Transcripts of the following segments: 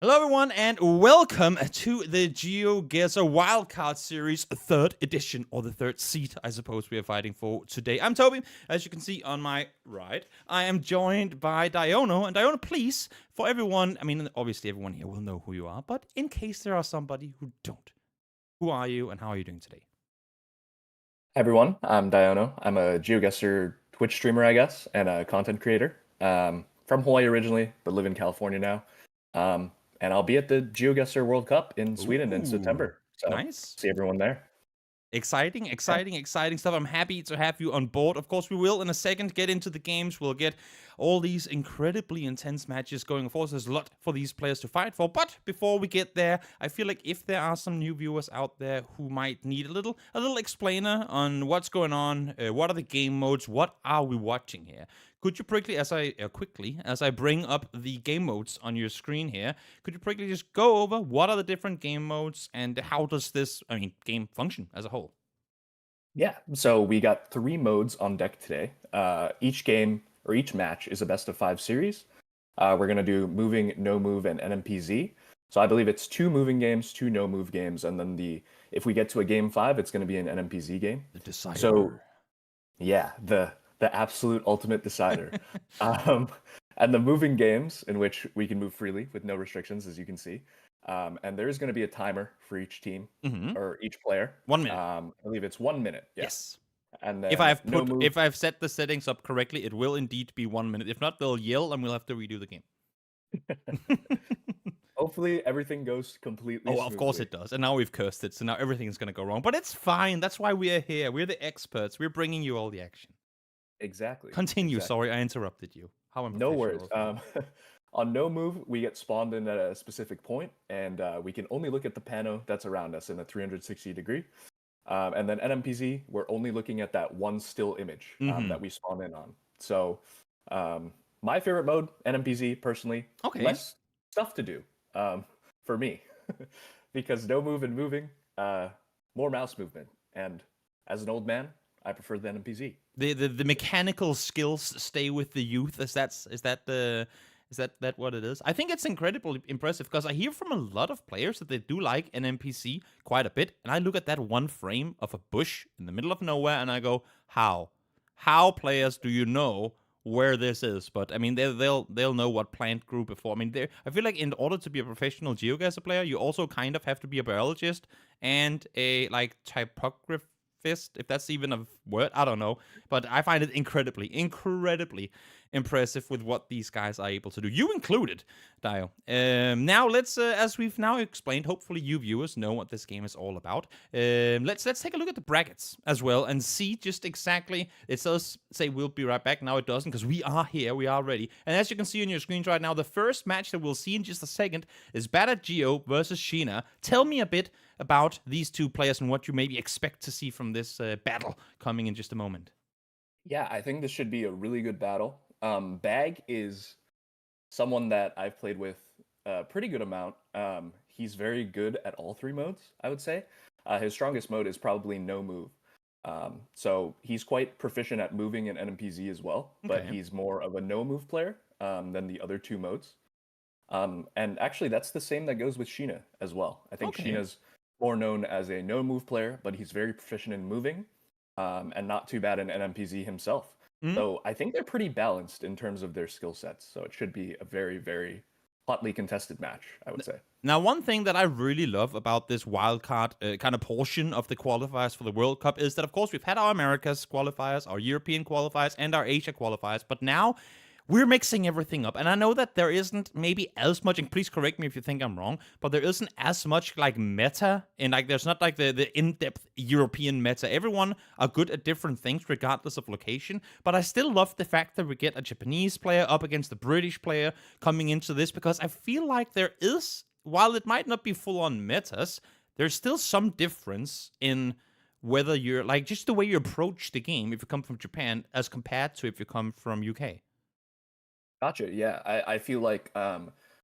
Hello, everyone, and welcome to the GeoGuessr Wildcard Series 3rd edition, or the 3rd seat, I suppose we are fighting for today. I'm Toby. As you can see on my right, I am joined by Diono. And Diono, please, for everyone, I mean, obviously everyone here will know who you are, but in case there are somebody who don't, who are you and how are you doing today? Hi everyone, I'm Diono. I'm a GeoGuessr Twitch streamer, I guess, and a content creator. From Hawaii originally, but live in California now. And I'll be at the GeoGuessr World Cup in Sweden in Ooh, September. So nice. see everyone there. Exciting stuff. I'm happy to have you on board. Of course, we will in a second get into the games. We'll get all these incredibly intense matches going forward. There's a lot for these players to fight for. But before we get there, I feel like if there are some new viewers out there who might need a little explainer on what's going on, what are the game modes, what are we watching here? Could you quickly, as I bring up the game modes on your screen here, could you quickly just go over what are the different game modes and how does this, game function as a whole? Yeah, so we got 3 modes on deck today. Each game or each match is a best of 5 series. We're going to do moving, no move, and NMPZ. So I believe it's 2 moving games, 2 no move games, and then if we get to a game 5, it's going to be an NMPZ game. The decider. So yeah, the absolute ultimate decider. And the moving games in which we can move freely with no restrictions, as you can see. And there is going to be a timer for each team or each player. 1 minute. I believe it's 1 minute. Yeah. Yes. And then if I've set the settings up correctly, it will indeed be 1 minute. If not, they'll yell and we'll have to redo the game. Hopefully everything goes completely smoothly. Of course it does. And now we've cursed it, so now everything is going to go wrong. But it's fine. That's why we are here. We're the experts. We're bringing you all the action. Exactly. Continue. Exactly. Sorry, I interrupted you. How No worries. On no move, we get spawned in at a specific point, and we can only look at the pano that's around us in a 360 degree. And then NMPZ, we're only looking at that one still image that we spawn in on. So my favorite mode, NMPZ, personally, less stuff to do for me. Because no move and moving, more mouse movement. And as an old man, I prefer the NMPZ. The mechanical skills stay with the youth. Is that what it is? I think it's incredibly impressive because I hear from a lot of players that they do like NMPZ quite a bit, and I look at that one frame of a bush in the middle of nowhere and I go, how players do you know where this is? But I mean, they'll know what plant grew before. I mean, I feel like in order to be a professional GeoGuessr player, you also kind of have to be a biologist and a typographist, if that's even a word, I don't know. But I find it incredibly impressive with what these guys are able to do. You included, Dio. Now let's, as we've now explained, hopefully you viewers know what this game is all about. Let's take a look at the brackets as well and see just exactly. It does say we'll be right back. Now it doesn't because we are here, we are ready. And as you can see on your screens right now, the first match that we'll see in just a second is Bad At Geo versus Sheena. Tell me a bit about these two players and what you maybe expect to see from this battle coming in just a moment. Yeah, I think this should be a really good battle. Bag is someone that I've played with a pretty good amount. He's very good at all 3 modes, I would say. His strongest mode is probably no move. So he's quite proficient at moving and NMPZ as well, but he's more of a no move player than the other 2 modes. And actually, that's the same that goes with Sheena as well. I think Sheena's more known as a no move player, but he's very proficient in moving and not too bad in NMPZ himself. So I think they're pretty balanced in terms of their skill sets. So it should be a very, very hotly contested match, I would say. Now, one thing that I really love about this wildcard kind of portion of the qualifiers for the World Cup is that, of course, we've had our Americas qualifiers, our European qualifiers, and our Asia qualifiers, but now we're mixing everything up. And I know that there isn't maybe as much, and please correct me if you think I'm wrong, but there isn't as much meta, and there's not the in-depth European meta. Everyone are good at different things regardless of location, but I still love the fact that we get a Japanese player up against a British player coming into this, because I feel like there is, while it might not be full-on metas, there's still some difference in whether you're, just the way you approach the game if you come from Japan as compared to if you come from UK. Gotcha. Yeah, I feel like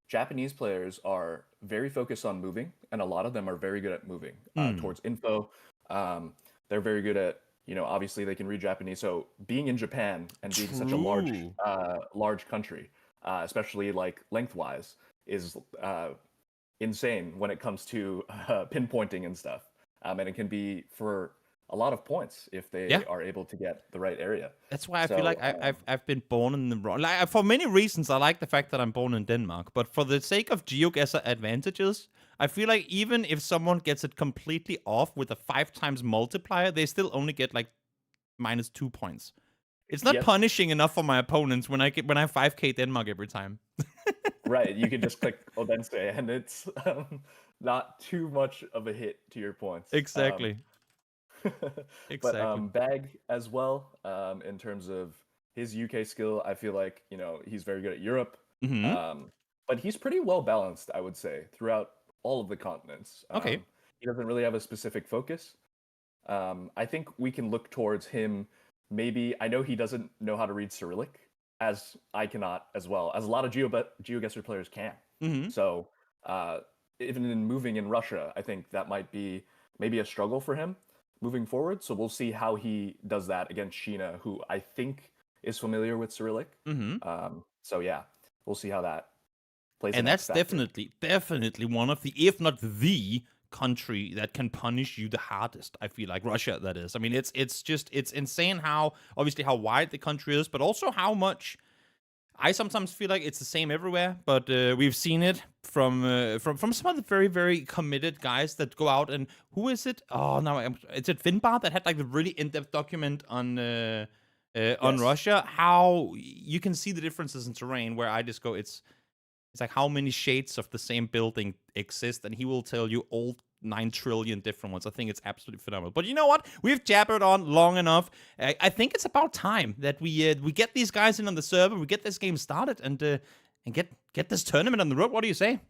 Japanese players are very focused on moving, and a lot of them are very good at moving towards info. They're very good at, obviously they can read Japanese. So being in Japan and being such a large country, especially lengthwise, is insane when it comes to pinpointing and stuff. And it can be for a lot of points if they are able to get the right area. That's why I feel like I've been born in the wrong. Like, for many reasons, I like the fact that I'm born in Denmark. But for the sake of GeoGuessr advantages, I feel like even if someone gets it completely off with a 5 times multiplier, they still only get like -2 points. It's not punishing enough for my opponents when I have 5k Denmark every time. Right, you can just click Odense, and it's not too much of a hit to your points. Exactly. But Bag as well, in terms of his UK skill, I feel like, you know, he's very good at Europe. But he's pretty well balanced, I would say, throughout all of the continents. Okay. He doesn't really have a specific focus. I think we can look towards him. Maybe, I know he doesn't know how to read Cyrillic, as I cannot as well, as a lot of GeoGuessr players can. So even in moving in Russia, I think that might be maybe a struggle for him moving forward. So we'll see how he does that against Sheena, who I think is familiar with Cyrillic. So yeah, we'll see how that plays. And that's definitely one of the, if not the country that can punish you the hardest. I feel like Russia, that is. I mean, it's insane how obviously how wide the country is, but also how much. I sometimes feel like it's the same everywhere, but we've seen it from some of the very, very committed guys that go out and who is it? Oh no, is it Finbar that had like the really in-depth document on Russia? How you can see the differences in terrain. Where I just go, it's like how many shades of the same building exist, and he will tell you all 9 trillion different ones. I think it's absolutely phenomenal. But you know what? We've jabbered on long enough. I think it's about time that we get these guys in on the server, we get this game started, and get this tournament on the road. What do you say?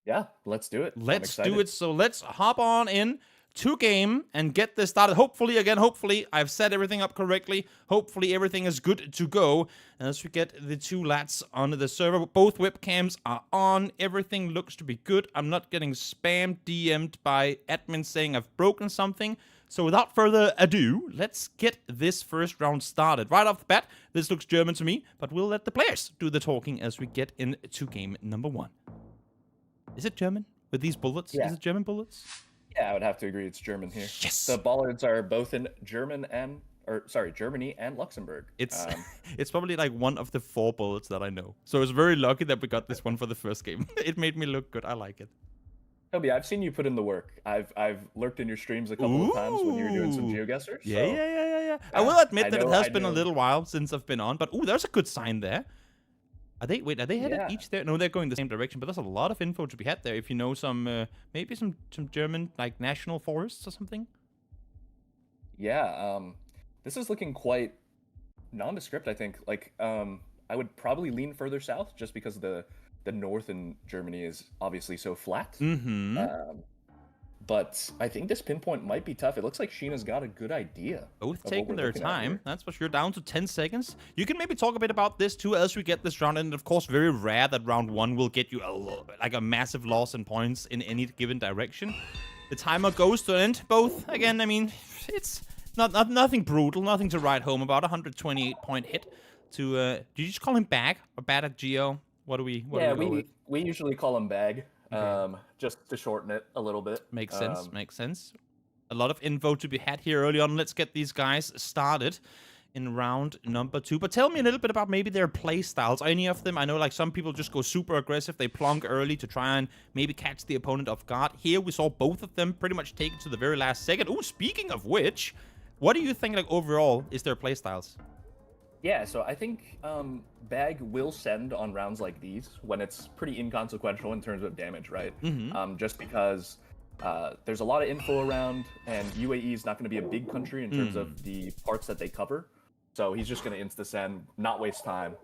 Yeah, let's do it. Let's do it. So let's hop on in to game and get this started. Hopefully, I've set everything up correctly. Hopefully, everything is good to go. As we get the 2 lads onto the server, both webcams are on. Everything looks to be good. I'm not getting spammed, DM'd by admins saying I've broken something. So without further ado, let's get this first round started. Right off the bat, this looks German to me, but we'll let the players do the talking as we get into game number 1. Is it German with these bullets? Yeah. Is it German bullets? Yeah, I would have to agree. It's German here. Yes. The bollards are both in Germany and Luxembourg. It's probably like one of the 4 bullets that I know. So it's very lucky that we got this one for the first game. It made me look good. I like it. Toby, I've seen you put in the work. I've lurked in your streams a couple of times when you were doing some GeoGuessr. Yeah. I will admit that it has been a little while since I've been on, but there's a good sign there. Are they headed each there? No, they're going the same direction, but there's a lot of info to be had there if you know some, maybe some German, like, national forests or something. Yeah, this is looking quite nondescript, I think. Like, I would probably lean further south just because the north in Germany is obviously so flat. But I think this pinpoint might be tough. It looks like Sheena's got a good idea. Both taking their time. That's for sure. Down to 10 seconds. You can maybe talk a bit about this too as we get this round. And of course, very rare that round 1 will get you a massive loss in points in any given direction. The timer goes to an end. Both, again, I mean, it's nothing brutal, nothing to write home about. 128-point hit to, did you just call him Bag or Bad At Geo? What do we we usually call him Bag. Just to shorten it a little bit. Makes sense. A lot of info to be had here early on. Let's get these guys started in round number 2. But tell me a little bit about maybe their play styles. Any of them? I know like some people just go super aggressive. They plonk early to try and maybe catch the opponent off guard. Here we saw both of them pretty much take it to the very last second. Ooh, speaking of which, what do you think like overall is their play styles? Yeah, so I think Bag will send on rounds like these when it's pretty inconsequential in terms of damage, right? Just because there's a lot of info around, and UAE is not going to be a big country in terms of the parts that they cover. So he's just going to insta-send, not waste time,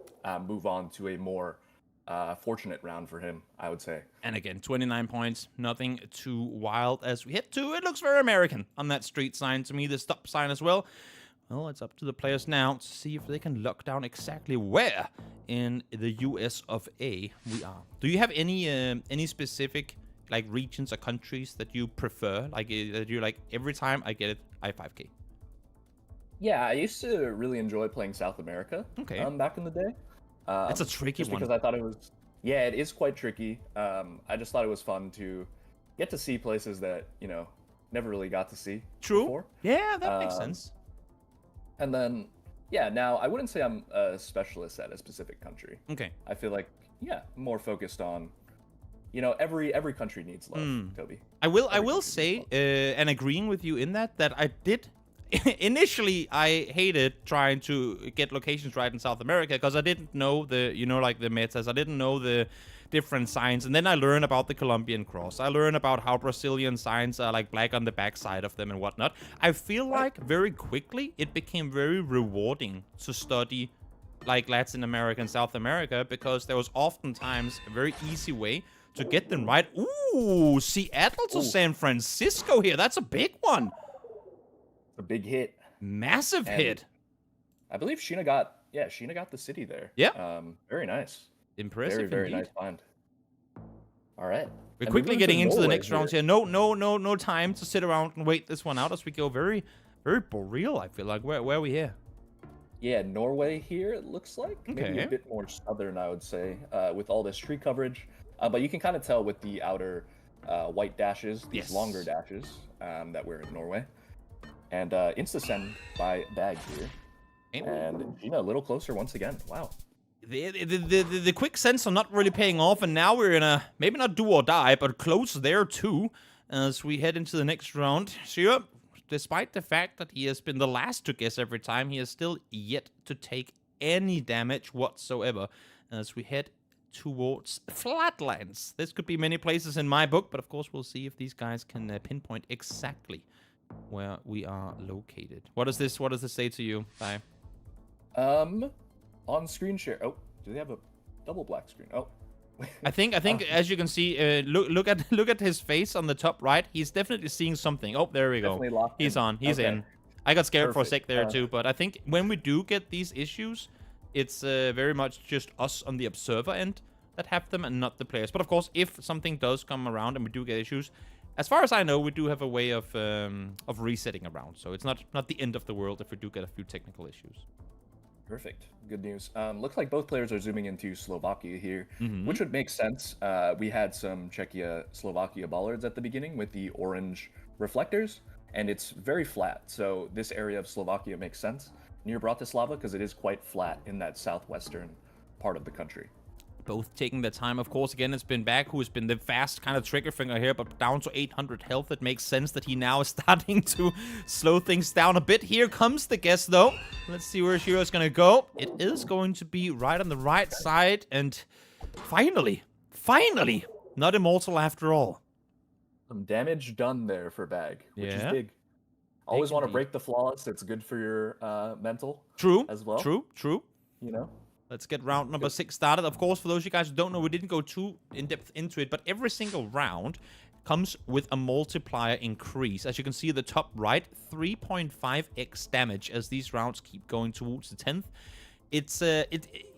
move on to a more fortunate round for him, I would say. And again, 29 points, nothing too wild as we hit 2. It looks very American on that street sign to me, the stop sign as well. Well, it's up to the players now to see if they can lock down exactly where in the US of A we are. Do you have any specific like regions or countries that you prefer? Like that you like every time I get it, I 5K. Yeah, I used to really enjoy playing South America. Okay. Back in the day. That's a tricky just one. because I thought it was Yeah, it is quite tricky. I just thought it was fun to get to see places that, you know, never really got to see True. before. Yeah, that makes sense. And then, yeah, now I wouldn't say I'm a specialist at a specific country. Okay. I feel like, yeah, more focused on, you know, every country needs love, Toby. I will say, and agreeing with you in that I did. Initially, I hated trying to get locations right in South America because I didn't know the, you know, like the metas. I didn't know the different signs. And then I learned about the Colombian cross. I learned about how Brazilian signs are like black on the backside of them and whatnot. I feel like very quickly it became very rewarding to study like Latin America and South America because there was oftentimes a very easy way to get them right. Ooh, Seattle to San Francisco here. That's a big one. A big hit. Massive hit. I believe Sheena got the city there. Yeah. Very nice. Impressive very indeed. Nice find. All right. We're quickly getting into the next rounds here. No time to sit around and wait this one out as we go very boreal, I feel like. Where are we here? Yeah, Norway here, it looks like. Okay. Maybe a bit more southern, I would say, with all this tree coverage. But you can kind of tell with the outer white dashes, these longer dashes, that we're in Norway. And insta-send by Bag here. And Sheena a little closer once again. Wow. The quick sense are not really paying off, and now we're in a, maybe not do or die, but close there too, as we head into the next round. Sure, despite the fact that he has been the last to guess every time, he has still yet to take any damage whatsoever, as we head towards Flatlands. This could be many places in my book, but of course we'll see if these guys can pinpoint exactly where we are located. What does this say to you, Ty? On screen share. Oh, do they have a double black screen? Oh. I think as you can see, look at his face on the top right. He's definitely seeing something. Oh, there we go. He's on. He's in. I got scared for a sec there too, but I think when we do get these issues, it's very much just us on the observer end that have them and not the players. But of course, if something does come around and we do get issues, as far as I know, we do have a way of resetting around. So it's not the end of the world if we do get a few technical issues. Perfect. Good news. Looks like both players are zooming into Slovakia here, which would make sense. We had some Czechia-Slovakia bollards at the beginning with the orange reflectors, and it's very flat. So this area of Slovakia makes sense near Bratislava because it is quite flat in that southwestern part of the country. Both taking the time. Of course, again, it's been Bag who has been the fast kind of trigger finger here, but down to 800 health. It makes sense that he now is starting to slow things down a bit. Here comes the guess, though. Let's see where Shiro's going to go. It is going to be right on the right side, and finally, not immortal after all. Some damage done there for Bag, which is big. Always want to break the flawless. It's good for your mental as well. True. You know? Let's get round number 6 started. Of course, for those of you guys who don't know, we didn't go too in-depth into it, but every single round comes with a multiplier increase. As you can see at the top right, 3.5x damage as these rounds keep going towards the 10th. It's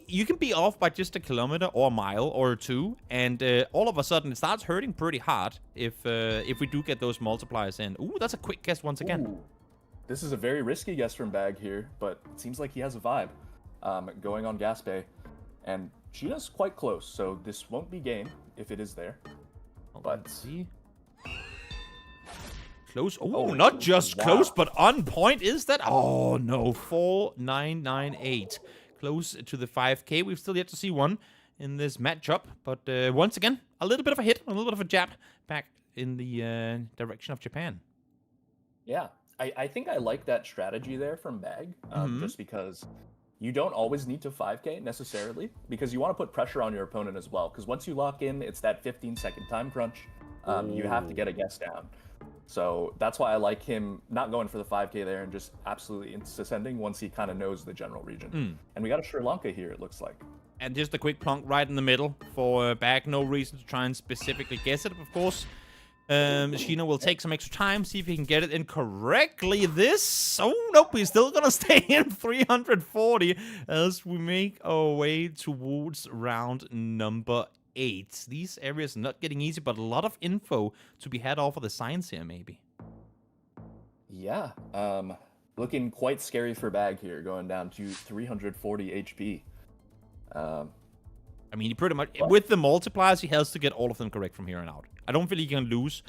you can be off by just a kilometer or a mile or two, and all of a sudden it starts hurting pretty hard if we do get those multipliers in. Ooh, that's a quick guess once again. Ooh. This is a very risky guess from Bag here, but it seems like he has a vibe. Going on Gas Bay, and Sheena's quite close, so this won't be game if it is there. But let's see. Close. Oh, not just close, but on point. Is that? Oh no, 4998. Close to the 5K. We've still yet to see one in this matchup, but once again, a little bit of a hit, a little bit of a jab back in the direction of Japan. Yeah, I think I like that strategy there from Bag, just because you don't always need to 5K necessarily, because you want to put pressure on your opponent as well. Because once you lock in, it's that 15-second time crunch. You have to get a guess down. So that's why I like him not going for the 5K there and just absolutely insta-sending once he kind of knows the general region. And we got a Sri Lanka here, it looks like. And just a quick plonk right in the middle for Bag. No reason to try and specifically guess it, of course. Sheena will take some extra time, see if he can get it in correctly. Oh, nope, he's still gonna stay in 340 as we make our way towards round number 8. These areas are not getting easy, but a lot of info to be had off of the signs here, maybe. Yeah, looking quite scary for Bag here, going down to 340 HP. I mean, he pretty much, with the multipliers, he has to get all of them correct from here on out. I don't feel he can lose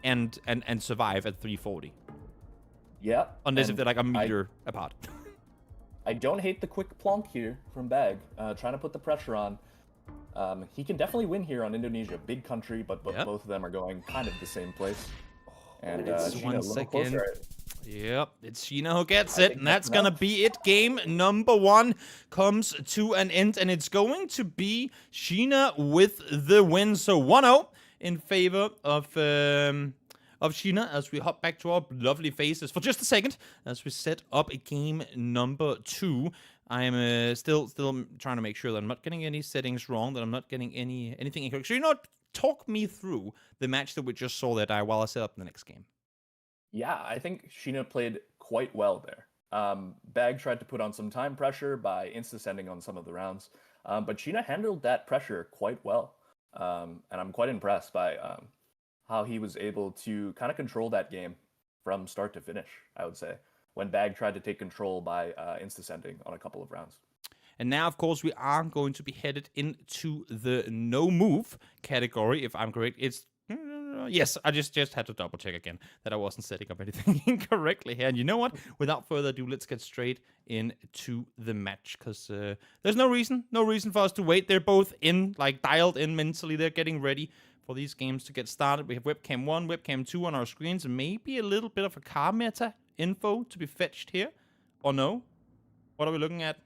and survive at 340. Yeah. Unless if they're like a meter apart. I don't hate the quick plonk here from Bag, trying to put the pressure on. He can definitely win here on Indonesia. Big country, but both of them are going kind of the same place. And it's Sheena 1 a little second. closer. Yep, it's Sheena who gets it, and that's gonna be it. Game number 1 comes to an end, and it's going to be Sheena with the win. So 1-0 in favor of Sheena as we hop back to our lovely faces for just a second as we set up game number 2. I'm still trying to make sure that I'm not getting any settings wrong, that I'm not getting anything incorrect. So, talk me through the match that we just saw that while I set up the next game. Yeah, I think Sheena played quite well there. Bag tried to put on some time pressure by insta-sending on some of the rounds, but Sheena handled that pressure quite well. And I'm quite impressed by how he was able to kind of control that game from start to finish, I would say, when Bag tried to take control by insta-sending on a couple of rounds. And now, of course, we are going to be headed into the no move category, if I'm correct. It's yes, I just had to double check again that I wasn't setting up anything incorrectly here. And you know what? Without further ado, let's get straight into the match, because there's no reason for us to wait. They're both dialed in mentally. They're getting ready for these games to get started. We have webcam 1, webcam 2 on our screens, and maybe a little bit of a car meta info to be fetched here, or no? What are we looking at?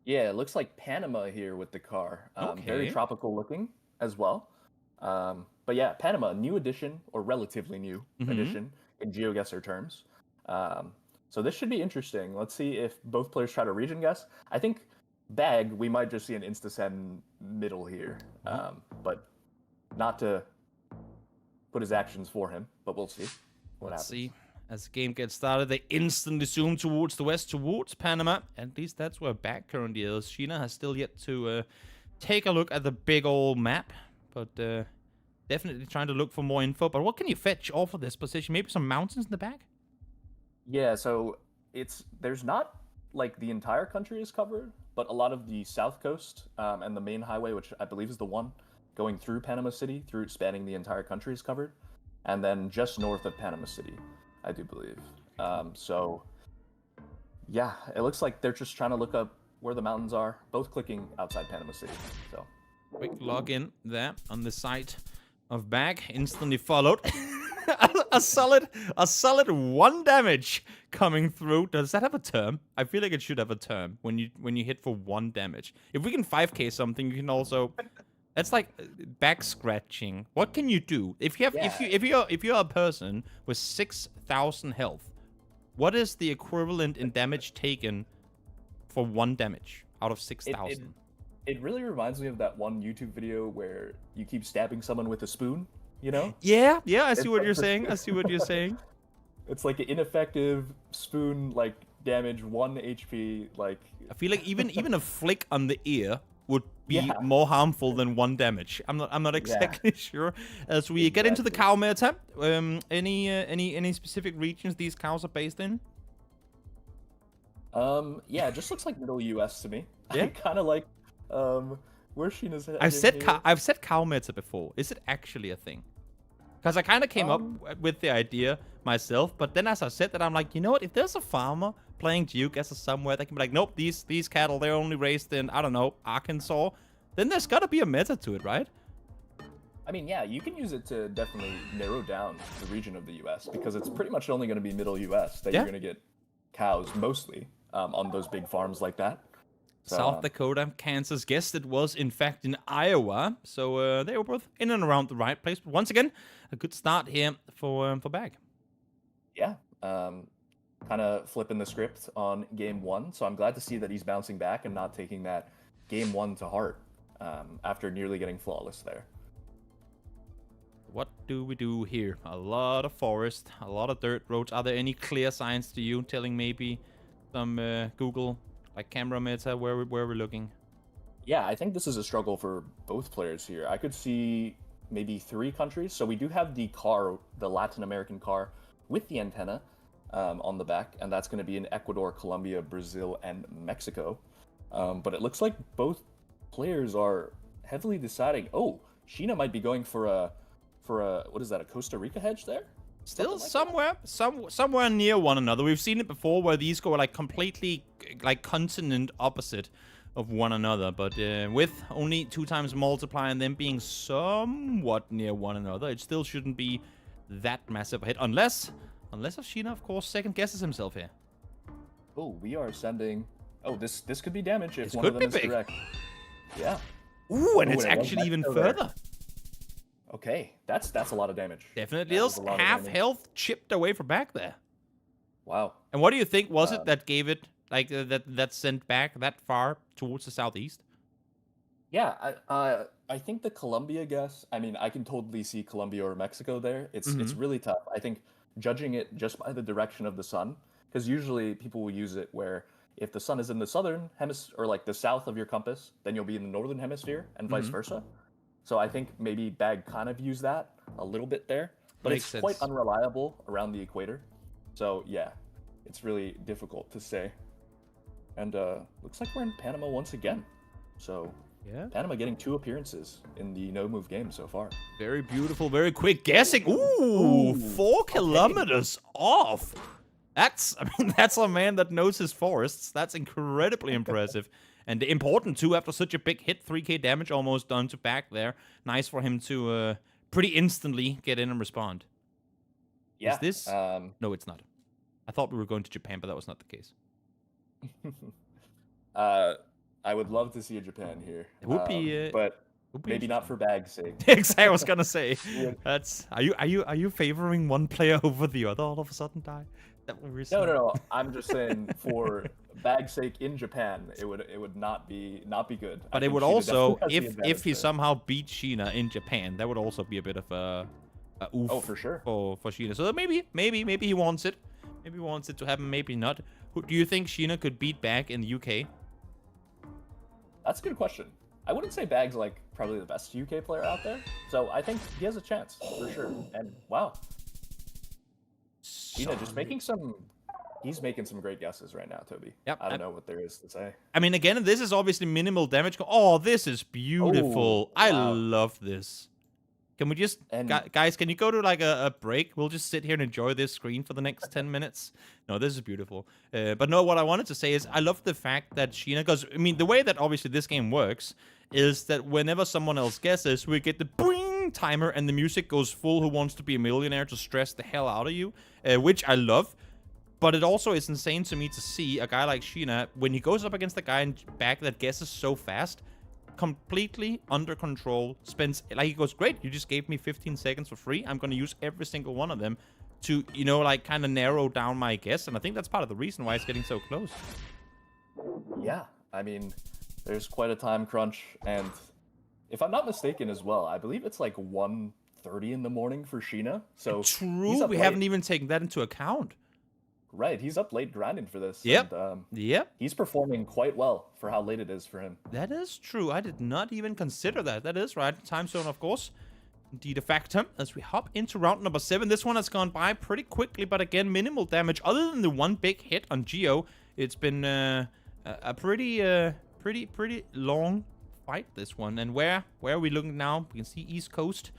Yeah, it looks like Panama here with the car. Very tropical looking as well. But yeah, Panama, new addition, or relatively new addition in GeoGuessr terms. So this should be interesting. Let's see if both players try to region guess. I think Bag, we might just see an insta-send middle here. But not to put his actions for him, but we'll see what happens. See. As the game gets started, they instantly zoom towards the west, towards Panama. At least that's where Bag currently is. Sheena has still yet to take a look at the big old map, but definitely trying to look for more info. But what can you fetch off of this position? Maybe some mountains in the back? Yeah, so there's not like the entire country is covered, but a lot of the south coast and the main highway, which I believe is the one going through Panama City, spanning the entire country, is covered. And then just north of Panama City, I do believe. So, yeah, it looks like they're just trying to look up where the mountains are, both clicking outside Panama City. So, quick login there on the site of Bag, instantly followed. a solid 1 damage coming through. Does that have a term? I feel like it should have a term when you hit for 1 damage. If we can 5k something, you can also. That's like back scratching. What can you do if you're a person with 6,000 health? What is the equivalent in damage taken for 1 damage out of 6,000? It really reminds me of that one YouTube video where you keep stabbing someone with a spoon. You know? Yeah. I see what you're saying. It's like an ineffective spoon, like damage 1 HP. Like I feel like even a flick on the ear would be more harmful than 1 damage. I'm not exactly sure. As we get into the cow meta, any specific regions these cows are based in? Yeah, it just looks like middle US to me. Yeah. I kind of like where Sheena's heading. I've said cow meta before. Is it actually a thing? Because I kind of came up with the idea myself, but then as I said that, I'm like, you know what? If there's a farmer playing GeoGuessr somewhere, they can be like, nope, these cattle, they're only raised in, I don't know, Arkansas. Then there's got to be a meta to it, right? I mean, yeah, you can use it to definitely narrow down the region of the U.S. because it's pretty much only going to be middle U.S. that you're going to get cows mostly on those big farms like that. So, South Dakota, Kansas, guessed it was in fact in Iowa. So they were both in and around the right place. But once again, a good start here for Bag. Yeah, kind of flipping the script on game 1. So I'm glad to see that he's bouncing back and not taking that game 1 to heart after nearly getting flawless there. What do we do here? A lot of forest, a lot of dirt roads. Are there any clear signs to you telling maybe some Google like camera meta where we're looking? Yeah, I think this is a struggle for both players here. I could see maybe 3 countries. So we do have the car, the Latin American car with the antenna on the back, and that's going to be in Ecuador, Colombia, Brazil, and Mexico. But it looks like both players are heavily deciding. Oh, Sheena might be going for a what is that? A Costa Rica hedge there? Still somewhere near one another. We've seen it before where these go like completely like continent opposite of one another, but with only 2 times multiply and them being somewhat near one another, it still shouldn't be that massive a hit, unless Sheena, of course, second guesses himself here. Oh, we are sending. Oh, this could be damage if This one of could them be is big. correct. Yeah. Ooh, and Ooh, it's and it was actually even Nesta there. further. Okay, that's a lot of damage. Definitely That is was a lot of half damage. health chipped away from back there. Wow. And what do you think was it that gave it like that sent back that far towards the southeast? Yeah, I think the Colombia guess. I mean, I can totally see Colombia or Mexico there. It's really tough. I think judging it just by the direction of the sun, because usually people will use it where if the sun is in the southern hemisphere or like the south of your compass, then you'll be in the northern hemisphere and vice versa. So I think maybe Bag kind of used that a little bit there, but Makes it's quite sense. unreliable around the equator. So yeah, it's really difficult to say. And looks like we're in Panama once again. So Yeah. Panama getting 2 appearances in the no move game so far. Very beautiful, very quick guessing. Ooh, 4 kilometers off. That's a man that knows his forests. That's incredibly impressive. And important too, after such a big hit, 3k damage almost done to back there. Nice for him to pretty instantly get in and respond. Yeah. Is this? No, it's not. I thought we were going to Japan, but that was not the case. I would love to see a Japan here. It would be, but would be maybe not for Bag's sake. Exactly, I was gonna say. That's are you favoring one player over the other all of a sudden, Die? That what we're saying? No. I'm just saying for Bag's sake in Japan, it would not be good. I But it think would Sheena also, definitely has the if advantage he there. somehow beat Sheena in Japan, that would also be a bit of a oof. Oh, for sure. For Sheena. So maybe he wants it. Maybe he wants it to happen. Maybe not. Who do you think Sheena could beat back in the UK? That's a good question. I wouldn't say Bag's like probably the best UK player out there. So I think he has a chance for sure. And wow, Sheena just making some. He's making some great guesses right now, Toby. Yep. I don't know what there is to say. I mean, again, this is obviously minimal damage. Oh, this is beautiful. Oh, I wow. love this. Can we just, guys, can you go to like a break? We'll just sit here and enjoy this screen for the next 10 minutes. No, this is beautiful. But no, what I wanted to say is I love the fact that Sheena, because, I mean, the way that obviously this game works is that whenever someone else guesses, we get the boing timer and the music goes full Who Wants to Be a Millionaire to stress the hell out of you, which I love. But it also is insane to me to see a guy like Sheena, when he goes up against a guy in back that guesses so fast, completely under control, spends, like, he goes, great, you just gave me 15 seconds for free. I'm going to use every single one of them to, you know, like, kind of narrow down my guess. And I think that's part of the reason why it's getting so close. Yeah, I mean, there's quite a time crunch. And if I'm not mistaken as well, I believe it's like 1:30 in the morning for Sheena. So he's True, up we late. haven't even taken that into account. Right, he's up late grinding for this. Yep. And, Yep. he's performing quite well for how late it is for him. That is true. I did not even consider that. That is right. Time zone, of course. Indeed a factor. As we hop into round number 7. This one has gone by pretty quickly, but again, minimal damage. Other than the one big hit on Geo, it's been a pretty long fight, this one. And where are we looking now? We can see East Coast,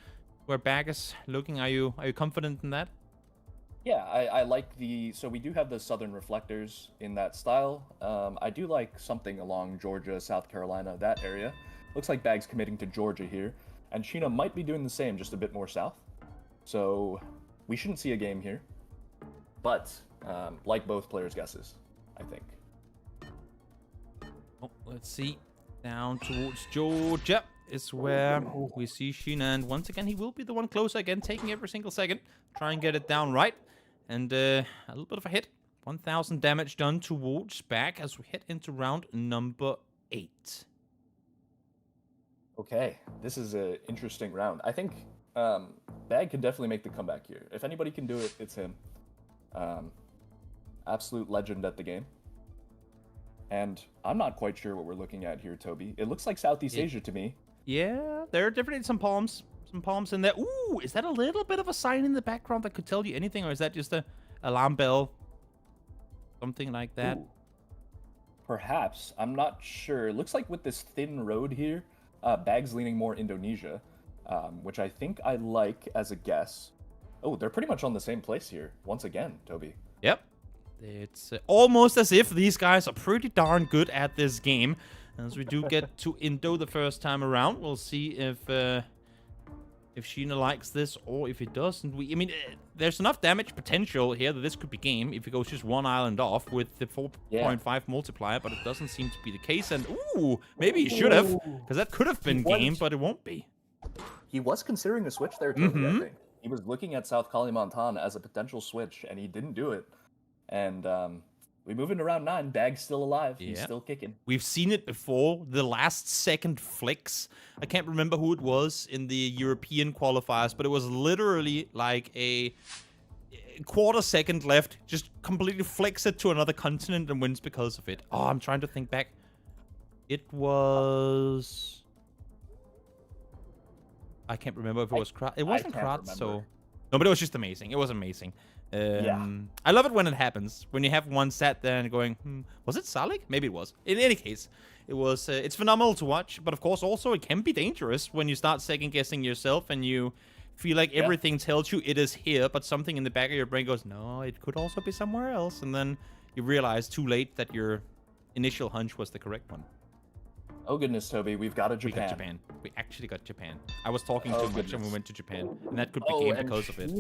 where Bag is looking. Are you confident in that? Yeah, I like the... So we do have the Southern Reflectors in that style. I do like something along Georgia, South Carolina, that area. Looks like Bag's committing to Georgia here. And Sheena might be doing the same, just a bit more south. So we shouldn't see a game here. But like both players' guesses, I think. Oh, let's see. Down towards Georgia is where we see Sheena. And once again, he will be the one closer again, taking every single second. Try and get it down right. And a little bit of a hit. 1,000 damage done towards Bag as we head into round number 8. Okay, this is an interesting round. I think Bag can definitely make the comeback here. If anybody can do it, it's him. Absolute legend at the game. And I'm not quite sure what we're looking at here, Toby. It looks like Southeast Asia to me. Yeah, there are definitely some palms. Some palms in there. Ooh, is that a little bit of a sign in the background that could tell you anything? Or is that just a alarm bell? Something like that. Ooh. Perhaps. I'm not sure. It looks like with this thin road here, Bag's leaning more Indonesia, which I think I like as a guess. Oh, they're pretty much on the same place here. Once again, Toby. Yep. It's almost as if these guys are pretty darn good at this game. As we do get to Indo the first time around, we'll see if Sheena likes this or if it doesn't. I mean, there's enough damage potential here that this could be game if it goes just one island off with the 4.5 multiplier, but it doesn't seem to be the case. And ooh, maybe he should have, because that could have been game, but it won't be. He was considering a switch there, Toby, I think. He was looking at South Kalimantan as a potential switch, and he didn't do it. And we move into round 9. Bag's still alive. He's still kicking. We've seen it before. The last second flicks. I can't remember who it was in the European qualifiers, but it was literally like a quarter second left. Just completely flicks it to another continent and wins because of it. Oh, I'm trying to think back. It was... I can't remember if it was Krat. It wasn't Krat, so... No, but it was just amazing. It was amazing. I love it when it happens. When you have one sat there and going, was it Salik? Maybe it was. In any case, it was. It's phenomenal to watch, but of course also it can be dangerous when you start second guessing yourself and you feel like everything tells you it is here, but something in the back of your brain goes, no, it could also be somewhere else, and then you realize too late that your initial hunch was the correct one. Oh goodness, Toby, we've got a Japan. We got Japan. We actually got Japan. I was talking too much and we went to Japan, and that could be game because of it.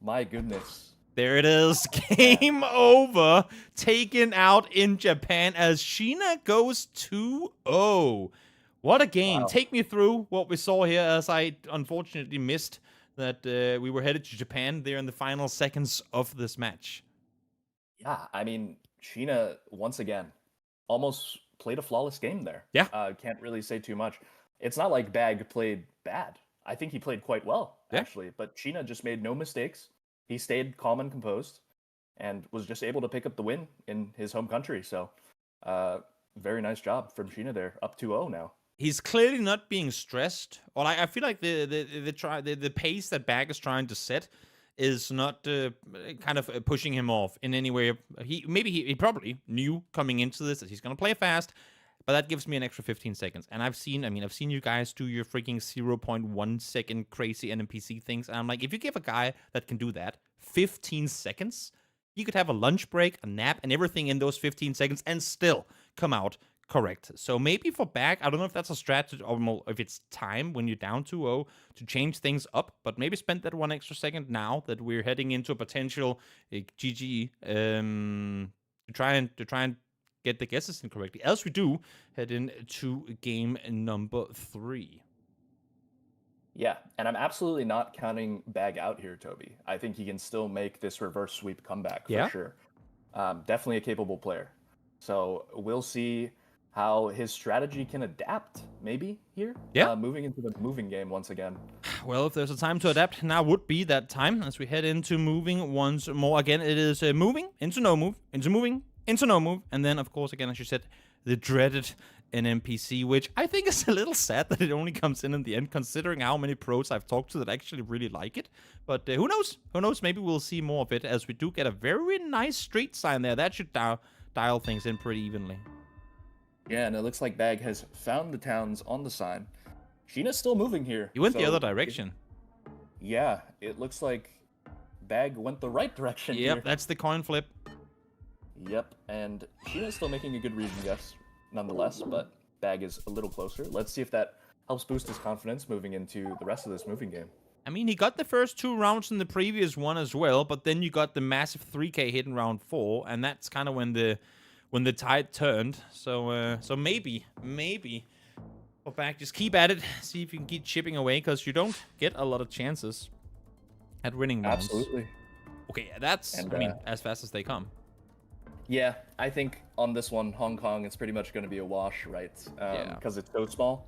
My goodness. There it is. Game over. Taken out in Japan as Sheena goes 2-0. What a game. Wow. Take me through what we saw here, as I unfortunately missed that we were headed to Japan there in the final seconds of this match. Yeah, I mean, Sheena, once again, almost played a flawless game there. Yeah. Can't really say too much. It's not like Bag played bad. I think he played quite well, actually. But Sheena just made no mistakes. He stayed calm and composed and was just able to pick up the win in his home country. So, very nice job from Sheena there. Up 2-0 now. He's clearly not being stressed. Or I feel like the pace that Bag is trying to set is not kind of pushing him off in any way. He probably knew coming into this that he's going to play fast. But that gives me an extra 15 seconds. And I've seen you guys do your freaking 0.1 second crazy NMPC things. And I'm like, if you give a guy that can do that 15 seconds, you could have a lunch break, a nap, and everything in those 15 seconds and still come out correct. So maybe for Bag, I don't know if that's a strategy or if it's time when you're down 2-0 to change things up. But maybe spend that 1 extra second now that we're heading into a potential GG to try and get the guesses in correctly. Else we do head into game number 3. Yeah, and I'm absolutely not counting Bag out here, Toby. I think he can still make this reverse sweep comeback for sure. Definitely a capable player. So we'll see how his strategy can adapt, maybe, here. Yeah. Moving into the moving game once again. Well, if there's a time to adapt, now would be that time as we head into moving once more. Again, it is moving into no move, into moving, into no move, and then, of course, again, as you said, the dreaded NMPC, which I think is a little sad that it only comes in the end, considering how many pros I've talked to that actually really like it. But who knows? Who knows? Maybe we'll see more of it, as we do get a very nice street sign there. That should dial things in pretty evenly. Yeah, and it looks like Bag has found the towns on the sign. Sheena's still moving here. He went the other direction. Yeah, it looks like Bag went the right direction here. Yep, that's the coin flip. Yep, and Sheena's still making a good reason guess, nonetheless, but Bag is a little closer. Let's see if that helps boost his confidence moving into the rest of this moving game. I mean, he got the first 2 rounds in the previous one as well, but then you got the massive 3K hit in round 4, and that's kind of when the tide turned. So maybe go back, just keep at it, see if you can keep chipping away, because you don't get a lot of chances at winning rounds. Absolutely. Okay, that's I mean, as fast as they come. Yeah, I think on this one, Hong Kong, it's pretty much going to be a wash, right? Because it's so small.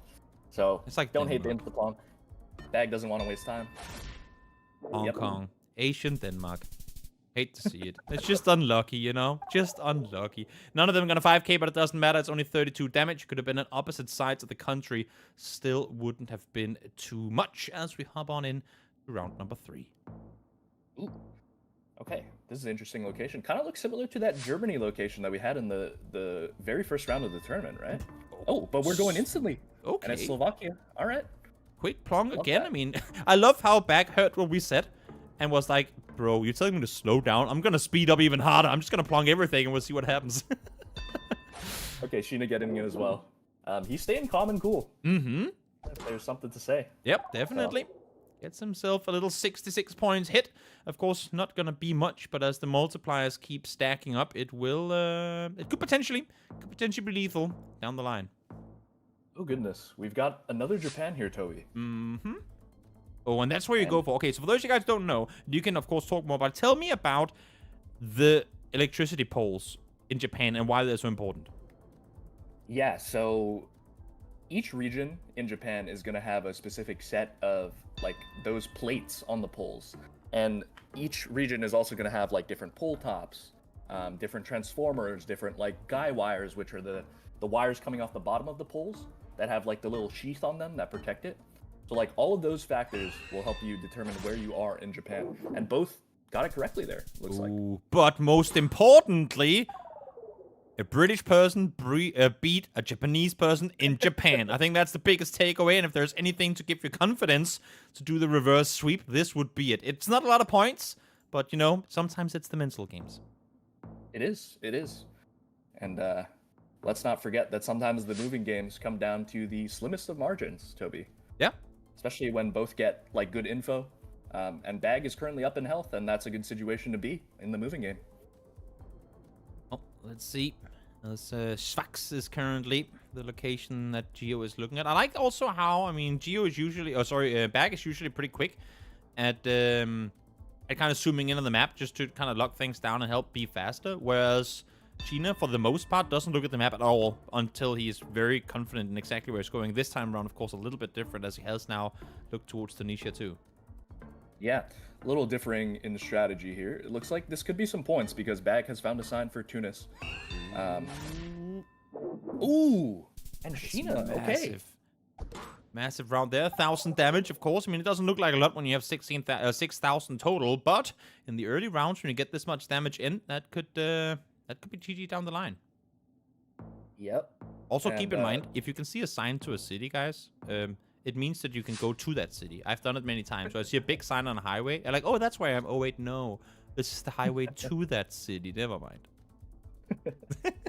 So it's like don't hate the input. Bag doesn't want to waste time. Hong Kong, Asian Denmark. Hate to see it. It's just unlucky, you know? Just unlucky. None of them gonna 5K, but it doesn't matter. It's only 32 damage. Could have been on opposite sides of the country. Still wouldn't have been too much as we hop on in to round number 3. Ooh. Okay, this is an interesting location. Kind of looks similar to that Germany location that we had in the very first round of the tournament, right? Oh, but we're going instantly. Okay. And it's Slovakia. All right. Quick plonk Love again. that. I mean, I love how Bag heard what we said and was like, bro, you're telling me to slow down? I'm going to speed up even harder. I'm just going to plonk everything and we'll see what happens. Okay, Sheena getting in as well. He's staying calm and cool. Mm-hmm. If there's something to say. Yep, definitely. Gets himself a little 66 points hit. Of course, not going to be much, but as the multipliers keep stacking up, it will, it could potentially be lethal down the line. Oh, goodness. We've got another Japan here, Toby. Mm-hmm. Oh, and that's where you go for. Okay, so for those of you guys who don't know, you can, of course, talk more about it. Tell me about the electricity poles in Japan and why they're so important. Yeah, so each region in Japan is going to have a specific set of, like, those plates on the poles. And each region is also going to have, like, different pole tops, different transformers, different, like, guy wires, which are the wires coming off the bottom of the poles that have, like, the little sheath on them that protect it. So, like, all of those factors will help you determine where you are in Japan. And both got it correctly there, looks like. But most importantly, a British person beat a Japanese person in Japan. I think that's the biggest takeaway, and if there's anything to give you confidence to do the reverse sweep, this would be it. It's not a lot of points, but, you know, sometimes it's the mental games. It is. And let's not forget that sometimes the moving games come down to the slimmest of margins, Toby. Yeah. Especially when both get, like, good info. And Bag is currently up in health, and that's a good situation to be in the moving game. Oh, let's see. Sfax is currently the location that Geo is looking at. I like also how, I mean, Geo is usually, Bag is usually pretty quick at kind of zooming in on the map just to kind of lock things down and help be faster. Whereas Sheena, for the most part, doesn't look at the map at all until he is very confident in exactly where he's going. This time around, of course, a little bit different as he has now looked towards Tunisia too. Yeah. A little differing in strategy here. It looks like this could be some points because Bag has found a sign for Tunis. Ooh! And Sheena, okay. Massive round there. 1,000 damage, of course. I mean, it doesn't look like a lot when you have 6,000 total, but in the early rounds, when you get this much damage in, that could be GG down the line. Yep. Also, keep in mind, if you can see a sign to a city, guys, it means that you can go to that city. I've done it many times. So I see a big sign on a highway. I'm like, oh, that's where I am. Oh, wait, no. This is the highway to that city. Never mind.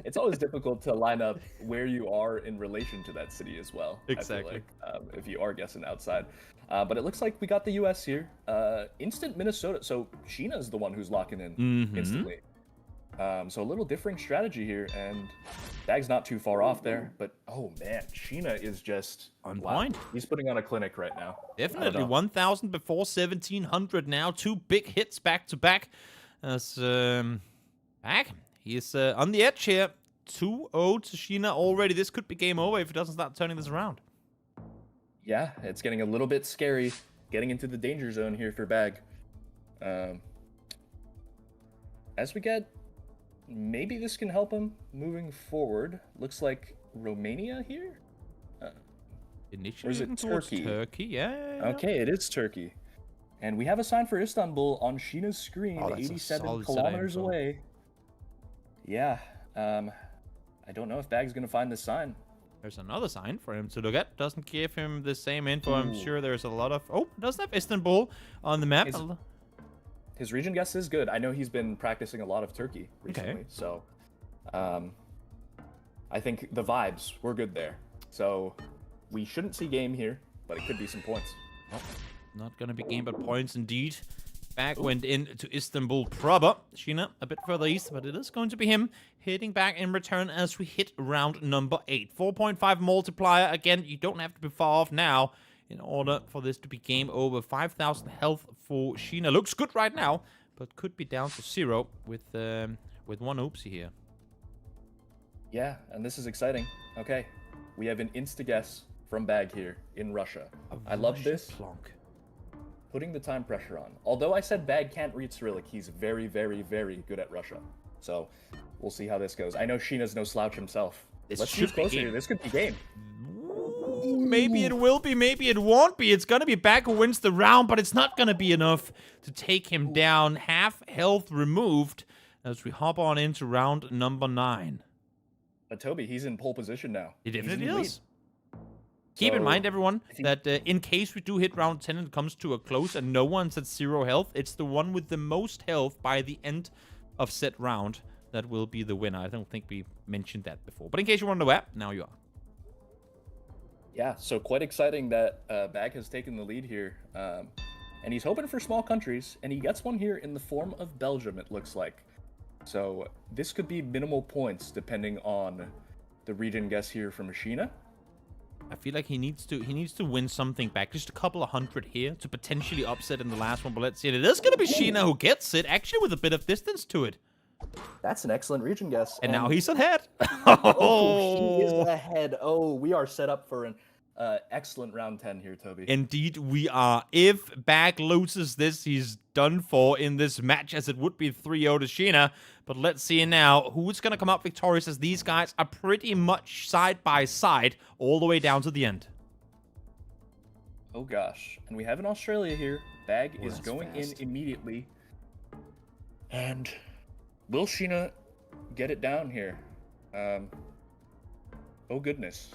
It's always difficult to line up where you are in relation to that city as well. Exactly. I feel like, if you are guessing outside. But it looks like we got the US here. Instant Minnesota. So Sheena's the one who's locking in instantly. So a little differing strategy here, and Bag's not too far off there, but oh man, Sheena is just on point. He's putting on a clinic right now. Definitely 1,000 before 1,700 now. 2 big hits back to back. As Bag, he's on the edge here. 2-0 to Sheena already. This could be game over if he doesn't start turning this around. Yeah, it's getting a little bit scary, getting into the danger zone here for Bag. As we get. Maybe this can help him moving forward. Looks like Romania here? Initially, or is it Turkey? Turkey, yeah. Okay, it is Turkey. And we have a sign for Istanbul on Sheena's screen, 87 kilometers away. Yeah, I don't know if Bag's going to find this sign. There's another sign for him to look at. Doesn't give him the same info. I'm sure there's a lot of... Oh, doesn't have Istanbul on the map. His region guess is good. I know he's been practicing a lot of Turkey recently, so I think the vibes were good there. So we shouldn't see game here, but it could be some points. Oh, not gonna be game, but points indeed. Bag went into Istanbul proper. Sheena a bit further east, but it is going to be him hitting back in return as we hit round number 8. 4.5 multiplier. Again, you don't have to be far off now in order for this to be game over. 5,000 health for Sheena. Looks good right now, but could be down to 0 with one oopsie here. Yeah, and this is exciting. Okay, we have an insta-guess from Bag here in Russia. I love this. Plonk. Putting the time pressure on. Although I said Bag can't read Cyrillic, he's very, very, very good at Russia. So we'll see how this goes. I know Sheena's no slouch himself. Let's shoot closer here. This could be game. Maybe it will be, maybe it won't be. It's gonna be Bag who wins the round, but it's not gonna be enough to take him down. Half health removed as we hop on into round number 9. But Toby, he's in pole position now. He definitely He's in the is. lead. Keep in So, mind, everyone, that in case we do hit round 10 and it comes to a close and no one's at 0 health, it's the one with the most health by the end of said round that will be the winner. I don't think we mentioned that before. But in case you wonder where, now you are. Yeah, so quite exciting that Bag has taken the lead here. And he's hoping for small countries, and he gets one here in the form of Belgium, it looks like. So this could be minimal points depending on the region guess here from Sheena. I feel like he needs to win something back. Just a couple of hundred here to potentially upset in the last one. But let's see. It is going to be Sheena who gets it, actually with a bit of distance to it. That's an excellent region guess. And now he's ahead. Oh, he is ahead. Oh, we are set up for an excellent round 10 here, Toby. Indeed, we are. If Bag loses this, he's done for in this match, as it would be 3-0 to Sheena. But let's see now who's going to come out victorious, as these guys are pretty much side by side all the way down to the end. Oh, gosh. And we have an Australia here. Bag is going in immediately. And will Sheena get it down here? Oh, goodness.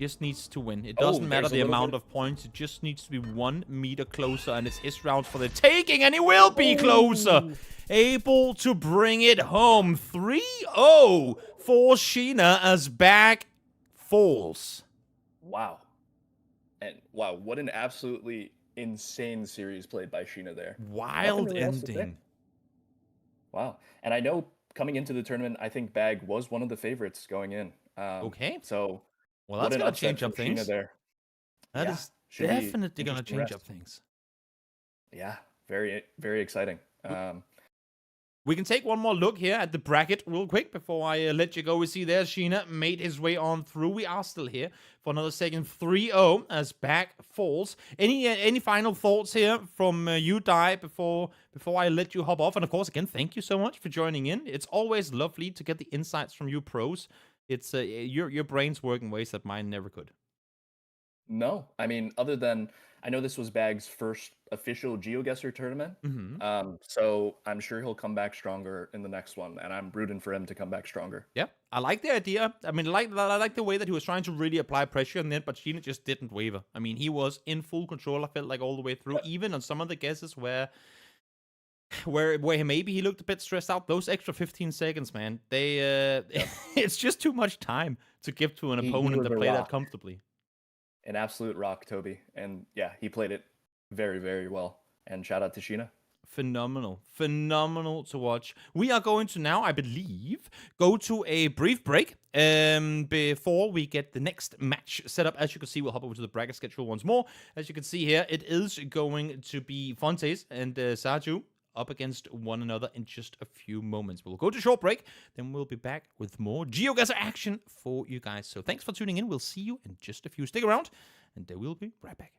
Just needs to win. It doesn't matter the amount of points. It just needs to be 1 meter closer, and it's his round for the taking, and he will be closer. Able to bring it home. 3-0 for Sheena as Bag falls. Wow. And wow, what an absolutely insane series played by Sheena there. Wild ending. Wow. And I know coming into the tournament, I think Bag was one of the favorites going in. Okay. So well, that's going to change up things. There. That is definitely going to change up things. Yeah, very, very exciting. We can take one more look here at the bracket real quick before I let you go. We see there Sheena made his way on through. We are still here for another second. 3-0 as Bag falls. Any final thoughts here from you, Dai, before I let you hop off? And of course, again, thank you so much for joining in. It's always lovely to get the insights from you pros. It's your brain's working ways that mine never could. No, I mean, other than I know this was Bag's first official GeoGuessr tournament, so I'm sure he'll come back stronger in the next one, and I'm rooting for him to come back stronger. Yeah, I like the idea. I mean, I like the way that he was trying to really apply pressure on it, but Sheena just didn't waver. I mean, he was in full control. I felt like all the way through, even on some of the guesses where maybe he looked a bit stressed out. Those extra 15 seconds, man, it's just too much time to give to an opponent to play that comfortably. An absolute rock, Toby. And yeah, he played it very, very well. And shout out to Sheena. Phenomenal to watch. We are going to now, I believe, go to a brief break before we get the next match set up. As you can see, we'll hop over to the bracket schedule once more. As you can see here, it is going to be Fontes and Sadziu up against one another in just a few moments. We'll go to a short break, then we'll be back with more GeoGuessr action for you guys. So thanks for tuning in. We'll see you in just a few. Stick around, and we'll be right back.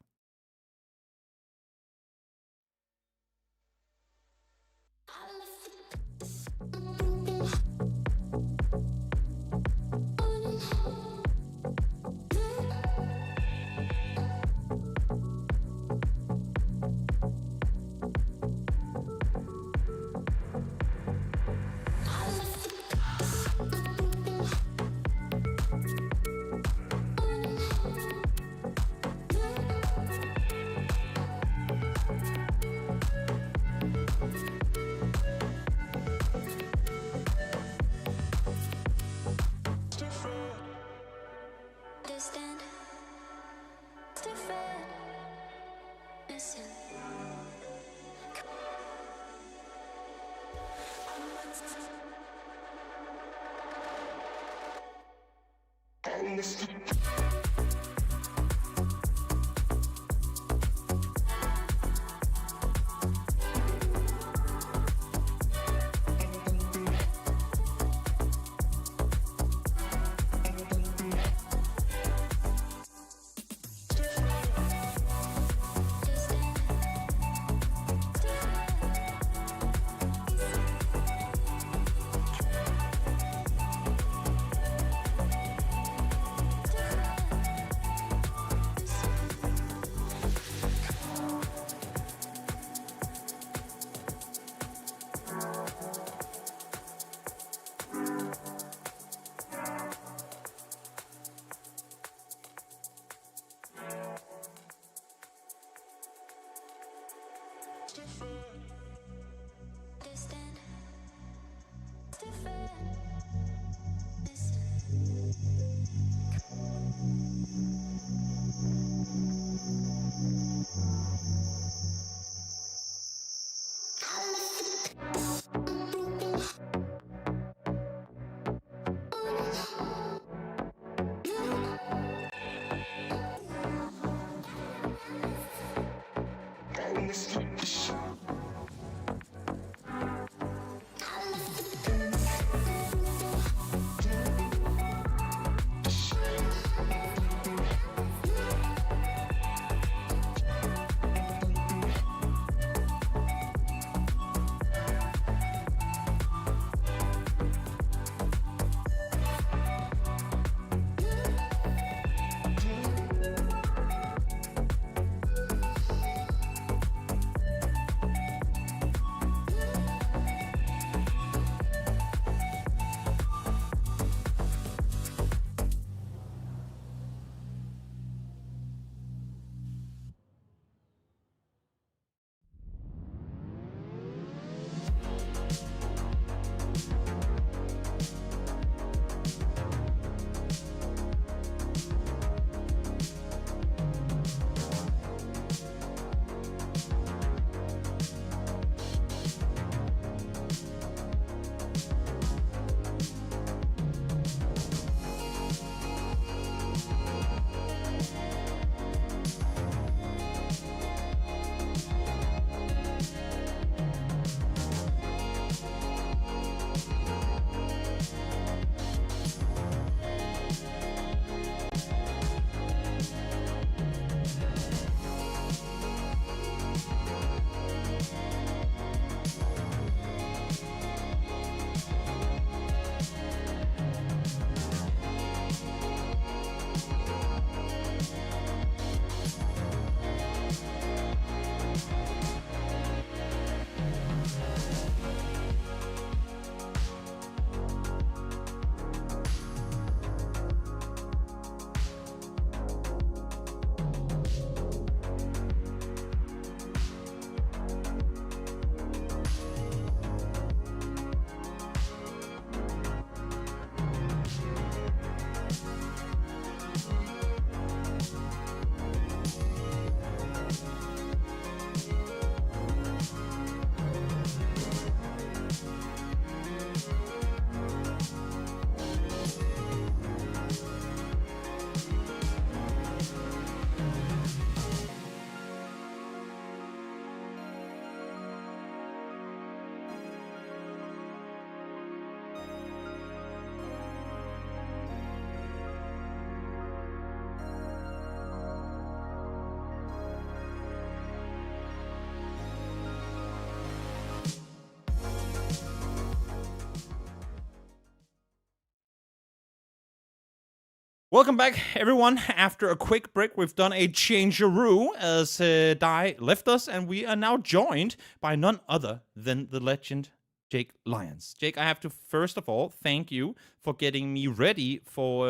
Welcome back, everyone. After a quick break, we've done a changearoo as Dai left us, and we are now joined by none other than the legend Jake Lyons. Jake, I have to first of all thank you for getting me ready for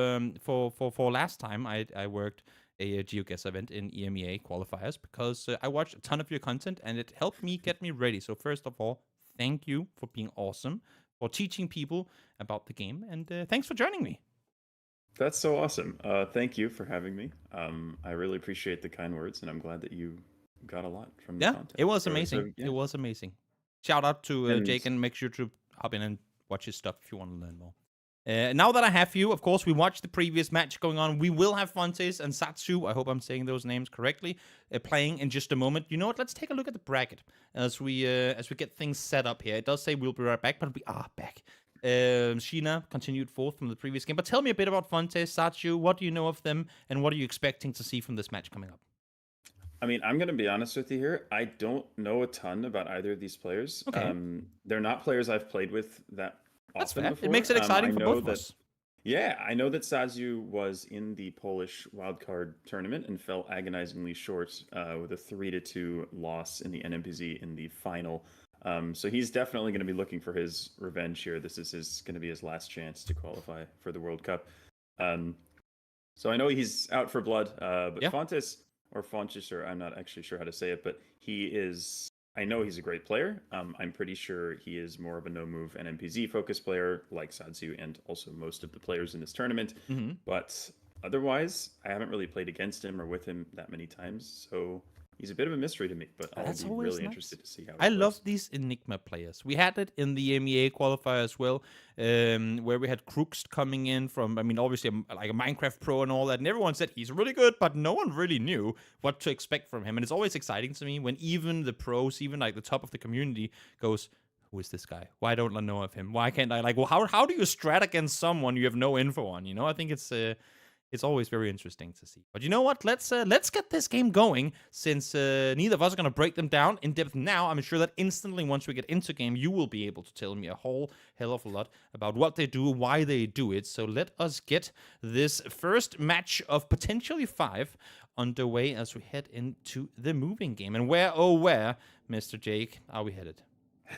last time I worked a GeoGuessr event in EMEA qualifiers because I watched a ton of your content and it helped me get me ready. So first of all, thank you for being awesome, for teaching people about the game, and thanks for joining me. That's so awesome. Thank you for having me. I really appreciate the kind words, and I'm glad that you got a lot from the content. It was amazing. Yeah. It was amazing. Shout out to Jake, And and make sure to hop in and watch his stuff if you want to learn more. Now that I have you, of course, we watched the previous match going on. We will have Fontes and Sadziu, I hope I'm saying those names correctly, playing in just a moment. You know what? Let's take a look at the bracket as we get things set up here. It does say we'll be right back, but we are back. Sheena continued fourth from the previous game. But tell me a bit about Fontes, Sadziu. What do you know of them, and what are you expecting to see from this match coming up? I mean, I'm going to be honest with you here. I don't know a ton about either of these players. Okay. They're not players I've played with that That's often fair. before. It makes it exciting for both of that, us. Yeah, I know that Sadziu was in the Polish Wildcard tournament and fell agonizingly short with a 3-2 loss in the NMPZ in the final. So he's definitely going to be looking for his revenge here. This is going to be his last chance to qualify for the World Cup. So I know he's out for blood, but Yeah. Fontes, or Fontes, or I'm not actually sure how to say it, but I know he's a great player. I'm pretty sure he is more of a no-move NMPZ focused player like Sadziu and also most of the players in this tournament. Mm-hmm. But otherwise, I haven't really played against him or with him that many times. So he's a bit of a mystery to me, but I'll be really interested to see how he plays. love these Enigma players. We had it in the MEA qualifier as well, where we had Crooks coming in from, I mean, obviously like a Minecraft pro and all that, and everyone said he's really good, but no one really knew what to expect from him. And it's always exciting to me when even the pros, even like the top of the community, goes, who is this guy? Why don't I know of him? Why can't I, like, well, how do you strat against someone you have no info on? You know, I think it's always very interesting to see. But you know what? Let's get this game going, since neither of us are going to break them down in depth now. I'm sure that instantly, once we get into game, you will be able to tell me a whole hell of a lot about what they do, why they do it. So let us get this first match of potentially 5 underway as we head into the moving game. And where, oh where, Mr. Jake, are we headed?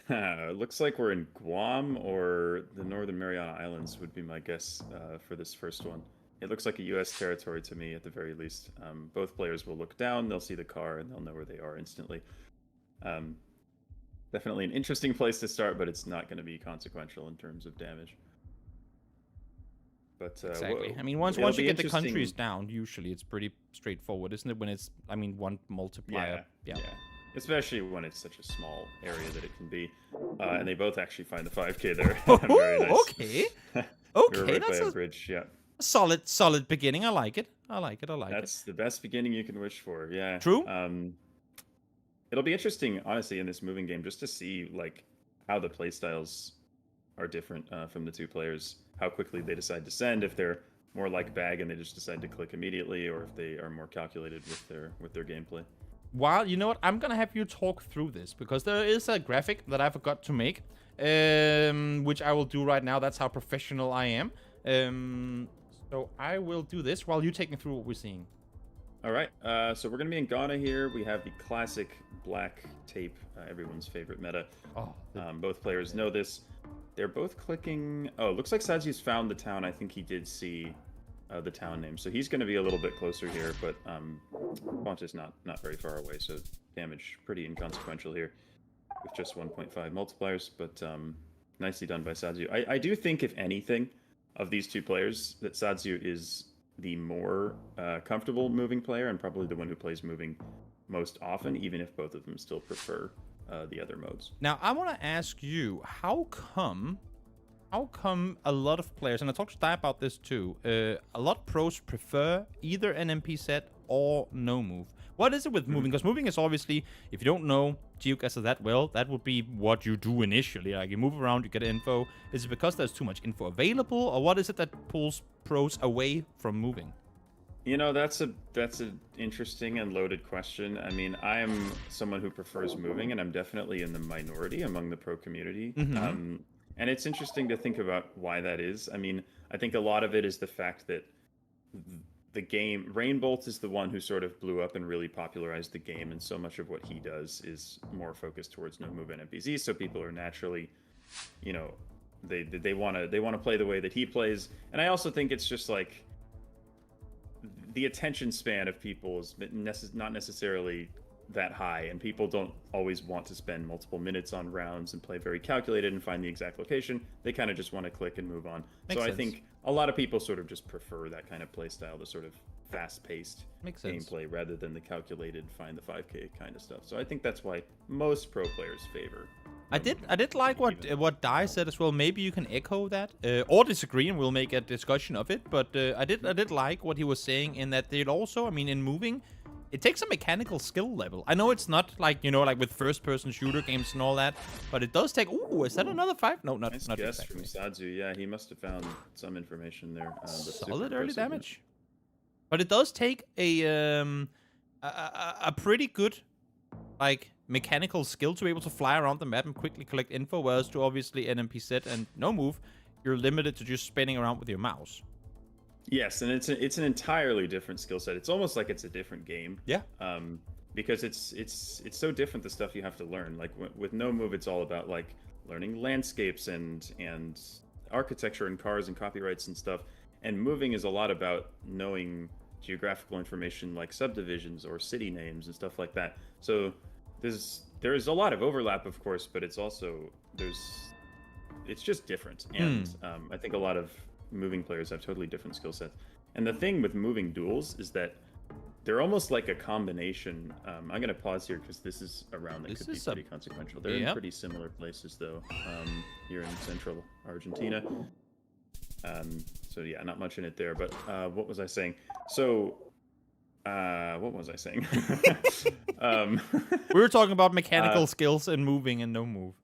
It looks like we're in Guam or the Northern Mariana Islands would be my guess for this first one. It looks like a U.S. territory to me, at the very least. Both players will look down, they'll see the car, and they'll know where they are instantly. Definitely an interesting place to start, but it's not going to be consequential in terms of damage. But exactly. I mean, once you get the countries down, usually it's pretty straightforward, isn't it? When it's, I mean, one multiplier. Yeah. Especially when it's such a small area that it can be. And they both actually find the 5K there. Very nice. Okay. Okay, that's a bridge. Yeah. Solid beginning. I like it. That's the best beginning you can wish for. Yeah. True. It'll be interesting, honestly, in this moving game, just to see like how the playstyles are different from the two players. How quickly they decide to send. If they're more like Bag and they just decide to click immediately, or if they are more calculated with their gameplay. Well, you know what? I'm gonna have you talk through this because there is a graphic that I forgot to make, which I will do right now. That's how professional I am. So I will do this while you take me through what we're seeing. All right. So we're going to be in Ghana here. We have the classic black tape, everyone's favorite meta. Oh, both players know this. They're both clicking. Oh, looks like Sadziu's found the town. I think he did see the town name. So he's going to be a little bit closer here, but Font is not very far away. So damage pretty inconsequential here with just 1.5 multipliers, but nicely done by Sadziu. I do think, if anything, of these two players, that Sadziu is the more comfortable moving player and probably the one who plays moving most often, even if both of them still prefer the other modes. Now, I want to ask you, how come a lot of players, and I talked to Ty about this too, a lot of pros prefer either an NMPZ or no move? What is it with moving? Because moving is obviously, if you don't know GeoGuessr that well, that would be what you do initially. Like, you move around, you get info. Is it because there's too much info available, or what is it that pulls pros away from moving? You know, that's an interesting and loaded question. I mean, I am someone who prefers moving, and I'm definitely in the minority among the pro community. And it's interesting to think about why that is. I mean, I think a lot of it is the fact that the game, Rainbolt is the one who sort of blew up and really popularized the game, and so much of what he does is more focused towards no move NMPZ. So people are naturally, you know, they want to play the way that he plays. And I also think it's just like the attention span of people is not necessarily that high, and people don't always want to spend multiple minutes on rounds and play very calculated and find the exact location. They kind of just want to click and move on. Makes sense. I think a lot of people sort of just prefer that kind of play style, the sort of fast-paced gameplay rather than the calculated find the 5k kind of stuff. So I think that's why most pro players favor. I did like what Dai said as well. Maybe you can echo that or disagree, and we'll make a discussion of it. But I did like what he was saying in that it also, I mean, in moving, it takes a mechanical skill level. I know it's not like, you know, like with first-person shooter games and all that, but it does take... Ooh, is that another 5? No, not Nice not guess exactly. from Sadziu. Yeah, he must have found some information there. Solid early damage. But it does take a pretty good, like, mechanical skill to be able to fly around the map and quickly collect info, whereas to obviously NMPZ and no move, you're limited to just spinning around with your mouse. Yes, and it's an entirely different skill set. It's almost like it's a different game. Yeah. Because it's so different, the stuff you have to learn. Like with no move, it's all about like learning landscapes and architecture and cars and copyrights and stuff. And moving is a lot about knowing geographical information like subdivisions or city names and stuff like that. So there's a lot of overlap, of course, but it's also it's just different. And I think a lot of moving players have totally different skill sets. And the thing with moving duels is that they're almost like a combination. I'm going to pause here because this is a round that could be pretty consequential. They're in pretty similar places, though, here in central Argentina. So yeah, not much in it there. But what was I saying? So what was I saying? We were talking about mechanical skills and moving and no move.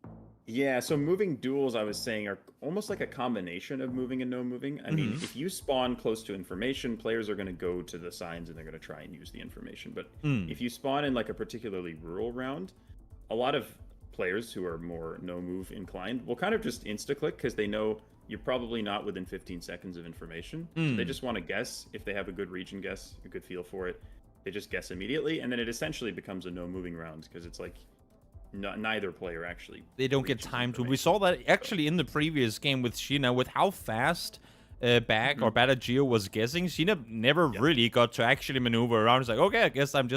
Yeah, so moving duels, I was saying, are almost like a combination of moving and no moving. I mean, if you spawn close to information, players are going to go to the signs and they're going to try and use the information. But if you spawn in like a particularly rural round, a lot of players who are more no move inclined will kind of just insta-click because they know you're probably not within 15 seconds of information. So they just want to guess. If they have a good region guess, a good feel for it, they just guess immediately. And then it essentially becomes a no moving round because it's like, neither player actually. They don't get time to. We saw that actually in the previous game with Sheena, with how fast Bad At Geo was guessing. Sheena never really got to actually maneuver around. It's like, okay, I guess I'm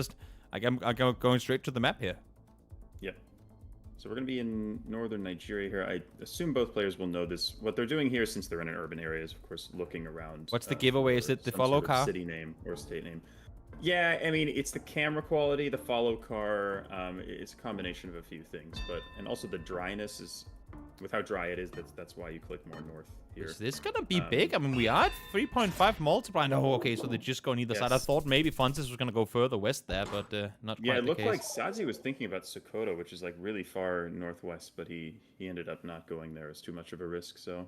going straight to the map here. Yep. So we're going to be in northern Nigeria here. I assume both players will know this. What they're doing here, since they're in an urban area, is of course looking around. What's the giveaway? Is it the follow car? City name or state name. Yeah, I mean, it's the camera quality, the follow car. It's a combination of a few things, and also the dryness is, with how dry it is, that's why you click more north here. Is this gonna be big? I mean, we are at 3.5 multiply. No, okay, so they just go on either side. I thought maybe Fontes was gonna go further west there, but not quite. Yeah, it the looked case. like Sadziu was thinking about Sokoto, which is like really far northwest, but he ended up not going there. It's too much of a risk, so.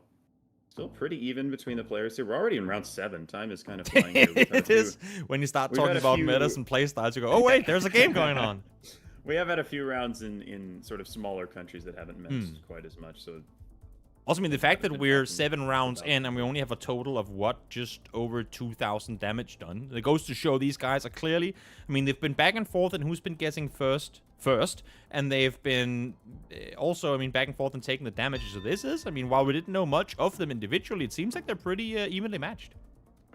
Still pretty even between the players here. We're already in round 7. Time is kind of flying here. It is. When you start talking about metas and playstyles, you go, oh wait, there's a game going on. We have had a few rounds in sort of smaller countries that haven't messed quite as much. So also, I mean, the fact that we're 7 rounds in and we only have a total of, what, just over 2,000 damage done. It goes to show these guys are clearly... I mean, they've been back and forth and who's been guessing first, and they've been also, I mean, back and forth and taking the damage. So this is, I mean, while we didn't know much of them individually, it seems like they're pretty evenly matched.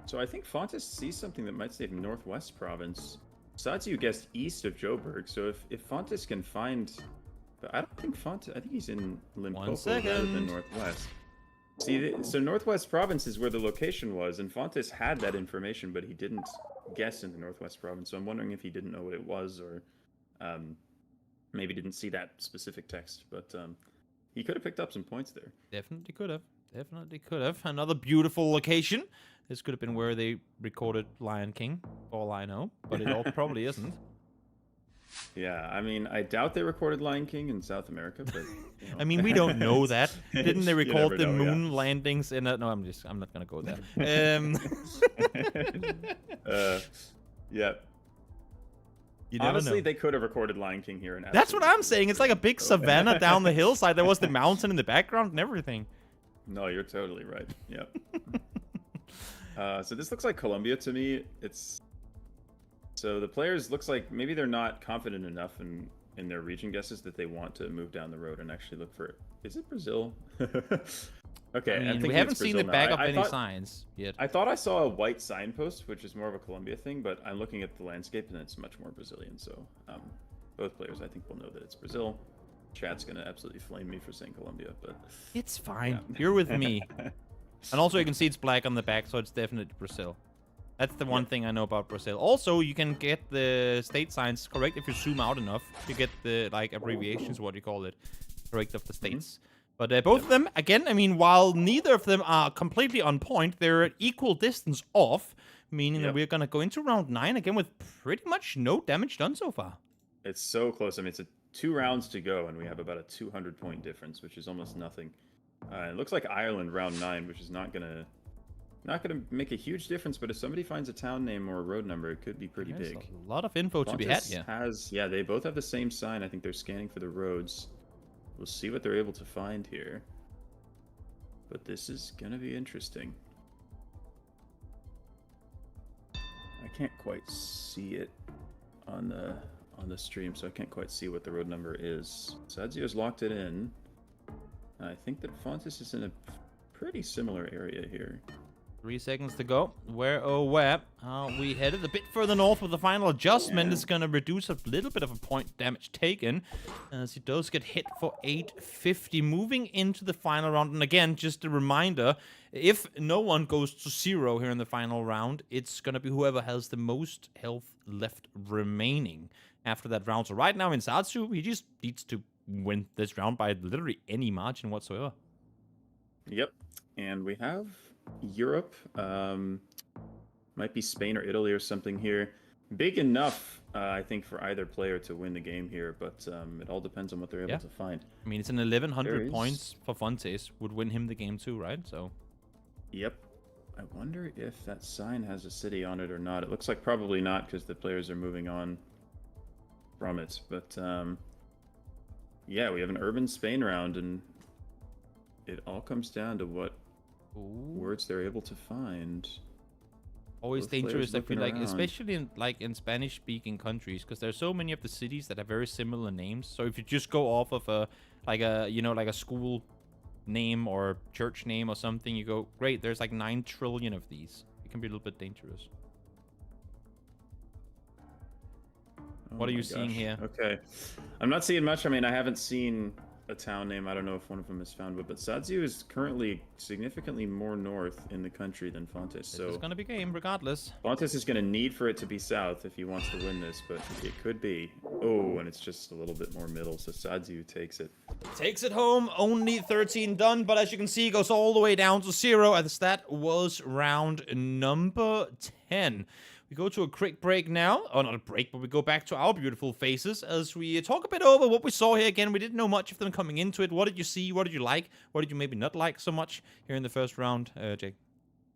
So I think Fontes sees something that might save Northwest Province. Sadziu guessed east of Joburg, so if Fontes can find... But I don't think Fontes... I think he's in Limpopo rather than Northwest. See, so Northwest Province is where the location was, and Fontes had that information, but he didn't guess in the Northwest Province. So I'm wondering if he didn't know what it was, or maybe didn't see that specific text. But he could have picked up some points there. Definitely could have. Definitely could have. Another beautiful location. This could have been where they recorded Lion King, for all I know, but it all probably isn't. Yeah, I mean, I doubt they recorded Lion King in South America, but... You know. I mean, we don't know that. Didn't they record the moon landings in a... No, I'm not going to go there. Yeah. You never Honestly, know. they could have recorded Lion King here. That's what I'm saying. It's like a big savanna down the hillside. There was the mountain in the background and everything. No, you're totally right. Yep. So this looks like Colombia to me. So the players looks like maybe they're not confident enough in their region guesses that they want to move down the road and actually look for it. Is it Brazil? Okay, I mean, we thinking haven't it's seen Brazil the back now. of any thought, signs yet. I thought I saw a white signpost, which is more of a Colombia thing, but I'm looking at the landscape and it's much more Brazilian. So both players, I think, will know that it's Brazil. Chat's gonna absolutely flame me for saying Colombia, but It's fine. Yeah. You're with me. And also, you can see it's black on the back, so it's definitely Brazil. That's the one thing I know about Brazil. Also, you can get the state signs correct if you zoom out enough. You get the like abbreviations, what do you call it, correct of the states. But both of them, again, I mean, while neither of them are completely on point, they're at equal distance off, meaning that we're going to go into round 9 again with pretty much no damage done so far. it's so close. I mean, it's 2 rounds to go, and we have about a 200-point difference, which is almost nothing. It looks like Ireland round 9, which is not gonna make a huge difference. But if somebody finds a town name or a road number, it could be pretty There's big. a lot of info to be had here. They both have the same sign. I think they're scanning for the roads. We'll see what they're able to find here. But this is gonna be interesting. I can't quite see it on the stream, so I can't quite see what the road number is. Sadzio's locked it in. I think that Fontes is in a pretty similar area here. 3 seconds to go. Where, oh, where? We headed a bit further north with the final adjustment. It's going to reduce a little bit of a point damage taken, as he does get hit for 850. Moving into the final round, and again, just a reminder, if no one goes to 0 here in the final round, it's going to be whoever has the most health left remaining after that round. So right now in Sadziu, he just needs to win this round by literally any margin whatsoever. Yep, and we have Europe, might be Spain or Italy or something here. Big enough, I think, for either player to win the game here, but it all depends on what they're able to find. I mean, it's an 1100 points for Fontes, would win him the game too, right? So. Yep. I wonder if that sign has a city on it or not. It looks like probably not, because the players are moving on from it. But yeah, we have an urban Spain round, and it all comes down to what words they're able to find. Always Both dangerous, I players feel like, looking around. especially in Spanish-speaking countries, because there's so many of the cities that have very similar names. So if you just go off of a school name or church name or something, you go, great, there's like 9 trillion of these. It can be a little bit dangerous. What are you seeing here? Okay. I'm not seeing much. I mean, I haven't seen a town name. I don't know if one of them is found, but Sadziu is currently significantly more north in the country than Fontes. So It's going to be game regardless. Fontes is going to need for it to be south if he wants to win this, but it could be. Oh, and it's just a little bit more middle, so Sadziu takes it. Takes it home, only 13 done, but as you can see, goes all the way down to 0, as that was round number 10. We go to a quick break now. Oh, not a break, but we go back to our beautiful faces as we talk a bit over what we saw here. Again, we didn't know much of them coming into it. What did you see? What did you like? What did you maybe not like so much here in the first round, Jake?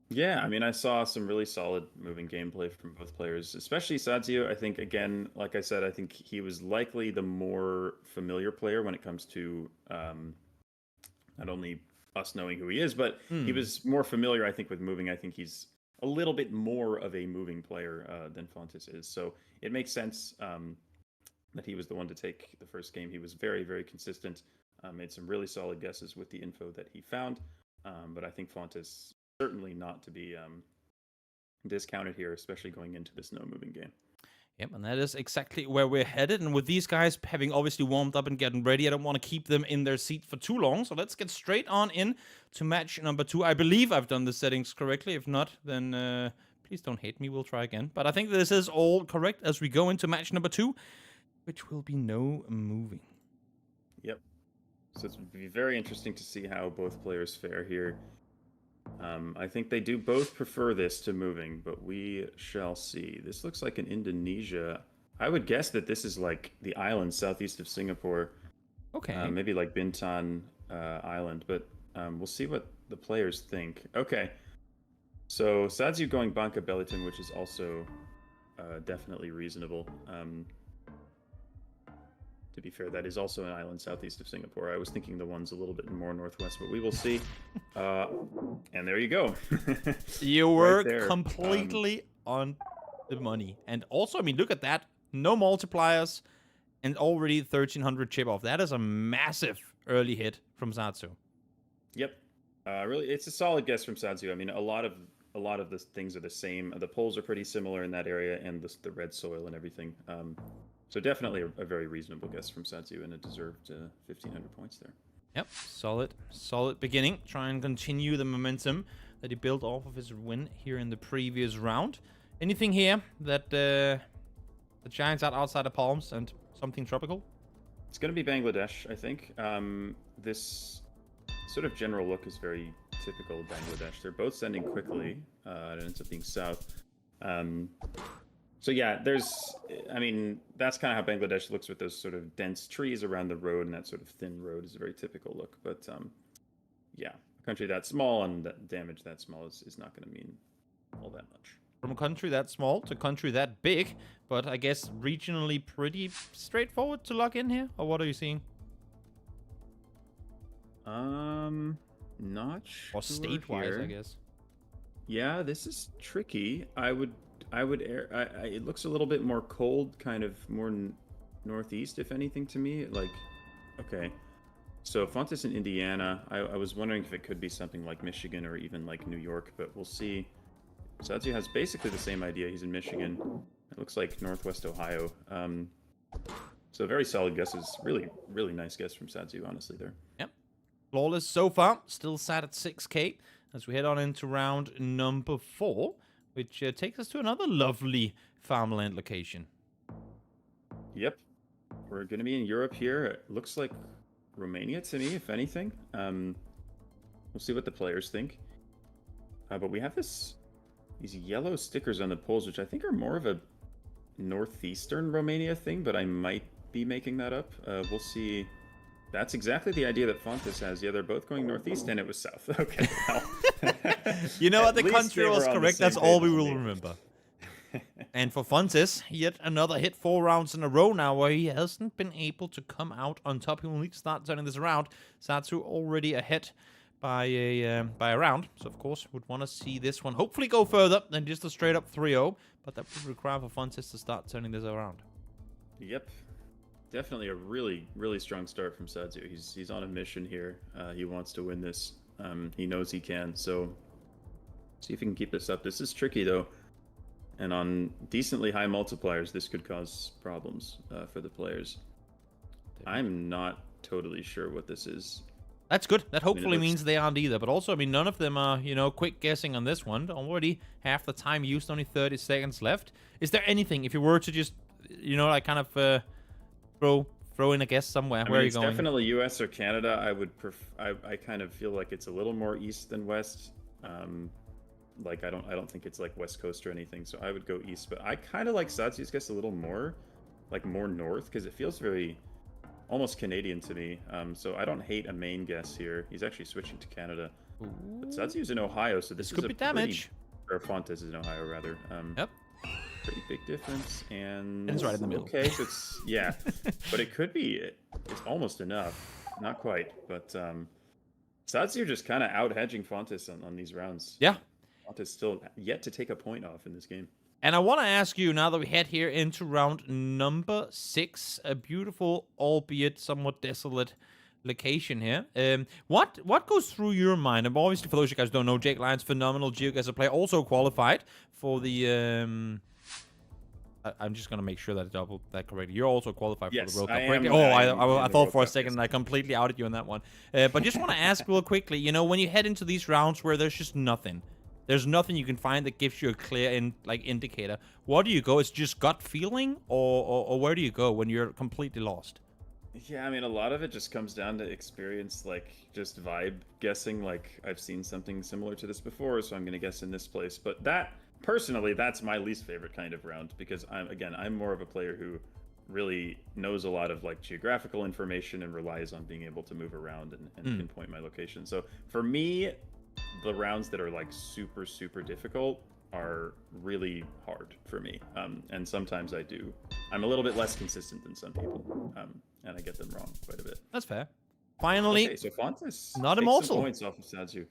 Yeah, I mean, I saw some really solid moving gameplay from both players, especially Sadziu. I think, again, like I said, I think he was likely the more familiar player when it comes to not only us knowing who he is, but he was more familiar, I think, with moving. I think he's a little bit more of a moving player than Fontes is. So it makes sense that he was the one to take the first game. He was very, very consistent, made some really solid guesses with the info that he found. But I think Fontes certainly not to be discounted here, especially going into this no-moving game. Yep, and that is exactly where we're headed. And with these guys having obviously warmed up and getting ready, I don't want to keep them in their seat for too long. So let's get straight on in to match number 2. I believe I've done the settings correctly. If not, then please don't hate me. We'll try again. But I think this is all correct as we go into match number 2, which will be no moving. Yep. So it's be very interesting to see how both players fare here. I think they do both prefer this to moving, but we shall see. This looks like an Indonesia. I would guess that this is like the island southeast of Singapore. Okay. Maybe like Bintan Island, but we'll see what the players think. Okay. So Sadziu going Bangka Belitung, which is also definitely reasonable. To be fair, that is also an island southeast of Singapore. I was thinking the one's a little bit more northwest, but we will see. And there you go. You were there. completely on the money. And also, I mean, look at that. No multipliers and already 1,300 chip off. That is a massive early hit from Sadziu. Yep. Really, it's a solid guess from Sadziu. I mean, a lot of the things are the same. The poles are pretty similar in that area, and the red soil and everything. So definitely a very reasonable guess from Sadziu, and a deserved 1,500 points there. Yep, solid beginning. Try and continue the momentum that he built off of his win here in the previous round. Anything here that the Giants out outside of palms and something tropical? It's going to be Bangladesh, I think. This sort of general look is very typical of Bangladesh. They're both sending quickly. It ends up being south. So yeah, I mean, that's kind of how Bangladesh looks with those sort of dense trees around the road, and that sort of thin road is a very typical look. But yeah, a country that small and that damage that small is not going to mean all that much. From a country that small to a country that big, but I guess regionally pretty straightforward to lock in here, or what are you seeing? Not sure. Or state-wise, I guess. Yeah, this is tricky. It looks a little bit more cold, kind of more northeast, if anything, to me. Like, okay. So Fontes in Indiana, I was wondering if it could be something like Michigan or even like New York, but we'll see. Sadziu has basically the same idea. He's in Michigan. It looks like Northwest Ohio. So very solid guesses. Really, really nice guess from Sadziu, honestly, there. Yep. Flawless so far. Still sat at 6K as we head on into round number 4, which takes us to another lovely farmland location. Yep. We're going to be in Europe here. It looks like Romania to me, if anything. We'll see what the players think. But we have these yellow stickers on the poles, which I think are more of a northeastern Romania thing, but I might be making that up. We'll see. That's exactly the idea that Fontes has. Yeah, they're both going northeast, and it was south. Okay, well. You know what? The At least country they was were on the correct. same That's all page we as will me. remember. And for Fontes, yet another hit 4 rounds in a row now where he hasn't been able to come out on top. He will need to start turning this around. Sadziu already ahead by a round. So, of course, would want to see this one hopefully go further than just a straight-up 3-0. But that would require for Fontes to start turning this around. Yep. Definitely a really, really strong start from Sadziu. He's on a mission here. He wants to win this. He knows he can. So, see if he can keep this up. This is tricky, though. And on decently high multipliers, this could cause problems for the players. I'm not totally sure what this is. That's good. That hopefully means they aren't either. But also, I mean, none of them are, quick guessing on this one. Already half the time used, only 30 seconds left. Is there anything, if you were to just, like kind of throw in a guess somewhere, where are you going? It's definitely US or Canada. I kind of feel like it's a little more east than west. Like I don't think it's like West Coast or anything. So I would go east, but I kind of like Sadziu's guess a little more, like more north, because it feels very almost Canadian to me. So I don't hate a main guess here. He's actually switching to Canada. Ooh. But Sadziu's in Ohio, so this could is be damage. Or Fontes is in Ohio, rather. Yep. Pretty big difference, and it's right in the middle. Okay, so it's yeah, but it could be. It's almost enough, not quite, but Sadziu just kind of out hedging Fontes on these rounds. Yeah, Fontes still yet to take a point off in this game. And I want to ask you, now that we head here into round number 6, a beautiful, albeit somewhat desolate location here. What goes through your mind? And obviously, for those of you guys who don't know, Jake Lyons, phenomenal GeoGuessr player, also qualified for the. I'm just gonna make sure that I double that correctly. You're also qualified for the World Cup, correct? I thought for a second I completely outed you on that one. But just want to ask real quickly. When you head into these rounds where there's just nothing. There's nothing you can find that gives you a clear indicator. Where do you go? It's just gut feeling, or where do you go when you're completely lost? Yeah, I mean, a lot of it just comes down to experience, like just vibe guessing. Like I've seen something similar to this before, so I'm gonna guess in this place. But personally, that's my least favorite kind of round because I'm more of a player who really knows a lot of like geographical information and relies on being able to move around and pinpoint my location. So for me, the rounds that are like super, super difficult are really hard for me. And sometimes I'm a little bit less consistent than some people. and I get them wrong quite a bit. That's fair. Finally, Okay, so Fontes not takes immortal. some points off of Sadziu.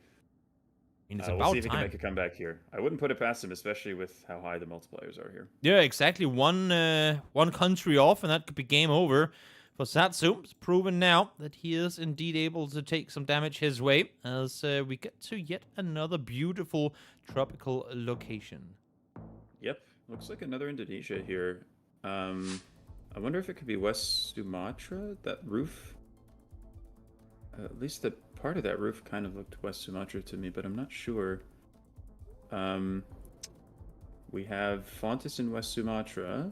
It's We'll about see if he can time. make a comeback here. I wouldn't put it past him, especially with how high the multipliers are here. Yeah, exactly. One country off, and that could be game over for Sadziu. It's proven now that he is indeed able to take some damage his way as we get to yet another beautiful tropical location. Yep, looks like another Indonesia here. I wonder if it could be West Sumatra, that roof. At least the part of that roof kind of looked West Sumatra to me, but I'm not sure. We have Fontes in West Sumatra,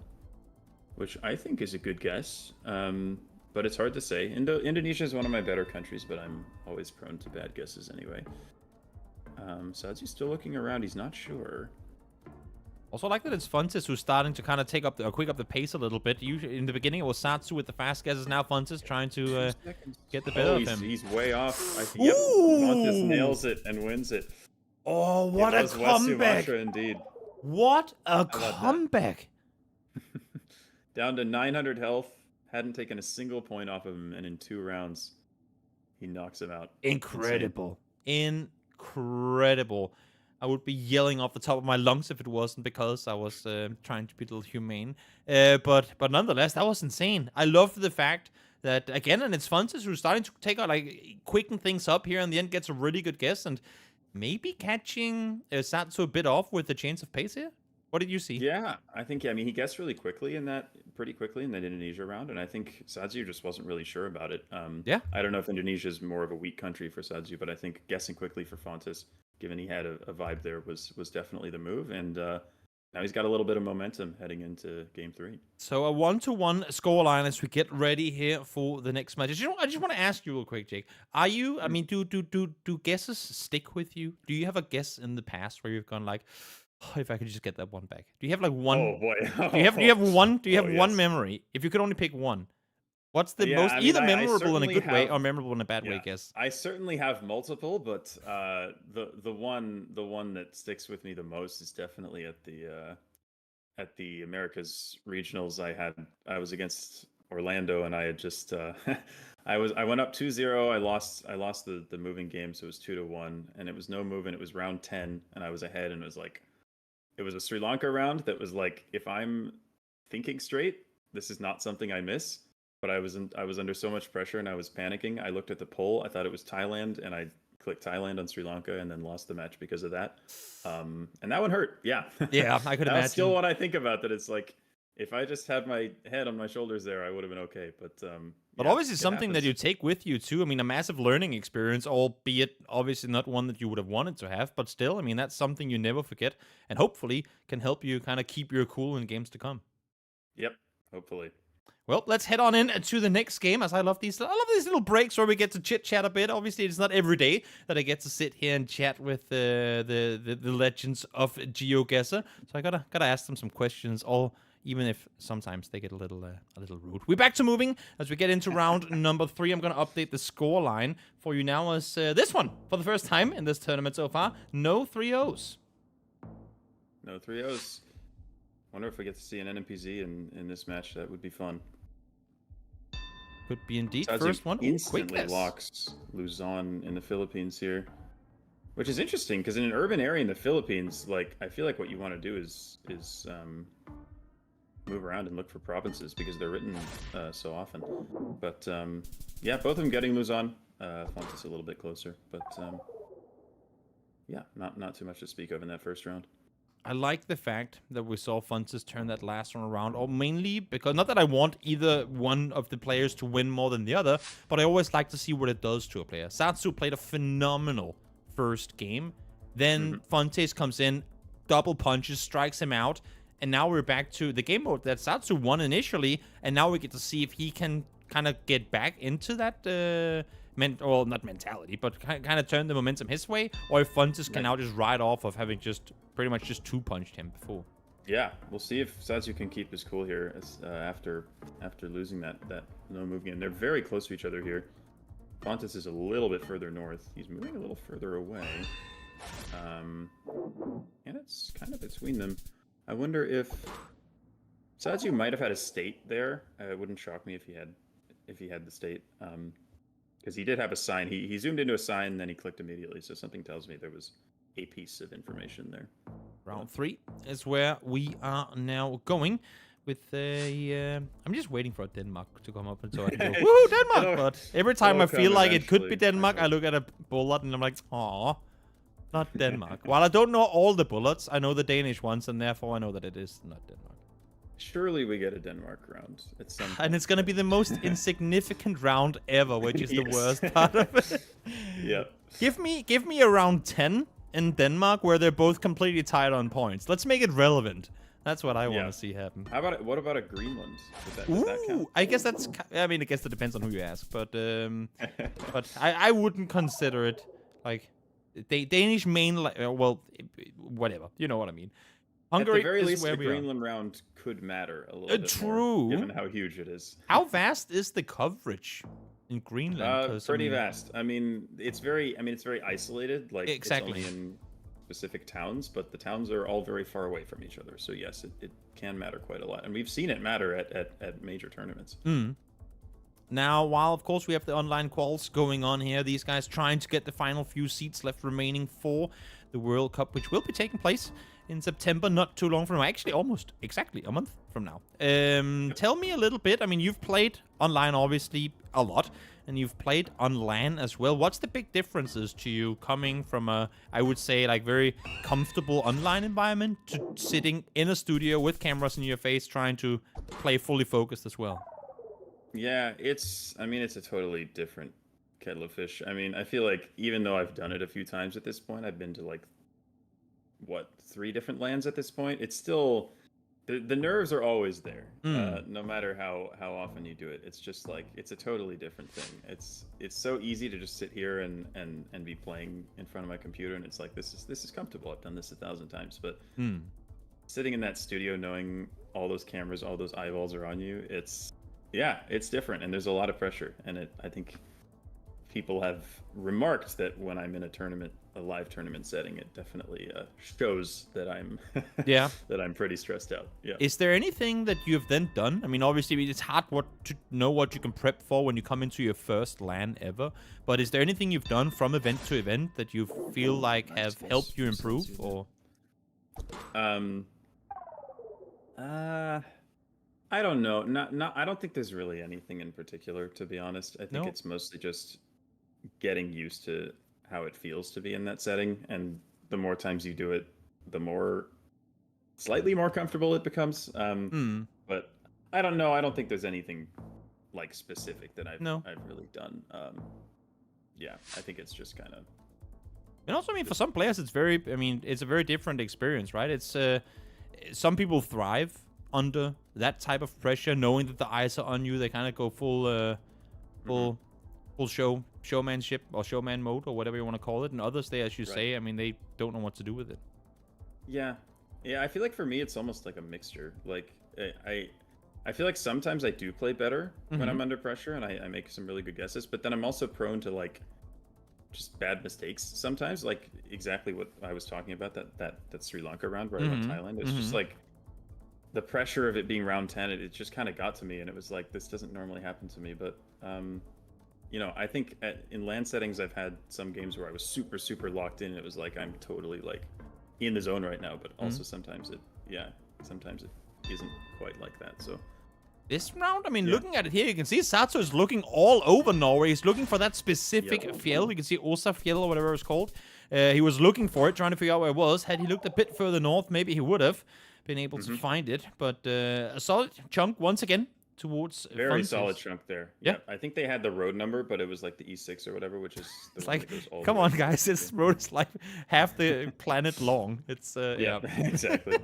which I think is a good guess, but it's hard to say. Indonesia is one of my better countries, but I'm always prone to bad guesses anyway. Sadziu's still looking around. He's not sure. Also, I like that it's Fontes who's starting to kind of quick up the pace a little bit. Usually, in the beginning, it was Sadziu with the fast guesses. Now Fontes trying to get the better of him. He's way off. Yep, Fontes nails it and wins it. Oh, what a West comeback! Sumatra, indeed. What a comeback! Down to 900 health. Hadn't taken a single point off of him, and in 2 rounds, he knocks him out. Incredible. Incredible. I would be yelling off the top of my lungs if it wasn't because I was trying to be a little humane. But nonetheless, that was insane. I love the fact that, again, and it's Fontes who's starting to take out, quicken things up here, and the end gets a really good guess, and maybe catching Sadziu a bit off with the change of pace here. What did you see? Yeah, I think, he guessed pretty quickly in that Indonesia round, and I think Sadziu just wasn't really sure about it. Yeah. I don't know if Indonesia is more of a weak country for Sadziu, but I think guessing quickly for Fontes, given he had a vibe there, was definitely the move, and now he's got a little bit of momentum heading into Game 3. So a 1-1 scoreline as we get ready here for the next match. I just want to ask you real quick, Jake. Are you? I mean, do guesses stick with you? Do you have a guess in the past where you've gone like, oh, if I could just get that one back? Do you have like one? Oh boy! Do you have one? Do you have one yes. memory? If you could only pick one, what's the Yeah, most I mean, either I memorable in a certainly good way have- or memorable in a bad way? Yeah, Guess. I certainly have multiple, but the one that sticks with me the most is definitely at the Americas regionals. I was against Orlando, and I had just I went up 2-0. I lost the moving game, so it was 2-1, and it was no move, and it was round 10, and I was ahead, and it was a Sri Lanka round that was like, if I'm thinking straight, this is not something I miss. But I was under so much pressure and I was panicking. I looked at the poll. I thought it was Thailand, and I clicked Thailand on Sri Lanka and then lost the match because of that. And that one hurt. Yeah. Yeah, I could imagine. That's still what I think about. That it's like, if I just had my head on my shoulders there, I would have been okay. But yeah, obviously something that you take with you too. I mean, a massive learning experience, albeit obviously not one that you would have wanted to have, but still, I mean, that's something you never forget, and hopefully can help you kind of keep your cool in games to come. Yep, hopefully. Well, let's head on in to the next game, as I love these little breaks where we get to chit-chat a bit. Obviously, it's not every day that I get to sit here and chat with the legends of GeoGuessr. So I gotta ask them some questions, even if sometimes they get a little rude. We're back to moving as we get into round number 3. I'm gonna update the score line for you now as this one, for the first time in this tournament so far, no 3-0s. No 3-0s. Wonder if we get to see an NMPZ in this match. That would be fun. Could be indeed. Sadziu First one. instantly Quick lose Luzon in the Philippines here, which is interesting because in an urban area in the Philippines, I feel like what you want to do is move around and look for provinces because they're written so often. But yeah, both of them getting Luzon. Fontes a little bit closer, but yeah, not too much to speak of in that first round. I like the fact that we saw Fontes turn that last one around, or mainly because, not that I want either one of the players to win more than the other, but I always like to see what it does to a player. Sadziu played a phenomenal first game. Then Fontes comes in, double punches, strikes him out, and now we're back to the game mode that Sadziu won initially, and now we get to see if he can kind of get back into that not mentality, but kind of turn the momentum his way, or if Fontes can now just ride off of having just pretty much just two-punched him before. Yeah, we'll see if Sadziu can keep his cool here after losing that no move game. They're very close to each other here. Fontes is a little bit further north. He's moving a little further away. And it's kind of between them. I wonder if Sadziu might have had a state there. It wouldn't shock me if he had if he had the state. Because he did have a sign. He zoomed into a sign, and then he clicked immediately. So something tells me there was a piece of information there. Round 3 is where we are now going. With I'm just waiting for Denmark to come up so I can go, woohoo, Denmark! But every time I feel like it could be Denmark, I look at a bullet and I'm like, aw, not Denmark. While I don't know all the bullets, I know the Danish ones, and therefore I know that it is not Denmark. Surely we get a Denmark round at some point. And it's gonna be the most insignificant round ever, which is the worst part of it. Yeah. Give me a round 10 in Denmark where they're both completely tied on points. Let's make it relevant. That's what I want to see happen. How about what about a Greenland? Does that count? I guess that's. I mean, I guess it depends on who you ask, but I wouldn't consider it like Danish main. Well, whatever. You know what I mean. Hungary At the very is least, where the we are. Greenland round could matter a little bit True. more, given how huge it is. How vast is the coverage in Greenland? Pretty vast. I mean, it's very isolated. Like exactly. It's only in specific towns, but the towns are all very far away from each other. So yes, it can matter quite a lot, and we've seen it matter at major tournaments. Now, while of course we have the online quals going on here, these guys trying to get the final few seats left remaining for the World Cup, which will be taking place in September, not too long from now. Actually, almost exactly a month from now. Tell me a little bit. I mean, you've played online, obviously, a lot, and you've played on LAN as well. What's the big differences to you coming from a, I would say, like very comfortable online environment to sitting in a studio with cameras in your face, trying to play fully focused as well? Yeah, it's a totally different kettle of fish. I mean, I feel like even though I've done it a few times at this point, I've been to like, 3 different lands at this point. It's still, the nerves are always there, no matter how often you do it. It's just like, it's a totally different thing. It's so easy to just sit here and be playing in front of my computer, and it's like, this is comfortable. I've done this 1,000 times, but sitting in that studio, knowing all those cameras, all those eyeballs are on you, it's different, and there's a lot of pressure. And I think people have remarked that when I'm in a live tournament setting, it definitely shows that I'm that I'm pretty stressed out. Yeah. Is there anything that you've then done? I mean, obviously it's hard to know what you can prep for when you come into your first LAN ever. But is there anything you've done from event to event that you feel like have helped you improve? Or I don't know. Not. I don't think there's really anything in particular, to be honest. I think it's mostly just getting used to how it feels to be in that setting, and the more times you do it, the slightly more comfortable it becomes. But I don't know. I don't think there's anything like specific that I've really done. Yeah, I think it's just kind of. And also, I mean, for some players, it's a very different experience, right? It's some people thrive under that type of pressure, knowing that the eyes are on you. They kind of go full showmanship or showman mode or whatever you want to call it. And others, they, as you say, I mean, they don't know what to do with it. Yeah. I feel like for me, it's almost like a mixture. Like I feel like sometimes I do play better when I'm under pressure, and I make some really good guesses. But then I'm also prone to like just bad mistakes sometimes. Like exactly what I was talking about, that Sri Lanka round where I went Thailand. It's just like the pressure of it being round 10. It just kind of got to me, and it was like, this doesn't normally happen to me. But you know, I think in LAN settings, I've had some games where I was super, super locked in. And it was like, I'm totally like in the zone right now, but also sometimes it isn't quite like that. So this round, I mean, looking at it here, you can see Sadziu is looking all over Norway. He's looking for that specific fjell. You can see Osa fjell or whatever it's called. He was looking for it, trying to figure out where it was. Had he looked a bit further north, maybe he would have been able to find it. But a solid chunk once again towards very solid chunk there. Yeah, I think they had the road number, but it was like the E6 or whatever, which is the one that goes all come on, guys, this road is like half the planet long. It's exactly.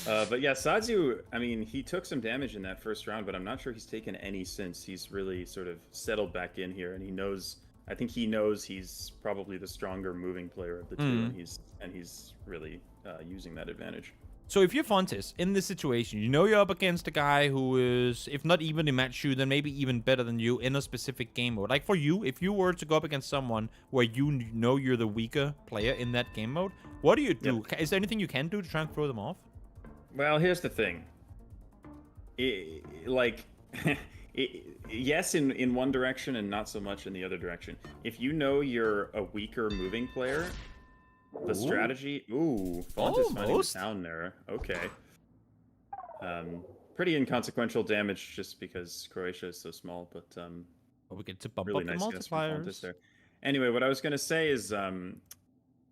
But yeah, Sadziu, I mean, he took some damage in that first round, but I'm not sure he's taken any since. He's really sort of settled back in here, and I think he knows he's probably the stronger moving player of the two, and he's really using that advantage. So if you're Fontes in this situation, you know you're up against a guy who is, if not evenly matched you, then maybe even better than you in a specific game mode. Like for you, if you were to go up against someone where you know you're the weaker player in that game mode, what do you do? Is there anything you can do to try and throw them off? Well, here's the thing. In Yes, in one direction and not so much in the other direction. If you know you're a weaker moving player, the strategy... Ooh, Font is finding the town there. Okay. Pretty inconsequential damage just because Croatia is so small, but... we get to bump really up nice the multipliers. there. Anyway, what I was going to say is...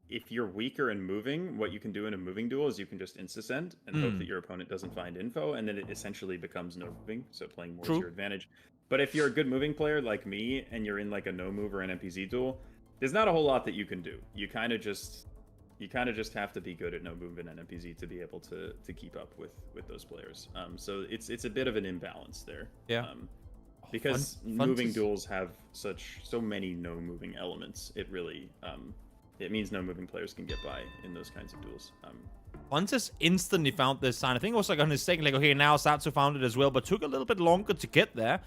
if you're weaker in moving, what you can do in a moving duel is you can just insta-send and hope that your opponent doesn't find info, and then it essentially becomes no moving, so playing more is your advantage. But if you're a good moving player like me, and you're in like a no-move or NMPZ duel, there's not a whole lot that you can do. You kind of just have to be good at no-move and NMPZ to be able to keep up with those players. So it's a bit of an imbalance there. Yeah. Because moving duels have so many no-moving elements, it really... it means no moving players can get by in those kinds of duels. Fontes instantly found this sign. I think it was like on his second, like, okay, now Sadziu found it as well, but took a little bit longer to get there.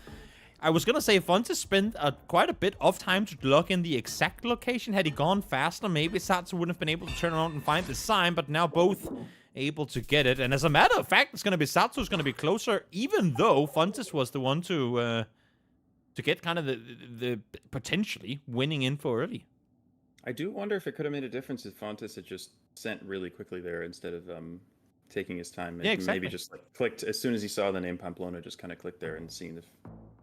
I was gonna say Fontes spent quite a bit of time to log in the exact location. Had he gone faster, maybe Sadziu wouldn't have been able to turn around and find the sign, but now both able to get it. And as a matter of fact, it's gonna be Sadziu who's gonna be closer, even though Fontes was the one to get kind of the potentially winning info early. I do wonder if it could have made a difference if Fontes had just sent really quickly there instead of taking his time. Yeah, exactly. Maybe just like clicked as soon as he saw the name Pamplona, just kind of clicked there and seen if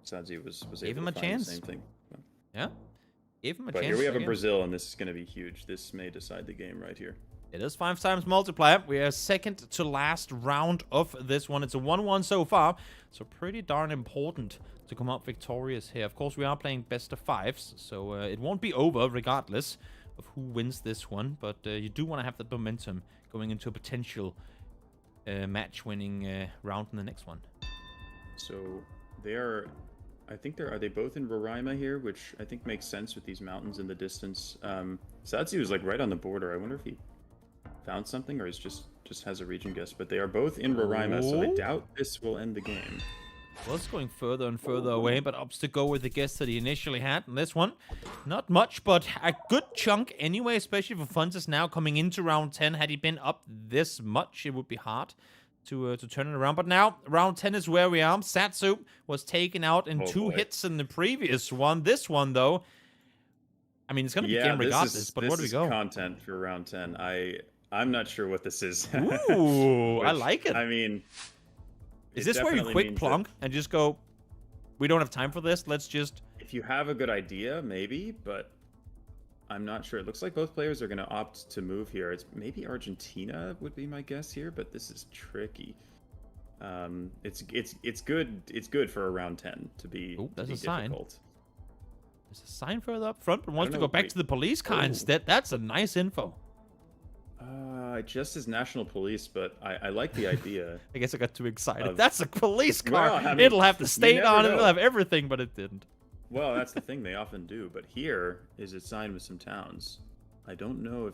Sadziu was able to find the same thing. Yeah, gave him a chance. But here we have a Brazil, and this is going to be huge. This may decide the game right here. It is 5 times multiplier. We are second to last round of this one. It's a 1-1 so far, so pretty darn important to come out victorious here. Of course, we are playing best of 5s, so it won't be over regardless of who wins this one. But you do want to have that momentum going into a potential match-winning round in the next one. So they are, I think are they both in Roraima here, which I think makes sense with these mountains in the distance. Sadziu is like right on the border. I wonder if he found something or is just has a region guess. But they are both in Roraima, so I doubt this will end the game. Well, it's going further and further away, but opts to go with the guess that he initially had. And this one, not much, but a good chunk anyway, especially for Fontes now coming into round 10. Had he been up this much, it would be hard to turn it around. But now, round 10 is where we are. Sadziu was taken out in 2 hits in the previous one. This one, though, I mean, it's going to be game regardless, but where do we go? This is content for round 10. I'm not sure what this is. Ooh, I like it. I mean... Is this where you quick plunk and just go, we don't have time for this, let's just... If you have a good idea, maybe, but I'm not sure. It looks like both players are going to opt to move here. It's maybe Argentina would be my guess here, but this is tricky. It's good for a round 10 to be, there's a sign. There's a sign further up front, but wants to go back to the police car instead. That's a nice info. It just says National Police, but I like the idea. I guess I got too excited. That's a police car. Well, I mean, it'll have the state on it. know. It'll have everything, but it didn't. Well, that's the thing. They often do. But here is a sign with some towns. I don't know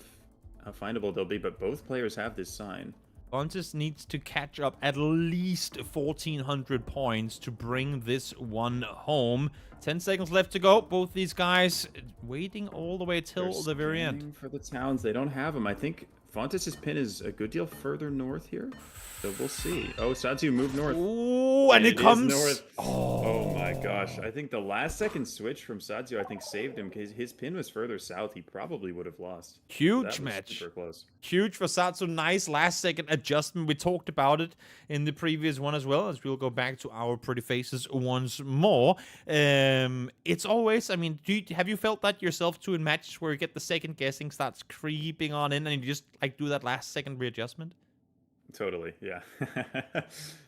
how findable they'll be, but both players have this sign. Fontes needs to catch up at least 1,400 points to bring this one home. 10 seconds left to go. Both these guys waiting all the way till the very end. For the towns, they don't have them. I think Fontes' pin is a good deal further north here, so we'll see. Oh, Sadziu moved north. Ooh, and it comes north. Oh my gosh! I think the last second switch from Sadziu, I think, saved him because his pin was further south. He probably would have lost. Huge match. Super close. Huge for Sadziu. Nice last second adjustment. We talked about it in the previous one as well, as we'll go back to our pretty faces once more. It's always, I mean, have you felt that yourself too in matches where you get the second guessing starts creeping on in and you just like do that last second readjustment? Totally, yeah.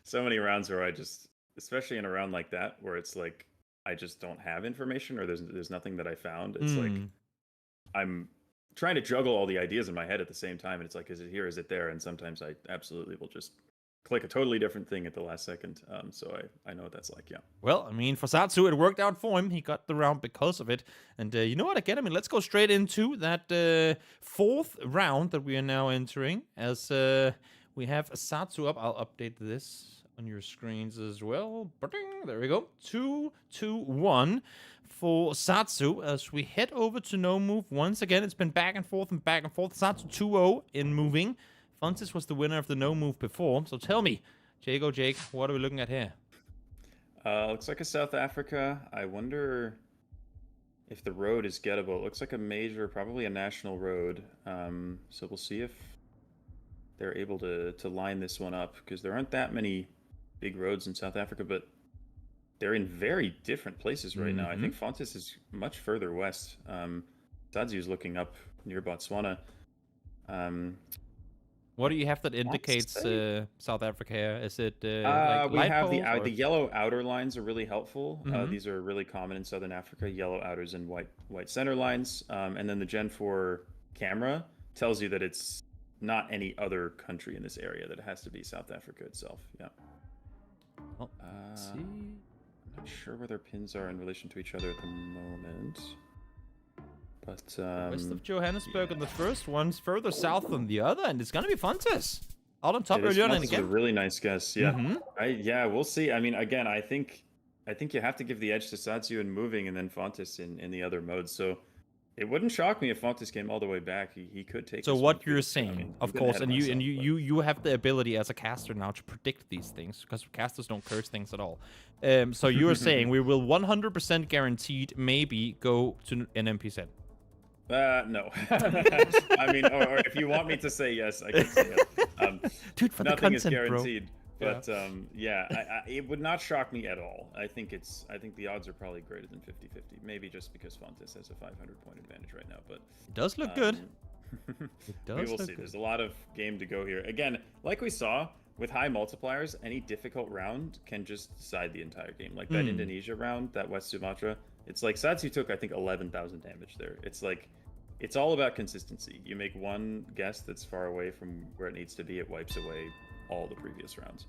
So many rounds where I just, especially in a round like that, where it's like I just don't have information or there's nothing that I found. It's like I'm trying to juggle all the ideas in my head at the same time, and it's like, is it here, is it there? And sometimes I absolutely will just click a totally different thing at the last second. So I know what that's like, yeah. Well, I mean, for Sadziu, it worked out for him. He got the round because of it. And you know what, again, I mean, let's go straight into that fourth round that we are now entering as we have Sadziu up. I'll update this on your screens as well. There we go. 2-2-1 for Sadziu as we head over to no move. Once again, it's been back and forth and back and forth. Sadziu 2-0 in moving. Fontes was the winner of the no move before. So tell me, Jake, what are we looking at here? Looks like a South Africa. I wonder if the road is gettable. It looks like a major, probably a national road. So we'll see if they're able to line this one up, because there aren't that many big roads in South Africa, but they're in very different places right now. I think Fontes is much further west. Sadziu is looking up near Botswana. What do you have that indicates South Africa here? Is it we light have poles, the yellow outer lines are really helpful. Mhm. These are really common in Southern Africa. Yellow outers and white center lines. And then the Gen 4 camera tells you that it's not any other country in this area, that it has to be South Africa itself. Yeah. Oh, let's see. I'm not sure where their pins are in relation to each other at the moment. But West of Johannesburg on the first one's further south than the other, and it's gonna be Fontes. Out on top early on and a again. really nice guess. Yeah. Mhm. We'll see. I mean, again, I think you have to give the edge to Sadziu in moving, and then Fontes in the other modes. So it wouldn't shock me if Fontes came all the way back. He could take. So this what one you're too. saying, I mean, of I'm getting course, ahead and of myself, you have the ability as a caster now to predict these things, because casters don't curse things at all. So you're saying we will 100% guaranteed maybe go to NMPZ. No. I mean, or if you want me to say yes, I can say yes. Dude, for the Nothing is content, bro. guaranteed. But it would not shock me at all. I think the odds are probably greater than 50-50. Maybe just because Fontes has a 500-point advantage right now. But It does look good. It does we will look see. good. There's a lot of game to go here. Again, like we saw with high multipliers, any difficult round can just decide the entire game. Like that Indonesia round, that West Sumatra. It's like Sadziu took, I think, 11,000 damage there. It's like, it's all about consistency. You make one guess that's far away from where it needs to be, it wipes away all the previous rounds.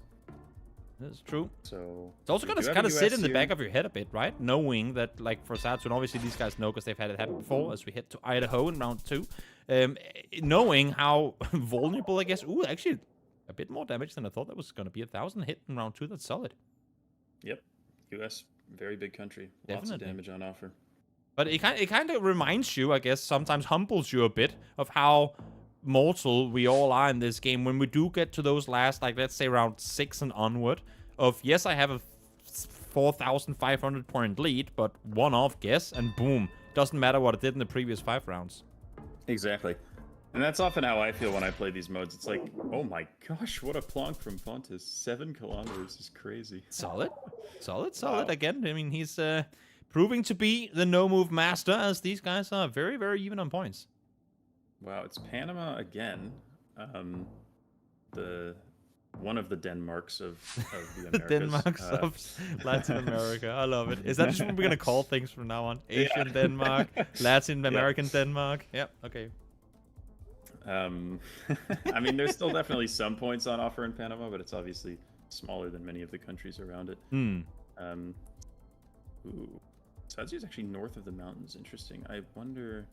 That's true. So it's also we gonna do have kind a of sit US in the here. back of your head a bit, right? Knowing that, like, for Sadziu, and obviously these guys know because they've had it happen before, as we head to Idaho in round 2. Knowing how vulnerable, I guess. Ooh, actually, a bit more damage than I thought. That was gonna be 1,000 hit in round 2. That's solid. Yep. US, very big country. Lots of Definitely. damage on offer. But it kind of reminds you, I guess, sometimes humbles you a bit of how mortal we all are in this game when we do get to those last, like, let's say round 6 and onward. Of, yes, I have a 4,500 point lead, but one off guess, and boom. Doesn't matter what it did in the previous 5 rounds. Exactly. And that's often how I feel when I play these modes. It's like, oh my gosh, what a plonk from Fontes. 7 kilometers is crazy. Solid. Solid. Wow. Again, I mean, he's proving to be the no-move master, as these guys are very, very even on points. Wow, it's Panama again. One of the Denmarks of the Americas. Denmark of Latin America. I love it. Is that just what we're going to call things from now on? Asian Denmark, Latin American Denmark. Yep, okay. I mean, there's still definitely some points on offer in Panama, but it's obviously smaller than many of the countries around it. Sadziu is actually north of the mountains. Interesting. I wonder...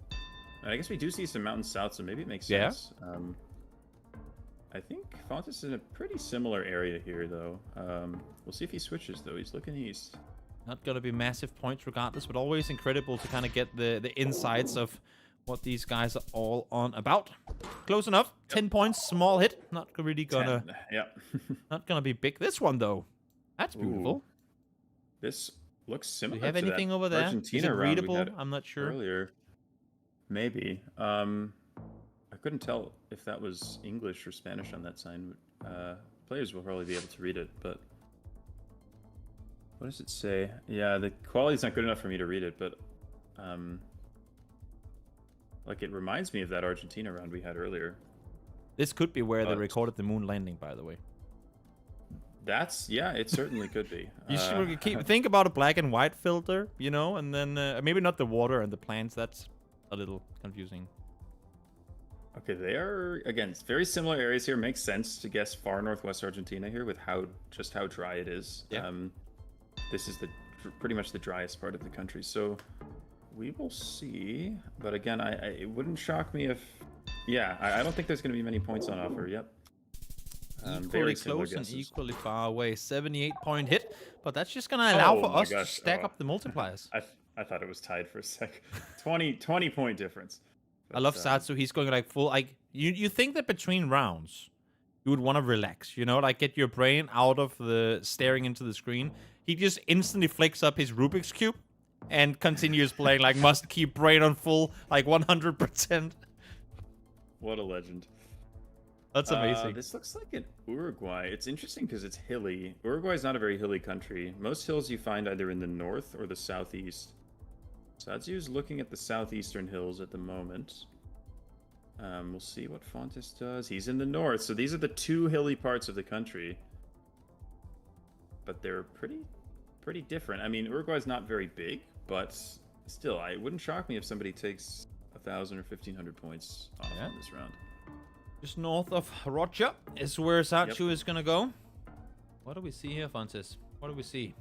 I guess we do see some mountains south, so maybe it makes sense. I think Fontes is in a pretty similar area here, though. We'll see if he switches, though. He's looking east. Not going to be massive points regardless, but always incredible to kind of get the insights of what these guys are all on about. Close enough. 10 points, small hit. Not really gonna... 10. Yeah. Not gonna be big. This one, though. That's beautiful. Ooh. This looks similar Do you have to anything that over there? Argentina Is it round we readable? had I'm not sure. Earlier. Maybe. I couldn't tell if that was English or Spanish on that sign. Players will probably be able to read it, but what does it say? Yeah, the quality's not good enough for me to read it, but like, it reminds me of that Argentina round we had earlier. This could be where they recorded the moon landing, by the way. Yeah, it certainly could be. You should think about a black and white filter, you know, and then maybe not the water and the plants. That's a little confusing. Okay, they are, again, very similar areas here. Makes sense to guess far northwest Argentina here with how dry it is. Yeah. This is pretty much the driest part of the country, so we will see. But again, it wouldn't shock me if... Yeah, I don't think there's going to be many points on offer. Yep. Equally close and equally far away. 78-point hit, but that's just going to allow for us to stack up the multipliers. I thought it was tied for a sec. 20-point difference. But, I love Sadziu. He's going like full... Like, you think that between rounds, you would want to relax, you know? Like, get your brain out of the staring into the screen. he just instantly flicks up his Rubik's Cube and continues playing, like, must keep brain on full, like 100%. What a legend. That's amazing. This looks like an Uruguay. It's interesting because it's hilly. Uruguay is not a very hilly country. Most hills you find either in the north or the southeast. Sadziu's looking at the southeastern hills at the moment. We'll see what Fontes does. He's in the north, so these are the two hilly parts of the country. But they're pretty different. I mean, Uruguay's not very big, but still, it wouldn't shock me if somebody takes 1,000 or 1,500 points off in this round. Just north of Rocha is where Sadziu is going to go. What do we see here, Fontes? What do we see?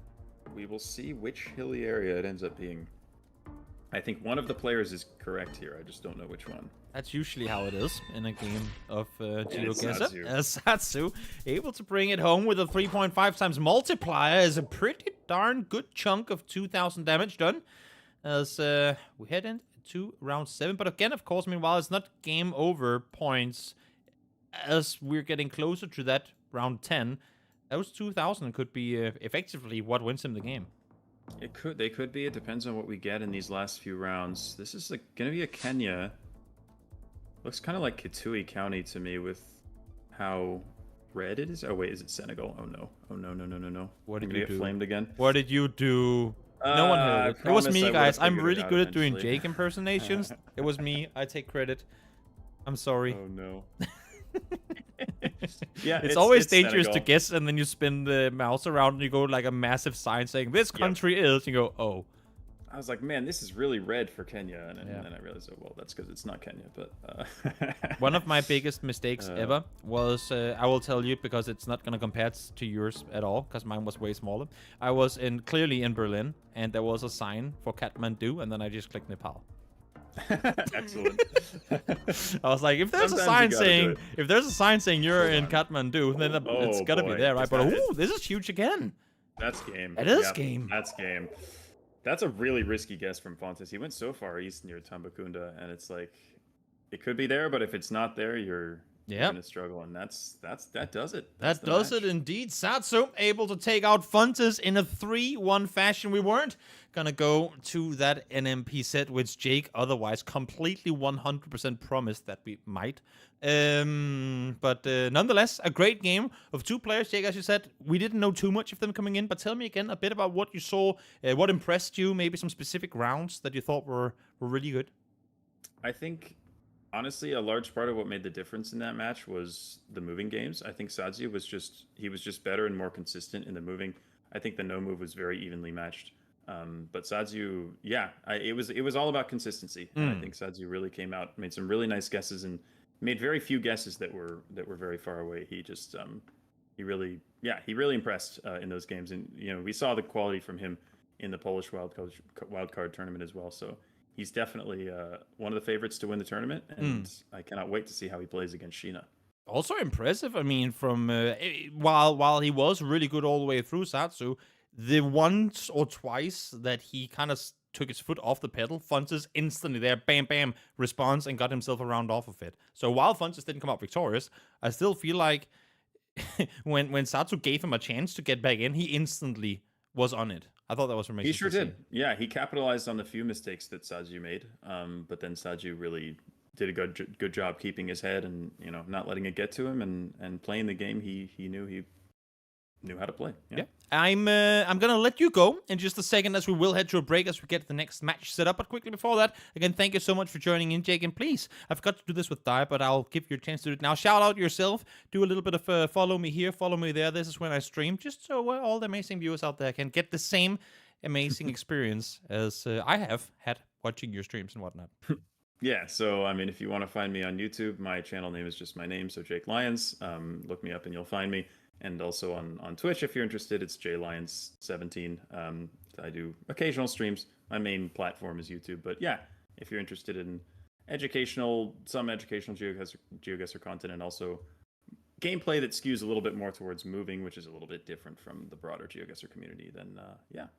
We will see which hilly area it ends up being. I think one of the players is correct here. I just don't know which one. That's usually how it is in a game of GeoGuessr. Sadziu. Sadziu able to bring it home with a 3.5 times multiplier is a pretty darn good chunk of 2,000 damage done. As we head into round 7. But again, of course, meanwhile, it's not game over points. As we're getting closer to that round 10, those 2,000 could be effectively what wins him the game. They could be. It depends on what we get in these last few rounds. This is going to be a Kenya. Looks kind of like Kitui County to me with how red it is. Oh wait, is it Senegal? Oh no. Oh no. What did you you get do? Flamed again? What did you do? No one heard it. It was me, guys. I'm really good at doing eventually. Jake impersonations. It was me. I take credit. I'm sorry. Oh no. Yeah, it's always dangerous Senegal. to guess, and then you spin the mouse around and you go like a massive sign saying this country is. You go, oh. I was like, man, this is really red for Kenya, and then I realized, oh well, that's because it's not Kenya. But one of my biggest mistakes ever was I will tell you because it's not gonna compare to yours at all because mine was way smaller. I was clearly in Berlin, and there was a sign for Kathmandu, and then I just clicked Nepal. Excellent. I was like, if there's Sometimes a sign saying you're in Kathmandu, then it's gotta be there, right? But this is huge again. That's game. It is game. That's game. That's a really risky guess from Fontes. He went so far east near Tambacounda, and it's like it could be there, but if it's not there, you're gonna struggle, and that does it. That does it indeed. Sadziu able to take out Fontes in a 3-1 fashion. We weren't gonna go to that NMPZ, which Jake otherwise completely 100% promised that we might. But nonetheless, a great game of two players. Jake, as you said, we didn't know too much of them coming in, but tell me again a bit about what you saw, what impressed you, maybe some specific rounds that you thought were really good. I think, honestly, a large part of what made the difference in that match was the moving games. I think Sadziu was just better and more consistent in the moving. I think the no move was very evenly matched. But Sadziu, it was all about consistency. And I think Sadziu really came out, made some really nice guesses, and made very few guesses that were very far away. He just he really impressed in those games, and we saw the quality from him in the Polish wildcard tournament as well. So he's definitely one of the favorites to win the tournament, and I cannot wait to see how he plays against Sheena. Also impressive. I mean, from while he was really good all the way through, Sadziu, the once or twice that he kind of took his foot off the pedal, Fontes instantly there, bam, bam, responds and got himself a round off of it. So while Fontes didn't come out victorious, I still feel like when Sadziu gave him a chance to get back in, he instantly was on it. I thought that was amazing. He sure did. Yeah, he capitalized on the few mistakes that Sadziu made, but then Sadziu really did a good job keeping his head and not letting it get to him and playing the game he knew how to play. Yeah. I'm gonna let you go in just a second as we will head to a break as we get the next match set up. But quickly before that, again, thank you so much for joining in, Jake. And please, I forgot to do this with Dai, but I'll give you a chance to do it now. Shout out yourself. Do a little bit of follow me here, follow me there. This is when I stream, just so all the amazing viewers out there can get the same amazing experience as I have had watching your streams and whatnot. Yeah, so I mean, if you want to find me on YouTube, my channel name is just my name, so Jake Lyons. Look me up and you'll find me. And also on Twitch, if you're interested, it's JLyons17. I do occasional streams. My main platform is YouTube. But yeah, if you're interested in some educational GeoGuessr content, and also gameplay that skews a little bit more towards moving, which is a little bit different from the broader GeoGuessr community, then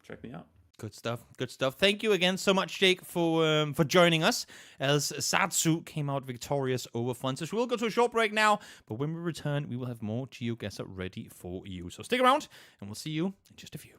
check me out. Good stuff. Good stuff. Thank you again so much, Jake, for joining us as Sadziu came out victorious over Fontes. We'll go to a short break now, but when we return, we will have more GeoGuessr ready for you. So stick around, and we'll see you in just a few.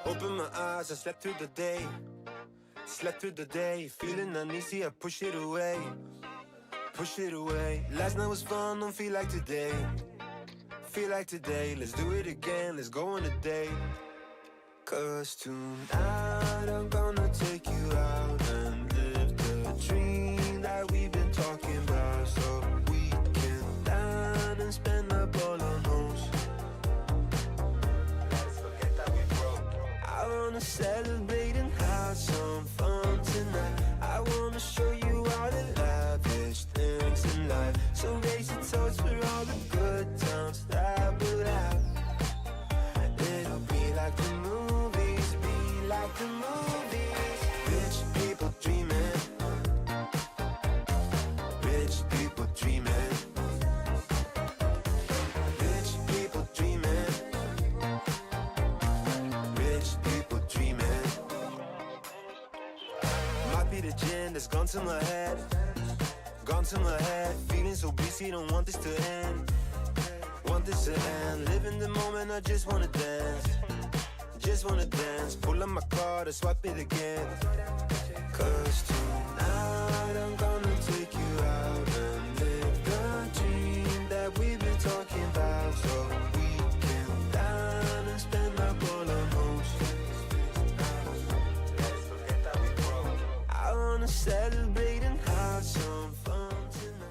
Open my eyes, I slept through the day. Slept through the day, feeling uneasy, I push it away. Push it away. Last night was fun, don't feel like today. Feel like today, let's do it again, let's go on a date. Cause tonight I'm gonna take you out and live the dream that we've been talking about. So we can dine and spend up all our homes. Let's forget that we broke. I wanna celebrate and have some fun tonight. I wanna show you all the lavish things in life. So raise your toast for all the good times that we'll have. It'll be like the movies, be like the movies. Rich people dreaming. Rich people dreaming. Rich people dreaming. Rich people dreaming. Might be the gin that's gone to my head. Gone to my head. Feeling so busy, don't want this to end. Want this to end. Live in the moment, I just wanna dance. Just wanna dance. Pull up my card and swipe it again. Cause tonight I'm gonna take you out and live the dream that we've been talking about. So we can dine and spend up all our homes. Let's forget that we broke. I wanna celebrate and have some fun tonight.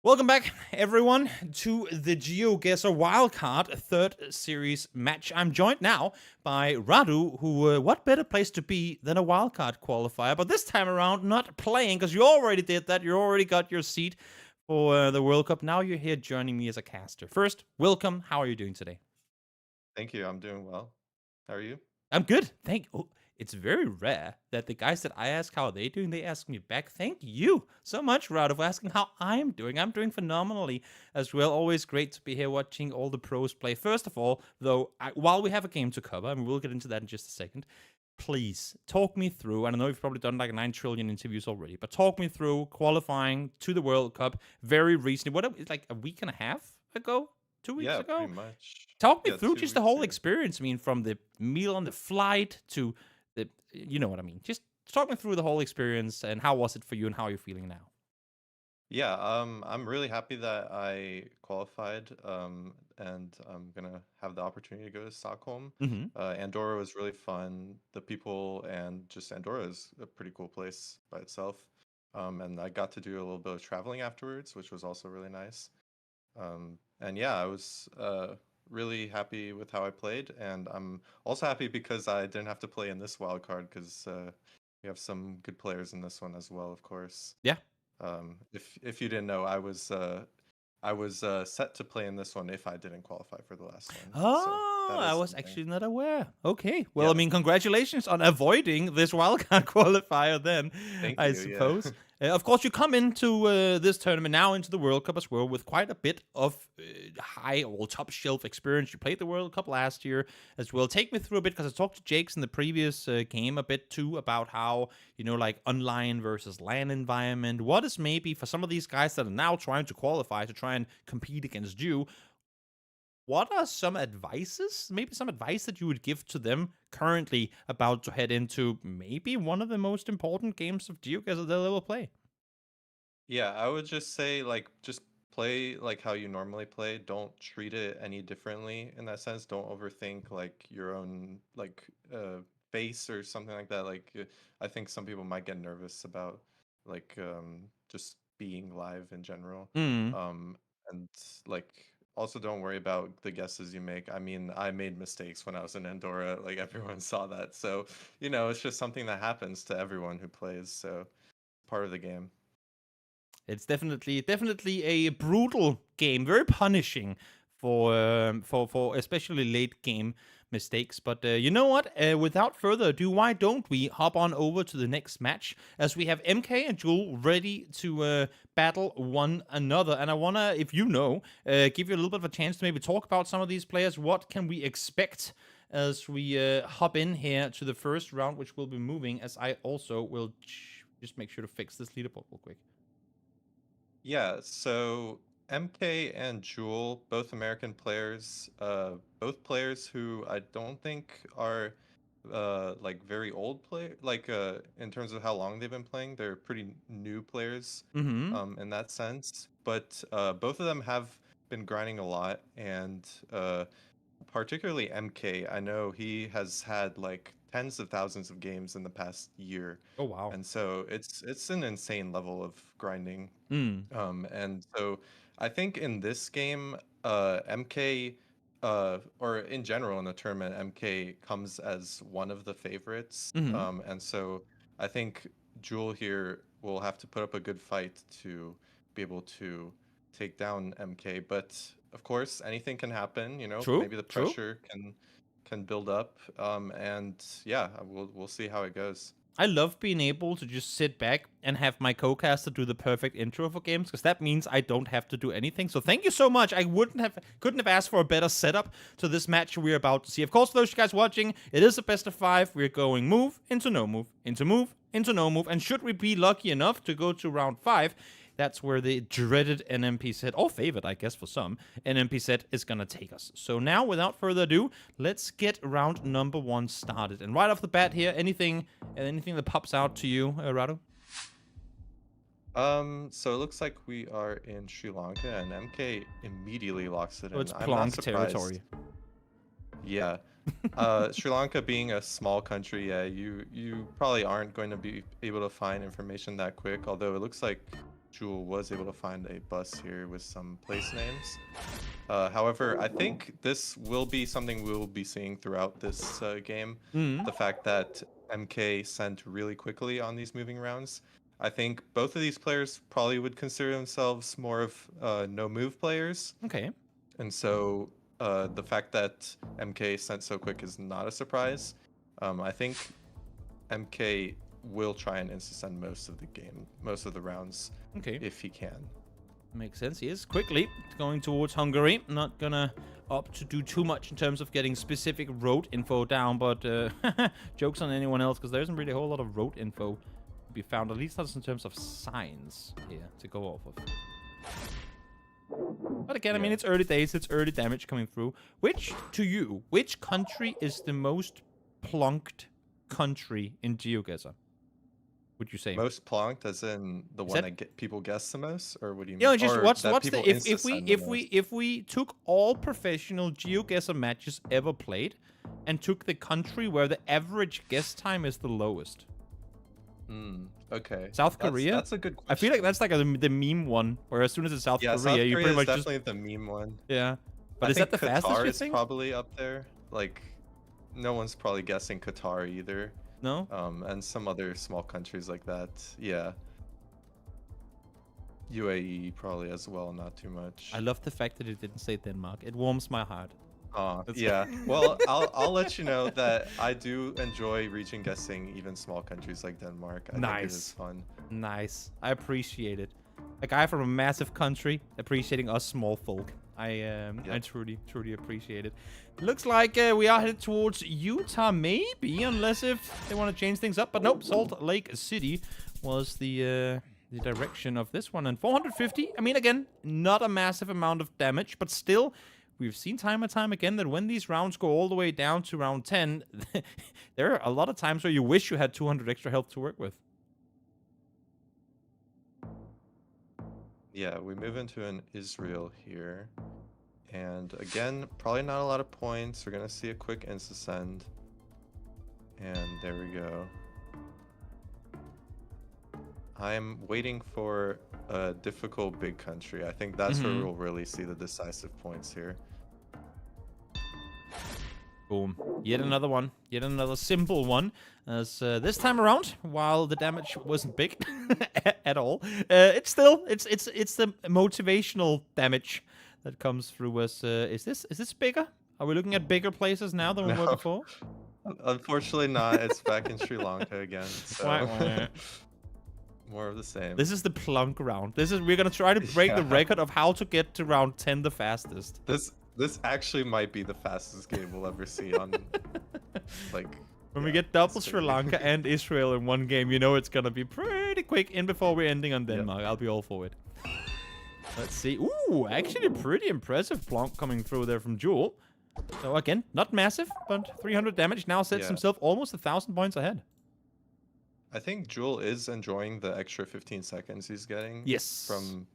Welcome back, everyone, to the GeoGuessr Wildcard third series match. I'm joined now by Radu, who, what better place to be than a Wildcard qualifier? But this time around, not playing, because you already did that. You already got your seat for the World Cup. Now you're here joining me as a caster. First, welcome. How are you doing today? Thank you. I'm doing well. How are you? I'm good. It's very rare that the guys that I ask how they're doing, they ask me back. Thank you so much, Radu, for asking how I'm doing. I'm doing phenomenally as well. Always great to be here watching all the pros play. First of all, though, while we have a game to cover, and we'll get into that in just a second, please talk me through. And I know you've probably done like 9 trillion interviews already, but talk me through qualifying to the World Cup very recently. It's like a week and a half ago, 2 weeks Yeah, ago. pretty much. Talk me Yeah, through 2 just the weeks whole ago. experience. I mean, from the meal on the flight to the, you know what I mean. Just talk me through the whole experience and how was it for you and how you're feeling now. Yeah, I'm really happy that I qualified, and I'm gonna have the opportunity to go to Stockholm. Mm-hmm. Andorra was really fun. The people and just Andorra is a pretty cool place by itself. And I got to do a little bit of traveling afterwards, which was also really nice. And yeah, I was really happy with how I played, and I'm also happy because I didn't have to play in this wild card because we have some good players in this one as well, of course. Yeah. If you didn't know, I was set to play in this one if I didn't qualify for the last one. Oh, that I is was something. actually not aware. Okay. Well, Yeah. I mean, congratulations on avoiding this wildcard qualifier then, Thank I you, suppose. yeah. Of course, you come into this tournament now, into the World Cup as well, with quite a bit of high or top shelf experience. You played the World Cup last year as well. Take me through a bit, because I talked to Jakes in the previous game a bit too about how, you know, like online versus LAN environment. What is maybe for some of these guys that are now trying to qualify to try and compete against you, what are some advices, maybe some advice that you would give to them currently about to head into maybe one of the most important games of GeoGuessr that they will play? Yeah, I would just say like just play like how you normally play. Don't treat it any differently in that sense. Don't overthink like your own like face or something like that. Like I think some people might get nervous about like just being live in general. Mm. And like also don't worry about the guesses you make. I mean, I made mistakes when I was in Andorra, like everyone saw that. So, you know, it's just something that happens to everyone who plays. So, part of the game. It's definitely a brutal game, very punishing for especially late game mistakes. But you know what? Without further ado, why don't we hop on over to the next match, as we have MK and Jewel ready to battle one another. And I wanna, if you know, give you a little bit of a chance to maybe talk about some of these players. What can we expect as we hop in here to the first round, which will be moving? As I also will just make sure to fix this leaderboard real quick. Yeah, so MK and Jewel, both American players, both players who I don't think are like very old player, like in terms of how long they've been playing. They're pretty new players Mm-hmm. in that sense. But both of them have been grinding a lot, and particularly MK, I know he has had like tens of thousands of games in the past year. Oh wow. And so it's an insane level of grinding. Mm. And so I think in this game, MK, or in general in the tournament, MK comes as one of the favorites. Mm-hmm. And so I think Jewel here will have to put up a good fight to be able to take down MK. But of course, anything can happen. You know, True. maybe the True. pressure can build up. And yeah, we'll see how it goes. I love being able to just sit back and have my co-caster do the perfect intro for games, because that means I don't have to do anything. So thank you so much. I couldn't have asked for a better setup to this match we're about to see. Of course, for those of you guys watching, it is a best of 5. We're going move into no move, into move, into no move. And should we be lucky enough to go to round 5, that's where the dreaded NMPZ, or favorite, I guess, for some, NMPZ is going to take us. So now, without further ado, let's get round number 1 started. And right off the bat here, anything that pops out to you, Radu? So it looks like we are in Sri Lanka, and MK immediately locks it in. Oh, it's I'm not Plonk surprised. territory. Yeah. Sri Lanka being a small country, yeah, you probably aren't going to be able to find information that quick, although it looks like Jewel was able to find a bus here with some place names. However, I think this will be something we will be seeing throughout this game. Mm. The fact that MK sent really quickly on these moving rounds. I think both of these players probably would consider themselves more of no-move players. Okay. And so the fact that MK sent so quick is not a surprise. I think MK will try and insta-send most of the game, most of the rounds, Okay. if he can. Makes sense. He is quickly going towards Hungary. Not gonna up to do too much in terms of getting specific road info down, but jokes on anyone else, because there isn't really a whole lot of road info to be found, at least not in terms of signs here to go off of. But again, I mean, it's early days, it's early damage coming through. Which country is the most plunked country in GeoGuessr? Would you say Most plonked, as in the one that people guess the most, or what do you mean? Yeah, just Or what's that the people insta-send the most? if we took all professional GeoGuessr matches ever played and took the country where the average guess time is the lowest? Okay. South Korea? That's a good question. I feel like that's like the meme one, where as soon as it's South Korea, South you Korea pretty is much definitely the meme one. yeah. But I is that think the fastest, Qatar you is think? probably up there. Like, no one's probably guessing Qatar either. No? And some other small countries like that. Yeah. UAE probably as well, not too much. I love the fact that it didn't say Denmark. It warms my heart. Yeah. Well, I'll let you know that I do enjoy region guessing even small countries like Denmark. I think it is fun. Nice. I appreciate it. A guy from a massive country appreciating us small folk. I truly appreciate it. Looks like we are headed towards Utah, maybe, unless if they want to change things up. But nope, Salt Lake City was the direction of this one. And 450, I mean, again, not a massive amount of damage, but still, we've seen time and time again that when these rounds go all the way down to round 10, there are a lot of times where you wish you had 200 extra health to work with. Yeah, we move into an Israel here. And again, probably not a lot of points. We're going to see a quick insta-send. And there we go. I'm waiting for a difficult big country. I think that's where we'll really see the decisive points here. Boom. Yet another one. Yet another simple one. As this time around, while the damage wasn't big at all, it's still it's the motivational damage that comes through us. Is this bigger? Are we looking at bigger places now than we were before? Unfortunately not. It's back in Sri Lanka again. So more of the same. This is the plunk round. We're gonna try to break the record of how to get to round 10 the fastest. This actually might be the fastest game we'll ever see on like when we get double Sri Lanka and Israel in one game, you know it's gonna be pretty quick in before we're ending on Denmark. I'll be all for it. Let's see. Ooh, actually pretty impressive plonk coming through there from Jewel. So again, not massive, but 300 damage now sets himself almost 1,000 points ahead. I think Jewel is enjoying the extra 15 seconds he's getting from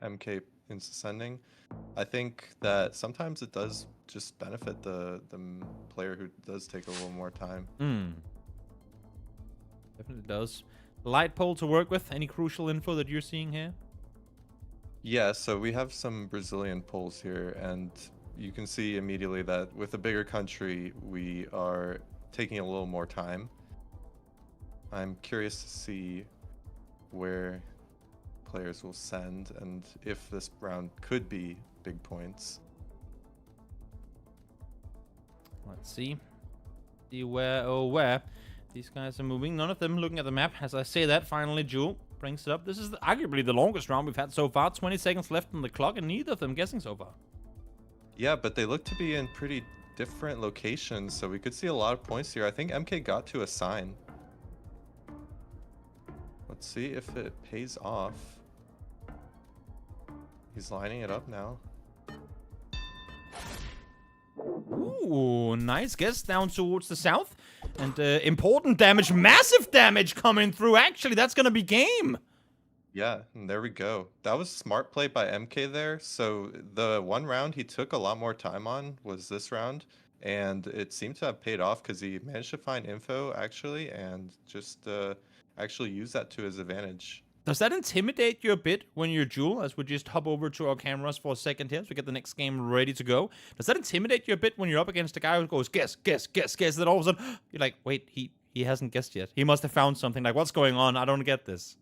MK insta-sending. I think that sometimes it does just benefit the player who does take a little more time. Definitely does. Light pole to work with. Any crucial info that you're seeing here? Yeah, so we have some Brazilian polls here, and you can see immediately that with a bigger country, we are taking a little more time. I'm curious to see where players will send and if this round could be big points. Let's see. See where these guys are moving. None of them looking at the map. As I say that, finally Jewel brings it up. This is arguably the longest round we've had so far. 20 seconds left on the clock, and neither of them guessing so far. Yeah, but they look to be in pretty different locations, so we could see a lot of points here. I think MK got to a sign. Let's see if it pays off. He's lining it up now. Ooh, nice guess down towards the south. And important damage, massive damage coming through. Actually, that's going to be game. Yeah, and there we go. That was smart play by MK there. So the one round he took a lot more time on was this round. And it seemed to have paid off because he managed to find info, actually, and just actually use that to his advantage. Does that intimidate you a bit when you're Jewel, as we just hop over to our cameras for a second here so we get the next game ready to go? Does that intimidate you a bit when you're up against a guy who goes, guess, guess, guess, guess, then all of a sudden, you're like, wait, he hasn't guessed yet. He must have found something. Like, what's going on? I don't get this.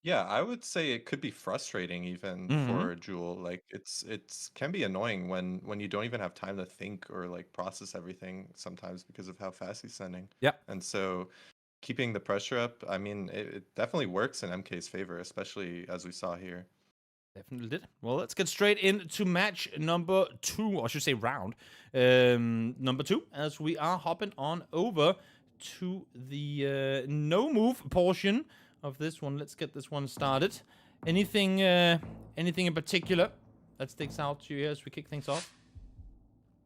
Yeah, I would say it could be frustrating even for Jewel. Like it's can be annoying when you don't even have time to think or like process everything sometimes because of how fast he's sending. Yeah. And so keeping the pressure up, I mean, it definitely works in MK's favor, especially as we saw here. Definitely did. Well, let's get straight into match number 2, or I should say round number 2, as we are hopping on over to the no move portion of this one. Let's get this one started. Anything in particular that sticks out to you as we kick things off?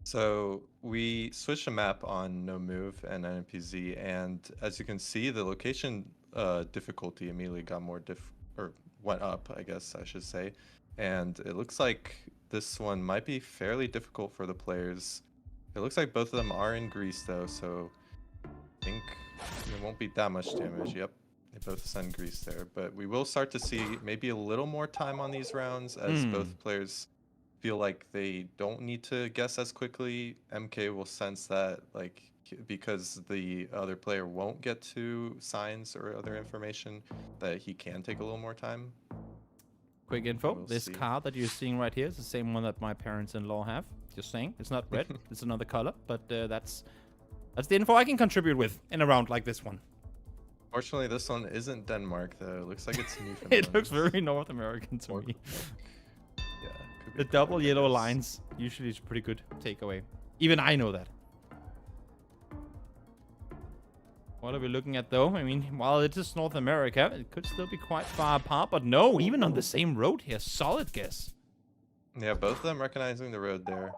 So we switched a map on no move and NMPZ, and as you can see, the location difficulty immediately got more went up, I guess I should say. And it looks like this one might be fairly difficult for the players. It looks like both of them are in Greece though, so I think it won't be that much damage. Yep, they both send Greece there. But we will start to see maybe a little more time on these rounds as both players feel like they don't need to guess as quickly. MK will sense that, like, because the other player won't get to signs or other information, that he can take a little more time. Quick info, We'll this see. card that you're seeing right here is the same one that my parents-in-law have. Just saying, it's not red, it's another color, but that's the info I can contribute with in a round like this one. Fortunately, this one isn't Denmark though. It looks like it's Newfoundland. It looks very North American to me. Yeah, could be The double Denmark, I yellow guess. lines usually is a pretty good takeaway. Even I know that. What are we looking at though? I mean, while it is North America, it could still be quite far apart, but no, even on the same road here. Solid guess. Yeah, both of them recognizing the road there.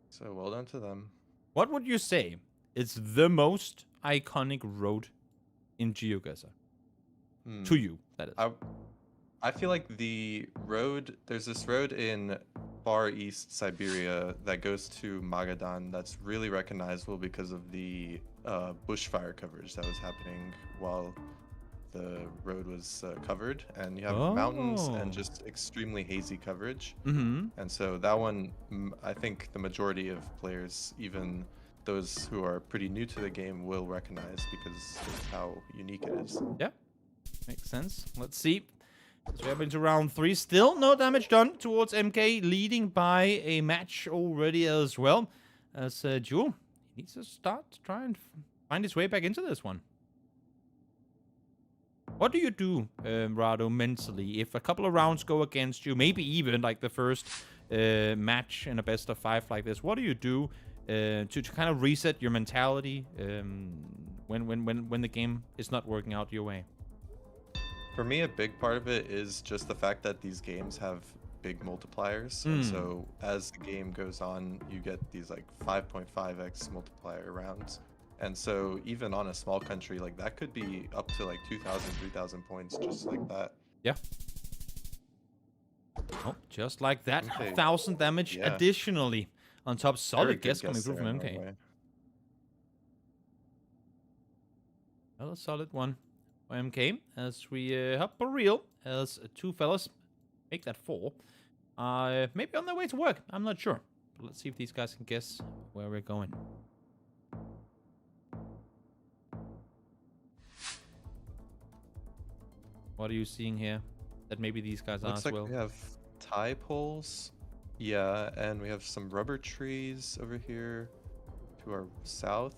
So well done to them. What would you say is the most iconic road in GeoGuessr? To you, that is. I feel like there's this road in Far East Siberia that goes to Magadan that's really recognizable because of the bushfire coverage that was happening while the road was covered. And you have mountains and just extremely hazy coverage. Mm-hmm. And so that one, I think the majority of players, even those who are pretty new to the game, will recognize because of how unique it is. Yeah, makes sense. Let's see. As we have into round 3, still no damage done towards MK, leading by a match already as well. As Jewel needs to start to try and find his way back into this one. What do you do, Rado, mentally, if a couple of rounds go against you, maybe even like the first match in a best of 5 like this? What do you do to kind of reset your mentality when the game is not working out your way? For me, a big part of it is just the fact that these games have big multipliers. And so as the game goes on, you get these like 5.5x multiplier rounds. And so even on a small country, like that could be up to like 2,000, 3,000 points just like that. Yeah. Oh, just like that. Okay. 1,000 damage Yeah. additionally on top. Very Solid good guess coming through there, from in MK. Norway. Another solid one by MK as we hop for real as 2 fellas make that 4. Maybe on their way to work. I'm not sure. But let's see if these guys can guess where we're going. What are you seeing here that maybe these guys are Looks as like well? we have tie poles. Yeah, and we have some rubber trees over here to our south.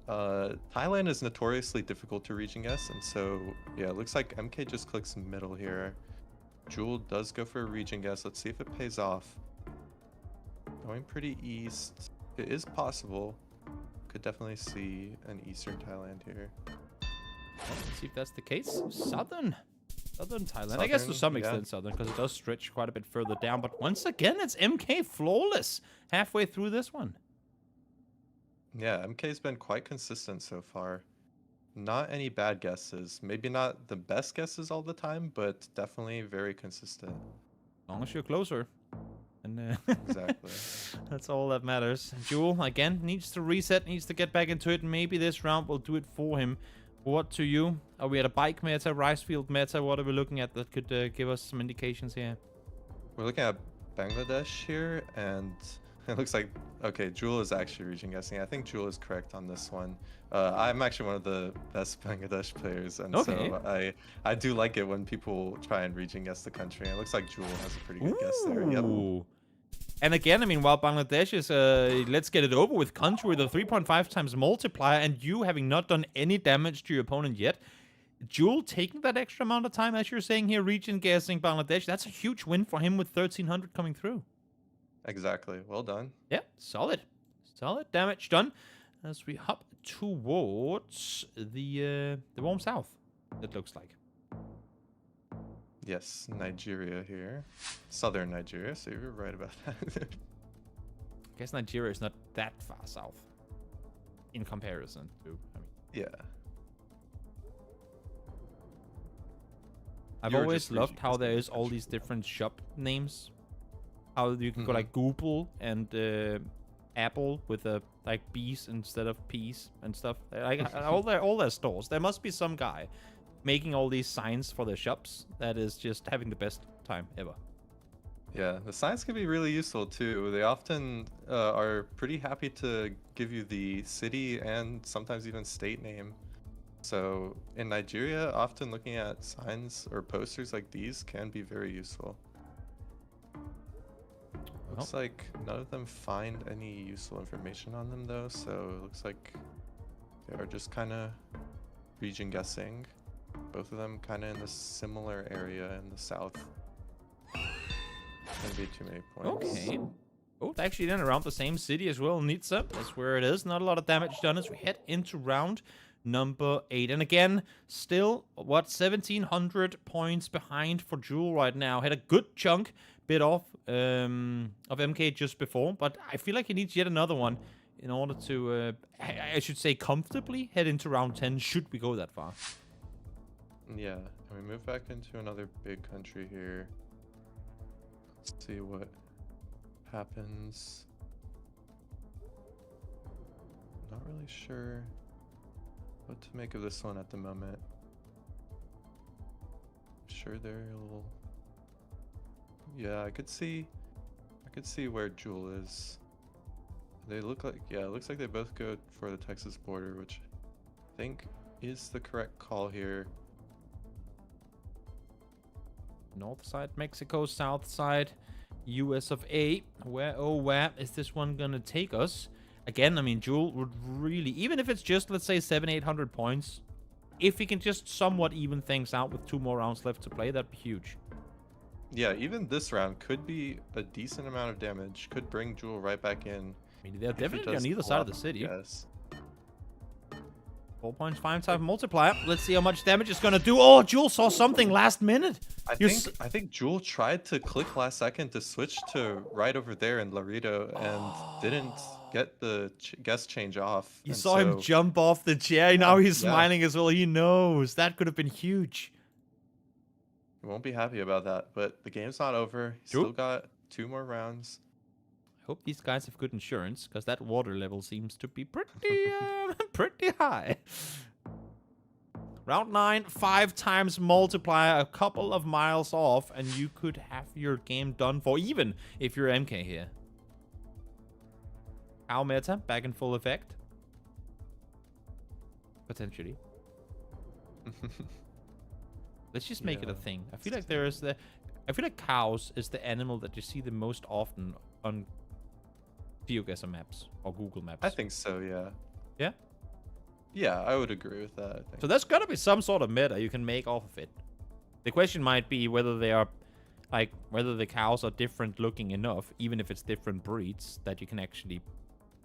Thailand is notoriously difficult to reach and guess, and so yeah, it looks like MK just clicks middle here. Jewel does go for a region guess. Let's see if it pays off. Going pretty east. It is possible. Could definitely see an eastern Thailand here. Let's see if that's the case. Southern Thailand. I guess to Southern, some yeah. extent southern, because it does stretch quite a bit further down. But once again, it's MK flawless halfway through this one. Yeah, MK's been quite consistent so far. Not any bad guesses. Maybe not the best guesses all the time, but definitely very consistent. As long as you're closer. And Exactly. that's all that matters. Jewel, again, needs to reset, needs to get back into it. Maybe this round will do it for him. What to you? Are we at a bike meta, rice field meta? What are we looking at that could give us some indications here? We're looking at Bangladesh here, and it looks like, okay, Jewel is actually region guessing. I think Jewel is correct on this one. I'm actually one of the best Bangladesh players, and so I do like it when people try and region guess the country. And it looks like Jewel has a pretty good guess there. Yep. Ooh. And again, I mean, while Bangladesh is, let's get it over with country with a 3.5 times multiplier, and you having not done any damage to your opponent yet, Jewel taking that extra amount of time, as you're saying here, region guessing Bangladesh. That's a huge win for him with 1300 coming through. Exactly. Well done. Yeah, solid. Solid damage done as we hop towards the warm south, it looks like. Yes, Nigeria here. Southern Nigeria, so you're right about that. I guess Nigeria is not that far south in comparison to, Yeah. I've You're always just loved region how there guessing is all country. these different shop names. How you can go Mhm. like Google and Apple with like B's instead of P's and stuff. Like all their stores. There must be some guy making all these signs for their shops that is just having the best time ever. Yeah, the signs can be really useful too. They often are pretty happy to give you the city and sometimes even state name. So in Nigeria, often looking at signs or posters like these can be very useful. Looks like none of them find any useful information on them though, so it looks like they are just kind of region guessing. Both of them kind of in the similar area in the south. Shouldn't be too many points. Okay. Oh, it's actually then around the same city as well, Nizza. That's where it is. Not a lot of damage done as we head into round number 8. And again, still, 1,700 points behind for Jewel right now. Had a good chunk bit off of MK just before, but I feel like he needs yet another one in order to, I should say, comfortably head into round 10, should we go that far. Yeah, and we move back into another big country here. Let's see what happens. Not really sure what to make of this one at the moment. Sure, they're a little. Yeah, I could see where Jewel is. They look like, yeah, it looks like they both go for the Texas border, which I think is the correct call here. North side Mexico, south side US of A. Where is this one gonna take us? Again, I mean, Jewel would really, even if it's just, let's say, 700-800 points, if we can just somewhat even things out with 2 more rounds left to play, that'd be huge. Yeah, even this round could be a decent amount of damage. Could bring Jewel right back in. I mean, they're if he definitely does on either pull side of off the city. Yes. 4.5 times multiplier. Let's see how much damage it's gonna do. Oh, Jewel saw something last minute. I think Jewel tried to click last second to switch to right over there in Laredo and didn't get the guess change off. You and saw him so- jump off the chair. Now he's Yeah. smiling as well. He knows that could have been huge. He won't be happy about that, but the game's not over. He's Nope. still got 2 more rounds. I hope these guys have good insurance, because that water level seems to be pretty, pretty high. Round 9, 5 times multiplier, a couple of miles off, and you could have your game done for, even if you're MK here. Cow meta back in full effect. Potentially. Let's just make it a Yeah. thing. I feel like I feel like cows is the animal that you see the most often on GeoGuessr maps or Google Maps. I think so, yeah. Yeah? Yeah, I would agree with that, I think. So there's gotta be some sort of meta you can make off of it. The question might be whether they are, like, whether the cows are different looking enough, even if it's different breeds, that you can actually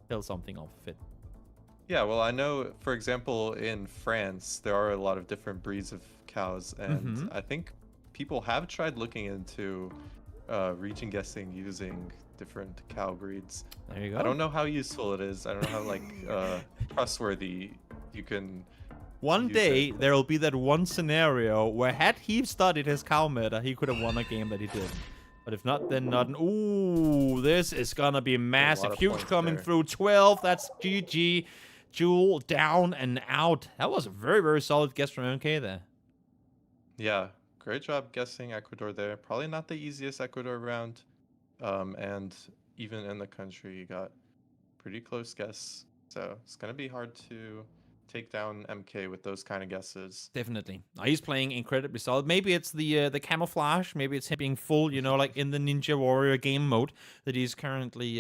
tell something off of it. Yeah, well, I know, for example, in France, there are a lot of different breeds of cows, and Mhm. I think people have tried looking into region guessing using different cow breeds. There you go. I don't know how useful it is. I don't know how, like, trustworthy you can... One use day, it. there'll be that one scenario where had he studied his cow meta, he could have won a game that he did. But if not, then not. Ooh, this is gonna be massive. of Huge points coming there. through. 12, that's GG. Jewel down and out. That was a very, very solid guess from MK there. Yeah, great job guessing Ecuador there. Probably not the easiest Ecuador round. And even in the country, you got pretty close guess. So it's going to be hard to take down MK with those kind of guesses. Definitely. He's playing incredibly solid. Maybe it's the camouflage. Maybe it's him being full, you know, like in the Ninja Warrior game mode that he's currently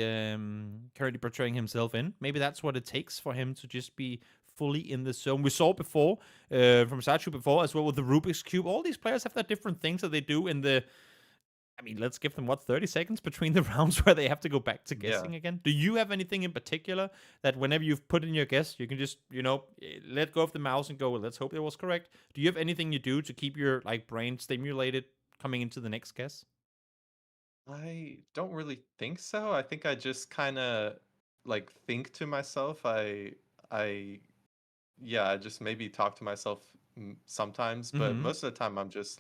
portraying himself in. Maybe that's what it takes for him to just be fully in the zone. We saw before from Sadziu before as well with the Rubik's Cube. All these players have their different things that they do in the. I mean, let's give them 30 seconds between the rounds where they have to go back to guessing again. Do you have anything in particular that whenever you've put in your guess, you can just, let go of the mouse and go, well, let's hope it was correct? Do you have anything you do to keep your brain stimulated coming into the next guess? I don't really think so. I think I just kind of think to myself. I just maybe talk to myself sometimes, but most of the time I'm just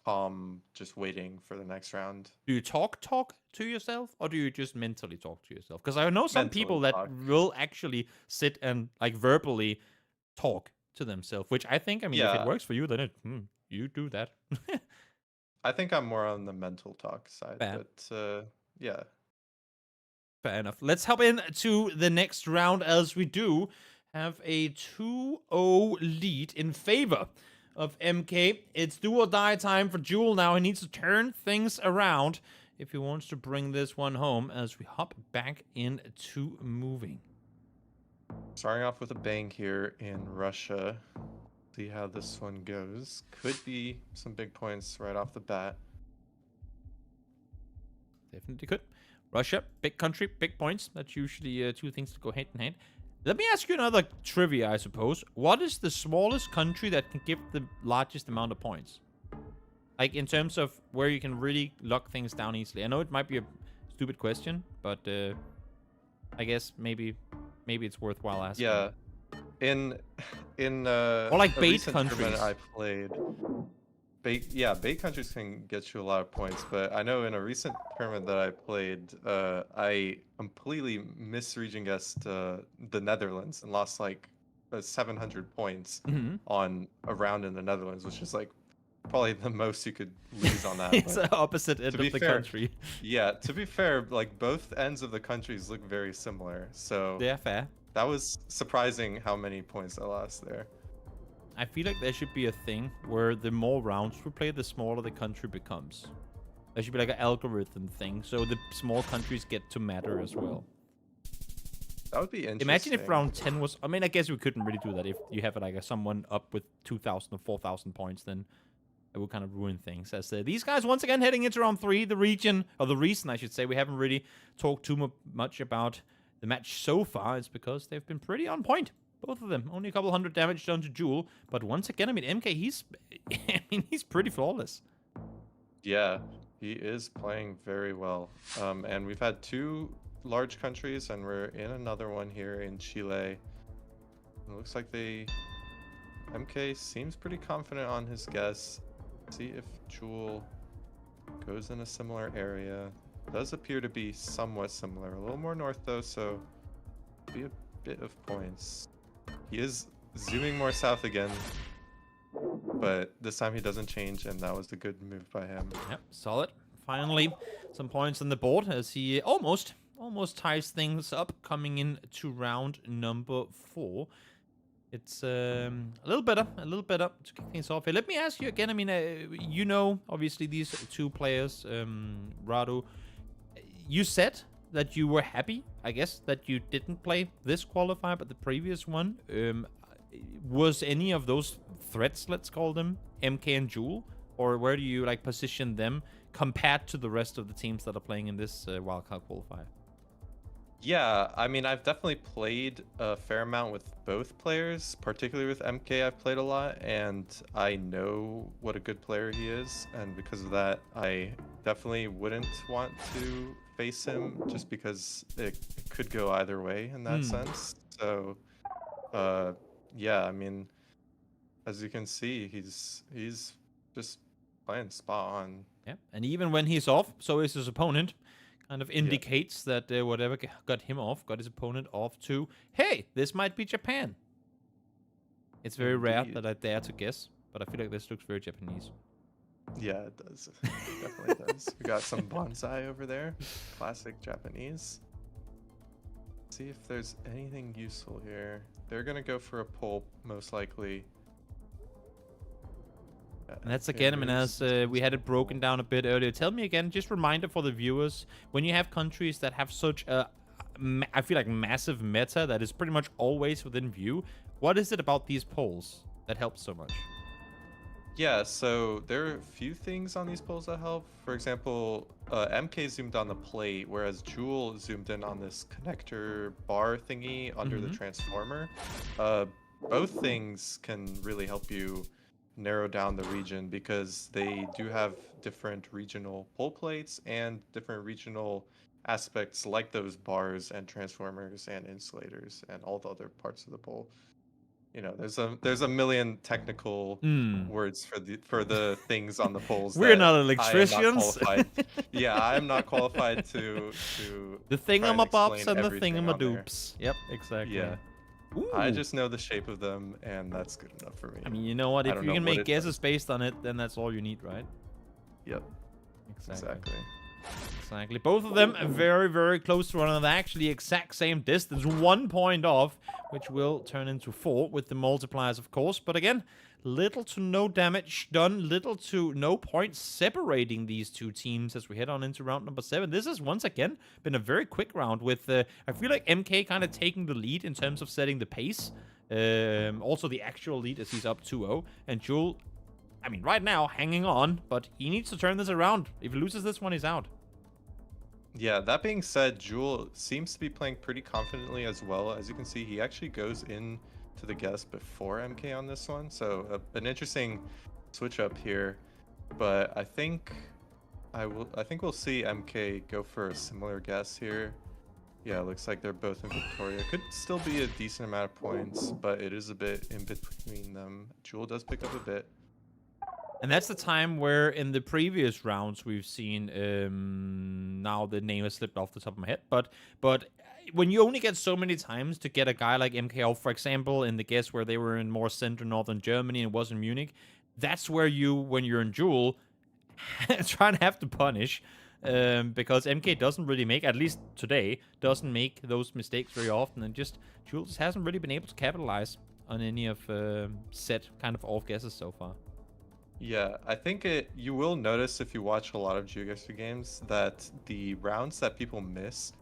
calm, just waiting for the next round. Do you talk to yourself, or do you just mentally talk to yourself? Because I know some people that will actually sit and verbally talk to themselves, which I think, if it works for you, then you do that. I think I'm more on the mental talk side, but yeah. Fair enough. Let's hop into the next round as we do have a 2-0 lead in favor of MK. It's do or die time for Jewel now. He needs to turn things around if he wants to bring this one home as we hop back into moving. Starting off with a bang here in Russia. See how this one goes. Could be some big points right off the bat. Definitely could. Russia, big country, big points. That's usually two things that go hand in hand. Let me ask you another trivia, I suppose. What is the smallest country that can give the largest amount of points? In terms of where you can really lock things down easily. I know it might be a stupid question, but I guess maybe it's worthwhile asking. Yeah. In or bait countries I played, bait countries can get you a lot of points, but I know in a recent tournament that I played, I completely misregion guessed the Netherlands and lost 700 points on a round in the Netherlands, which is probably the most you could lose on that. It's the opposite end of the country. Yeah, to be fair, both ends of the countries look very similar, so yeah, fair. That was surprising how many points I lost there. I feel like there should be a thing where the more rounds we play, the smaller the country becomes. There should be an algorithm thing, so the small countries get to matter as well. That would be interesting. Imagine if round 10 was... I guess we couldn't really do that. If you have someone up with 2,000 or 4,000 points, then it would kind of ruin things. As these guys, once again, heading into round 3, the reason I should say, we haven't really talked too much about the match so far is because they've been pretty on point. Both of them. Only a couple hundred damage done to Jewel. But once again, MK, he's pretty flawless. Yeah, he is playing very well. And we've had 2 large countries, and we're in another one here in Chile. It looks like MK seems pretty confident on his guess. See if Jewel goes in a similar area. Does appear to be somewhat similar. A little more north though, so be a bit of points. He is zooming more south again, but this time he doesn't change, and that was a good move by him. Yep, solid. Finally, some points on the board as he almost ties things up, coming in to round number 4. It's a little better to kick things off here. Let me ask you again. Obviously these 2 players, Radu. You said that you were happy, I guess, that you didn't play this qualifier, but the previous one. Was any of those threats, let's call them, MK and Jewel? Or where do you position them compared to the rest of the teams that are playing in this wildcard qualifier? Yeah, I've definitely played a fair amount with both players, particularly with MK. I've played a lot, and I know what a good player he is, and because of that, I definitely wouldn't want to face him, just because it could go either way in that sense. So, yeah, as you can see, he's just playing spot on. Yeah, and even when he's off, so is his opponent. Kind of indicates that whatever got him off got his opponent off too. Hey, this might be Japan. It's very rare that I dare to guess, but I feel like this looks very Japanese. Yeah, it does. It definitely does. We got some bonsai over there. Classic Japanese. Let's see if there's anything useful here. They're going to go for a pull, most likely. And that's again, as we had it broken down a bit earlier. Tell me again, just reminder for the viewers, when you have countries that have such a I feel like massive meta that is pretty much always within view. What is it about these polls that helps so much? Yeah, so there are a few things on these polls that help. For example, MK zoomed on the plate, whereas Jewel zoomed in on this connector bar thingy under the transformer. Both things can really help you narrow down the region because they do have different regional pole plates and different regional aspects like those bars and transformers and insulators and all the other parts of the pole. You know, there's a million technical words for the things on the polls. We're that not I am not electricians. qualified. Yeah, I'm not qualified to The try and thingamabobs explain and the everything on there. thingamadoops. Yep, exactly. Yeah, Ooh. I just know the shape of them, and that's good enough for me. I mean, you know what? I If don't you know can what make it guesses does. based on it, then that's all you need, right? Yep, Exactly. exactly. Both of them are very, very close to one another. Actually, exact same distance. 1 point off, which will turn into 4 with the multipliers, of course. But again, little to no damage done. Little to no points separating these two teams as we head on into round number 7. This has once again been a very quick round with, I feel like MK kind of taking the lead in terms of setting the pace. Also the actual lead as he's up 2-0. And Jewel, I mean, right now, hanging on, but he needs to turn this around. If he loses this one, he's out. Yeah, that being said, Jewel seems to be playing pretty confidently as well. As you can see, he actually goes in to the guess before MK on this one. So an interesting switch up here. But I think we'll see MK go for a similar guess here. Yeah, it looks like they're both in Victoria. Could still be a decent amount of points, but it is a bit in between them. Jewel does pick up a bit. And that's the time where in the previous rounds we've seen, now the name has slipped off the top of my head, but when you only get so many times to get a guy like MK off, for example, in the guess where they were in more central northern Germany and it was in Munich, that's where you, when you're in Jewel, try and have to punish, because MK doesn't really make, at least today, doesn't make those mistakes very often, and Jewel just hasn't really been able to capitalize on any of set kind of off guesses so far. Yeah, I think you will notice if you watch a lot of GeoGuessr games that the rounds that people miss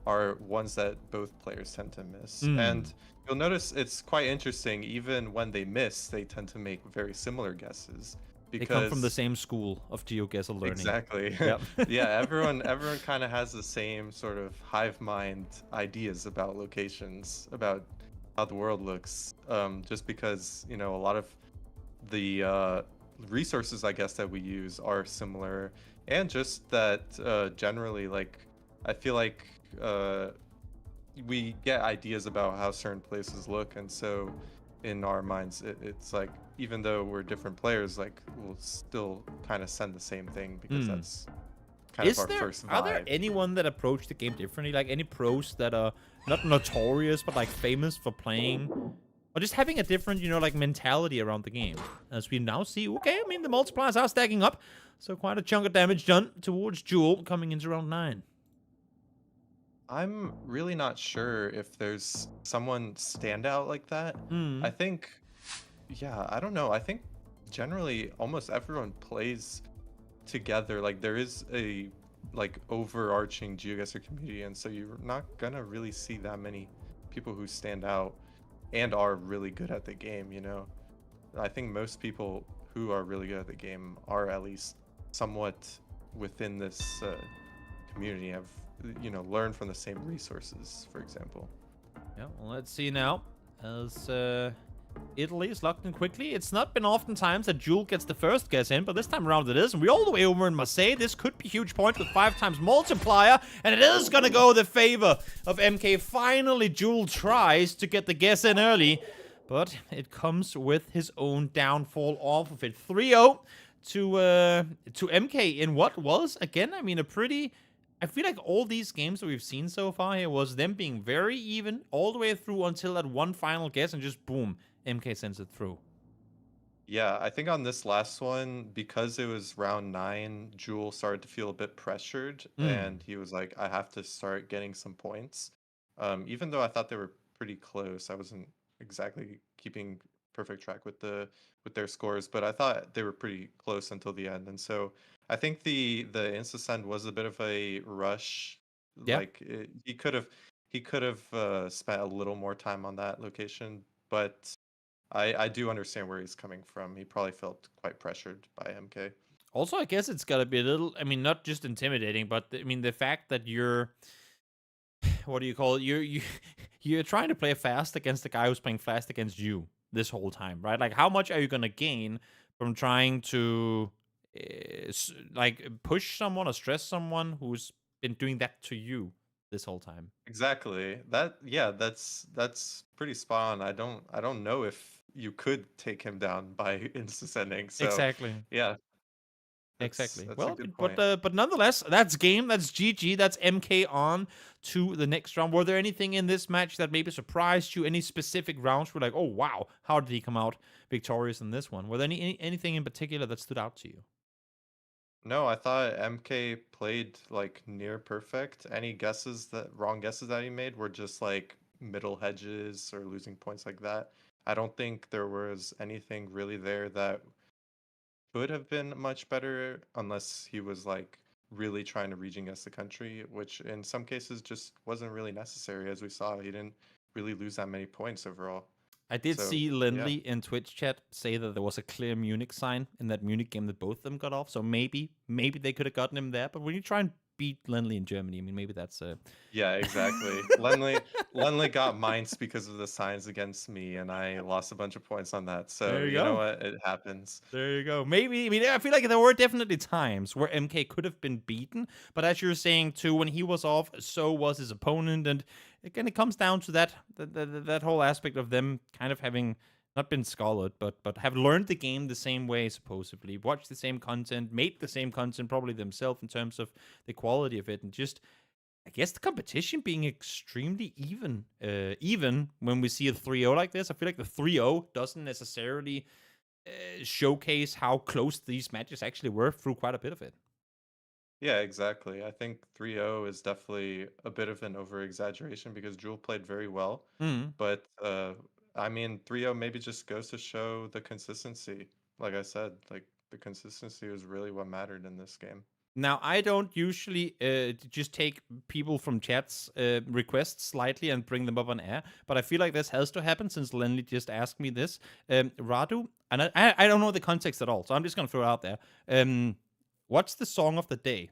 are ones that both players tend to miss. And you'll notice it's quite interesting, even when they miss, they tend to make very similar guesses. Because They come from the same school of GeoGuessr learning. Exactly. Yep. Yeah, everyone kind of has the same sort of hive mind ideas about locations, about how the world looks. Just because, you know, a lot of the resources, I guess, that we use are similar, and just that generally, like, I feel like we get ideas about how certain places look, and so in our minds it's like, even though we're different players, like, we'll still kind of send the same thing because that's kind of our first vibe. Are there anyone that approach the game differently, like any pros that are not notorious but like famous for playing or just having a different, you know, like mentality around the game? As we now see, okay, I mean, the multipliers are stacking up, so quite a chunk of damage done towards Jewel coming into round 9. I'm really not sure if there's someone standout like that. I think, yeah, I don't know. I think generally almost everyone plays together. Like, there is a like overarching GeoGuessr community, and so you're not gonna really see that many people who stand out and are really good at the game, you know. I think most people who are really good at the game are at least somewhat within this community, have, you know, learned from the same resources, for example. Yeah, well, let's see now. As Italy is locked in quickly. It's not been often times that Jewel gets the first guess in, but this time around it is. And we're all the way over in Marseille. This could be huge points with 5 times multiplier. And it is going to go the favor of MK. Finally, Jewel tries to get the guess in early, but it comes with his own downfall off of it. 3-0 to MK in what was, again, I mean, a pretty... I feel like all these games that we've seen so far here was them being very even all the way through until that one final guess, and just boom, MK sends it through. Yeah, I think on this last one, because it was round 9, Jewel started to feel a bit pressured, and he was like, I have to start getting some points. Even though I thought they were pretty close, I wasn't exactly keeping perfect track with their scores, but I thought they were pretty close until the end. And so I think the insta send was a bit of a rush. Yeah. Like, he could have, he could have spent a little more time on that location, but I do understand where he's coming from. He probably felt quite pressured by MK. Also, I guess it's gotta be a little. I mean, not just intimidating, but I mean the fact that you're what do you call it? You're trying to play fast against the guy who's playing fast against you this whole time, right? Like, how much are you gonna gain from trying to like push someone or stress someone who's been doing that to you this whole time? Exactly. That's pretty spot on. I don't know if you could take him down by insta sending. So Exactly. yeah, Exactly. that's a Well, good but point. but nonetheless, that's game. That's GG. That's MK on to the next round. Were there anything in this match that maybe surprised you? Any specific rounds were like, oh wow, how did he come out victorious in this one? Were there anything in particular that stood out to you? No, I thought MK played like near perfect. Any wrong guesses that he made were just like middle hedges or losing points like that. I don't think there was anything really there that could have been much better unless he was like really trying to region guess the country, which in some cases just wasn't really necessary. As we saw, he didn't really lose that many points overall. I did So see yeah. Lindley in Twitch chat say that there was a clear Munich sign in that Munich game that both of them got off. So maybe they could have gotten him there. But when you try and beat Lindley in Germany, I mean, maybe that's Yeah, exactly. Lenley got minds because of the signs against me, and I lost a bunch of points on that. So there you you know go. what? It happens. There you go. Maybe, I mean, I feel like there were definitely times where MK could have been beaten, but as you're saying too, when he was off, so was his opponent, and again, it comes down to that whole aspect of them kind of having not been scholar, but have learned the game the same way, supposedly, watched the same content, made the same content, probably themselves in terms of the quality of it, and just I guess the competition being extremely even. Even when we see a 3-0 like this, I feel like the 3-0 doesn't necessarily showcase how close these matches actually were through quite a bit of it. Yeah, exactly. I think 3-0 is definitely a bit of an over exaggeration because Jewel played very well, Mm. but I mean 3-0 maybe just goes to show the consistency. Like I said, like the consistency was really what mattered in this game. Now, I don't usually just take people from chats requests slightly and bring them up on air, but I feel like this has to happen since Lenny just asked me this. Radu, and I don't know the context at all, so I'm just going to throw it out there. What's the song of the day?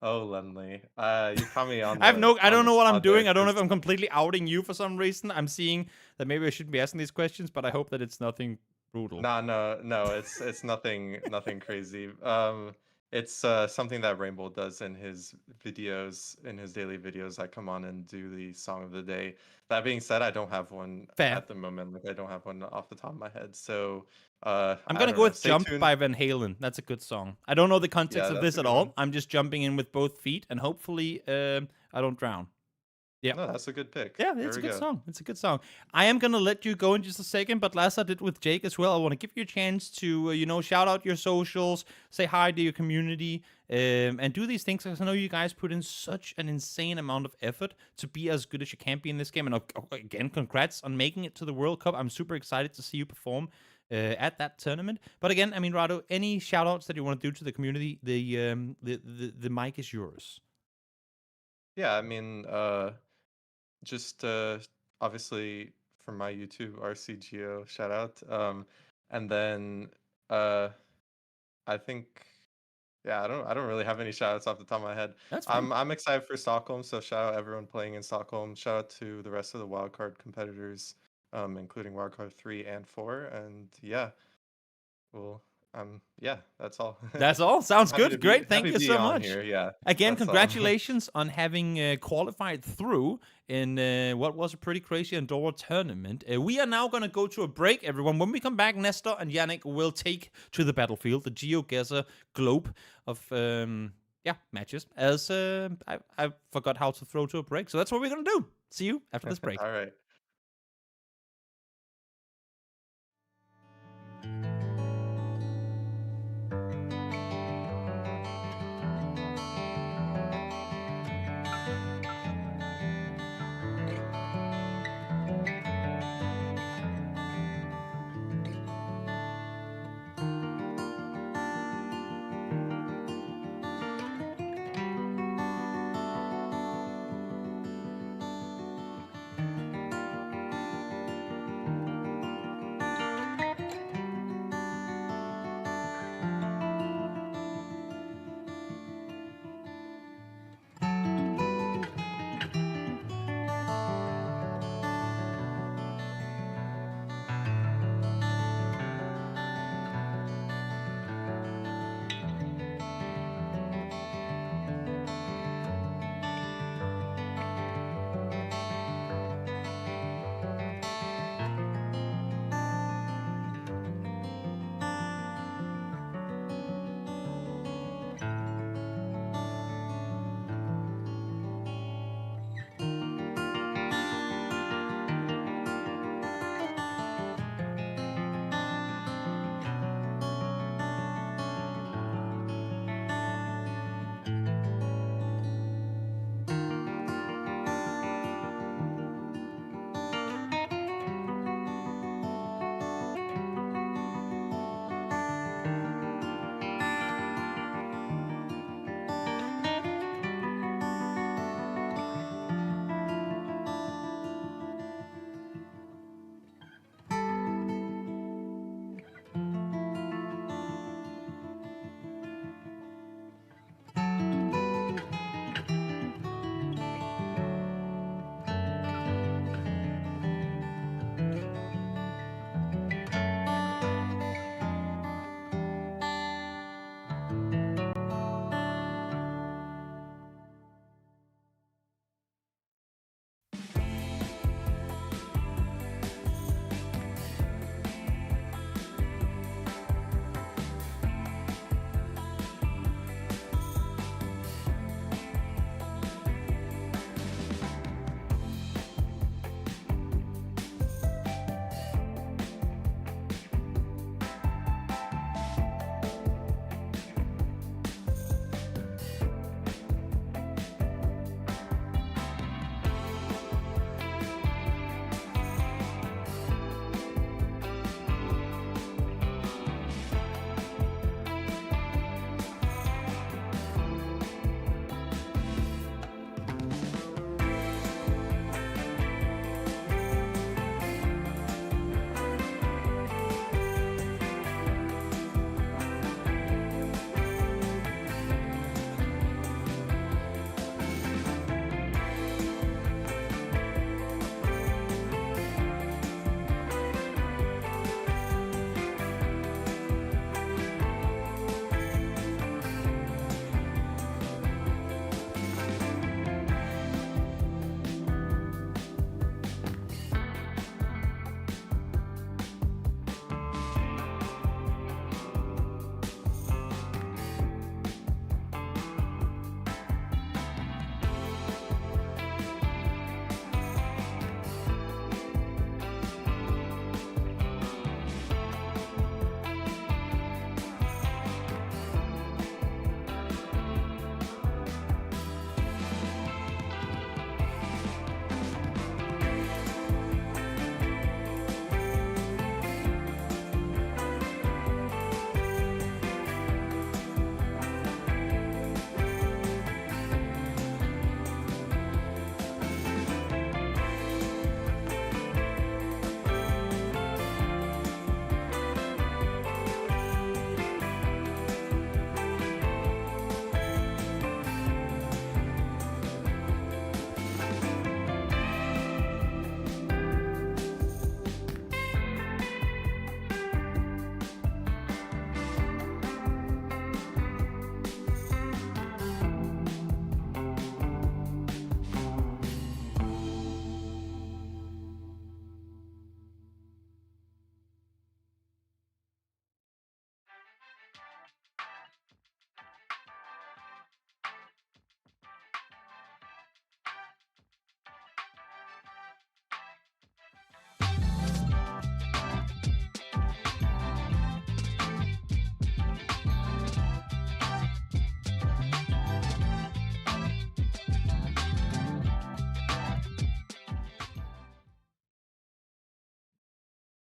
Oh, Lenley. You caught me on I on don't the know what I'm spot there doing. I don't know if 'cause I'm completely outing you for some reason. I'm seeing that maybe I shouldn't be asking these questions, but I hope that it's nothing brutal. no, it's nothing crazy. It's something that Rainbow does in his videos, in his daily videos. I come on and do the song of the day. That being said, I don't have one Fair. at the moment. Like I don't have one off the top of my head. So I'm I gonna don't go know. with Stay "Jump" tuned. by Van Halen. That's a good song. I don't know the context Yeah, of that's this a at good one. all. I'm just jumping in with both feet, and hopefully, I don't drown. Yeah. No, that's a good pick. Yeah, There it's a we good go. song. It's a good song. I am gonna let you go in just a second, but last I did with Jake as well. I want to give you a chance to, shout out your socials, say hi to your community, and do these things because I know you guys put in such an insane amount of effort to be as good as you can be in this game. And again, congrats on making it to the World Cup. I'm super excited to see you perform at that tournament. But again, I mean, Rado, any shout outs that you want to do to the community? The mic is yours. Yeah, I mean, just obviously for my YouTube RCGO shout out. And then uh I think yeah, I don't really have any shout outs off the top of my head. That's fine. I'm excited for Stockholm, so shout out everyone playing in Stockholm. Shout out to the rest of the wildcard competitors, including wildcard 3 and 4. And yeah, well yeah, that's all. That's all. Sounds good. Great. Thank Happy you to be so on much. here. Yeah, Again, that's all. congratulations on having qualified through in what was a pretty crazy Andorra tournament. We are now going to go to a break, everyone. When we come back, Nesta and Yanik will take to the battlefield the GeoGuessr globe of matches. As I forgot how to throw to a break, so that's what we're going to do. See you after this break. All right.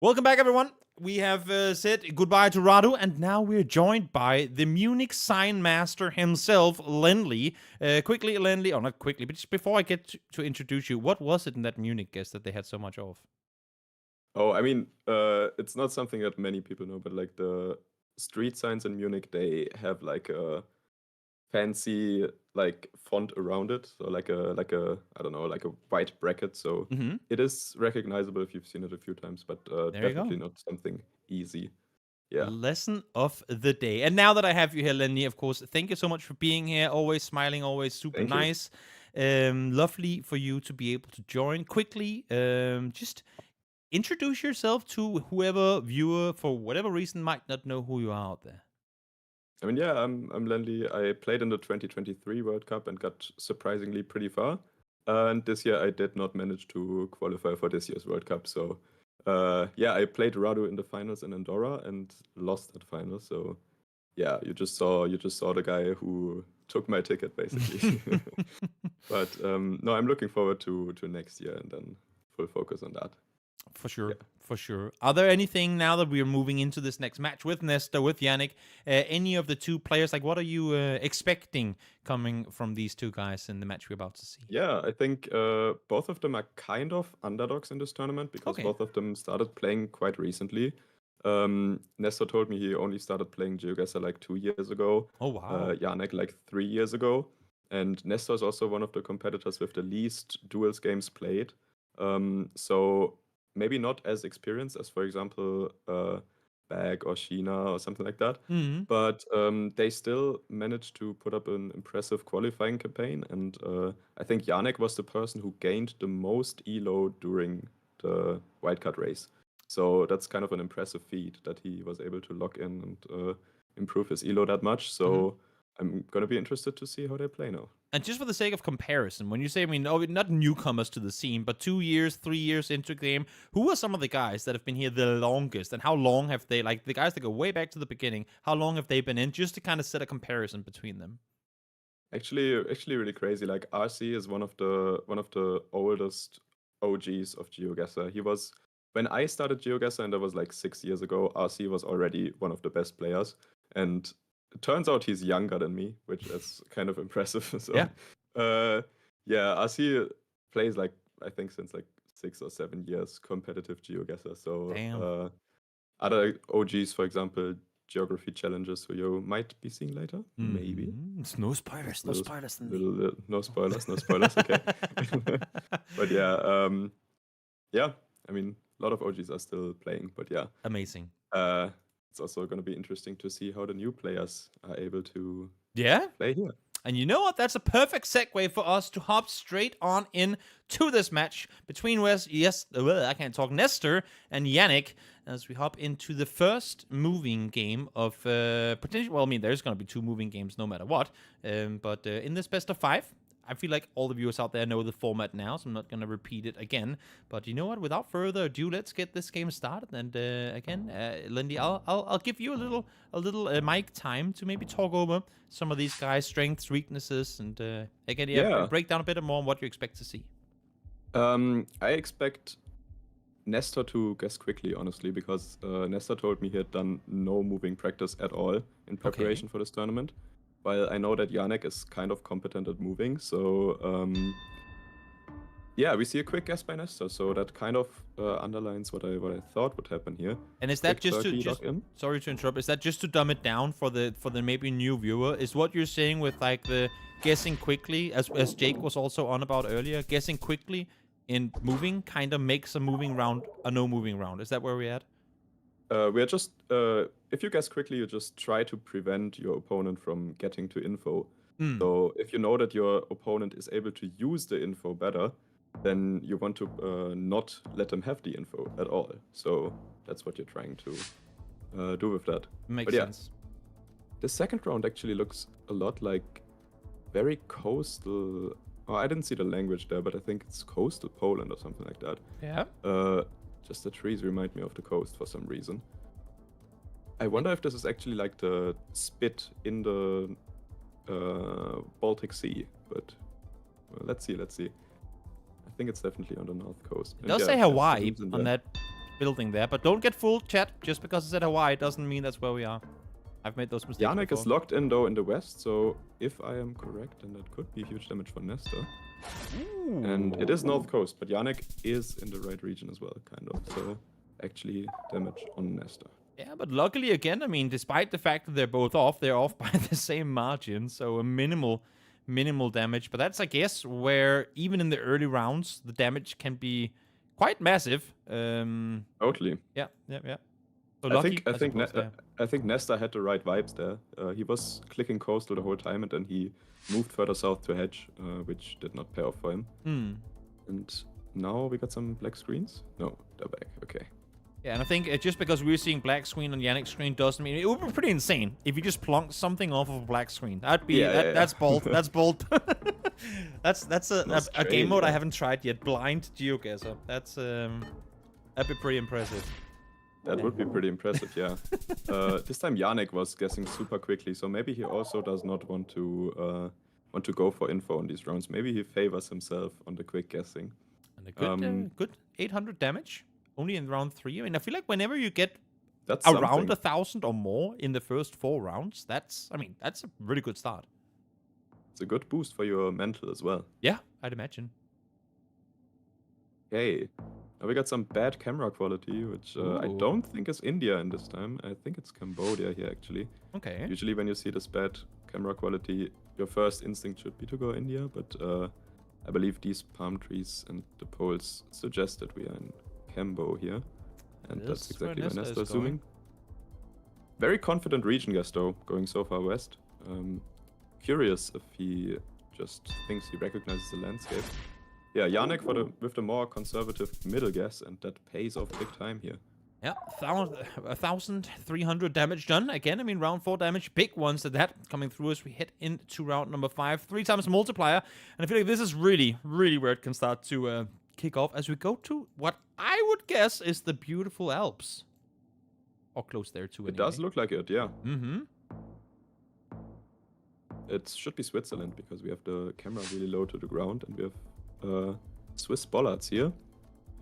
Welcome back, everyone. We have said goodbye to Radu, and now we're joined by the Munich sign master himself, Lendley. Quickly, Lendley, or not quickly, but just before I get to introduce you, what was it in that Munich guest that they had so much of? Oh, I mean, it's not something that many people know, but like the street signs in Munich, they have like a fancy like font around it, so like a I don't know, like a white bracket. So it is recognizable if you've seen it a few times, but There you go. definitely not something easy. Yeah. Lesson of the day. And now that I have you here, Lenny, of course, thank you so much for being here. Always smiling, always super Thank you. nice. Lovely for you to be able to join quickly. Just introduce yourself to whoever viewer, for whatever reason, might not know who you are out there. I mean, yeah, I'm Lenley. I played in the 2023 World Cup and got surprisingly pretty far. And this year I did not manage to qualify for this year's World Cup. So yeah, I played Radu in the finals in Andorra and lost that final. So yeah, you just saw the guy who took my ticket basically. But no, I'm looking forward to next year and then full focus on that. For sure, for sure. Are there anything now that we are moving into this next match with Nesta, with Yanik, any of the two players, like what are you expecting coming from these two guys in the match we're about to see? Yeah, I think both of them are kind of underdogs in this tournament because both of them started playing quite recently. Nesta told me he only started playing GeoGuessr like 2 years ago. Oh, wow. Yanik like 3 years ago. And Nesta is also one of the competitors with the least duels games played. So maybe not as experienced as, for example, Bag or Sheena or something like that. But they still managed to put up an impressive qualifying campaign. And I think Yanik was the person who gained the most elo during the wildcard race. So that's kind of an impressive feat that he was able to lock in and improve his elo that much. So I'm going to be interested to see how they play now. And just for the sake of comparison, when you say, I mean, not newcomers to the scene, but 2 years, 3 years into the game, who are some of the guys that have been here the longest? And how long have they, like the guys that go way back to the beginning, how long have they been in? Just to kind of set a comparison between them. Actually really crazy. Like RC is one of the oldest OGs of GeoGuessr. He was, when I started GeoGuessr, and that was like 6 years ago, RC was already one of the best players. And it turns out he's younger than me, which is kind of impressive. So, yeah, RC plays like, I think since like 6 or 7 years competitive GeoGuessr. So other OGs, for example, geography challenges who you might be seeing later, maybe. No spoilers, no spoilers. No spoilers, okay. But yeah, I mean, a lot of OGs are still playing, but yeah. Amazing. It's also going to be interesting to see how the new players are able to play here. And you know what? That's a perfect segue for us to hop straight on in to this match between Nestor and Yanik, as we hop into the first moving game of potential. Well, I mean, there's going to be 2 moving games no matter what. But in this best of 5, I feel like all the viewers out there know the format now, so I'm not going to repeat it again. But you know what? Without further ado, let's get this game started. And again, Lindy, I'll give you a little mic time to maybe talk over some of these guys' strengths, weaknesses, and again, break down a bit more on what you expect to see. I expect Nesta to guess quickly, honestly, because Nesta told me he had done no moving practice at all in preparation for this tournament. While I know that Yanik is kind of competent at moving, so yeah, we see a quick guess by Nesta, so that kind of underlines what I thought would happen here. And is that just to sorry to interrupt? Is that just to dumb it down for the maybe new viewer? Is what you're saying with like the guessing quickly, as Jake was also on about earlier, guessing quickly in moving kind of makes a moving round a no moving round? Is that where we're at? We're just, if you guess quickly, you just try to prevent your opponent from getting to info. So if you know that your opponent is able to use the info better, then you want to not let them have the info at all. So that's what you're trying to do with that. Makes sense. The second round actually looks a lot like very coastal. Oh, I didn't see the language there, but I think it's coastal Poland or something like that. Yeah. Just the trees remind me of the coast for some reason. I wonder if this is actually like the spit in the Baltic Sea, but let's see. I think it's definitely on the north coast. It does say Hawaii on that building there. But don't get fooled, chat. Just because it's at Hawaii doesn't mean that's where we are. I've made those mistakes Yanik before. is locked in though in the west, so if I am correct, then that could be huge damage for Nesta. And it is North Coast, but Yanik is in the right region as well, kind of. So actually damage on Nesta. Yeah, but luckily again, I mean, despite the fact that they're both off, they're off by the same margin, so a minimal damage. But that's, I guess, where even in the early rounds, the damage can be quite massive. Totally. Yeah. So I lucky, I think Nesta had the right vibes there. He was clicking coastal the whole time, and then he moved further south to hedge, which did not pay off for him. And now we got some black screens. No, they're back. Okay. Yeah, and I think just because we're seeing black screen on Yanik's screen doesn't mean it would be pretty insane if you just plonk something off of a black screen. That'd be that's bold. That's bold. that's a game mode I haven't tried yet. Blind GeoGuessr. That'd be pretty impressive. That would be pretty impressive, yeah. This time Yanik was guessing super quickly, so maybe he also does not want to go for info on these rounds. Maybe he favors himself on the quick guessing. And a good 800 damage only in round 3. I mean, I feel like whenever you get That's around something. 1,000 or more in the first 4 rounds, that's a really good start. It's a good boost for your mental as well. Yeah, I'd imagine. Okay. Now we got some bad camera quality, which I Ooh. don't think is India in this time. I think it's Cambodia here, actually. Okay. Usually when you see this bad camera quality, your first instinct should be to go India, but I believe these palm trees and the poles suggest that we are in Cambo here. And This that's is where exactly where Nesta Nesta is is zooming. Very confident region guess though, going so far west. Curious if he just thinks he recognizes the landscape. Yeah, Yanik with the more conservative middle guess, and that pays off big time here. Yeah, 1,300 damage done. Again, I mean, round 4 damage. Big ones at that coming through as we head into round number 5. 3 times multiplier. And I feel like this is really, really where it can start to kick off as we go to what I would guess is the beautiful Alps. Or close there too, It does look like it, yeah. Mm-hmm. It should be Switzerland because we have the camera really low to the ground and we have Swiss bollards here.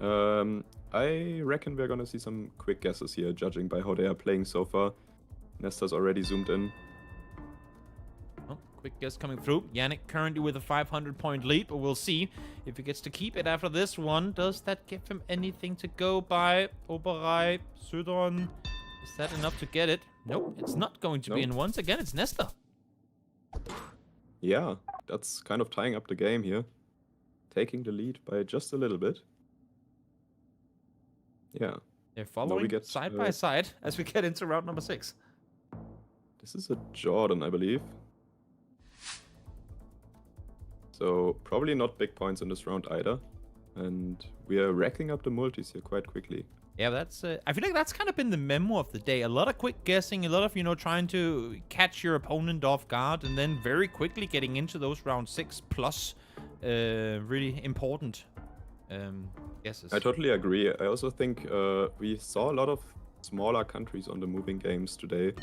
I reckon we're gonna see some quick guesses here, judging by how they are playing so far. Nesta's already zoomed in. Well, quick guess coming through. Yanik currently with a 500-point lead, but we'll see if he gets to keep it after this one. Does that give him anything to go by? Oberei, Södern. Is that enough to get it? Nope, it's not going to be. And once again, it's Nesta. Yeah, that's kind of tying up the game here. Taking the lead by just a little bit. Yeah. They're following get, side by side as we get into round number 6. This is a Jordan, I believe. So probably not big points in this round either. And we are racking up the multis here quite quickly. Yeah, that's. I feel like that's kind of been the memo of the day. A lot of quick guessing, a lot of trying to catch your opponent off guard, and then very quickly getting into those round 6 plus really important guesses. I totally agree. I also think we saw a lot of smaller countries on the moving games today,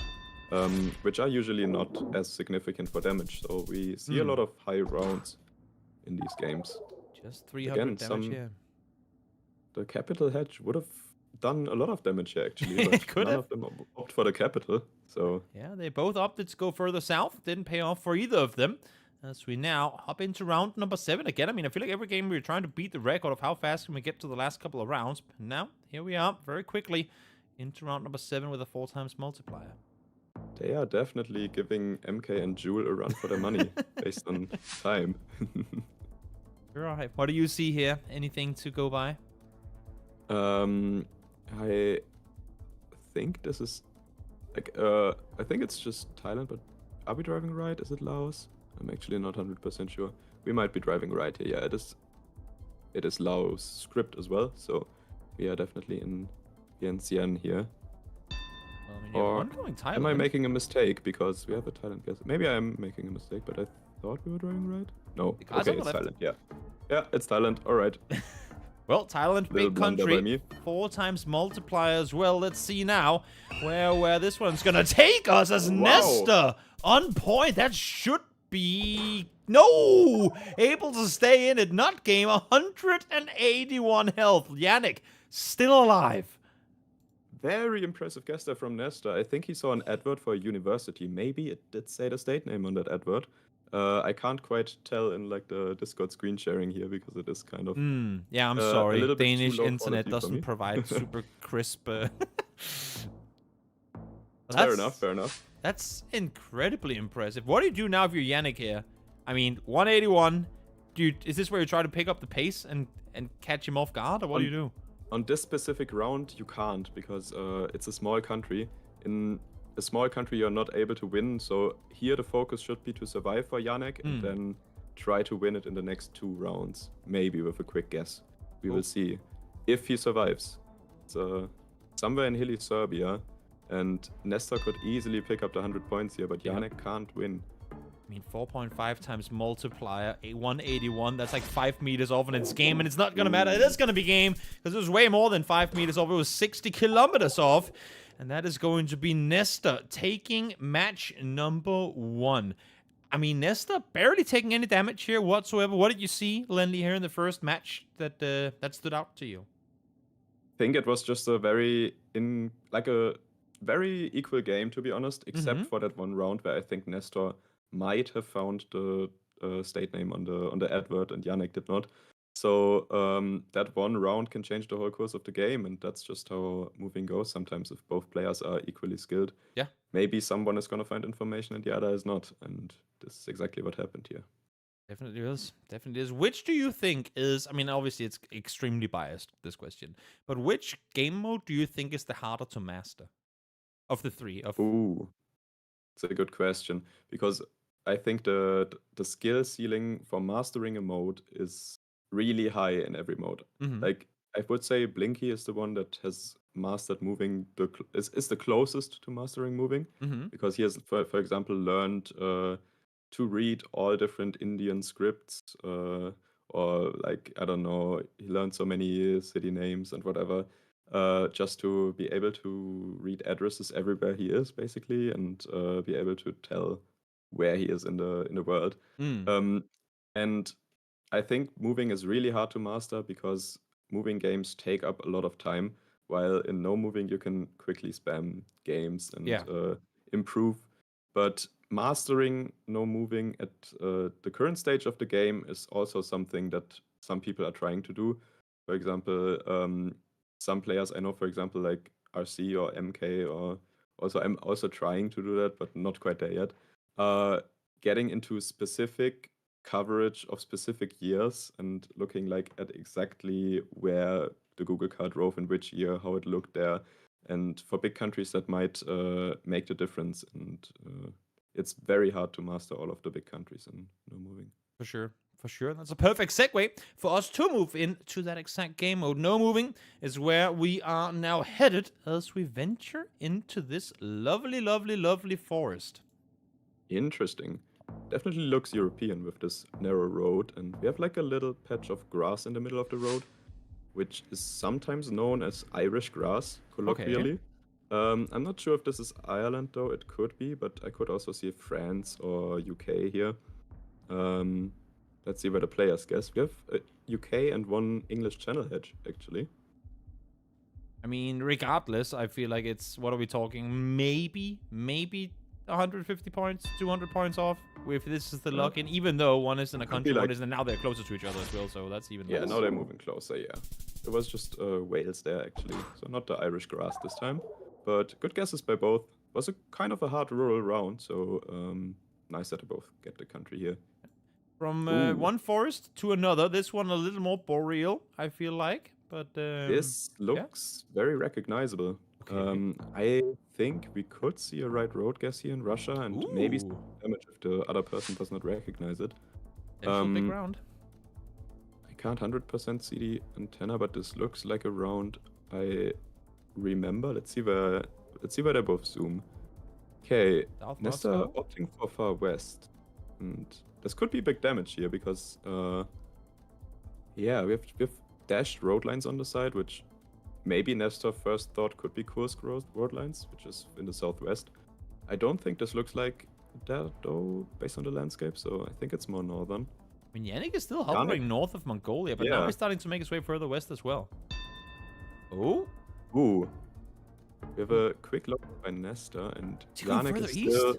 which are usually not as significant for damage. So we see a lot of high rounds in these games. Just 300 damage here. The capital hedge would have done a lot of damage here, actually. It But could none have. of them opt for the capital. So Yeah, they both opted to go further south. Didn't pay off for either of them. As we now hop into round number 7 again. I mean, I feel like every game we're trying to beat the record of how fast can we get to the last couple of rounds. But now, here we are, very quickly into round number 7 with a 4 times multiplier. they are definitely giving MK and Jewel a run for their money based on time. Right. What do you see here? Anything to go by? I think this is like I think it's just Thailand, but are we driving right? Is it Laos? I'm actually not 100% sure. We might be driving right here. Yeah, it is Laos script as well, so we are definitely in Vientiane here. Well, I mean, you have Or one going Thailand. am I making a mistake because we have a Thailand guess? Maybe I am making a mistake, but I thought we were driving right. No, Because okay, on the it's left. Thailand. Yeah, yeah, it's Thailand. All right. Well, Thailand, Little big blunder by country. me. 4 times multiplier as well. Let's see now where this one's gonna take us as Wow. Nesta on point. That should be able to stay in it. Not game. 181 health. Yanik still alive. very impressive guess there from Nesta. I think he saw an advert for a university. Maybe it did say the state name on that advert. I can't quite tell in like the Discord screen sharing here because it is kind of Yeah, I'm a sorry. little bit too Danish low internet quality for doesn't me. provide super crisp. Fair enough, fair enough. That's incredibly impressive. What do you do now if you're Yanik here? I mean, 181. Is this where you try to pick up the pace and catch him off guard, or what do you do? On this specific round, you can't because it's a small country. In a small country, you're not able to win. So here, the focus should be to survive for Yanik and then try to win it in the next 2 rounds. Maybe with a quick guess. We will see if he survives. It's somewhere in hilly Serbia, and Nesta could easily pick up the 100 points here, but Yanik can't win. I mean, 4.5 times multiplier, 181. That's like 5 meters off, and it's game, and it's not going to matter. It is going to be game, because it was way more than 5 meters off. It was 60 kilometers off, and that is going to be Nesta taking match number 1. I mean, Nesta barely taking any damage here whatsoever. What did you see, Lenley, here in the first match that stood out to you? I think it was just a very equal game, to be honest, except for that one round where I think Nestor might have found the state name on the advert and Yanik did not. So that one round can change the whole course of the game, and that's just how moving goes sometimes if both players are equally skilled. Yeah. Maybe someone is going to find information and the other is not, and this is exactly what happened here. Definitely is. Definitely is. Which do you think is, I mean, obviously it's extremely biased, this question, but which game mode do you think is the harder to master of the 3? Ooh, it's a good question, because I think the skill ceiling for mastering a mode is really high in every mode. Like, I would say Blinky is the one that has mastered moving, is the closest to mastering moving, because he has, for example, learned to read all different Indian scripts, or like, I don't know, he learned so many city names and whatever, just to be able to read addresses everywhere he is, basically, and be able to tell where he is in the world. And I think moving is really hard to master because moving games take up a lot of time, while in no moving you can quickly spam games and improve. But mastering no moving at the current stage of the game is also something that some people are trying to do. For example, some players I know, for example, like RC or MK, or also I'm also trying to do that, but not quite there yet. Getting into specific coverage of specific years and looking like at exactly where the Google card drove in which year, how it looked there. And for big countries, that might make the difference. And it's very hard to master all of the big countries in no moving. For sure. For sure. That's a perfect segue for us to move into that exact game mode. No moving is where we are now headed as we venture into this lovely, lovely, lovely forest. Interesting. Definitely looks European with this narrow road, and we have like a little patch of grass in the middle of the road, which is sometimes known as Irish grass, colloquially. I'm not sure if this is Ireland though, it could be, but I could also see France or UK here. Let's see where the players guess. We have a UK and 1 English channel hedge, actually. I mean, regardless, I feel like it's, what are we talking? Maybe 150 points, 200 points off if this is the lock-in, even though one is in a country, one is in, now they're closer to each other as well, so that's even less. Now they're moving closer, yeah. It was just Wales there, actually, so not the Irish grass this time. But good guesses by both. Was a kind of a hard rural round, so nice that they both get the country here. From one forest to another, this one a little more boreal, I feel like, but... this looks very recognizable. Okay. I think we could see a right road guess here in Russia, and maybe some damage if the other person does not recognize it. Big round. I can't 100% see the antenna, but this looks like a round I remember. Let's see where they both zoom. Okay, Nesta opting for far west, and this could be big damage here because we have dashed road lines on the side, which maybe Nesta first thought could be Kursk road lines, which is in the southwest. I don't think this looks like that though, based on the landscape, so I think it's more northern. I mean, Yanik is still hovering north of Mongolia, but now he's starting to make his way further west as well. Oh? Ooh. We have a quick look by Nesta, and Is he going Yanik further is east? still...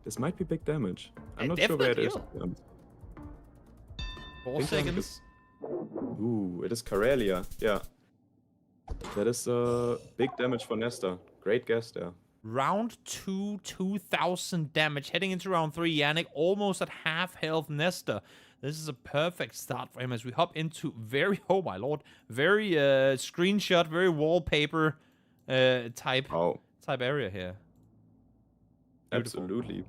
This might be big damage. I'm not sure where it definitely is. is. to be honest. 4 think Yanik seconds. is- Ooh, it is Karelia. Yeah. That is big damage for Nesta. Great guess there. Round 2, 2,000 damage. Heading into round 3, Yanik almost at half health. Nesta. This is a perfect start for him as we hop into very, oh my lord, very screenshot, very wallpaper type Wow. area here. Beautiful. Absolutely.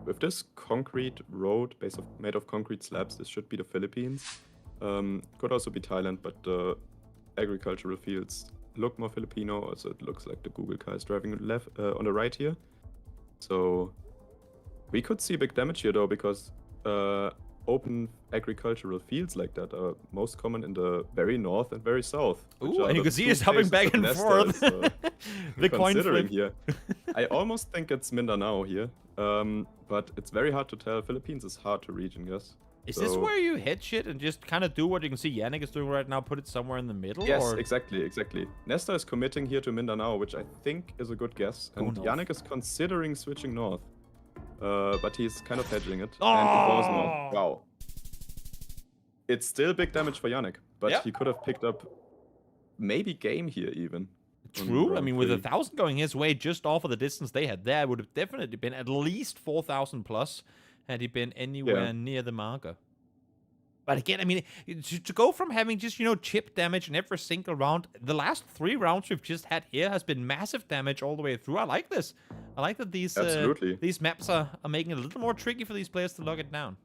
With this concrete road made of concrete slabs, this should be the Philippines. Could also be Thailand, but the agricultural fields look more Filipino. Also, it looks like the Google car is driving left on the right here. So we could see big damage here though, because open agricultural fields like that are most common in the very north and very south. which Ooh, are and you the can see two it's hopping places back that and Nesta forth. is, The coin considering flip. here. I almost think it's Mindanao here, but it's very hard to tell. Philippines is hard to reach, I guess. Is this So- where you hit shit and just kind of do what you can see Yanik is doing right now, put it somewhere in the middle? Yes, or? exactly. Nesta is committing here to Mindanao, which I think is a good guess. Go And north. Yanik is considering switching north. But he's kind of hedging it. And it was Oh! north. Wow. It's still big damage for Yanik, but Yep. he could have picked up maybe game here even. on True. I round mean, with 3. 1,000 going his way just off of the distance they had there, would have definitely been at least 4,000 plus had he been anywhere Yeah. near the marker. But again, I mean, to go from having just, chip damage in every single round, the last 3 rounds we've just had here has been massive damage all the way through. I like this. I like that these Absolutely. maps are making it a little more tricky for these players to lock it down.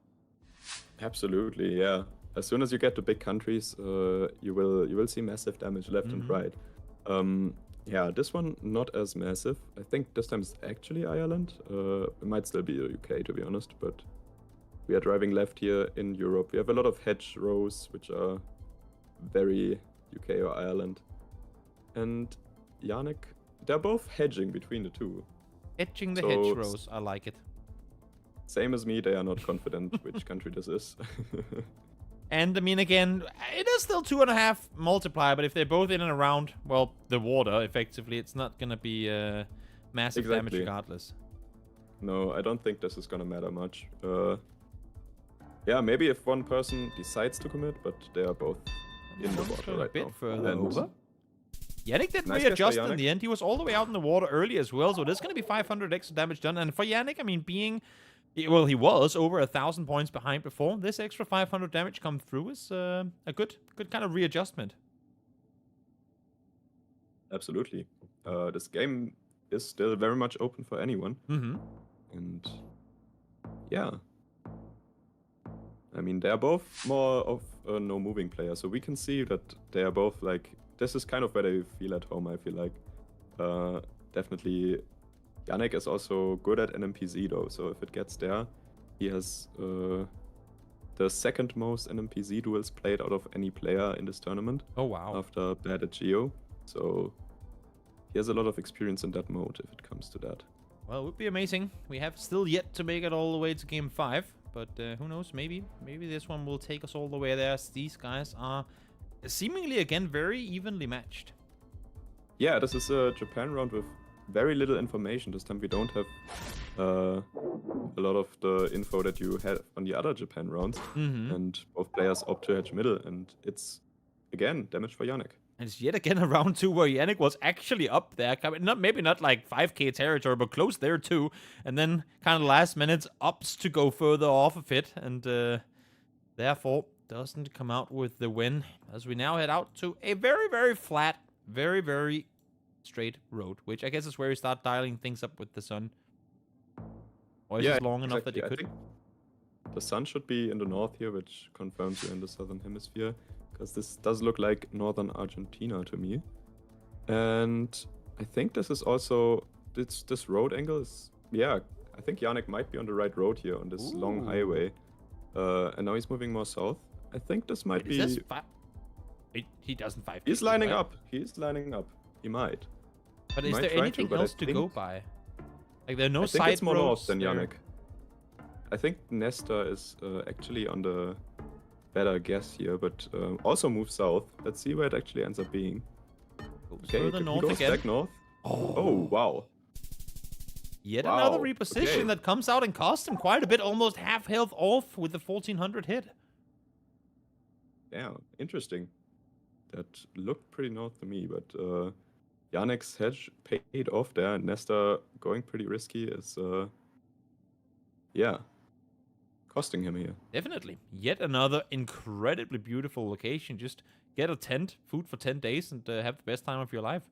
Absolutely, yeah. As soon as you get to big countries, you will see massive damage left and right. Yeah, this one not as massive. I think this time it's actually Ireland. It might still be the UK, to be honest, but we are driving left here in Europe. We have a lot of hedge rows, which are very UK or Ireland. And Yanik, they're both hedging between the two. Etching the So- hedgerows, I like it. Same as me, they are not confident which country this is. And I mean, again, it is still 2.5 multiplier, but if they're both in and around, well, the water, effectively, it's not going to be massive damage Exactly. regardless. No, I don't think this is gonna matter much. Yeah, maybe if one person decides to commit, but they are both in the One's water going right a bit now. further And over. Yanik did Nice guess by readjust in Yanik. the end. He was all the way out in the water early as well, so there's going to be 500 extra damage done. And for Yanik, I mean, well, he was over 1,000 points behind before. This extra 500 damage come through is a good kind of readjustment. Absolutely. This game is still very much open for anyone. Mm-hmm. And yeah. I mean, they are both more of a no-moving player, so we can see that they are both like, this is kind of where they feel at home, I feel like. Definitely, Yanik is also good at NMPZ though, so if it gets there, he has the second most NMPZ duels played out of any player in this tournament Oh, wow. after Bad At Geo, so he has a lot of experience in that mode if it comes to that. Well, it would be amazing. We have still yet to make it all the way to game 5, but who knows? Maybe this one will take us all the way there. As these guys are seemingly again very evenly matched. Yeah, this is a Japan round with very little information. This time we don't have a lot of the info that you had on the other Japan rounds, Mm-hmm. and both players opt to hedge middle, and it's again damage for Yanik. And it's yet again a round 2 where Yanik was actually up there. Maybe not like 5k territory, but close there too. And then kind of last minute ups to go further off of it. And therefore doesn't come out with the win. As we now head out to a very, very flat, very, very straight road. Which I guess is where we start dialing things up with the sun. Or is this long enough that you I could? think the sun should be in the north here, which confirms you're in the southern hemisphere. Because this does look like northern Argentina to me. And I think this is also, this road angle is, yeah, I think Yanik might be on the right road here on this long Ooh. highway. And now he's moving more south. I think this might Wait, is be, this he doesn't 5k. he's lining right? up. He's lining up. He might. But He is might there try to, anything but I else to go think- by? Like there are no I think side it's more north roads than there. Yanik. I think Nesta is actually on the better guess here, but also move south. Let's see where it actually ends up being. Goes Okay, further he north goes again. back north. Oh, wow. Yet another Wow, reposition okay. that comes out and costs him quite a bit, almost half health off with the 1400 hit. Yeah, interesting. That looked pretty north to me, but Yanik's hedge paid off there. Nesta going pretty risky is, yeah, costing him here. Definitely. Yet another incredibly beautiful location. Just get a tent, food for 10 days, and have the best time of your life.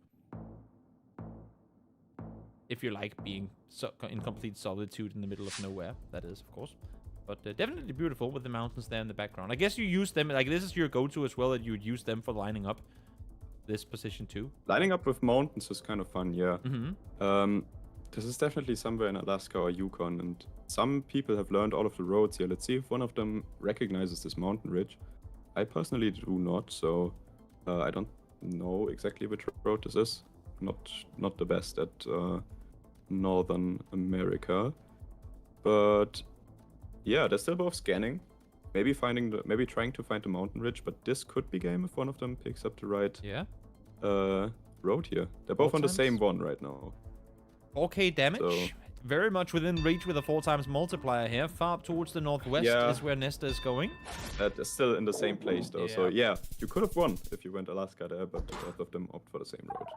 If you like being in complete solitude in the middle of nowhere, that is, of course. But definitely beautiful with the mountains there in the background. I guess you use them, like this is your go-to as well, that you would use them for lining up this position too. Lining up with mountains is kind of fun, yeah. Mm-hmm. This is definitely somewhere in Alaska or Yukon, and some people have learned all of the roads here. Let's see if one of them recognizes this mountain ridge. I personally do not, so I don't know exactly which road this is. Not the best at Northern America, but yeah, they're still both scanning. Maybe trying to find the mountain ridge, but this could be game if one of them picks up the right road here. They're both on the same one right now. 4k damage. So, very much within reach with a 4x multiplier here. Far up towards the northwest is where Nesta is going. That is still in the same place though. So yeah, you could have won if you went Alaska there, but both of them opt for the same road.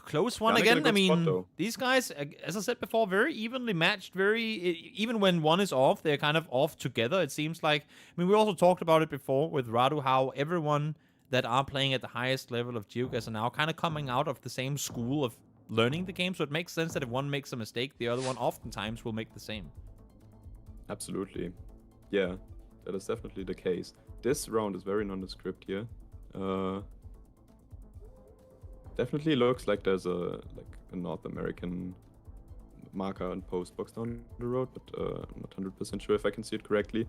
Close one Yanik in a again. I good spot, mean, though. these guys, as I said before, very evenly matched. Even when one is off, they're kind of off together. It seems like. I mean, we also talked about it before with Radu, how everyone that are playing at the highest level of GeoGuessr are now kind of coming out of the same school of learning the game. So it makes sense that if one makes a mistake, the other one oftentimes will make the same. Absolutely, yeah, that is definitely the case. This round is very nondescript here. Definitely looks like there's a North American marker and post box down the road, but I'm not 100% sure if I can see it correctly.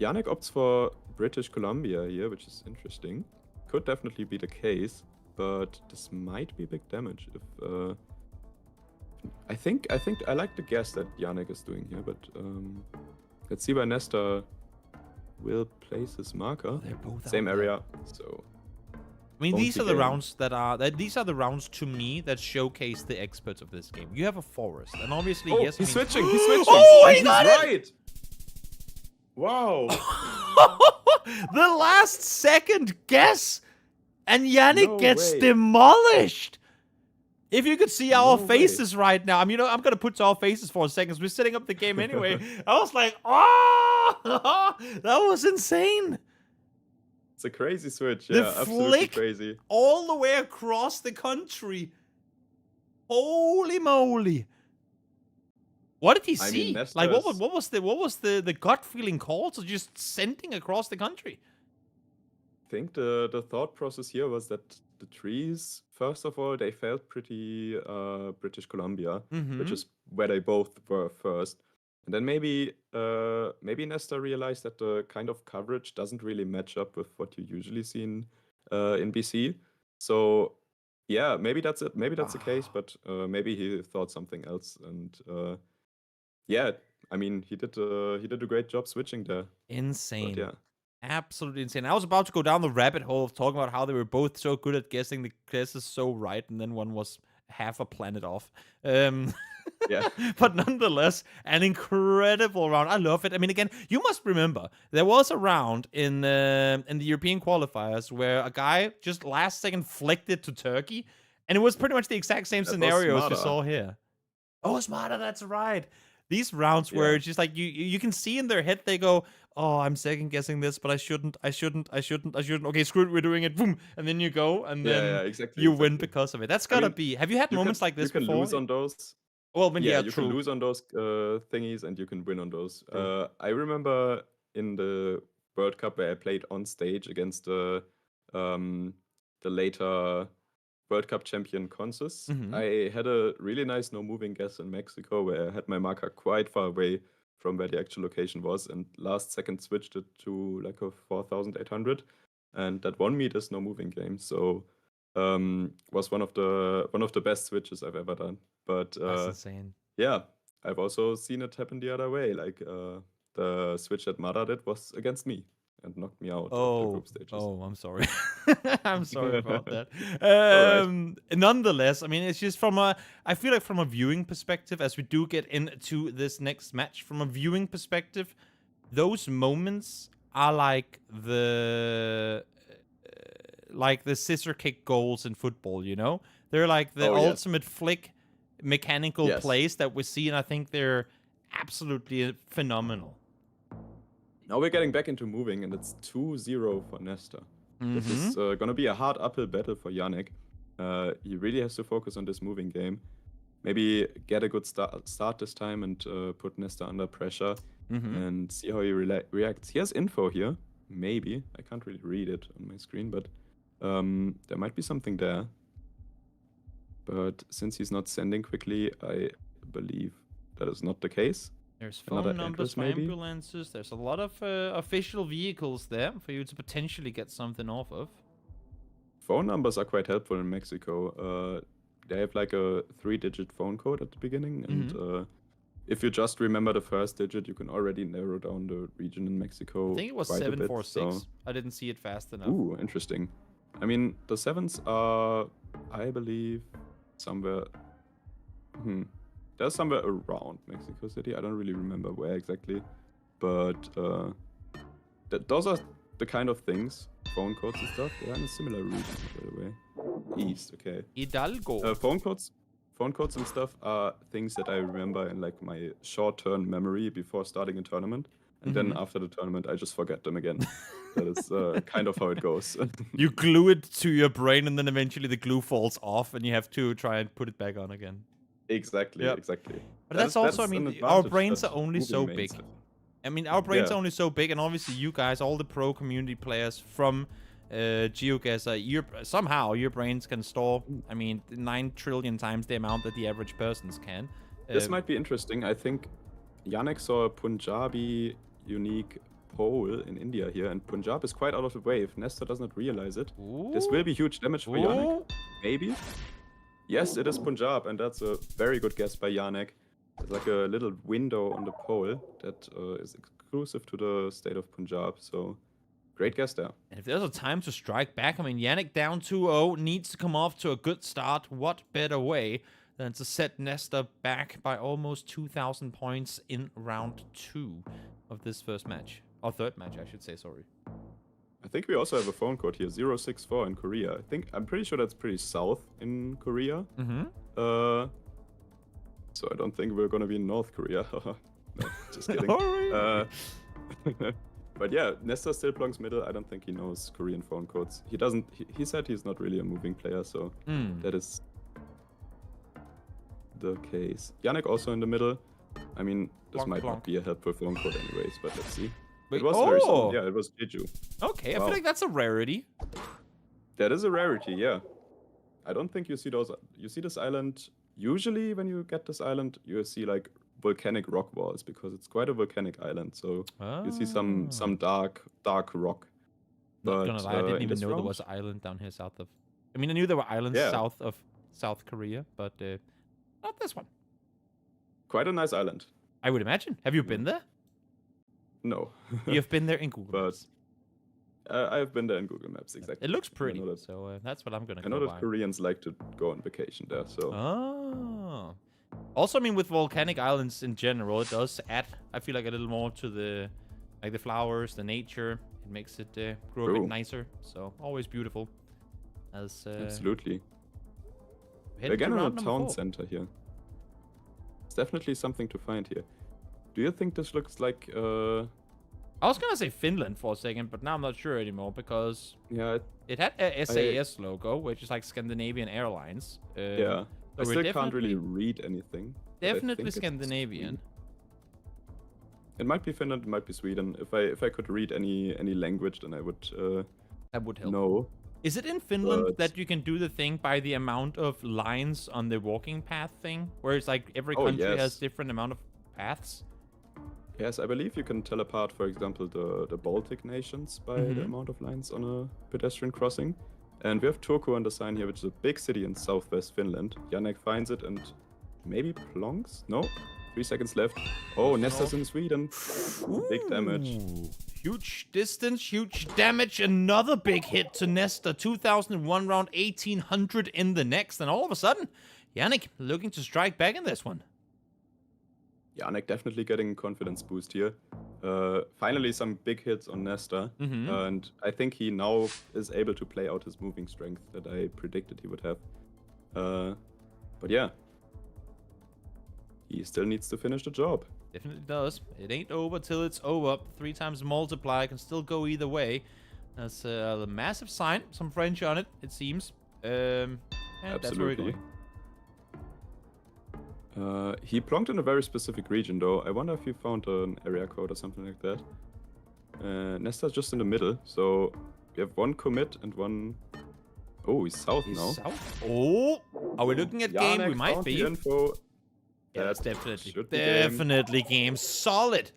Yanik opts for British Columbia here, which is interesting. Could definitely be the case, but this might be big damage if I think I like the guess that Yanik is doing here, but let's see where Nesta will place his marker. They're both same area, so I mean, won't these be are the game. rounds these are the rounds to me that showcase the experts of this game. You have a forest, and obviously, yes, he's I mean, switching. He's switching. Oh, and he he's got right. Wow. the last second guess, and Yanik No gets way. demolished. If you could see our No way. faces right now, I mean, I'm gonna put to our faces for a second. We're setting up the game anyway. I was like, oh, that was insane. It's a crazy switch. The Yeah, absolutely flick crazy. all the way across the country. Holy moly! What did he I see? mean, Like, what Nesta's- was the gut feeling call to just sending across the country? I think the thought process here was that the trees, first of all, they felt pretty British Columbia, which is where they both were first. And then maybe Nesta realized that the kind of coverage doesn't really match up with what you usually see in BC. So yeah, maybe that's it. Maybe that's the case, but maybe he thought something else. And yeah, I mean, he did a great job switching there. Insane. But yeah. Absolutely insane. I was about to go down the rabbit hole of talking about how they were both so good at guessing the guesses so right, and then one was half a planet off. Yeah. But nonetheless, an incredible round. I love it. I mean, again, you must remember there was a round in the European qualifiers where a guy just last second flicked it to Turkey, and it was pretty much the exact same That was scenarios we Smarter. saw here. Oh, Smarter, that's right. These rounds where Yeah. it's just like you can see in their head they go, oh, I'm second guessing this, but I shouldn't. Okay, screw it, we're doing it. Boom, and then you go, and then Yeah, exactly. you win exactly. because of it. That's gotta mean, be. Have you had moments like this you can before? lose on those. Well, I mean, yeah, you true. can lose on those thingies and you can win on those. True. I remember in the World Cup where I played on stage against the later World Cup champion Consus. Mhm. I had a really nice no moving guess in Mexico where I had my marker quite far away from where the actual location was, and last second switched it to like a 4,800, and that won me this no moving game. So was one of the best switches I've ever done. But That's insane. yeah, I've also seen it happen the other way. Like the switch that Mada did was against me, and knocked me out of the Oh, group stages. I'm sorry. I'm sorry about that. Alright. Nonetheless, I mean, it's just I feel like from a viewing perspective, as we do get into this next match, from a viewing perspective, those moments are like the scissor kick goals in football, you know? They're like the ultimate flick mechanical plays that we see, and I think they're absolutely phenomenal. Now we're getting back into moving, and it's 2-0 for Nesta. This is going to be a hard uphill battle for Yanik. He really has to focus on this moving game. Maybe get a good start this time and put Nesta under pressure and see how he reacts. He has info here, maybe. I can't really read it on my screen, but there might be something there. But since he's not sending quickly, I believe that is not the case. There's phone numbers for ambulances. There's a lot of official vehicles there for you to potentially get something off of. Phone numbers are quite helpful in Mexico. They have like a 3-digit phone code at the beginning, and if you just remember the first digit, you can already narrow down the region in Mexico. I think it was 746. I didn't see it fast enough. Ooh, interesting. I mean, the 7s are, I believe, somewhere. They're somewhere around Mexico City. I don't really remember where exactly, but those are the kind of things, phone codes and stuff. They're in a similar region, by the way. East, okay. Hidalgo. Phone codes and stuff are things that I remember in like my short-term memory before starting a tournament, and then after the tournament, I just forget them again. That is kind of how it goes. You glue it to your brain, and then eventually the glue falls off, and you have to try and put it back on again. Exactly. But that's also, I mean, our brains are only so big. I mean, our brains are only so big, and obviously you guys, all the pro community players from GeoGuessr, somehow your brains can store, I mean, 9 trillion times the amount that the average persons can. This might be interesting. I think Yanik saw a Punjabi unique pole in India here, and Punjab is quite out of the way. If Nesta does not realize it, this will be huge damage for Yanik. Maybe. Yes, it is Punjab, and that's a very good guess by Yanik. There's like a little window on the pole that is exclusive to the state of Punjab, so great guess there. And if there's a time to strike back, I mean, Yanik down 2-0, needs to come off to a good start. What better way than to set Nesta back by almost 2,000 points in round 2 of this first match. Or third match, I should say, sorry. I think we also have a phone code here, 064 in Korea. I'm pretty sure that's pretty south in Korea. So I don't think we're gonna be in North Korea. No, just kidding. But yeah, Nesta still belongs middle. I don't think he knows Korean phone codes. He doesn't. He said he's not really a moving player, so that is the case. Yanik also in the middle. I mean, this might not be a helpful phone code anyways, but let's see. Wait, it was very soon. Yeah, it was Jeju. Okay, I feel like that's a rarity. That is a rarity, yeah. I don't think you see those. You see this island. Usually, when you get this island, you see like volcanic rock walls because it's quite a volcanic island. So you see some dark rock. Not gonna lie, I didn't even know there was an island down here south of. I mean, I knew there were islands south of South Korea, but not this one. Quite a nice island. I would imagine. Have you been there? No. You've been there in Google Maps. I've been there in Google Maps, exactly. It looks pretty, so that's what I'm gonna go by. I know that Koreans like to go on vacation there, so... Oh. Also, I mean, with volcanic islands in general, it does add, I feel like, a little more to the flowers, the nature. It makes it grow a bit nicer, so always beautiful. Absolutely. Again, on a town center here. It's definitely something to find here. Do you think this looks like... I was gonna say Finland for a second, but now I'm not sure anymore because it had a SAS logo, which is like Scandinavian Airlines. Yeah, so I still can't really read anything. Definitely Scandinavian. It might be Finland, it might be Sweden. If I could read any language, then I would. That would help. No. Is it in Finland that you can do the thing by the amount of lines on the walking path thing, where it's like every country has different amount of paths? Yes, I believe you can tell apart, for example, the Baltic nations by the amount of lines on a pedestrian crossing. And we have Turku on the sign here, which is a big city in southwest Finland. Yanik finds it and maybe plonks? No, 3 seconds left. Oh, Nesta's in Sweden. Big damage. Huge distance, huge damage, another big hit to Nesta. 2001 round, 1800 in the next. And all of a sudden, Yanik looking to strike back in this one. Yanik definitely getting confidence boost here. Finally, some big hits on Nesta. And I think he now is able to play out his moving strength that I predicted he would have. But yeah, he still needs to finish the job. Definitely does. It ain't over till it's over. 3 times multiply can still go either way. That's a massive sign. Some French on it, it seems. And that's where we're Absolutely. going. He plonked in a very specific region, though. I wonder if he found an area code or something like that. Nesta's just in the middle, so we have one commit and one... Oh, he's south now. South? Oh! Are we looking at game? We Yanik might found be. the info. Yeah, that's That definitely should be game. definitely game. Solid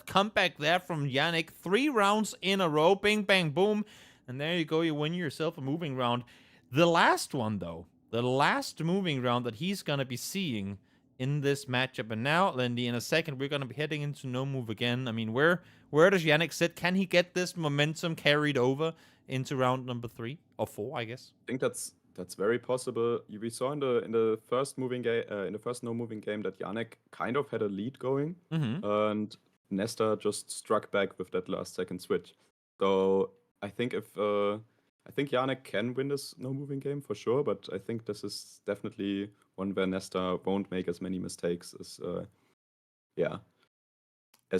comeback there from Yanik. 3 rounds in a row. Bing, bang, boom. And there you go. You win yourself a moving round. The last one, though. The last moving round that he's going to be seeing in this matchup. And now, Lindy, in a second, we're going to be heading into no move again. I mean, where does Yanik sit? Can he get this momentum carried over into round number 3 or 4, I guess? I think that's very possible. We saw in the first moving game, in the first no moving game, that Yanik kind of had a lead going, and Nesta just struck back with that last second switch. So I think I think Yanik can win this no moving game for sure, but I think this is definitely one where Nesta won't make as many mistakes as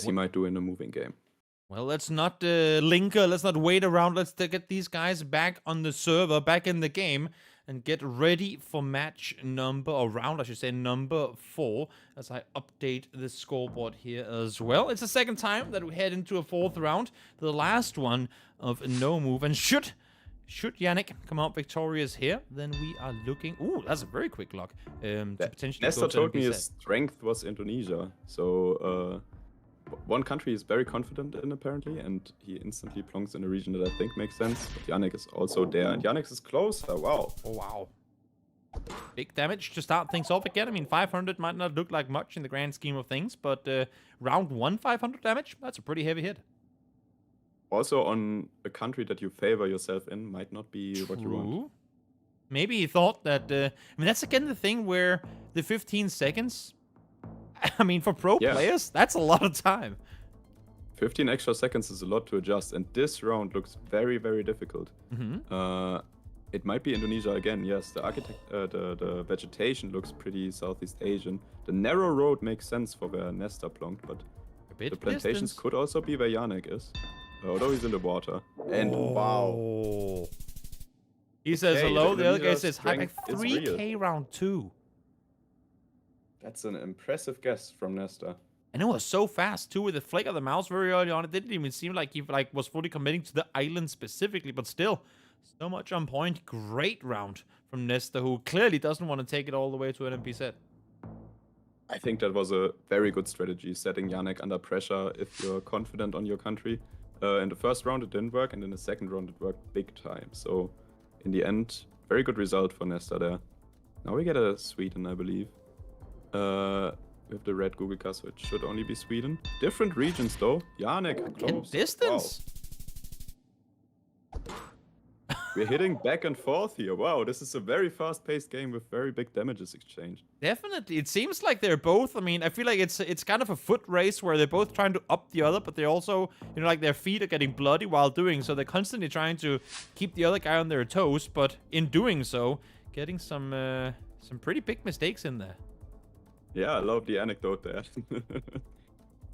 he might do in a moving game. Well, let's not linger. Let's not wait around. Let's get these guys back on the server, back in the game, and get ready for round, I should say, number 4, as I update the scoreboard here as well. It's the second time that we head into a 4th round, the last one of no move. And should Yanik come out victorious here, then we are looking... Ooh, that's a very quick lock. To potentially Nesta go to told me NMPZ. his strength was Indonesia, so one country he's very confident in apparently, and he instantly plonks in a region that I think makes sense. But Yanik is also there, and Yanik is closer. Wow. Oh, wow. Big damage to start things off again. I mean, 500 might not look like much in the grand scheme of things, but round 1, 500 damage, that's a pretty heavy hit. Also on a country that you favor yourself in might not be what you want. True. Maybe he thought that... I mean, that's again the thing where the 15 seconds... I mean, for pro players, that's a lot of time. 15 extra seconds is a lot to adjust, and this round looks very, very difficult. It might be Indonesia again, yes. The vegetation looks pretty Southeast Asian. The narrow road makes sense for where Nesta plonked, but the plantations could also be where Yanik is. Although he's in the water. And wow. He says hello, the other guy Indonesia's says hi. Like strength is 3k round 2. That's an impressive guess from Nesta. And it was so fast too, with the flick of the mouse very early on. It didn't even seem like he was fully committing to the island specifically, but still, so much on point. Great round from Nesta, who clearly doesn't want to take it all the way to NMPZ. I think that was a very good strategy, setting Yanik under pressure if you're confident on your country. In the first round it didn't work, and in the second round it worked big time. So in the end, very good result for Nesta there. Now we get a Sweden, I believe. We have the red Google car, so it should only be Sweden. Different regions though. Yanik, close. Distance. Wow. We're hitting back and forth here. Wow, this is a very fast-paced game with very big damages exchanged. Definitely. It seems like they're both, I mean, I feel like it's kind of a foot race where they're both trying to up the other, but they're also, you know, like their feet are getting bloody while doing so. They're constantly trying to keep the other guy on their toes, but in doing so, getting some pretty big mistakes in there. Yeah, I love the anecdote there.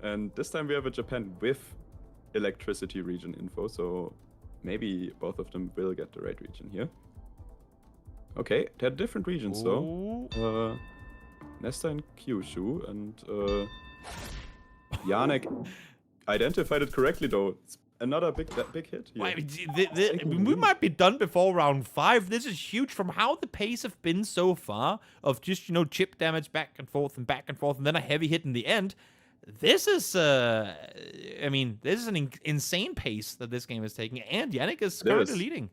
And this time we have a Japan with electricity region info, so maybe both of them will get the right region here. Okay, they're different regions though. Nesta and Kyushu, and Yanik identified it correctly though. It's another big hit here. We might be done before round 5. This is huge from how the pace have been so far of just, you know, chip damage back and forth, and then a heavy hit in the end. This is, I mean, this is an insane pace that this game is taking, and Yanik is currently leading.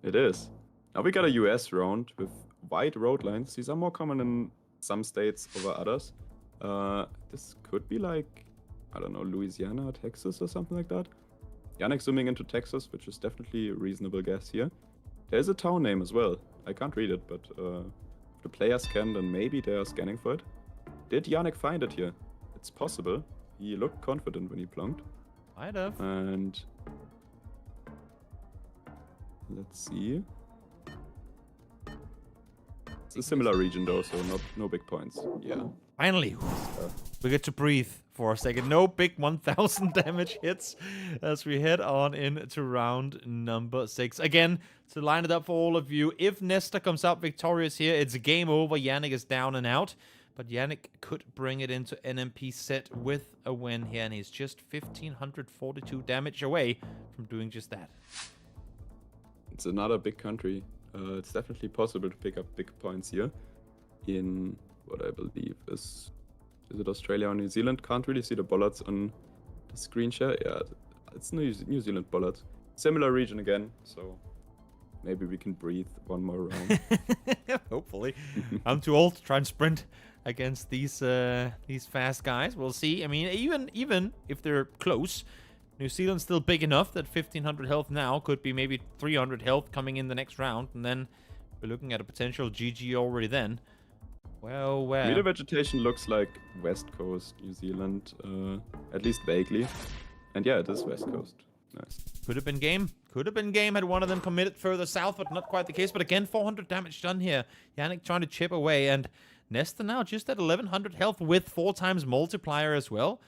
It is. Now we got a US round with wide road lines. These are more common in some states over others. This could be like I don't know, Louisiana, Texas, or something like that. Yanik zooming into Texas, which is definitely a reasonable guess here. There's a town name as well. I can't read it, but if the players can, then maybe they are scanning for it. Did Yanik find it here? It's possible. He looked confident when he plonked. Might have. And let's see. It's a similar region though, so no big points. Yeah. Finally, we get to breathe for a second. No big 1000 damage hits as we head on into round number 6. Again, to line it up for all of you, if Nesta comes out victorious here, it's game over. Yanik is down and out. But Yanik could bring it into NMPZ with a win here, and he's just 1542 damage away from doing just that. It's another big country. It's definitely possible to pick up big points here in what I believe is it Australia or New Zealand? Can't really see the bollards on the screen share. Yeah, it's New Zealand bollards. Similar region again, so maybe we can breathe one more round. Hopefully. I'm too old to try and sprint against these fast guys. We'll see. I mean, even if they're close, New Zealand's still big enough that 1500 health now could be maybe 300 health coming in the next round, and then we're looking at a potential GG already then. Well. Meter vegetation looks like West Coast, New Zealand, at least vaguely. And yeah, it is West Coast. Nice. Could have been game. Could have been game had one of them committed further south, but not quite the case. But again, 400 damage done here. Yanik trying to chip away, and Nesta now just at 1100 health with 4 times multiplier as well.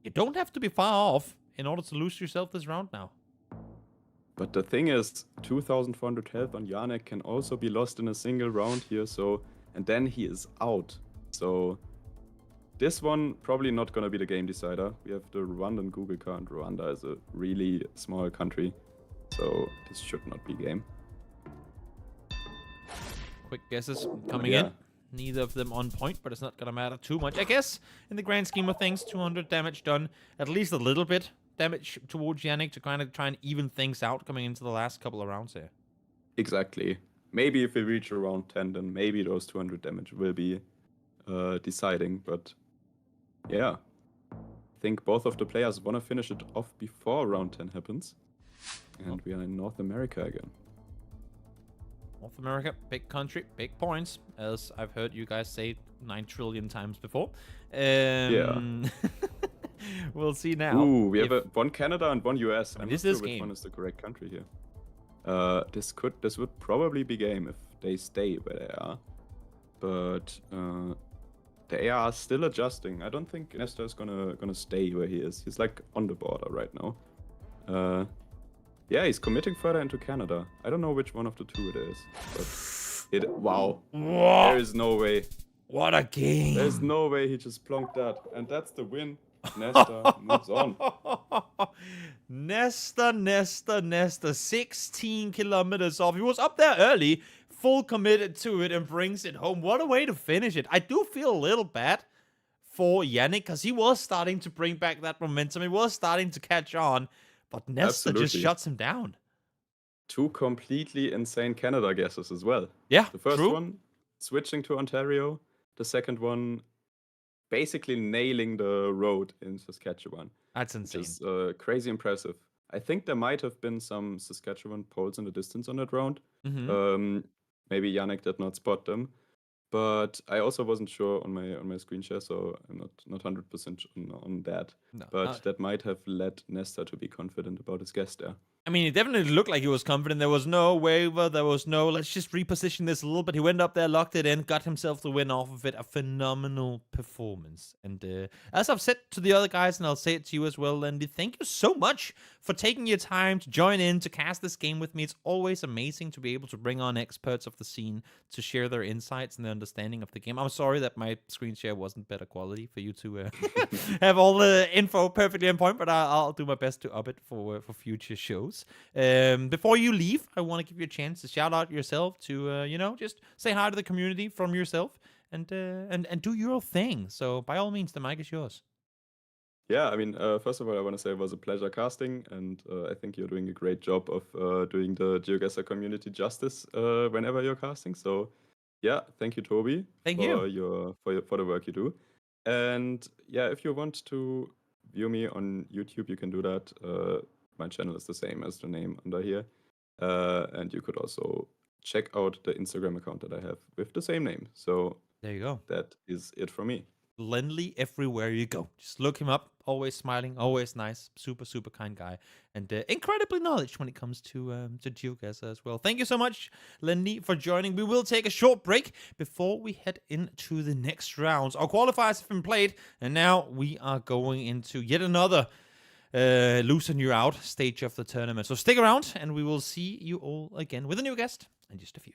You don't have to be far off in order to lose yourself this round now. But the thing is, 2400 health on Yanik can also be lost in a single round here, so... And then he is out. So this one probably not going to be the game decider. We have the Rwandan Google card. Rwanda is a really small country. So this should not be game. Quick guesses coming in. Neither of them on point, but it's not going to matter too much. I guess in the grand scheme of things, 200 damage done. At least a little bit damage towards Yanik to kind of try and even things out coming into the last couple of rounds here. Exactly. Maybe if we reach around 10, then maybe those 200 damage will be deciding. But yeah, I think both of the players want to finish it off before round 10 happens. And we are in North America again. North America, big country, big points, as I've heard you guys say 9 trillion times before. Yeah. We'll see now. Ooh, we have one Canada and one US. I'm this not is sure which game. one is the correct country here. This would probably be game if they stay where they are. But they are still adjusting. I don't think Nesta is gonna stay where he is. He's like on the border right now. Yeah, he's committing further into Canada. I don't know which one of the two it is. But wow. Whoa. There is no way. What a game. There's no way he just plonked that. And that's the win. Nesta moves on. Nesta, 16 kilometers off. He was up there early, full committed to it, and brings it home. What a way to finish it. I do feel a little bad for Yanik, because he was starting to bring back that momentum. He was starting to catch on, but Nesta just shuts him down. 2 completely insane Canada guesses as well. Yeah, the first true. one, switching to Ontario. The second one, basically nailing the road in Saskatchewan. That's insane. Which is crazy impressive. I think there might have been some Saskatchewan poles in the distance on that round. Mm-hmm. Maybe Yanik did not spot them. But I also wasn't sure on my screen share, so I'm not 100% on that. No, but that might have led Nesta to be confident about his guess there. I mean, it definitely looked like he was confident. There was no waver. There was no, let's just reposition this a little bit. He went up there, locked it in, got himself the win off of it. A phenomenal performance. And as I've said to the other guys, and I'll say it to you as well, Lindy, thank you so much for taking your time to join in, to cast this game with me. It's always amazing to be able to bring on experts of the scene to share their insights and their understanding of the game. I'm sorry that my screen share wasn't better quality for you to have all the info perfectly on point, but I'll do my best to up it for future shows. Before you leave, I want to give you a chance to shout out yourself, to just say hi to the community from yourself, and do your thing. So by all means, the mic is yours. Yeah, I mean, first of all, I want to say it was a pleasure casting, and I think you're doing a great job of doing the GeoGuessr community justice whenever you're casting. So yeah, thank you, Toby. Thank for you for the work you do. And yeah, if you want to view me on YouTube, you can do that. My channel is the same as the name under here. And you could also check out the Instagram account that I have with the same name. So There you go. that is it from me. Lenly everywhere you go. Just look him up. Always smiling, always nice, super super kind guy, and incredibly knowledge when it comes to GeoGuessr as well. Thank you so much, Lenly, for joining. We will take a short break before we head into the next rounds. Our qualifiers have been played, and now we are going into yet another loosen you out stage of the tournament. So stick around, and we will see you all again with a new guest in just a few.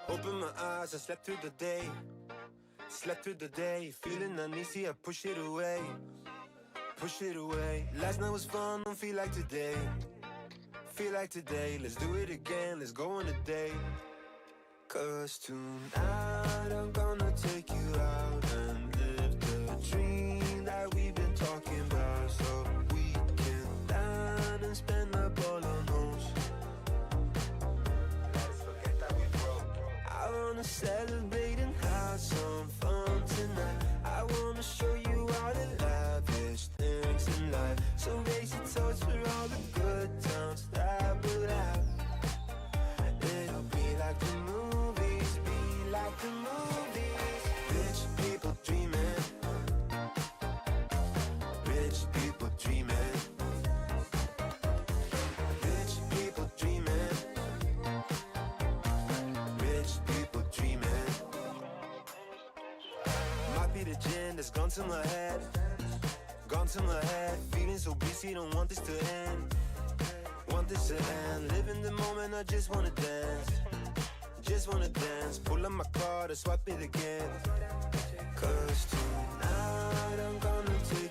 Open my eyes, I slept through the day. Slept through the day, feeling uneasy, I push it away. Push it away. Last night was fun, don't feel like today. Feel like today, let's do it again, let's go on a date. Cause tonight I'm gonna take you out and live the dream that we've been talking about. So we can dine and spend up all our homes. Let's forget that we broke. I wanna celebrate and have some fun tonight. I wanna show you all the lavish things in life. So raise your toast for all the good times that we'll have. It'll be like the movies, be like the movies. Rich people dreaming. Rich people dreaming. Rich people dreaming. Rich people dreaming. Might be the gin that's gone to my head. Gone to my head. Feeling so busy, don't want this to end. Want this to end. Live in the moment, I just wanna dance. Just wanna dance. Pull up my card and swipe it again. Cause tonight I'm gonna take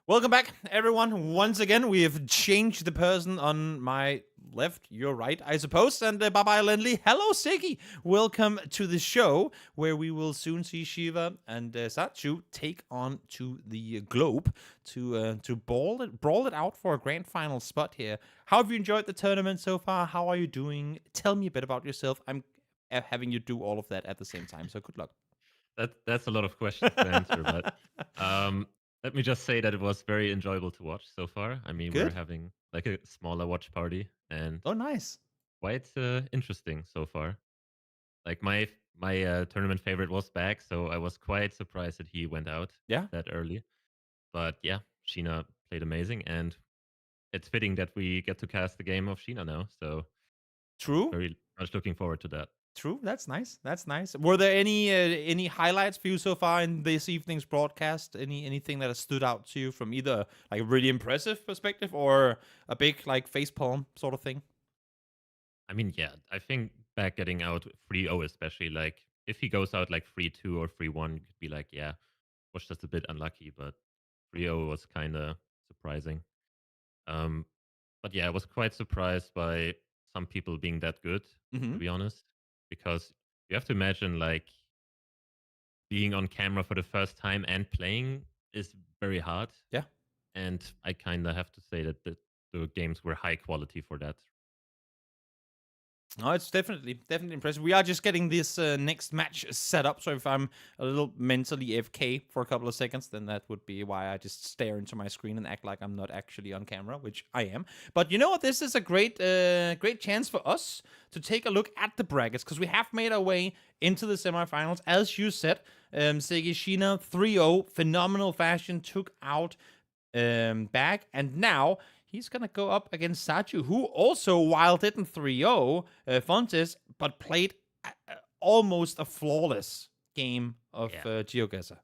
Welcome back, everyone. Once again, we have changed the person on my left, your right, I suppose. And bye-bye, Lindley. Hello, Siggy. Welcome to the show, where we will soon see Shiva and Sadziu take on to the globe to brawl it out for a grand final spot here. How have you enjoyed the tournament so far? How are you doing? Tell me a bit about yourself. I'm having you do all of that at the same time, so good luck. That's a lot of questions to answer, but let me just say that it was very enjoyable to watch so far. I mean, Good. we're having like a smaller watch party, and Oh, nice. quite interesting so far. Like my tournament favorite was back, so I was quite surprised that he went out Yeah. that early. But yeah, Sheena played amazing, and it's fitting that we get to cast the game of Sheena now. So True. very much looking forward to that. True. That's nice. That's nice. Were there any highlights for you so far in this evening's broadcast? Anything that has stood out to you from either like a really impressive perspective or a big like facepalm sort of thing? I mean, yeah, I think back getting out 3-0 especially, like if he goes out like 3-2 or 3-1, you could be like, yeah, was just a bit unlucky, but 3-0 was kind of surprising. But yeah, I was quite surprised by some people being that good, to be honest, because you have to imagine like being on camera for the first time and playing is very hard. Yeah. And I kind of have to say that the games were high quality for that. No, it's definitely impressive. We are just getting this next match set up, so if I'm a little mentally AFK for a couple of seconds, then that would be why I just stare into my screen and act like I'm not actually on camera, which I am. But you know what? This is a great chance for us to take a look at the brackets, because we have made our way into the semifinals. As you said, Segi Sheena 3-0, phenomenal fashion, took out Bag, and now he's going to go up against Sadziu, who also, while didn't 3-0 Fontes, but played almost a flawless game of GeoGuessr.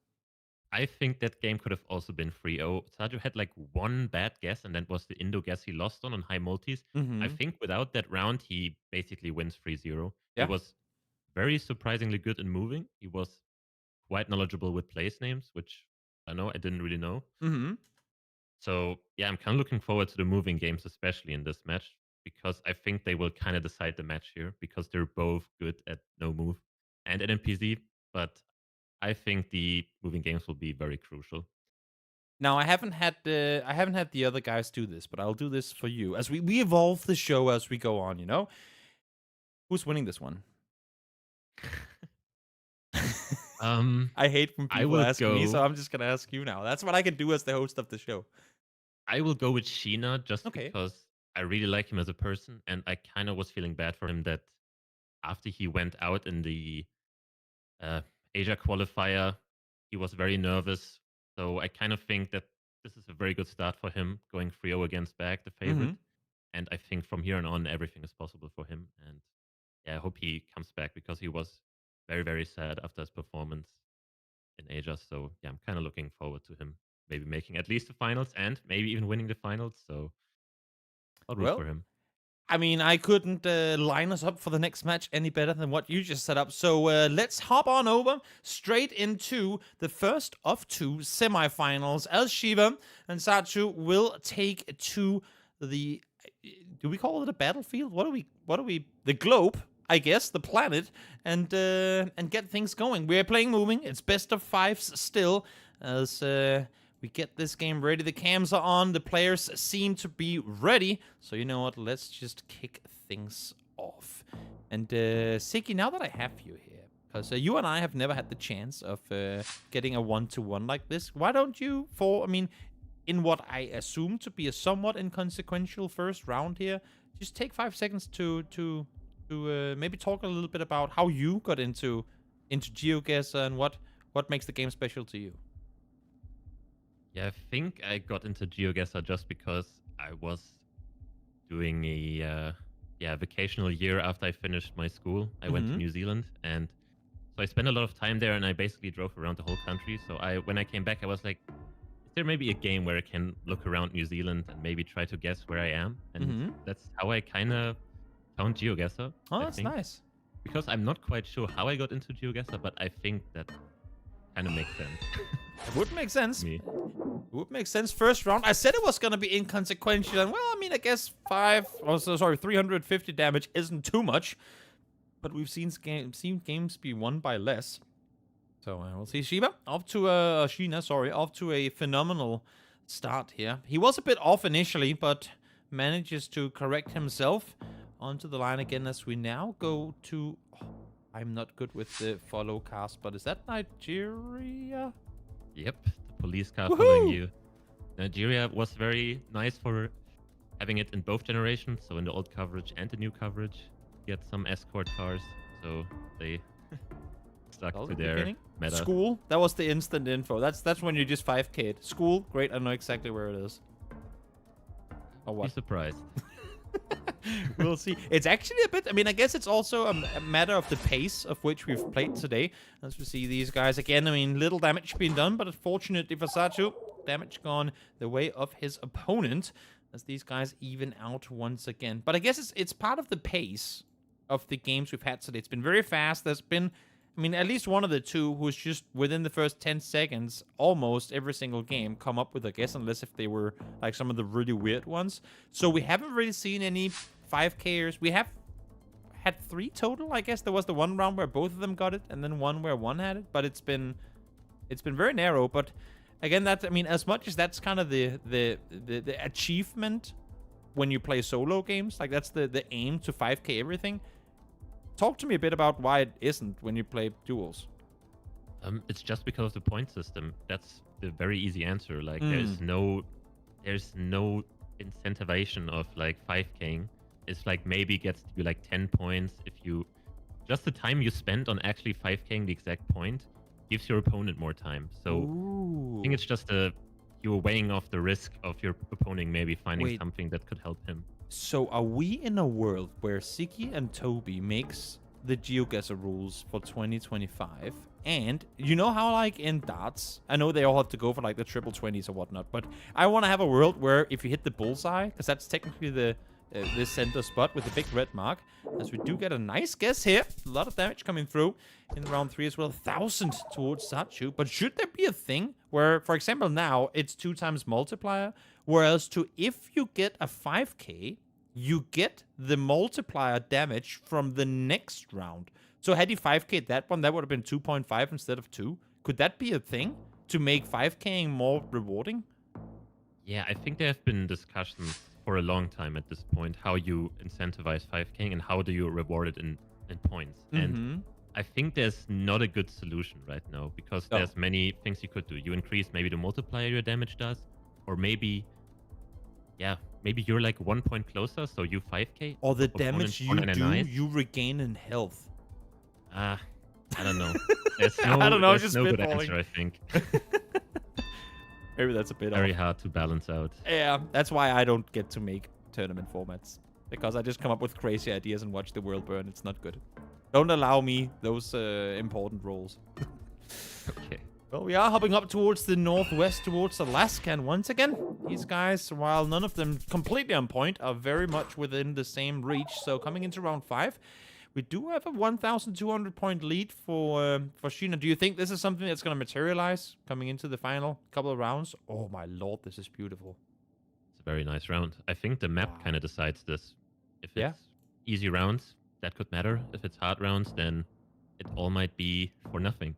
I think that game could have also been 3-0. Sadziu had like one bad guess, and that was the Indo guess he lost on high multis. I think without that round, he basically wins 3-0. Yeah. He was very surprisingly good in moving. He was quite knowledgeable with place names, which I didn't really know. So yeah, I'm kind of looking forward to the moving games, especially in this match, because I think they will kind of decide the match here, because they're both good at no move and NMPZ. But I think the moving games will be very crucial. Now I haven't had the other guys do this, but I'll do this for you as we evolve the show as we go on. You know, who's winning this one? I hate when people ask me, so I'm just gonna ask you now. That's what I can do as the host of the show. I will go with Sheena just because I really like him as a person, and I kind of was feeling bad for him that after he went out in the Asia qualifier, he was very nervous. So I kind of think that this is a very good start for him, going 3-0 against Bag, the favorite. And I think from here on, everything is possible for him. And yeah, I hope he comes back, because he was very, very sad after his performance in Asia. So yeah, I'm kind of looking forward to him maybe making at least the finals and maybe even winning the finals. So I'll root for him. I mean, I couldn't line us up for the next match any better than what you just set up. So let's hop on over straight into the first of two semifinals. As Shiva and Sadziu will take to the, do we call it a battlefield? What do we, the globe? I guess, the planet and get things going. We're playing moving. It's best of fives still as we get this game ready. The cams are on. The players seem to be ready. So you know what? Let's just kick things off. And Siki, now that I have you here, because you and I have never had the chance of getting a 1-to-1 like this, why don't you, in what I assume to be a somewhat inconsequential first round here, just take 5 seconds to maybe talk a little bit about how you got into GeoGuessr and what makes the game special to you. Yeah, I think I got into GeoGuessr just because I was doing a vacational year after I finished my school. I went to New Zealand, and so I spent a lot of time there, and I basically drove around the whole country. So when I came back, I was like, is there maybe a game where I can look around New Zealand and maybe try to guess where I am? And that's how I kind of found GeoGuessr. Oh, that's nice. Because I'm not quite sure how I got into GeoGuessr, but I think that kind of makes sense. It would make sense. Me. It would make sense. First round, I said it was going to be inconsequential. And, I guess 350 damage isn't too much. But we've seen games be won by less. So we'll see. Sheena, off to a phenomenal start here. He was a bit off initially, but manages to correct himself. Onto the line again as we now go to... I'm not good with the follow cast, but is that Nigeria? Yep, the police car following you. Nigeria was very nice for having it in both generations, so in the old coverage and the new coverage. Get some escort cars, so they stuck to their meta. School, that was the instant info. That's when you just 5k'd. School, great, I know exactly where it is. Or what? Be surprised. We'll see. It's actually a bit... I guess it's also a matter of the pace of which we've played today. As we see these guys again, little damage being done, but unfortunately for Sadziu, damage gone the way of his opponent as these guys even out once again. But I guess it's part of the pace of the games we've had today. It's been very fast. There's been... at least one of the two who's just within the first 10 seconds, almost every single game, come up with a guess, unless if they were like some of the really weird ones. So we haven't really seen any 5Kers. We have had 3 total, I guess. There was the one round where both of them got it, and then one where one had it. But it's been very narrow. But again, that's as much as that's kind of the achievement when you play solo games, like that's the aim to 5K everything. Talk to me a bit about why it isn't when you play duels. It's just because of the point system. That's the very easy answer. Like there's no incentivization of like 5K'ing. It's like maybe gets to be like 10 points if you just the time you spend on actually 5K'ing the exact point gives your opponent more time. So I think it's just you're weighing off the risk of your opponent maybe finding something that could help him. So are we in a world where Siki and Toby makes the GeoGuessr rules for 2025? And you know how like in darts, I know they all have to go for like the triple 20s or whatnot, but I want to have a world where if you hit the bullseye, because that's technically the center spot with the big red mark, as we do get a nice guess here. A lot of damage coming through in round 3 as well. 1,000 towards Sadziu. But should there be a thing where, for example, now it's 2 times multiplier, whereas if you get a 5K, you get the multiplier damage from the next round. So had he 5K'd that one, that would have been 2.5 instead of 2. Could that be a thing to make 5K'ing more rewarding? Yeah, I think there have been discussions for a long time at this point, how you incentivize 5K'ing and how do you reward it in points. And I think there's not a good solution right now because there's many things you could do. You increase maybe the multiplier your damage does, or maybe you're like 1 point closer, so you 5K. Or the damage you do, you regain in health. I don't know. There's no, I don't know, there's just no good spitballing. answer, I think. Maybe that's a bit very hard to balance out. Yeah, that's why I don't get to make tournament formats. Because I just come up with crazy ideas and watch the world burn. It's not good. Don't allow me those important roles. Okay. Well, we are hopping up towards the northwest, towards Alaska, and once again, these guys, while none of them completely on point, are very much within the same reach. So coming into round 5, we do have a 1,200 point lead for Sheena. Do you think this is something that's going to materialize coming into the final couple of rounds? Oh my lord, this is beautiful. It's a very nice round. I think the map kind of decides this. If it's easy rounds, that could matter. If it's hard rounds, then it all might be for nothing.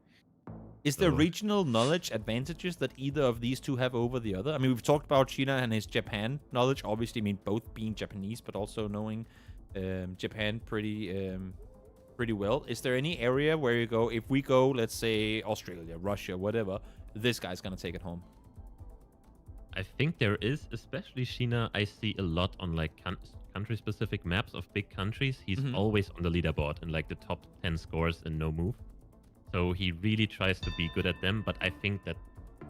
Is there So- regional knowledge advantages that either of these two have over the other? I mean, we've talked about Sheena and his Japan knowledge. Obviously, I mean, both being Japanese, but also knowing Japan pretty well. Is there any area where you go, if we go, let's say, Australia, Russia, whatever, this guy's going to take it home? I think there is, especially Sheena, I see a lot on like country-specific maps of big countries. He's always on the leaderboard in like the top 10 scores in no move. So he really tries to be good at them, but I think that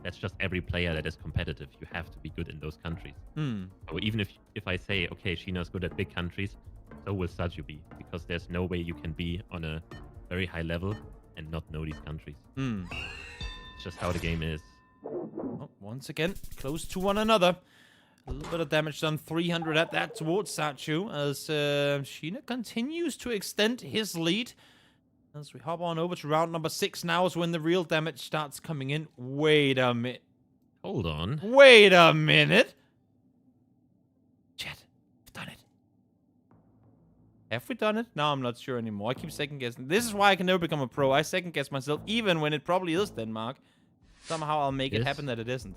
that's just every player that is competitive. You have to be good in those countries. So even if I say, okay, Sheena's good at big countries, so will Sadziu be, because there's no way you can be on a very high level and not know these countries. It's just how the game is. Oh, once again, close to one another. A little bit of damage done, 300 at that towards Sadziu, as Sheena continues to extend his lead. As we hop on over to round number 6 now is when the real damage starts coming in. Wait a minute. Hold on. Wait a minute. Chat, we've done it. Have we done it? No, I'm not sure anymore. I keep second guessing. This is why I can never become a pro. I second guess myself, even when it probably is Denmark. Somehow I'll make it happen that it isn't.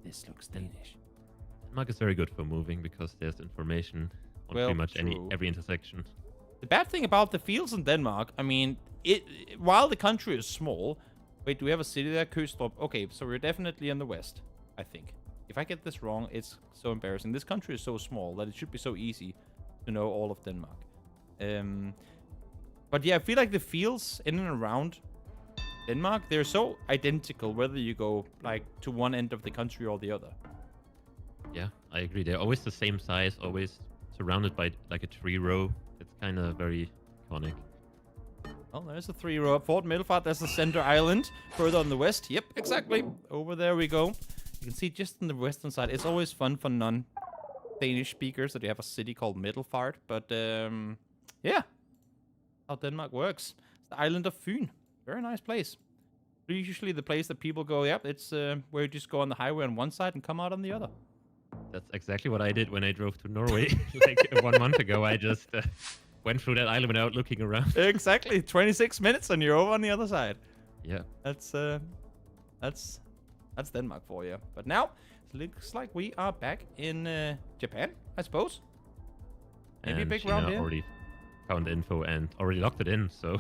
This looks Danish. Denmark is very good for moving because there's information on pretty much every intersection. The bad thing about the fields in Denmark, I mean, while the country is small... Wait, do we have a city there? Køstrup. Okay, so we're definitely in the west, I think. If I get this wrong, it's so embarrassing. This country is so small that it should be so easy to know all of Denmark. But yeah, I feel like the fields in and around Denmark, they're so identical whether you go like to one end of the country or the other. Yeah, I agree. They're always the same size, always surrounded by like a tree row. It's kind of very iconic. Well, there's a 3-row up. Fort Middelfart, there's the center island. Further on the west. Yep, exactly. Over there we go. You can see just on the western side. It's always fun for non-Danish speakers that you have a city called Middelfart. But, yeah. How Denmark works. It's the island of Fyn. Very nice place. Usually the place that people go, yep, it's where you just go on the highway on one side and come out on the other. That's exactly what I did when I drove to Norway like 1 month ago. I just went through that island without looking around. Exactly. 26 minutes and you're over on the other side. Yeah. That's Denmark for you. But now, it looks like we are back in Japan, I suppose. Maybe and a big Sheena round here. already found the info and already locked it in, so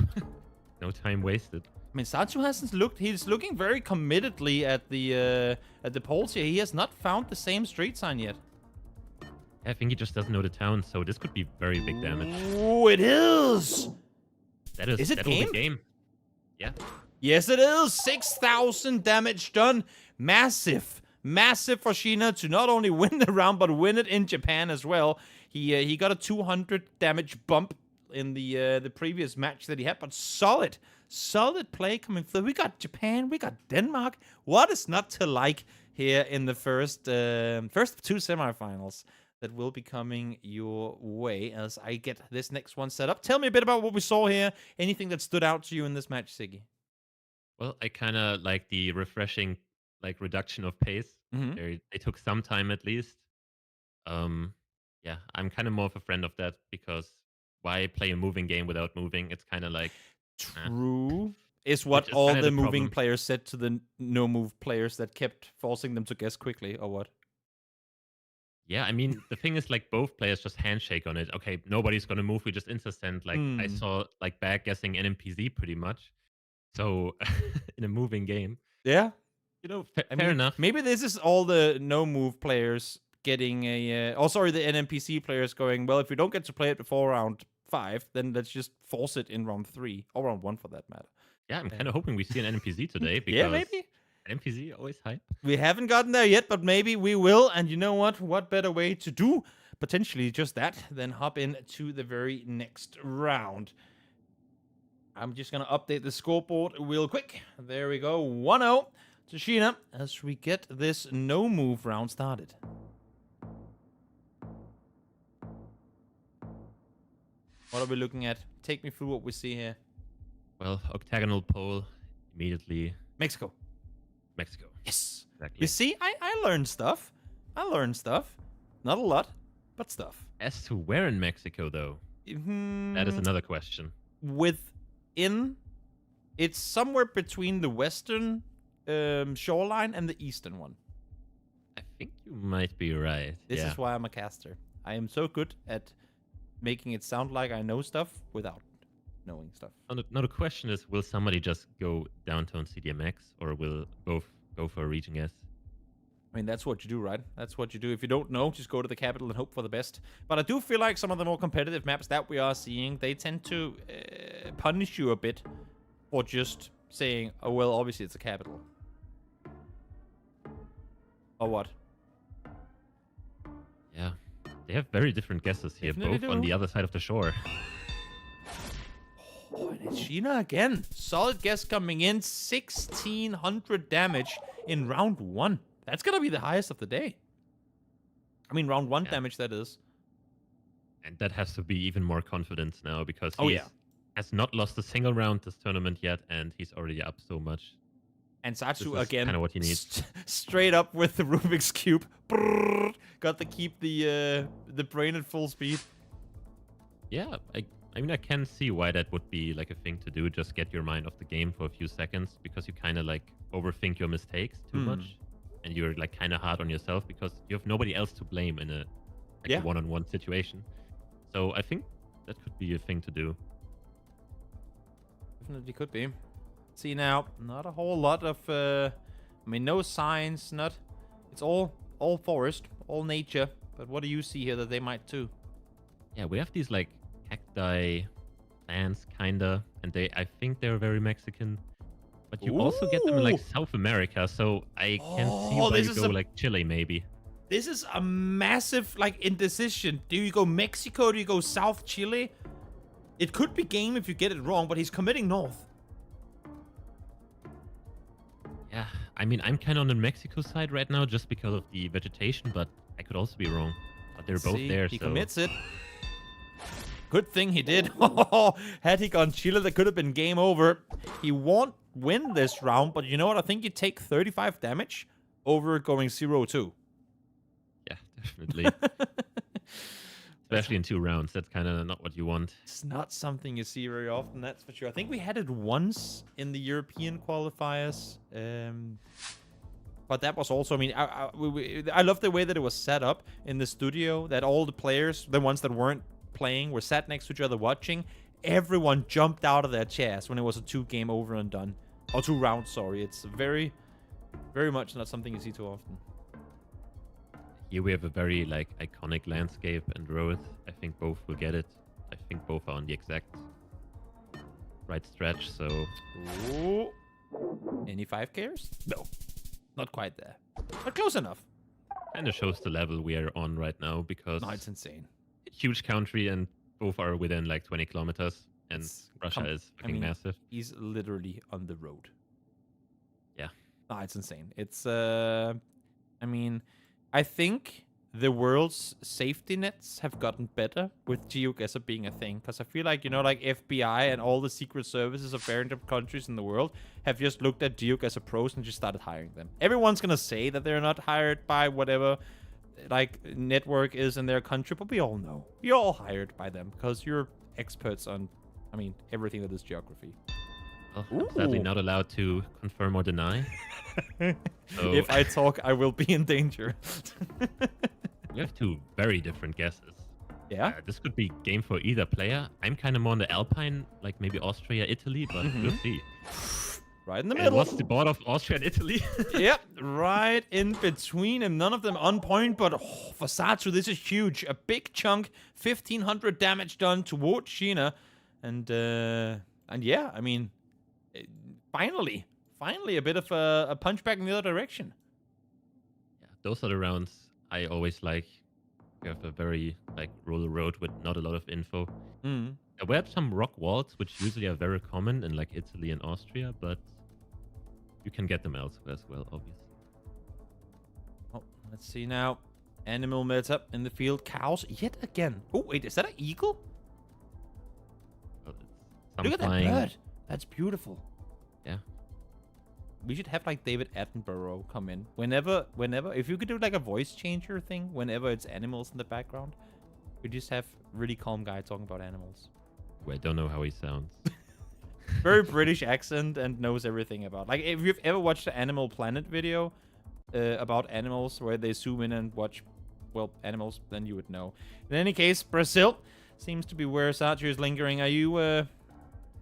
no time wasted. I mean, Sadziu hasn't looked. He's looking very committedly at the polls here. He has not found the same street sign yet. I think he just doesn't know the town, so this could be very big damage. Oh, it is. That is it that will be game? game. Yeah. Yes, it is. 6,000 damage done. Massive. Massive for Sheena to not only win the round, but win it in Japan as well. He got a 200 damage bump in the previous match that he had, but solid play coming through. We got Japan, we got Denmark. What is not to like here in the first 2 semifinals that will be coming your way as I get this next one set up? Tell me a bit about what we saw here. Anything that stood out to you in this match, Siggy? Well, I kind of like the refreshing like reduction of pace. They took some time at least. Yeah, I'm kind of more of a friend of that because why play a moving game without moving? It's kind of like true. Is what is all kinda the the moving problem. players said to the no-move players that kept forcing them to guess quickly, or what? Yeah, I mean, the thing is, like, both players just handshake on it. Okay, nobody's gonna move. We just intercept. Like, I saw like Bad guessing NMPZ pretty much. So in a moving game, Yeah. you know, I fair mean, enough. Maybe this is all the no-move players getting a... the NMPC players going, well, if we don't get to play it before round 5, then let's just force it in round 3, or round 1 for that matter. Yeah, I'm kind of hoping we see an NMPZ today because Yeah, maybe. NMPZ always hype. We haven't gotten there yet, but maybe we will. And you know what? What better way to do potentially just that than hop into the very next round. I'm just going to update the scoreboard real quick. There we go. 1-0 to Sheena as we get this no-move round started. What are we looking at? Take me through what we see here. Well, octagonal pole, immediately Mexico. Mexico. Yes. Exactly. You see, I learned stuff. Not a lot, but stuff. As to where in Mexico, though, that is another question. Within, it's somewhere between the western shoreline and the eastern one. I think you might be right. This is why I'm a caster. I am so good at making it sound like I know stuff without knowing stuff. Now the question is, will somebody just go downtown CDMX, or will both go for a region guess? I mean, that's what you do, right? That's what you do. If you don't know, just go to the capital and hope for the best. But I do feel like some of the more competitive maps that we are seeing, they tend to punish you a bit for just saying, oh, well, obviously it's a capital. Or what? Yeah. They have very different guesses here, Definitely both on the other side of the shore. Oh, and it's Sheena again. Solid guess coming in. 1,600 damage in round 1. That's going to be the highest of the day. I mean, round 1 damage, that is. And that has to be even more confidence now, because he has not lost a single round this tournament yet, and he's already up so much. And Sadziu again, kind of what he needs. Straight up with the Rubik's Cube. Brrr, got to keep the brain at full speed. Yeah, I mean, I can see why that would be like a thing to do. Just get your mind off the game for a few seconds, because you kind of like overthink your mistakes too much, and you're like kind of hard on yourself because you have nobody else to blame in a one-on-one situation. So I think that could be a thing to do. Definitely could be. See now, not a whole lot of, I mean, no signs, it's all forest, all nature. But what do you see here that they might too? Yeah, we have these like cacti plants, kinda, and I think they're very Mexican. But you also get them in like South America, so I can see why you go like Chile maybe. This is a massive like indecision. Do you go Mexico? Do you go South Chile? It could be game if you get it wrong, but he's committing north. Yeah, I mean, I'm kind of on the Mexico side right now just because of the vegetation, but I could also be wrong. But they're both there, He so... commits it. Good thing he did. Had he gone Chile, that could have been game over. He won't win this round, but you know what? I think you take 35 damage over going 0-2. Yeah, definitely. Especially in 2 rounds. That's kind of not what you want. It's not something you see very often, that's for sure. I think we had it once in the European qualifiers. But that was also, I mean, I love the way that it was set up in the studio, that all the players, the ones that weren't playing, were sat next to each other watching. Everyone jumped out of their chairs when it was a 2-game over and done. Or 2 rounds, sorry. It's very, very much not something you see too often. Here we have a very like iconic landscape and road. I think both will get it. I think both are on the exact right stretch, so... Ooh. Any 5Kers? No. Not quite there. But close enough. Kind of shows the level we are on right now, because... No, it's insane. Huge country, and both are within like 20 kilometers, and Russia is fucking massive. He's literally on the road. Yeah. No, it's insane. It's, I mean... I think the world's safety nets have gotten better with GeoGuessr being a thing. Because I feel like, you know, like FBI and all the secret services of various different countries in the world have just looked at GeoGuessr pros and just started hiring them. Everyone's going to say that they're not hired by whatever, like, network is in their country. But we all know. You're all hired by them because you're experts on, I mean, everything that is geography. Well, I'm sadly not allowed to confirm or deny. So... If I talk, I will be in danger. We have 2 very different guesses. Yeah? This could be game for either player. I'm kind of more on the Alpine, like maybe Austria, Italy, but we'll see. Right in the middle. What's the border of Austria and Italy? Yep, right in between, and none of them on point, but for Sadziu, this is huge. A big chunk, 1,500 damage done towards Sheena. And yeah, I mean... Finally a bit of a punch back in the other direction. Yeah, those are the rounds I always like. We have a very like roller road with not a lot of info. We have some rock walls, which usually are very common in like Italy and Austria, but you can get them elsewhere as well, obviously. Oh, let's see now. Animal meta in the field. Cows yet again. Oh, wait, is that an eagle? Well, Look at that bird. That's beautiful. Yeah. We should have like David Attenborough come in. Whenever, if you could do like a voice changer thing, whenever it's animals in the background, We just have really calm guy talking about animals. I don't know how he sounds. Very British accent and knows everything about. Like, if you've ever watched the Animal Planet video about animals, where they zoom in and watch, well, animals, then you would know. In any case, Brazil seems to be where Sadziu is lingering. Are you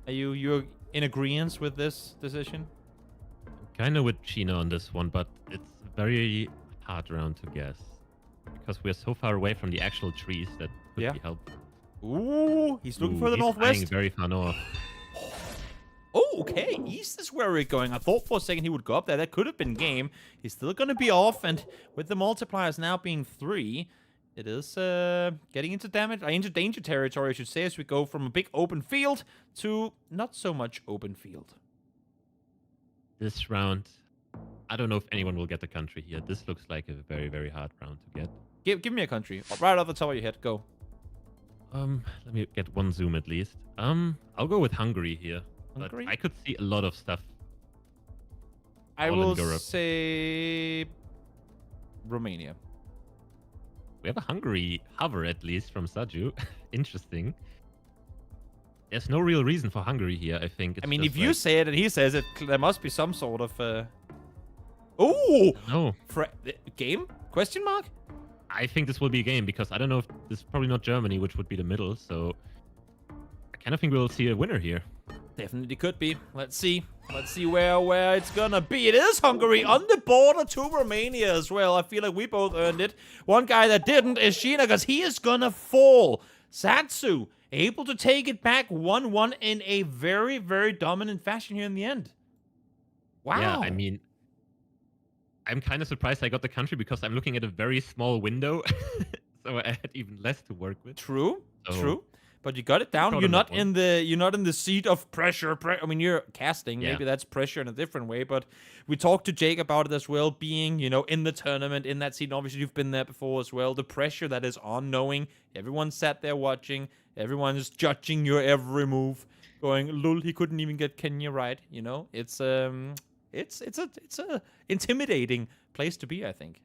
you're in agreement with this decision? Kind of with Sheena on this one, but it's a very hard round to guess because we're so far away from the actual trees that could be helpful. Ooh, he's looking for the he's northwest. flying very far north. Oh, okay. East is where we're going. I thought for a second he would go up there. That could have been game. He's still going to be off, and with the multipliers now being 3, it is getting into into danger territory, I should say, as we go from a big open field to not so much open field. This round, I don't know if anyone will get the country here. This looks like a very, very hard round to get. Give me a country. Right off the top of your head, go. Let me get one zoom at least. I'll go with Hungary here. Hungary? But I could see a lot of stuff. I all will in Europe. say Romania. We have a Hungary hover, at least, from Sadziu. Interesting. There's no real reason for Hungary here, I think. It's I mean, just if you like- say it and he says it, there must be some sort of... Oh! No. Game? Question mark? I think this will be a game, because I don't know if... This is probably not Germany, which would be the middle, so... I kind of think we'll see a winner here. Definitely could be. Let's see. Let's see where it's gonna be. It is Hungary on the border to Romania as well. I feel like we both earned it. One guy that didn't is Sheena, because he is gonna fall. Sadziu able to take it back 1-1 in a very, very dominant fashion here in the end. Wow. Yeah, I mean... I'm kind of surprised I got the country, because I'm looking at a very small window. So I had even less to work with. True. So- True. But you got it down. Proud You're of not that in the seat of pressure. I mean, you're casting. Yeah. Maybe that's pressure in a different way. But we talked to Jake about it as well, being, in the tournament, in that seat. And obviously, you've been there before as well. The pressure that is on, knowing everyone sat there watching, everyone is judging your every move, going, "Lul, he couldn't even get Kenya right." It's a intimidating place to be, I think.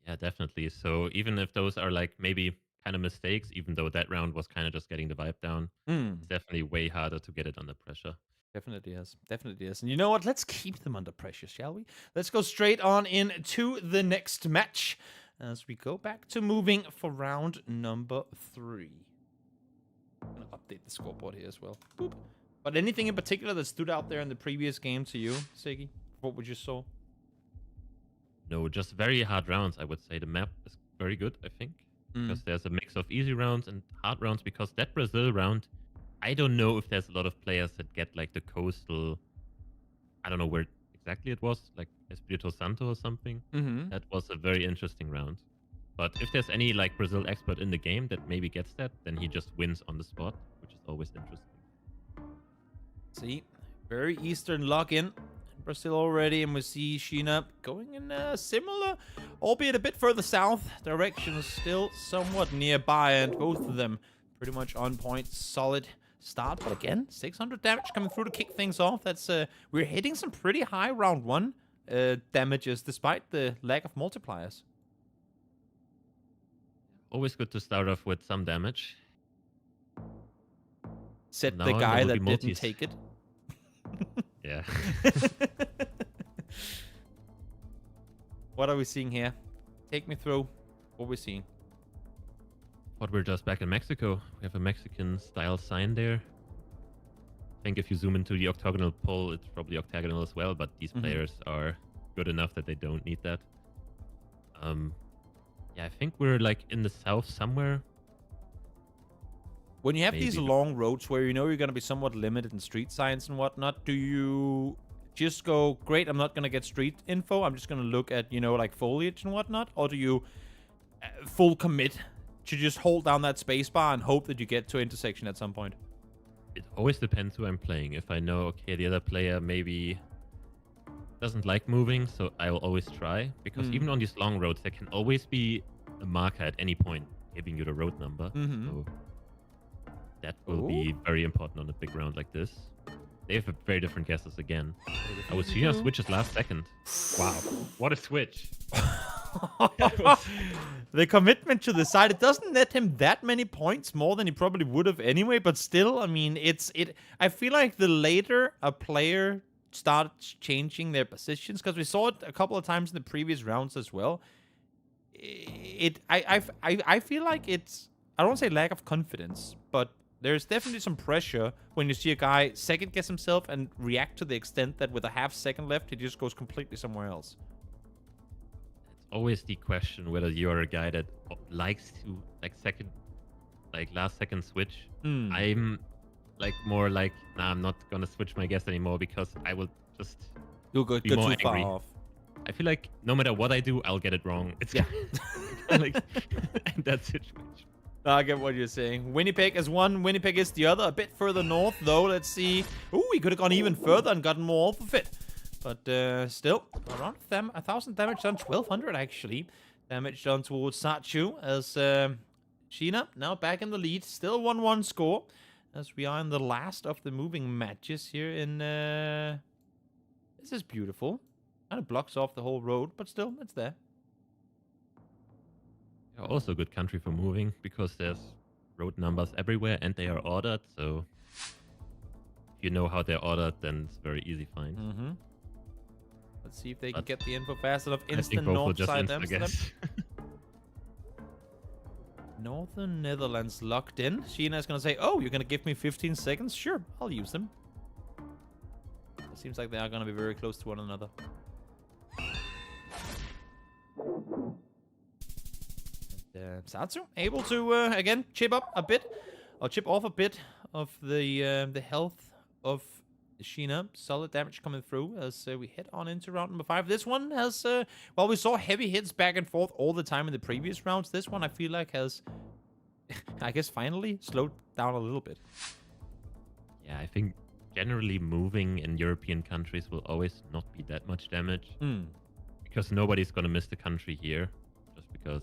Yeah, definitely. So even if those are like maybe kind of mistakes, even though that round was kind of just getting the vibe down, it's definitely way harder to get it under pressure. Definitely is. Definitely is. And you know what? Let's keep them under pressure, shall we? Let's go straight on into the next match as we go back to moving for round number 3. I'm going to update the scoreboard here as well. Boop. But anything in particular that stood out there in the previous game to you, Siggy? What would you saw? No, just very hard rounds, I would say. The map is very good, I think. Because there's a mix of easy rounds and hard rounds, because that Brazil round, I don't know if there's a lot of players that get like the coastal, I don't know where exactly it was, like Espírito Santo or something. That was a very interesting round. But if there's any like Brazil expert in the game that maybe gets that, then he just wins on the spot, which is always interesting. See, very Eastern lock-in. Brazil already, and we see Sheena going in a similar, albeit a bit further south direction, still somewhat nearby, and both of them pretty much on point. Solid start, but again, 600 damage coming through to kick things off. That's we're hitting some pretty high round 1 damages, despite the lack of multipliers. Always good to start off with some damage. Said Now the there guy will that be didn't multis. take it. Yeah. What are we seeing here? Take me through what we're seeing. But we're just back in Mexico. We have a Mexican style sign there. I think if you zoom into the octagonal pole, it's probably octagonal as well, but these players are good enough that they don't need that. Yeah, I think we're like in the south somewhere. When you have these Maybe. long roads where you know you're going to be somewhat limited in street signs and whatnot, do you just go, great, I'm not going to get street info, I'm just going to look at, like foliage and whatnot? Or do you full commit to just hold down that space bar and hope that you get to intersection at some point? It always depends who I'm playing. If I know, okay, the other player maybe doesn't like moving, so I will always try. Because even on these long roads, there can always be a marker at any point giving you the road number. So that will be very important on a big round like this. They have very different guesses again. I was Sheena switches last second. Wow, what a switch. The commitment to the side, it doesn't net him that many points more than he probably would have anyway, but still, I mean, I feel like the later a player starts changing their positions, because we saw it a couple of times in the previous rounds as well. I feel like it's, I don't want to say lack of confidence, but there's definitely some pressure when you see a guy second guess himself and react to the extent that with a half second left, he just goes completely somewhere else. It's always the question whether you're a guy that likes to last second switch. I'm more like, nah, I'm not gonna switch my guess anymore because I will just You'll go be too more far angry. off. I feel like no matter what I do, I'll get it wrong. It's like in that situation. I get what you're saying. Winnipeg is one, Winnipeg is the other. A bit further north, though. Let's see. Ooh, he could have gone even further and gotten more off of it. But still, around 1,000 damage done. 1,200, actually. Damage done towards Sadziu as Sheena now back in the lead. Still 1-1 score as we are in the last of the moving matches here in... This is beautiful. Kind of blocks off the whole road, but still, it's there. Also a good country for moving because there's road numbers everywhere and they are ordered. So if you know how they're ordered, then it's very easy find. Let's see if they can get the info fast enough. I think Instant both will north just side insta guess. Northern Netherlands locked in. Sheena is going to say, oh, you're going to give me 15 seconds? Sure, I'll use them. It seems like they are going to be very close to one another. Sadziu able to again chip off a bit of the health of Sheena. Solid damage coming through as we head on into round number 5. This one has well, we saw heavy hits back and forth all the time in the previous rounds. This one I feel like has I guess finally slowed down a little bit. Yeah, I think generally moving in European countries will always not be that much damage because nobody's gonna miss the country here, just because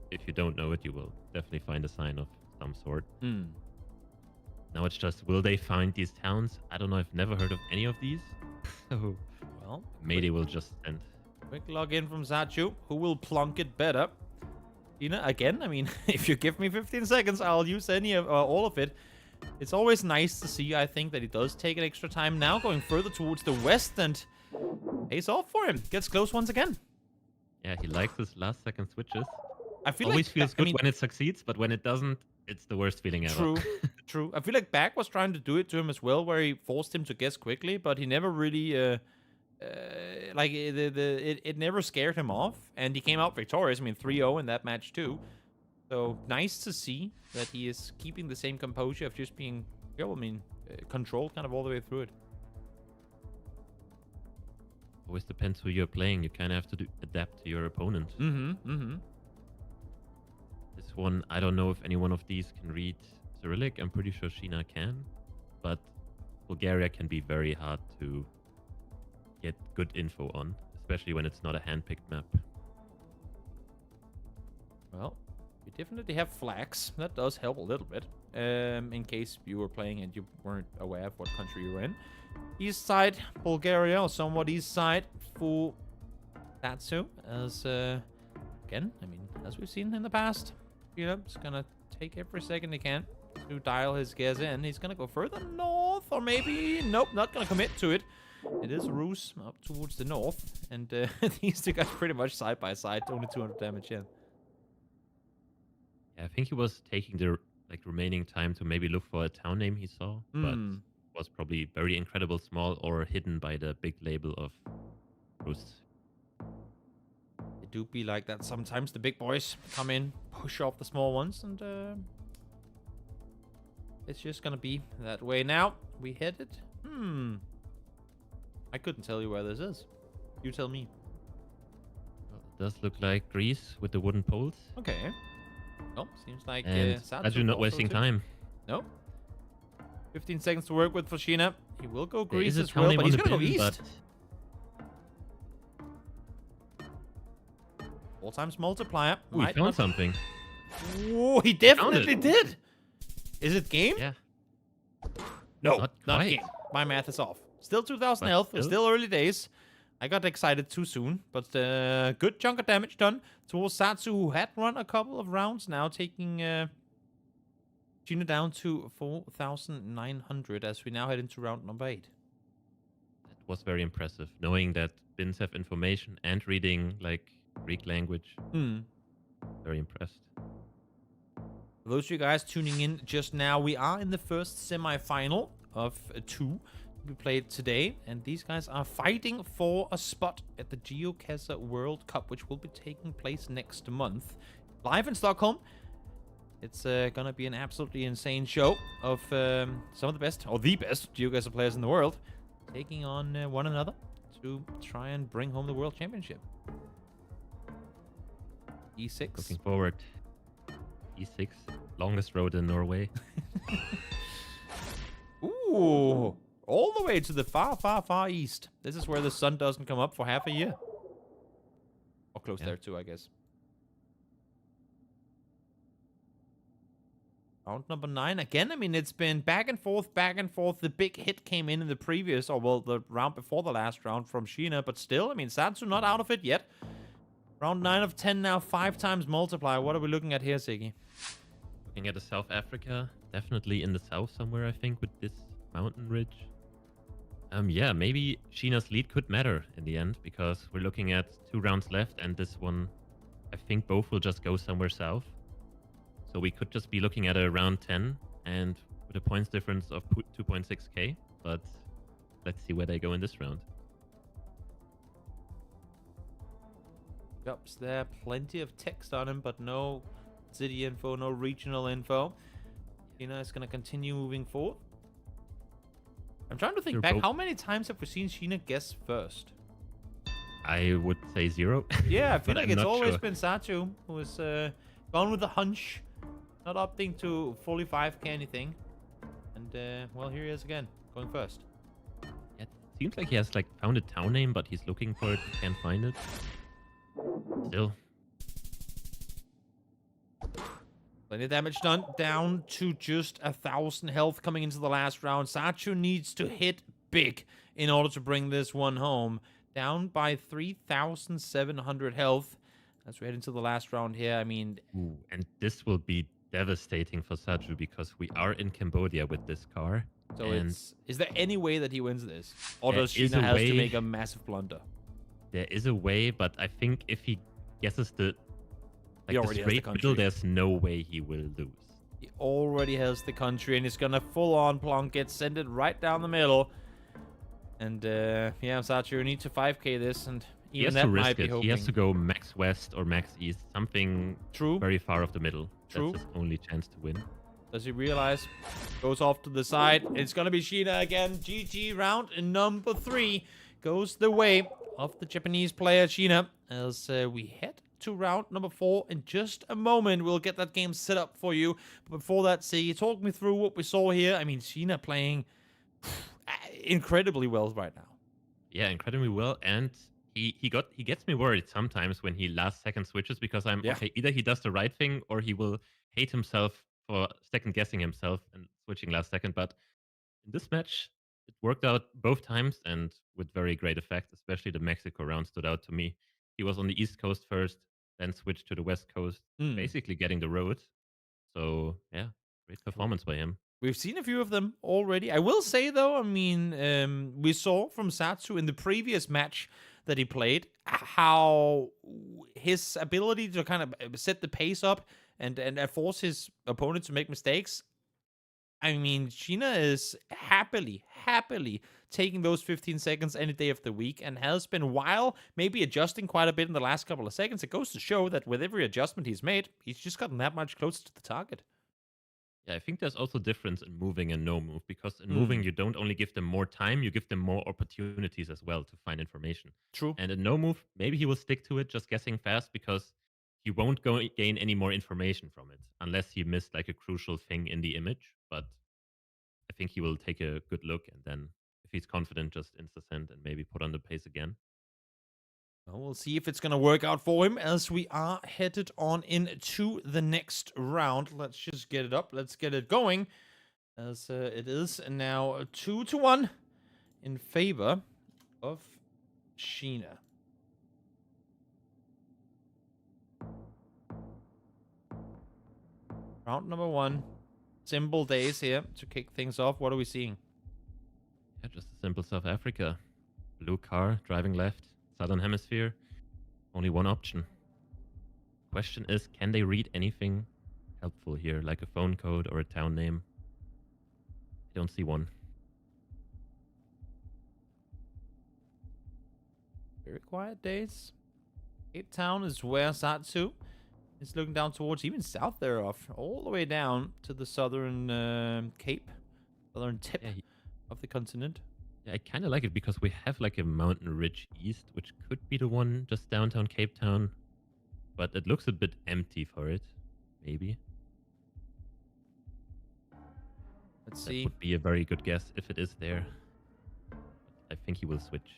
if you don't know it, you will definitely find a sign of some sort. Now it's just, will they find these towns? I don't know. I've never heard of any of these. So, well, maybe we'll just send. Quick login from Sadziu, who will plunk it better. Sheena, again, I mean, if you give me 15 seconds, I'll use any of all of it. It's always nice to see, I think, that he does take an extra time now, going further towards the west, and pays off for him. Gets close once again. Yeah, he likes his last second switches. I feel always like, feels good when it succeeds, but when it doesn't, it's the worst feeling ever. True, true. I feel like Bag was trying to do it to him as well, where he forced him to guess quickly, but he never really, it never scared him off, and he came out victorious. I mean, 3-0 in that match too. So nice to see that he is keeping the same composure of just being, controlled kind of all the way through it. Always depends who you're playing. You kind of have to adapt to your opponent. This one, I don't know if any one of these can read Cyrillic. I'm pretty sure Sheena can, but Bulgaria can be very hard to get good info on, especially when it's not a hand-picked map. Well, you definitely have flags. That does help a little bit, in case you were playing and you weren't aware of what country you were in. East side, Bulgaria, or somewhat east side for Sadziu, as, again, I mean, as we've seen in the past, he's gonna take every second he can to dial his guess in. He's gonna go further north, or maybe, nope, not gonna commit to it. It is Rus up towards the north, and these two guys pretty much side by side, only 200 damage in. Yeah, I think he was taking the remaining time to maybe look for a town name he saw, but was probably very incredible small or hidden by the big label of Rus. It do be like that sometimes. The big boys come in, push off the small ones, and it's just gonna be that way. Now we headed. I couldn't tell you where this is. You tell me. Well, it does look like Greece with the wooden poles. Okay. Nope, seems like Sadziu not wasting time. Nope. 15 seconds to work with for Sheena. He will go Greece as as well, but he's gonna go east. All times multiplier. Ooh, he found something. Oh, he definitely did. Is it game? Yeah. No, not quite. game. My math is off. Still 2,000 health. Still early days. I got excited too soon, but good chunk of damage done towards Sadziu, who had run a couple of rounds now, taking Sheena down to 4,900 as we now head into round number 8. That was very impressive, knowing that Bins have information and reading like Greek language. Very impressed. For those of you guys tuning in just now, we are in the first semi-final of 2 we played today, and these guys are fighting for a spot at the GeoGuessr World Cup, which will be taking place next month, live in Stockholm. It's gonna be an absolutely insane show of some of the best, or the best, GeoGuessr players in the world, taking on one another to try and bring home the World Championship. E6. Looking forward. E6, longest road in Norway. Ooh, all the way to the far, far, far east. This is where the sun doesn't come up for half a year. Or close there too, I guess. Round number 9 again. I mean, it's been back and forth, back and forth. The big hit came in the previous, or well, the round before the last round from Sheena, but still, I mean, Sadziu not out of it yet. Round 9 of 10 now, 5 times multiplier. What are we looking at here, Siggy? Looking at a South Africa, definitely in the south somewhere, I think, with this mountain ridge. Yeah, maybe Sheena's lead could matter in the end, because we're looking at 2 rounds left, and this one, I think both will just go somewhere south. So we could just be looking at a round 10, and with a points difference of 2.6k, but let's see where they go in this round. Ups there, plenty of text on him, but no city info, no regional info. Sheena is going to continue moving forward. I'm trying to think back, how many times have we seen Sheena guess first? I would say 0. Yeah, I feel but like I'm it's not always sure. been Sadziu who has gone with a hunch, not opting to fully 5k anything. And, well, here he is again, going first. Yeah, it seems like he has like found a town name, but he's looking for it, can't find it. Still. Plenty of damage done, down to just 1,000 health coming into the last round. Sadziu needs to hit big in order to bring this one home. Down by 3,700 health as we head into the last round here. I mean... Ooh, and this will be devastating for Sadziu because we are in Cambodia with this car. So is there any way that he wins this? Or does Sheena have to make a massive blunder? There is a way, but I think if he guesses the straight middle, there's no way he will lose. He already has the country, and he's gonna full-on plonk it, send it right down the middle. And, yeah, Sadziu need to 5k this, and even that might be hoping. He has to go max west or max east, something very far off the middle. True. That's his only chance to win. Does he realize? Goes off to the side. It's gonna be Sheena again. GG round number 3 goes the way of the Japanese player Sheena as we head to round number 4 in just a moment. We'll get that game set up for you. But before that, see, talk me through what we saw here. I mean, Sheena playing incredibly well right now. Yeah, incredibly well, and he gets me worried sometimes when he last second switches because okay, either he does the right thing or he will hate himself for second guessing himself and switching last second. But in this match, it worked out both times and with very great effect. Especially the Mexico round stood out to me. He was on the East Coast first, then switched to the West Coast, basically getting the road. So yeah, great performance by him. We've seen a few of them already. I will say, though, I mean, we saw from Sadziu in the previous match that he played how his ability to kind of set the pace up and force his opponent to make mistakes. I mean, Sheena is happily taking those 15 seconds any day of the week and has been, while maybe adjusting quite a bit in the last couple of seconds, it goes to show that with every adjustment he's made, he's just gotten that much closer to the target. Yeah, I think there's also difference in moving and no move, because in moving, you don't only give them more time, you give them more opportunities as well to find information. True. And in no move, maybe he will stick to it, just guessing fast, because he won't gain any more information from it, unless he missed like a crucial thing in the image. But I think he will take a good look, and then if he's confident, just insta-send and maybe put on the pace again. Well, we'll see if it's going to work out for him as we are headed on into the next round. Let's just get it up. Let's get it going, as it is now 2-1 in favor of Sheena. Round number 1. Simple days here to kick things off. What are we seeing? Yeah, just a simple South Africa. Blue car, driving left, southern hemisphere. Only one option. Question is, can they read anything helpful here, like a phone code or a town name? I don't see one. Very quiet days. Cape Town is where Sadziu is looking down towards, even south thereof, all the way down to the southern cape, southern tip of the continent. Yeah, I kind of like it because we have like a mountain ridge east, which could be the one just downtown Cape Town, but it looks a bit empty for it, maybe. Let's That see. would be a very good guess if it is there. But I think he will switch.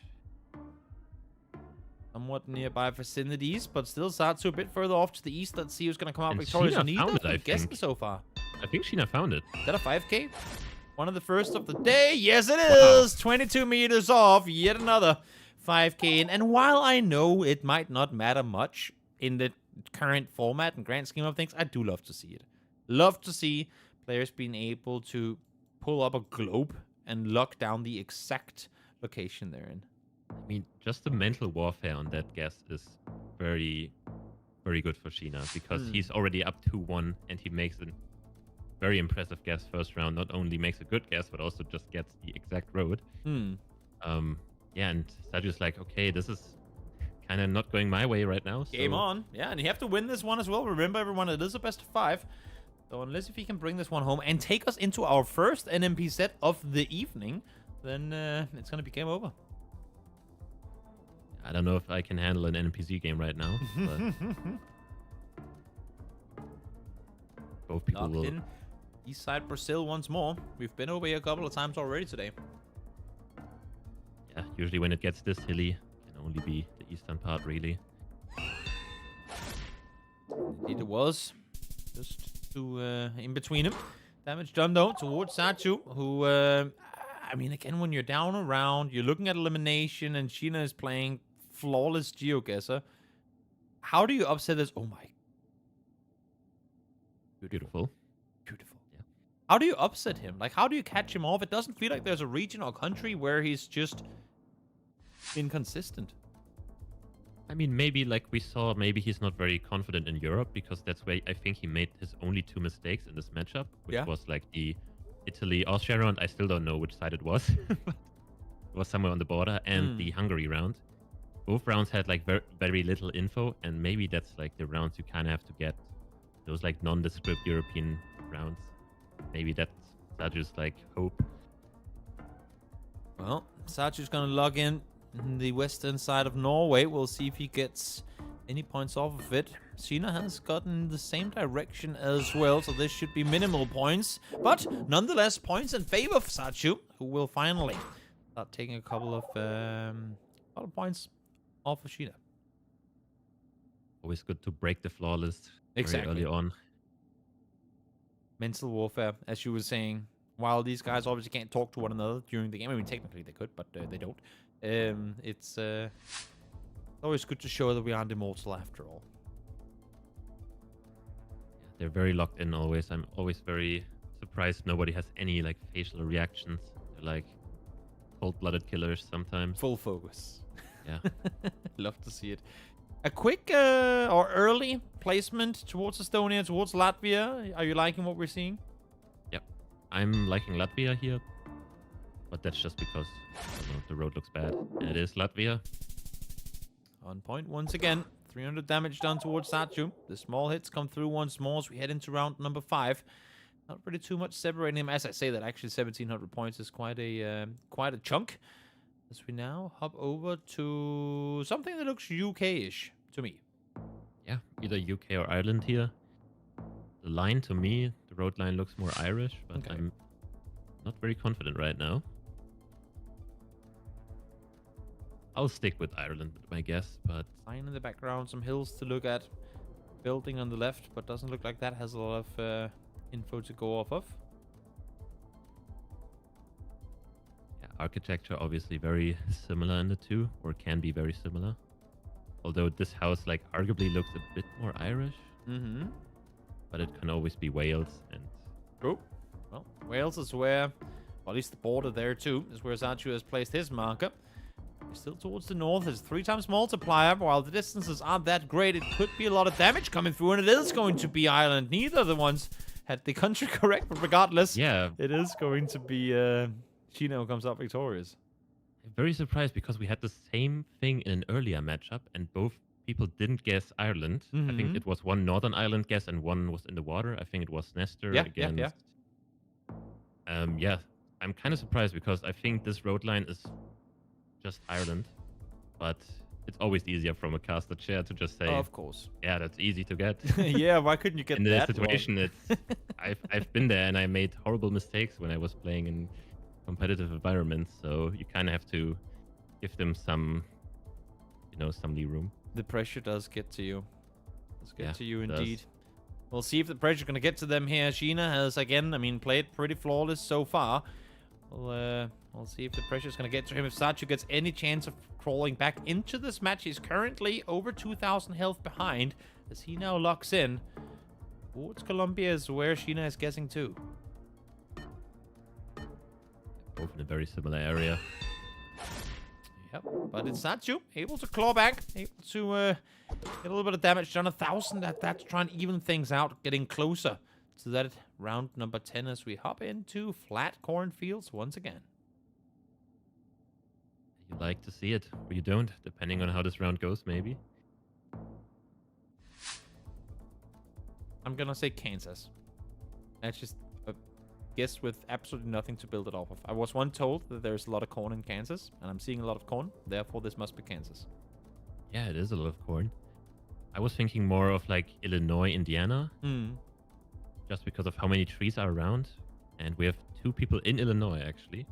Somewhat nearby vicinities, but still Sadziu a bit further off to the east. Let's see who's going to come out And victorious. Sheena Neither found of it, I them guessing think. so far. I think Sheena found it. Is that a 5K? One of the first of the day. Yes, it is. 22 meters off. Yet another 5K. And while I know it might not matter much in the current format and grand scheme of things, I do love to see it. Love to see players being able to pull up a globe and lock down the exact location they're in. I mean, just the mental warfare on that guess is very, very good for Sheena because he's already up 2-1 and he makes a very impressive guess first round. Not only makes a good guess, but also just gets the exact road. Yeah, and Sadziu's like, okay, this is kind of not going my way right now. So. Game on. Yeah, and you have to win this one as well. Remember, everyone, it is a best of 5. So unless if he can bring this one home and take us into our first NMP set of the evening, then it's going to be game over. I don't know if I can handle an NPC game right now, but both people Locked will. in. East side Brazil once more. We've been over here a couple of times already today. Yeah, usually when it gets this hilly, it can only be the eastern part, really. Indeed it was. Just to in between him. Damage done though towards Sadziu, who I mean, again, when you're down around, you're looking at elimination, and Sheena is playing flawless GeoGuessr. How do you upset this? Oh my. Beautiful. Beautiful. Yeah. How do you upset him? Like, how do you catch him off? It doesn't feel like there's a region or country where he's just inconsistent. I mean, maybe like we saw, maybe he's not very confident in Europe because that's where I think he made his only 2 mistakes in this matchup, which was like the Italy-Austria round. I still don't know which side it was. But it was somewhere on the border, and the Hungary round. Both rounds had like very little info, and maybe that's like the rounds you kind of have to get. Those like nondescript European rounds. Maybe that's Sadziu's like hope. Well, Sadziu's going to log in the western side of Norway. We'll see if he gets any points off of it. Sheena has gotten the same direction as well, so this should be minimal points. But nonetheless, points in favor of Sadziu, who will finally start taking a couple of points off of Sheena. Always good to break the flawless very early on. Mental warfare, as you were saying. While these guys obviously can't talk to one another during the game, I mean, technically they could, but they don't. It's always good to show that we aren't immortal after all. Yeah, they're very locked in always. I'm always very surprised nobody has any like facial reactions. They're like cold-blooded killers sometimes. Full focus. Yeah. Love to see it. A quick or early placement towards Estonia, towards Latvia. Are you liking what we're seeing? Yep. I'm liking Latvia here. But that's just because I don't know, the road looks bad. And it is Latvia. On point once again. 300 damage done towards Sadziu. The small hits come through once more as we head into round number 5. Not really too much separating him. As I say that, actually 1,700 points is quite a chunk. As we now hop over to something that looks UK-ish to me. Yeah, either UK or Ireland here. The line to me, the road line looks more Irish, but I'm not very confident right now. I'll stick with Ireland, my guess, but... Sign in the background, some hills to look at. Building on the left, but doesn't look like that has a lot of info to go off of. Yeah, architecture obviously very similar in the two, or can be very similar. Although this house like arguably looks a bit more Irish. Mm-hmm. But it can always be Wales and True. Well, Wales is where, well, at least the border there too, is where Sadziu has placed his marker. Still towards the north, it's 3 times multiplier. While the distances aren't that great, it could be a lot of damage coming through, and it is going to be Ireland. Neither of the ones had the country correct, but regardless, yeah, it is going to be Sheena who comes out victorious. I'm very surprised because we had the same thing in an earlier matchup, and both people didn't guess Ireland. I think it was one Northern Ireland guess and one was in the water. I think it was Nesta against. Yeah, I'm kind of surprised because I think this road line is just Ireland, but it's always easier from a caster chair to just say, of course, yeah, that's easy to get. Yeah, why couldn't you get in that this situation? wrong? It's I've been there and I made horrible mistakes when I was playing in competitive environments, so you kind of have to give them some, some lee room. The pressure does get to you. Does get to you it indeed. does. We'll see if the pressure's going to get to them here. Sheena has, again, played pretty flawless so far. We'll see if the pressure's going to get to him. If Sadziu gets any chance of crawling back into this match, he's currently over 2,000 health behind as he now locks in. Towards Colombia is where Sheena is guessing too. Both in a very similar area. Yep, but it's Sadziu able to claw back, able to get a little bit of damage done. 1,000 at that to try and even things out, getting closer to that round number 10 as we hop into flat cornfields once again. You like to see it, or you don't, depending on how this round goes, maybe. I'm gonna say Kansas. That's just a guess with absolutely nothing to build it off of. I was once told that there's a lot of corn in Kansas, and I'm seeing a lot of corn, therefore this must be Kansas. Yeah, it is a lot of corn. I was thinking more of like Illinois, Indiana. Just because of how many trees are around. And we have 2 people in Illinois, actually.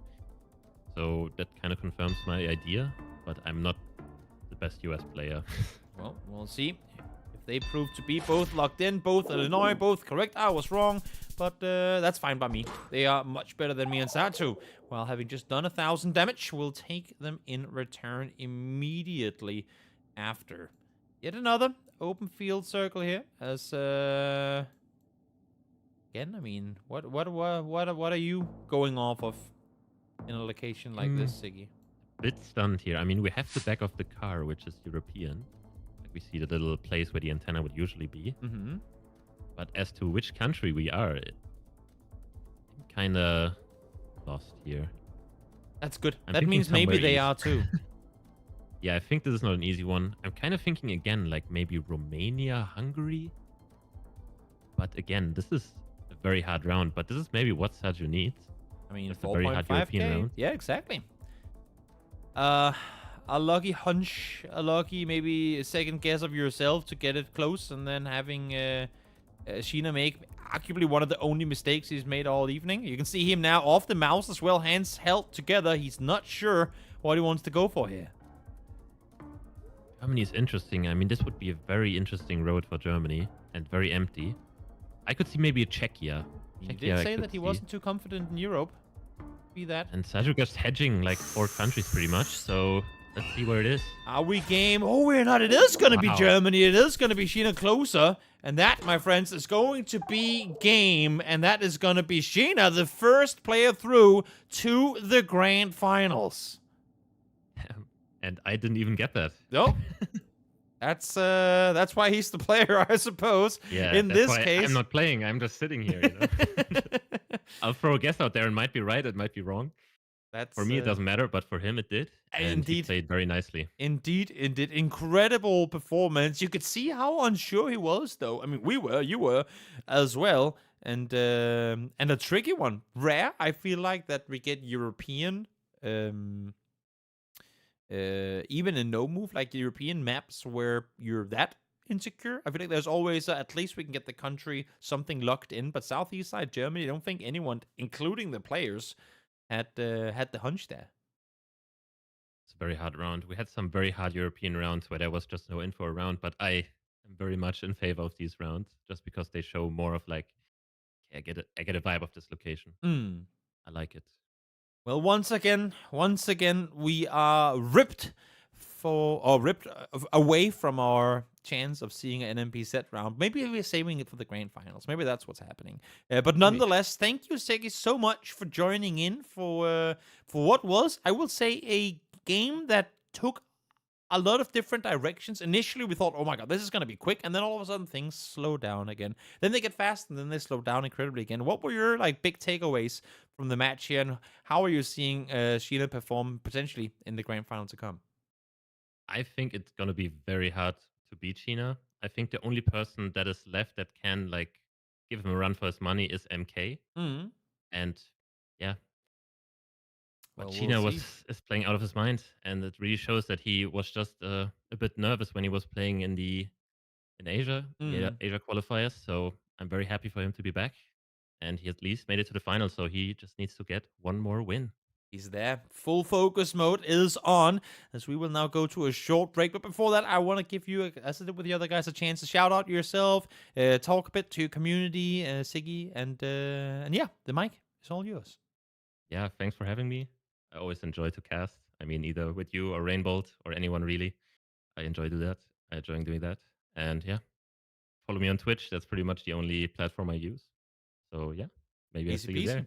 So that kind of confirms my idea, but I'm not the best US player. Well, we'll see if they prove to be both locked in, both Illinois, both correct. I was wrong, but that's fine by me. They are much better than me and Sadziu. While having just done 1,000 damage, we'll take them in return immediately after. Yet another open field circle here as again, what are you going off of in a location like this, Siggy? Bit stunned here. We have the back of the car, which is European. Like we see the little place where the antenna would usually be. But as to which country we are, I'm kind of lost here. That's good. I'm that means maybe they are too. Yeah, I think this is not an easy one. I'm kind of thinking again, like maybe Romania, Hungary. But again, this is a very hard round. But this is maybe what Sadziu needs. It's a very hard European round. Yeah, exactly. A lucky hunch, a lucky maybe second guess of yourself to get it close, and then having Sheena make arguably one of the only mistakes he's made all evening. You can see him now off the mouse as well, hands held together. He's not sure what he wants to go for here. Germany is interesting. This would be a very interesting road for Germany and very empty. I could see maybe a Czechia. He did say that he wasn't too confident in Europe. Be that. And Sadziu just hedging like 4 countries pretty much, so let's see where it is. Are we game? Oh, we're not. It is going to be Germany. It is going to be Sheena closer. And that, my friends, is going to be game. And that is going to be Sheena, the first player through to the grand finals. And I didn't even get that. Nope. That's why he's the player, I suppose. Yeah. In this case, I'm not playing. I'm just sitting here. I'll throw a guess out there. It might be right. It might be wrong. For me, it doesn't matter, but for him, it did. And indeed, he played very nicely. Indeed. Incredible performance. You could see how unsure he was, though. You were as well. And a tricky one. Rare, I feel like, that we get European, even in no move, like European maps where you're that insecure. I feel like there's always, at least we can get the country something locked in. But Southeast side Germany, I don't think anyone, including the players, had the hunch there. It's a very hard round. We had some very hard European rounds where there was just no info around, but I am very much in favor of these rounds just because they show more of like, I get a vibe of this location. I like it. Well, once again, we are ripped away from our chance of seeing an NMPZ round. Maybe we're saving it for the grand finals. Maybe that's what's happening. But nonetheless, thank you, Segi, so much for joining in for what was, I will say, a game that took a lot of different directions. Initially, we thought, oh my god, this is going to be quick. And then all of a sudden, things slow down again. Then they get fast, and then they slow down incredibly again. What were your big takeaways from the match here? And how are you seeing Sheena perform potentially in the grand final to come? I think it's going to be very hard to beat Sheena. I think the only person that is left that can give him a run for his money is MK. Mm-hmm. And yeah, but Well, Sheena we'll see. is playing out of his mind, and it really shows that he was just a bit nervous when he was playing in Asia, Asia qualifiers. So I'm very happy for him to be back, and he at least made it to the final. So he just needs to get one more win. He's there. Full focus mode is on, as we will now go to a short break. But before that, I want to give you, as I did with the other guys, a chance to shout out yourself, talk a bit to your community, Siggy, and yeah, the mic is all yours. Yeah, thanks for having me. I always enjoy to cast. I mean, either with you or Rainbolt or anyone really. I enjoy doing that. And yeah, follow me on Twitch. That's pretty much the only platform I use. So yeah, maybe I'll see you there.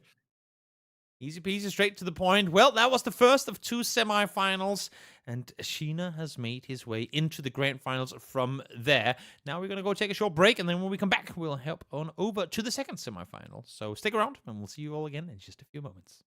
Easy peasy, straight to the point. Well, that was the first of 2 semifinals, and Sheena has made his way into the grand finals from there. Now we're going to go take a short break, and then when we come back, we'll hop on over to the second semifinal. So stick around, and we'll see you all again in just a few moments.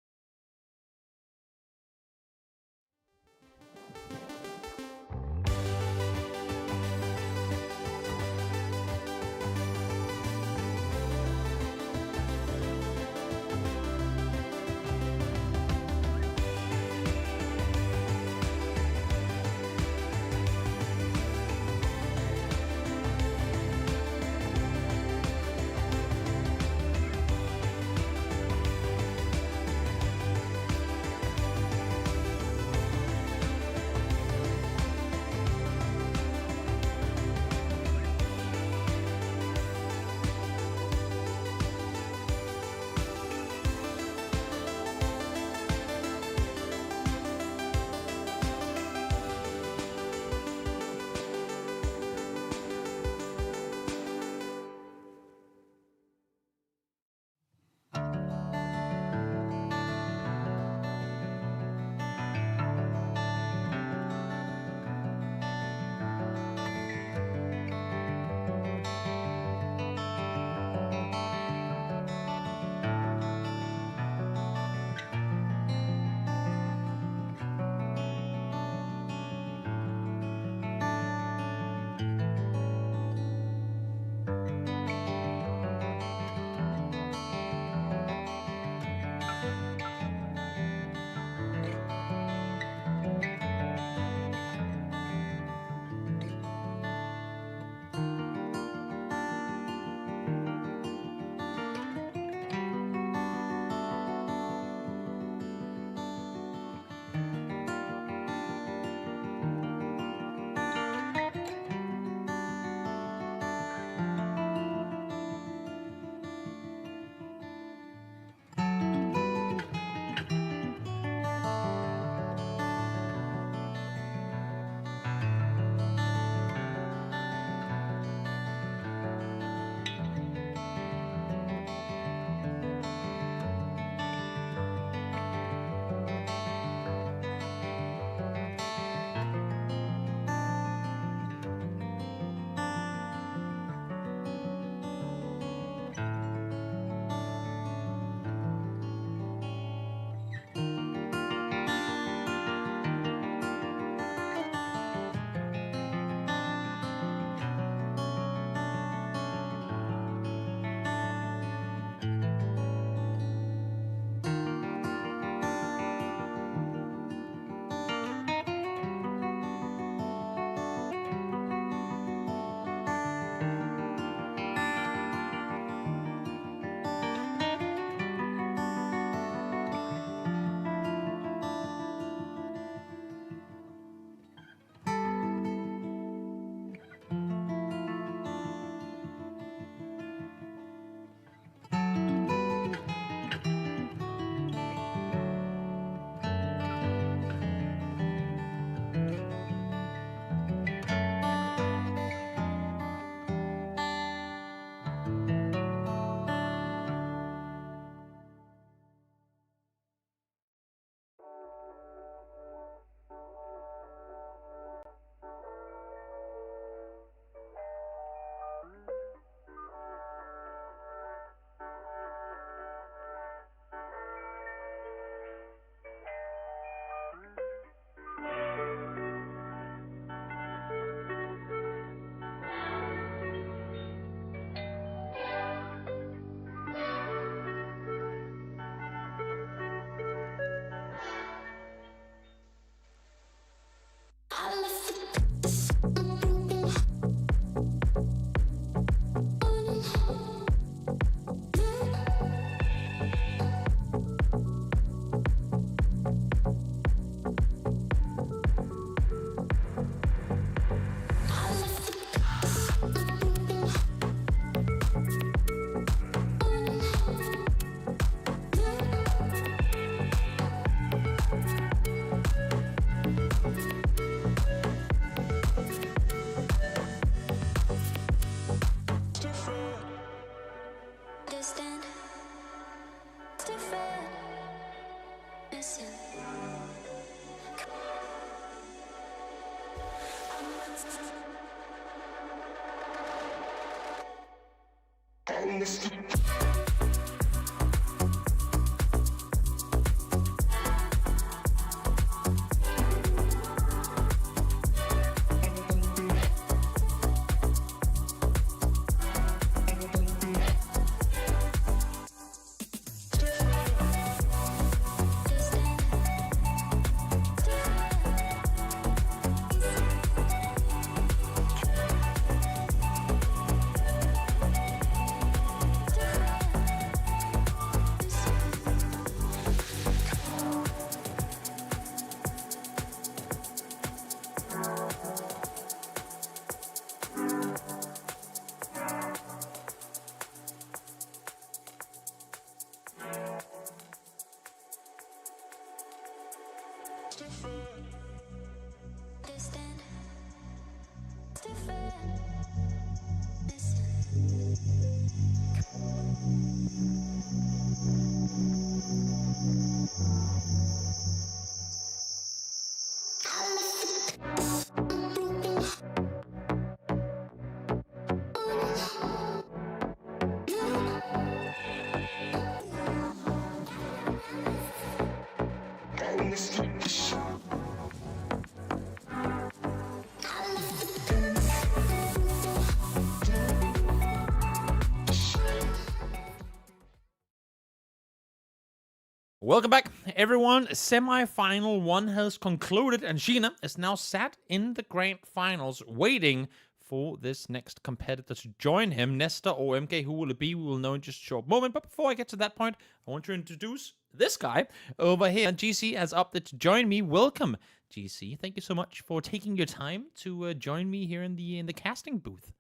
Welcome back, everyone. Semi-final 1 has concluded, and Sheena is now sat in the grand finals, waiting for this next competitor to join him. Nesta or MK, who will it be? We will know in just a short moment. But before I get to that point, I want to introduce this guy over here. GC has opted to join me. Welcome, GC. Thank you so much for taking your time to join me here in the casting booth.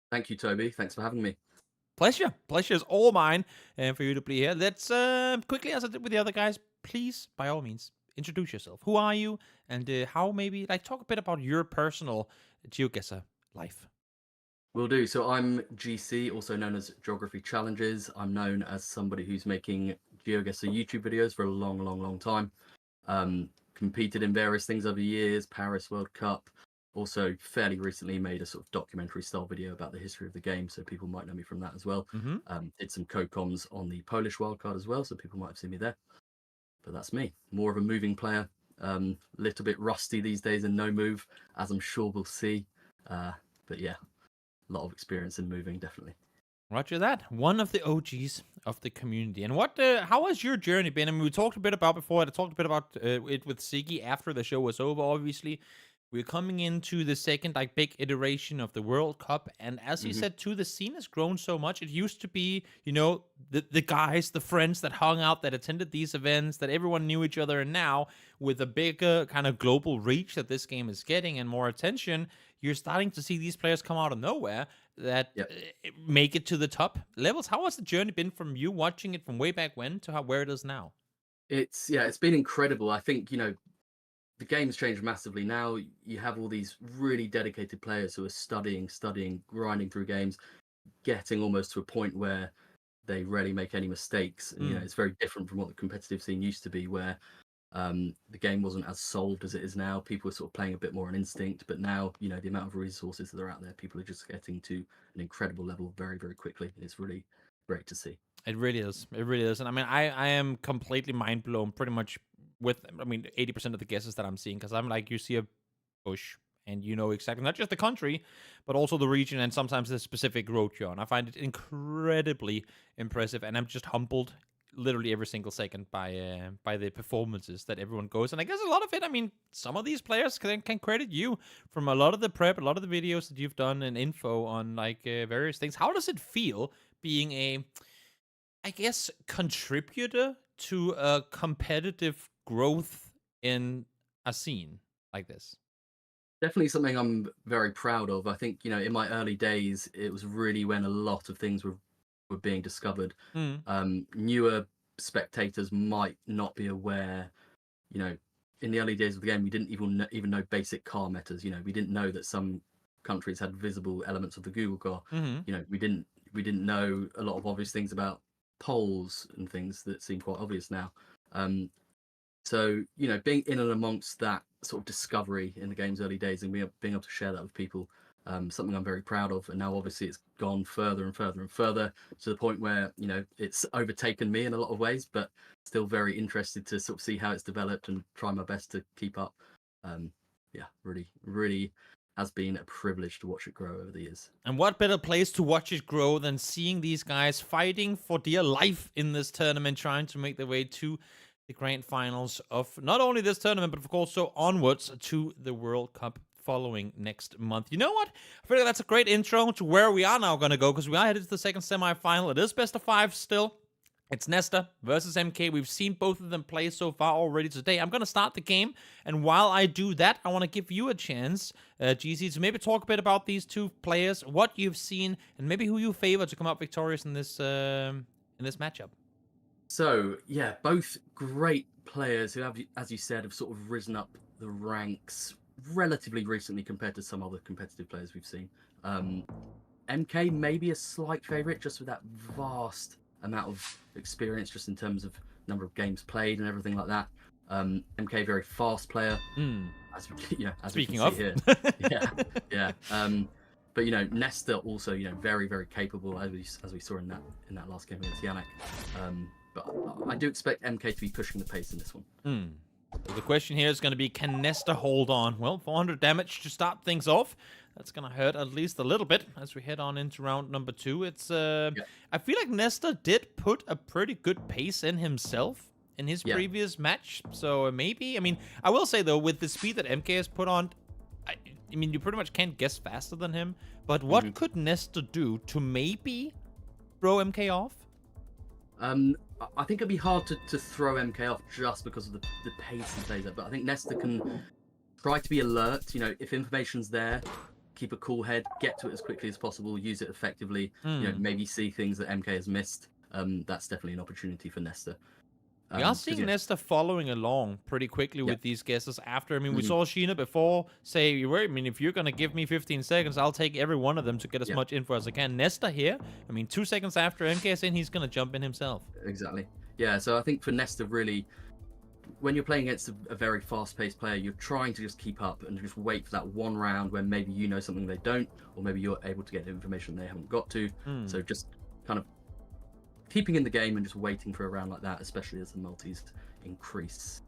Thank you, Toby. Thanks for having me. Pleasure. Pleasure is all mine for you to be here. Let's quickly, as I did with the other guys, please, by all means, introduce yourself. Who are you? And how maybe, talk a bit about your personal GeoGuessr life. Will do. So I'm GC, also known as Geography Challenges. I'm known as somebody who's making GeoGuessr YouTube videos for a long time. Competed in various things over the years, Paris World Cup. Also, fairly recently made a sort of documentary style video about the history of the game, so people might know me from that as well. Did some co-coms on the Polish Wildcard as well, so people might have seen me there. But that's me. More of a moving player. Little bit rusty these days in no move, as I'm sure we'll see. But yeah, a lot of experience in moving, definitely. Roger that. One of the OGs of the community. And how has your journey been? I mean, we talked a bit about before. I talked a bit about it with Siggy after the show was over, obviously. We're coming into the second big iteration of the World Cup, and as you said too, the scene has grown so much. It used to be, the guys, the friends that hung out, that attended these events, that everyone knew each other, and now with a bigger kind of global reach that this game is getting and more attention, you're starting to see these players come out of nowhere that make it to the top levels. How has the journey been from you watching it from way back when to where it is now? It's been incredible. I think, the game's changed massively. Now you have all these really dedicated players who are studying, grinding through games, getting almost to a point where they rarely make any mistakes. And, it's very different from what the competitive scene used to be, where the game wasn't as solved as it is now. People are sort of playing a bit more on instinct, but now, the amount of resources that are out there, people are just getting to an incredible level very, very quickly. It's really great to see. It really is. It really is. And I mean, I am completely mind blown pretty much with, 80% of the guesses that I'm seeing, because I'm you see a bush and exactly not just the country, but also the region and sometimes the specific road you're on. I find it incredibly impressive, and I'm just humbled literally every single second by the performances that everyone goes. And I guess a lot of it, some of these players can credit you from a lot of the prep, a lot of the videos that you've done and info on various things. How does it feel being a, contributor to a competitive growth in a scene like this? Definitely something I'm very proud of. I think, in my early days, it was really when a lot of things were being discovered. Newer spectators might not be aware, in the early days of the game, we didn't even know basic car metas. We didn't know that some countries had visible elements of the Google car. We didn't know a lot of obvious things about polls and things that seem quite obvious now. So, being in and amongst that sort of discovery in the game's early days and being able to share that with people Something I'm very proud of. And now obviously it's gone further and further and further to the point where, you know, it's overtaken me in a lot of ways, but still very interested to sort of see how it's developed and try my best to keep up. Yeah, really has been a privilege to watch it grow over the years. And what better place to watch it grow than seeing these guys fighting for dear life in this tournament, trying to make their way to the grand finals of not only this tournament, but of course so onwards to the World Cup following next month. You know what? I feel like that's a great intro to where we are now going to go, because we are headed to the second semifinal. It is best of 5 still. It's Nesta versus MK. We've seen both of them play so far already today. I'm going to start the game, and while I do that, I want to give you a chance, GC, to maybe talk a bit about these two players, what you've seen, and maybe who you favor to come out victorious in this matchup. So, yeah, both great players who have, as you said, have sort of risen up the ranks relatively recently compared to some other competitive players we've seen. MK may be a slight favorite just with that vast amount of experience, just in terms of number of games played and everything like that. MK, very fast player, as we can see here. yeah. But you know, Nesta also, you know, very capable, as we saw in that last game against Yanik. But I do expect MK to be pushing the pace in this one. So the question here is going to be, can Nesta hold on? Well, 400 damage to start things off. That's going to hurt at least a little bit as we head on into round number 2. It's I feel like Nesta did put a pretty good pace in himself in his previous match. So maybe, I mean, I will say though, with the speed that MK has put on, I mean, you pretty much can't guess faster than him. But what could Nesta do to maybe throw MK off? I think it'd be hard to throw MK off just because of the pace he plays at. But I think Nesta can try to be alert. You know, if information's there, keep a cool head, get to it as quickly as possible, use it effectively. You know, maybe see things that MK has missed. That's definitely an opportunity for Nesta. We are seeing Nesta following along pretty quickly with these guesses after. I mean, we saw Sheena before say, I mean, if you're going to give me 15 seconds, I'll take every one of them to get as much info as I can. Nesta here, I mean, 2 seconds after MK is in, he's going to jump in himself. Exactly. Yeah, so I think for Nesta, really, when you're playing against a very fast-paced player, you're trying to just keep up and just wait for that one round where maybe you know something they don't, or maybe you're able to get information they haven't got to. So just kind of keeping in the game and just waiting for a round like that, especially as the multis increase.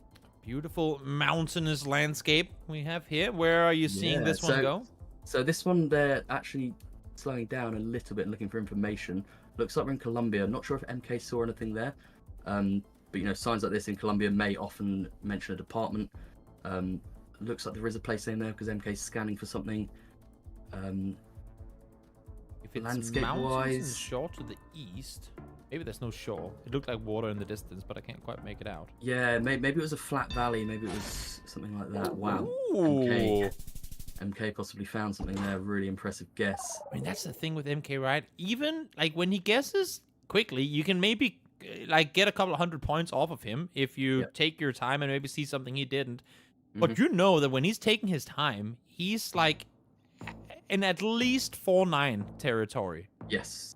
Beautiful mountainous landscape we have here. Where are you seeing this one go? So this one, they're actually slowing down a little bit and looking for information. Looks like we're in Colombia. I'm not sure if MK saw anything there. But you know, signs like this in Colombia may often mention a department. Looks like there is a place in there because MK's scanning for something. If it's landscape-wise, and shore to the east, maybe there's no shore. It looked like water in the distance, but I can't quite make it out. Yeah, maybe it was a flat valley. Maybe it was something like that. Wow. MK possibly found something there. Really impressive guess. I mean, that's the thing with MK, right? Even like when he guesses quickly, you can maybe like get a couple of 100 points off of him if you take your time and maybe see something he didn't. But you know that when he's taking his time, he's like in at least 4-9 territory. Yes.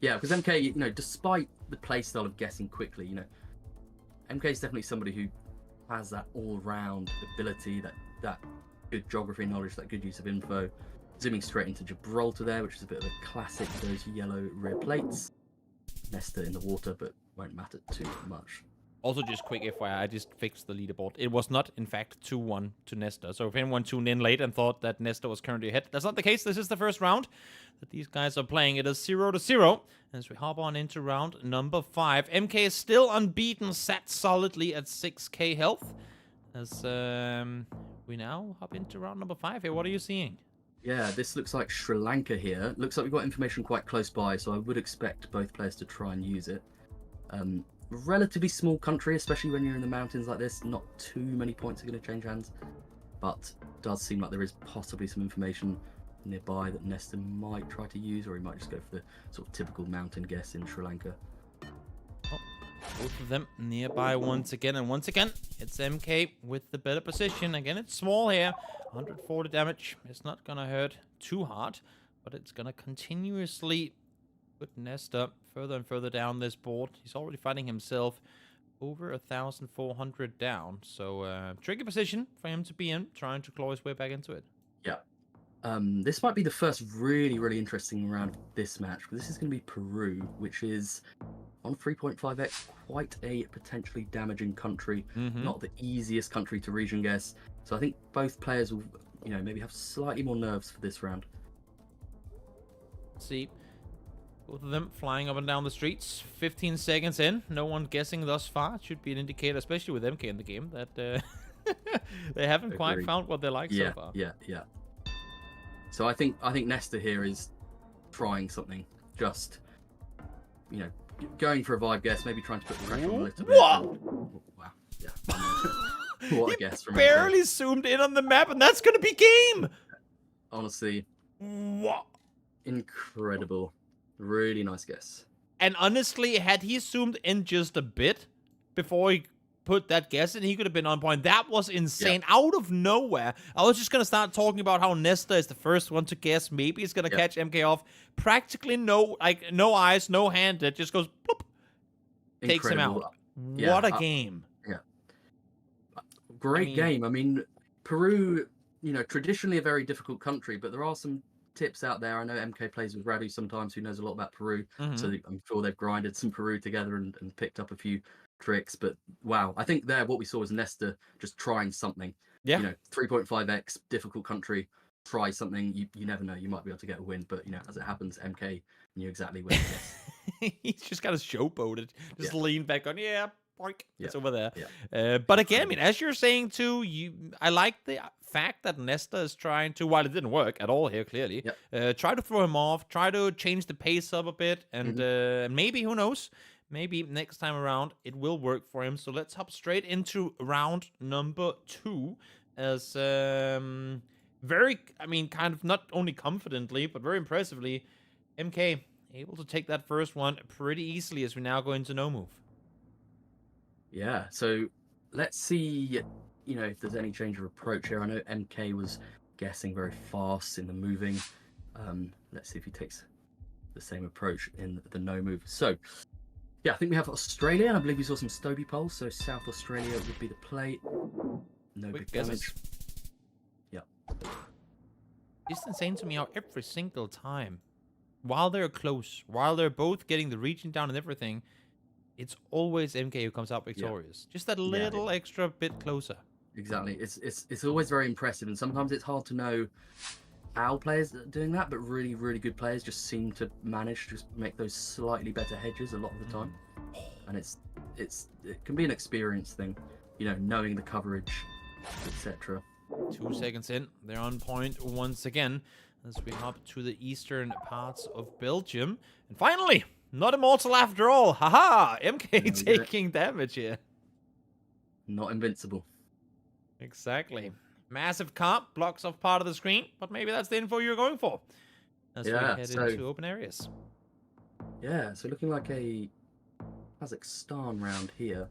Yeah, because MK, you know, despite the playstyle of guessing quickly, you know, MK is definitely somebody who has that all-round ability, that good geography knowledge, that good use of info. Zooming straight into Gibraltar there, which is a bit of a classic, those yellow rear plates. Nesta in the water, but won't matter too much. Also, just quick FYI, I just fixed the leaderboard. It was not, in fact, 2-1 to Nesta. So if anyone tuned in late and thought that Nesta was currently ahead, that's not the case. This is the first round that these guys are playing. It is 0-0 as we hop on into round number 5. MK is still unbeaten, sat solidly at 6k health. As we now hop into round number 5 here. What are you seeing? Yeah, this looks like Sri Lanka here. Looks like we've got information quite close by, so I would expect both players to try and use it. Relatively small country, especially when you're in the mountains like this. Not too many points are going to change hands, but does seem like there is possibly some information nearby that Nesta might try to use, or he might just go for the sort of typical mountain guess in Sri Lanka. Both of them nearby once again, and once again, it's MK with the better position. Again, it's small here. 140 damage. It's not going to hurt too hard, but it's going to continuously put Nesta further and further down this board. He's already finding himself over 1,400 down. So, tricky position for him to be in, trying to claw his way back into it. Yeah. This might be the first really interesting round of this match, but this is going to be Peru, which is on 3.5x quite a potentially damaging country. Not the easiest country to region guess. So I think both players will, maybe have slightly more nerves for this round. See, both of them flying up and down the streets. 15 seconds in, no one guessing thus far. It should be an indicator, especially with MK in the game, that they haven't quite found what they like so far. Yeah. So I think Nesta here is trying something, just going for a vibe guess, maybe trying to put the pressure on a little bit. Whoa! Wow, yeah. What a guess from barely zoomed in on the map, and that's gonna be game. Honestly, what? Incredible, really nice guess. And honestly, had he zoomed in just a bit before he put that guess in, he could have been on point. That was insane. Out of nowhere. I was just gonna start talking about how Nesta is the first one to guess. Maybe he's gonna catch MK off. Practically no eyes, no hand. That just goes bloop, takes him out. What a game. Great game. I mean, Peru, traditionally a very difficult country, but there are some tips out there. I know MK plays with Radu sometimes, who knows a lot about Peru. So I'm sure they've grinded some Peru together and picked up a few tricks. But wow, I think there what we saw was Nesta just trying something. 3.5x, difficult country, try something. You never know, you might be able to get a win, but as it happens, MK knew exactly where to guess. He's just got a showboated, just lean back on, boink, it's over there. But again, I mean, as you're saying too, I like the fact that Nesta is trying to, while it didn't work at all here, clearly, try to throw him off, try to change the pace up a bit, and maybe, who knows, maybe next time around it will work for him. So let's hop straight into round number 2 as kind of not only confidently, but very impressively, MK able to take that first one pretty easily as we now go into no move. Yeah, so let's see, if there's any change of approach here. I know MK was guessing very fast in the moving. Let's see if he takes the same approach in the no move. So, I think we have Australia, and I believe we saw some Stoby polls, so South Australia would be the play. No big damage. It's insane to me how every single time, while they're close, while they're both getting the region down and everything, it's always MK who comes out victorious. Just that little extra bit closer. Exactly. It's always very impressive, and sometimes it's hard to know how players are doing that, but really, really good players just seem to manage to make those slightly better hedges a lot of the time. And it can be an experience thing, knowing the coverage, etc. 2 seconds in, they're on point once again as we hop to the eastern parts of Belgium. And finally, not immortal after all. Haha! MK taking damage here. Not invincible. Exactly. Massive comp blocks off part of the screen, but maybe that's the info you're going for as we head into open areas. Yeah, so looking like a Kazakhstan round here.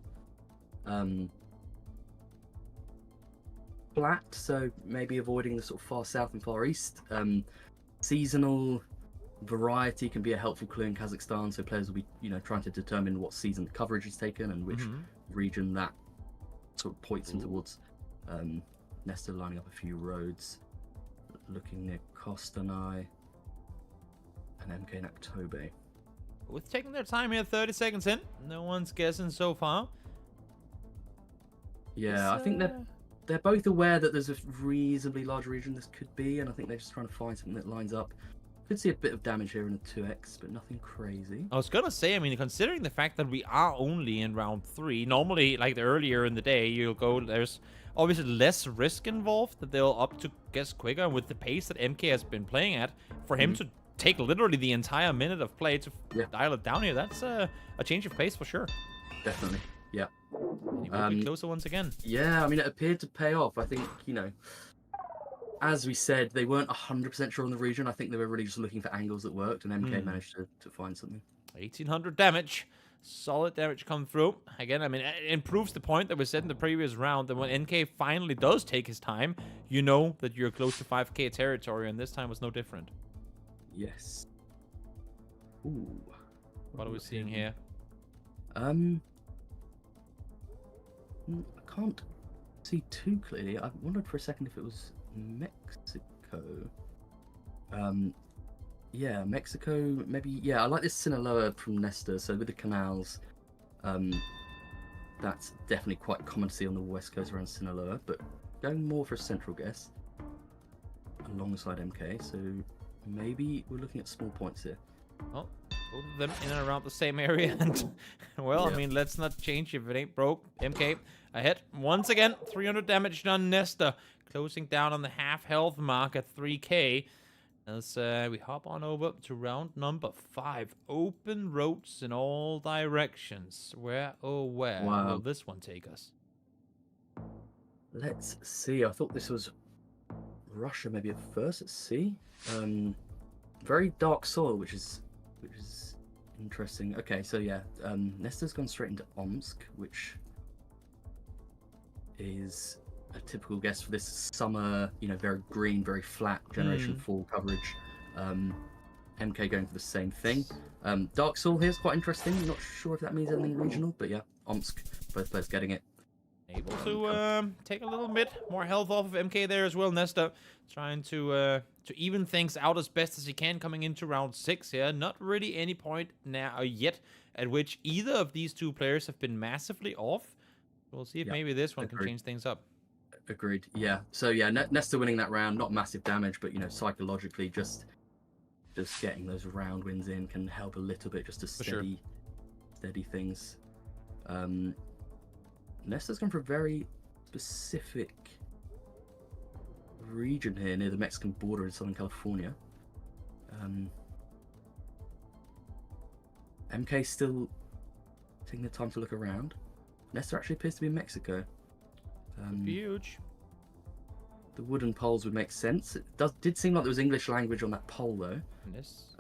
Flat, so maybe avoiding the sort of far south and far east. Seasonal variety can be a helpful clue in Kazakhstan, so players will be, trying to determine what season the coverage is taken and which region that sort of points them towards. Nesta lining up a few roads, looking near Kostanai and MK NMPZ. With taking their time here, 30 seconds in, no one's guessing so far. Yeah, I think they're both aware that there's a reasonably large region this could be, and I think they're just trying to find something that lines up. Could see a bit of damage here in a 2x, but nothing crazy. I was gonna say, I mean, considering the fact that we are only in round 3, normally, like earlier in the day, you'll go, there's obviously less risk involved, that they'll up to guess quicker, and with the pace that MK has been playing at, for him to take literally the entire minute of play to dial it down here, that's a change of pace for sure. Definitely, yeah. And he will be closer once again. Yeah, I mean, it appeared to pay off. I think, as we said, they weren't 100% sure on the region. I think they were really just looking for angles that worked, and MK managed to find something. 1800 damage. Solid damage come through. Again, I mean, it improves the point that we said in the previous round that when NK finally does take his time, you know that you're close to 5k territory, and this time was no different. Yes. Ooh. What are we seeing here? I can't see too clearly. I wondered for a second if it was Mexico. Yeah, Mexico, maybe. Yeah, I like this Sinaloa from Nesta. So with the canals, that's definitely quite common to see on the west coast around Sinaloa. But going more for a central guess alongside MK. So maybe we're looking at small points here. Well, both of them in and around the same area. And, well, Yeah. I mean, let's not change if it ain't broke. MK ahead once again. 300 damage done. Nesta closing down on the half health mark at 3k. As we hop on over to round number 5. Open roads in all directions. Where, oh, where will this one take us? Let's see. I thought this was Russia maybe at first. Let's see. Very dark soil, which is interesting. Okay, so yeah, Nesta's gone straight into Omsk, which is a typical guess for this summer, very green, very flat Generation 4 coverage. MK going for the same thing. Dark soil here is quite interesting. I'm not sure if that means anything regional, but yeah, Omsk, both players getting it. Able to take a little bit more health off of MK there as well. Nesta trying to even things out as best as he can coming into round 6 here. Not really any point now yet at which either of these two players have been massively off. We'll see if maybe this one can change things up. Agreed. Yeah. So yeah, Nesta winning that round, not massive damage, but psychologically just getting those round wins in can help a little bit just to steady things. Nesta's gone for a very specific region here near the Mexican border in Southern California. MK still taking the time to look around. Nesta actually appears to be in Mexico. Huge. The wooden poles would make sense. It did seem like there was English language on that pole though. Yes.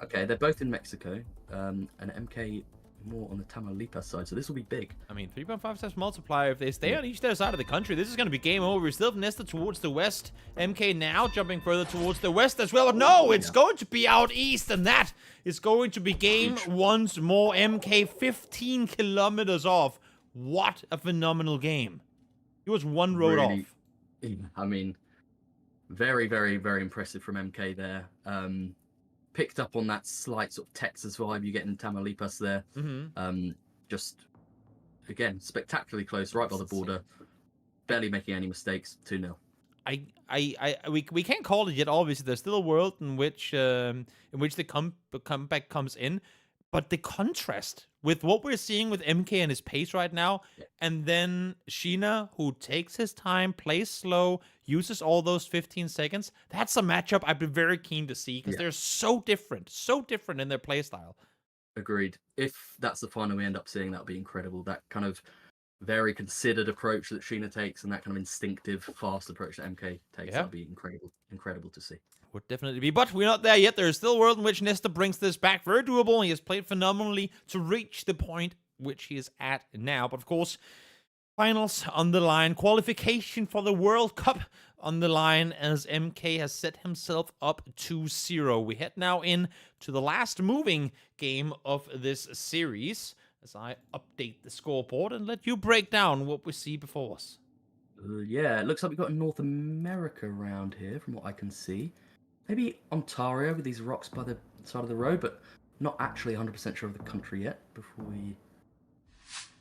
Okay, they're both in Mexico, and MK more on the Tamaulipas side, so this will be big. I mean, 3.5 steps multiplier. If they stay on each their side of the country, this is going to be game over. We still have Nesta towards the west. MK now jumping further towards the west as well. No, it's going to be out east, and that is going to be game once more. MK 15 kilometers off. What a phenomenal game. He was one road off. I mean, very, very, very impressive from MK there. Picked up on that slight sort of Texas vibe you get in Tamaulipas there. Just, again, spectacularly close, right by the border. Barely making any mistakes. 2-0. We can't call it yet. Obviously, there's still a world in which the comeback comes in, but the contrast with what we're seeing with MK and his pace right now, and then Sheena, who takes his time, plays slow, uses all those 15 seconds, that's a matchup I've been very keen to see because they're so different in their playstyle. Agreed. If that's the final we end up seeing, that would be incredible. That kind of very considered approach that Sheena takes and that kind of instinctive, fast approach that MK takes, that would be incredible to see. Would definitely be, but we're not there yet. There's still a world in which Nesta brings this back. Very doable. He has played phenomenally to reach the point which he is at now. But of course, finals on the line, qualification for the World Cup on the line as MK has set himself up 2-0. We head now in to the last moving game of this series as I update the scoreboard and let you break down what we see before us. Yeah, it looks like we've got a North America round here from what I can see. Maybe Ontario with these rocks by the side of the road, but not actually 100% sure of the country yet before we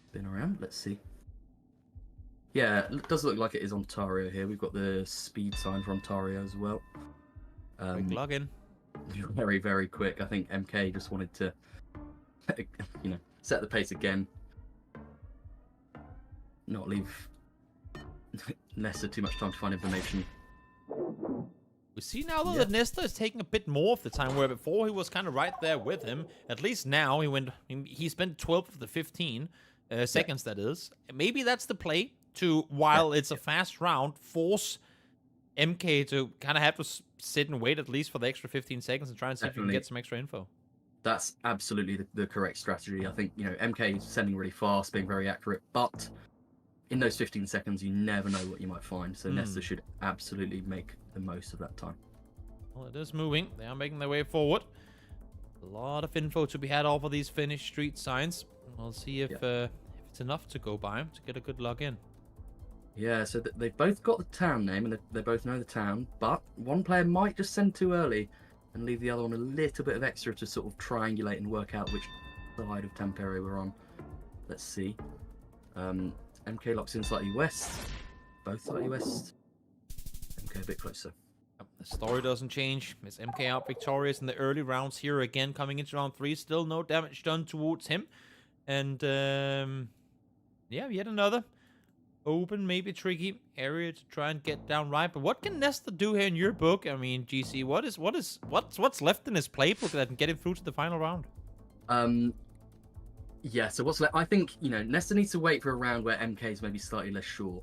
spin around. Let's see. Yeah, it does look like it is Ontario here. We've got the speed sign for Ontario as well. Quick login. Very, very quick. I think MK just wanted to, set the pace again. Not leave Nesta too much time to find information. We see now, though, that Nesta is taking a bit more of the time, where before he was kind of right there with him. At least now he spent 12 of the 15 seconds, that is. Maybe that's the play to, while it's a fast round, force MK to kind of have to sit and wait at least for the extra 15 seconds and try and see if you can get some extra info. That's absolutely the correct strategy. I think, MK is sending really fast, being very accurate, but in those 15 seconds, you never know what you might find. So Nesta should absolutely make the most of that time. Well, it is moving. They are making their way forward. A lot of info to be had off of these finished street signs. We'll see if it's enough to go by to get a good log in. Yeah, so they've both got the town name and they both know the town, but one player might just send too early and leave the other one a little bit of extra to sort of triangulate and work out which side of Tampere we're on. Let's see. MK locks in slightly west. Both slightly west. MK a bit closer. The story doesn't change. It's MK out victorious in the early rounds here again, coming into round 3. Still no damage done towards him. And, yeah, yet another open, maybe tricky area to try and get down right. But what can Nesta do here in your book? I mean, GC, what's left in his playbook that can get him through to the final round? Yeah, so what's left? I think, you know, Nesta needs to wait for a round where MK is maybe slightly less sure.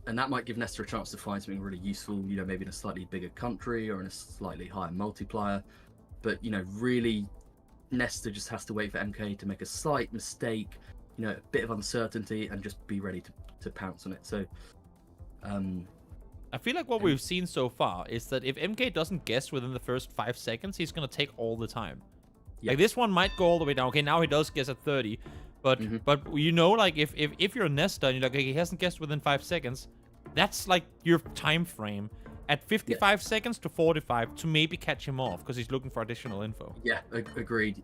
And that might give Nesta a chance to find something really useful, you know, maybe in a slightly bigger country or in a slightly higher multiplier. But, you know, really, Nesta just has to wait for MK to make a slight mistake, you know, a bit of uncertainty, and just be ready to pounce on it. So, I feel like what we've seen so far is that if MK doesn't guess within the first 5 seconds, he's going to take all the time. Yeah. Like, this one might go all the way down. Okay, now he does guess at 30. But you know, like, if you're Nesta and you're like, okay, he hasn't guessed within 5 seconds, that's like your time frame at 55 seconds to 45 to maybe catch him off because he's looking for additional info. Yeah, agreed.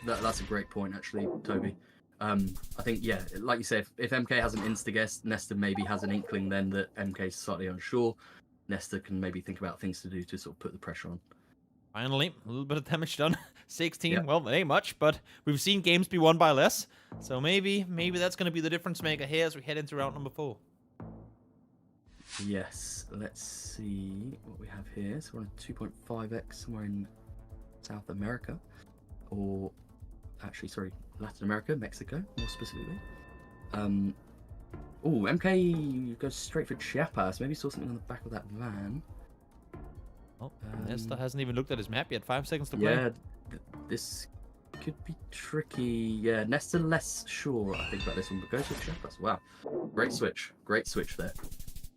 That's a great point, actually, Toby. I think, yeah, like you say, if MK has an insta-guess, Nesta maybe has an inkling then that MK is slightly unsure. Nesta can maybe think about things to do to sort of put the pressure on. Finally, a little bit of damage done. 16, Yeah. well, it ain't much, but we've seen games be won by less. So maybe that's going to be the difference maker here as we head into round number 4. Yes, let's see what we have here. So we're on 2.5x somewhere in South America. Or, actually, sorry, Latin America, Mexico, more specifically. Oh, MK goes straight for Chiapas. Maybe saw something on the back of that van. Oh, Nesta hasn't even looked at his map yet. 5 seconds to play. Yeah, this could be tricky. Yeah, Nesta less sure, I think, about this one, but goes with Chiapas. Wow, great switch there.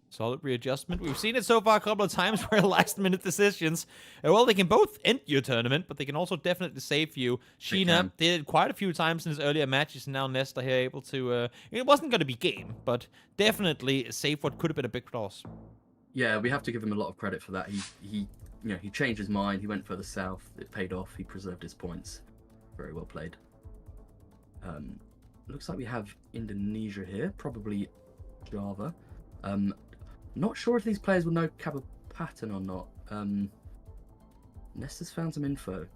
Solid readjustment. We've seen it so far a couple of times where last-minute decisions, well, they can both end your tournament, but they can also definitely save you. Sheena did it quite a few times in his earlier matches, and now Nesta here able to, it wasn't going to be game, but definitely save what could have been a big loss. Yeah, we have to give him a lot of credit for that. He changed his mind. He went further south. It paid off. He preserved his points. Very well played. Looks like we have Indonesia here, probably Java. Not sure if these players will know Kappa pattern or not. Nesta's found some info.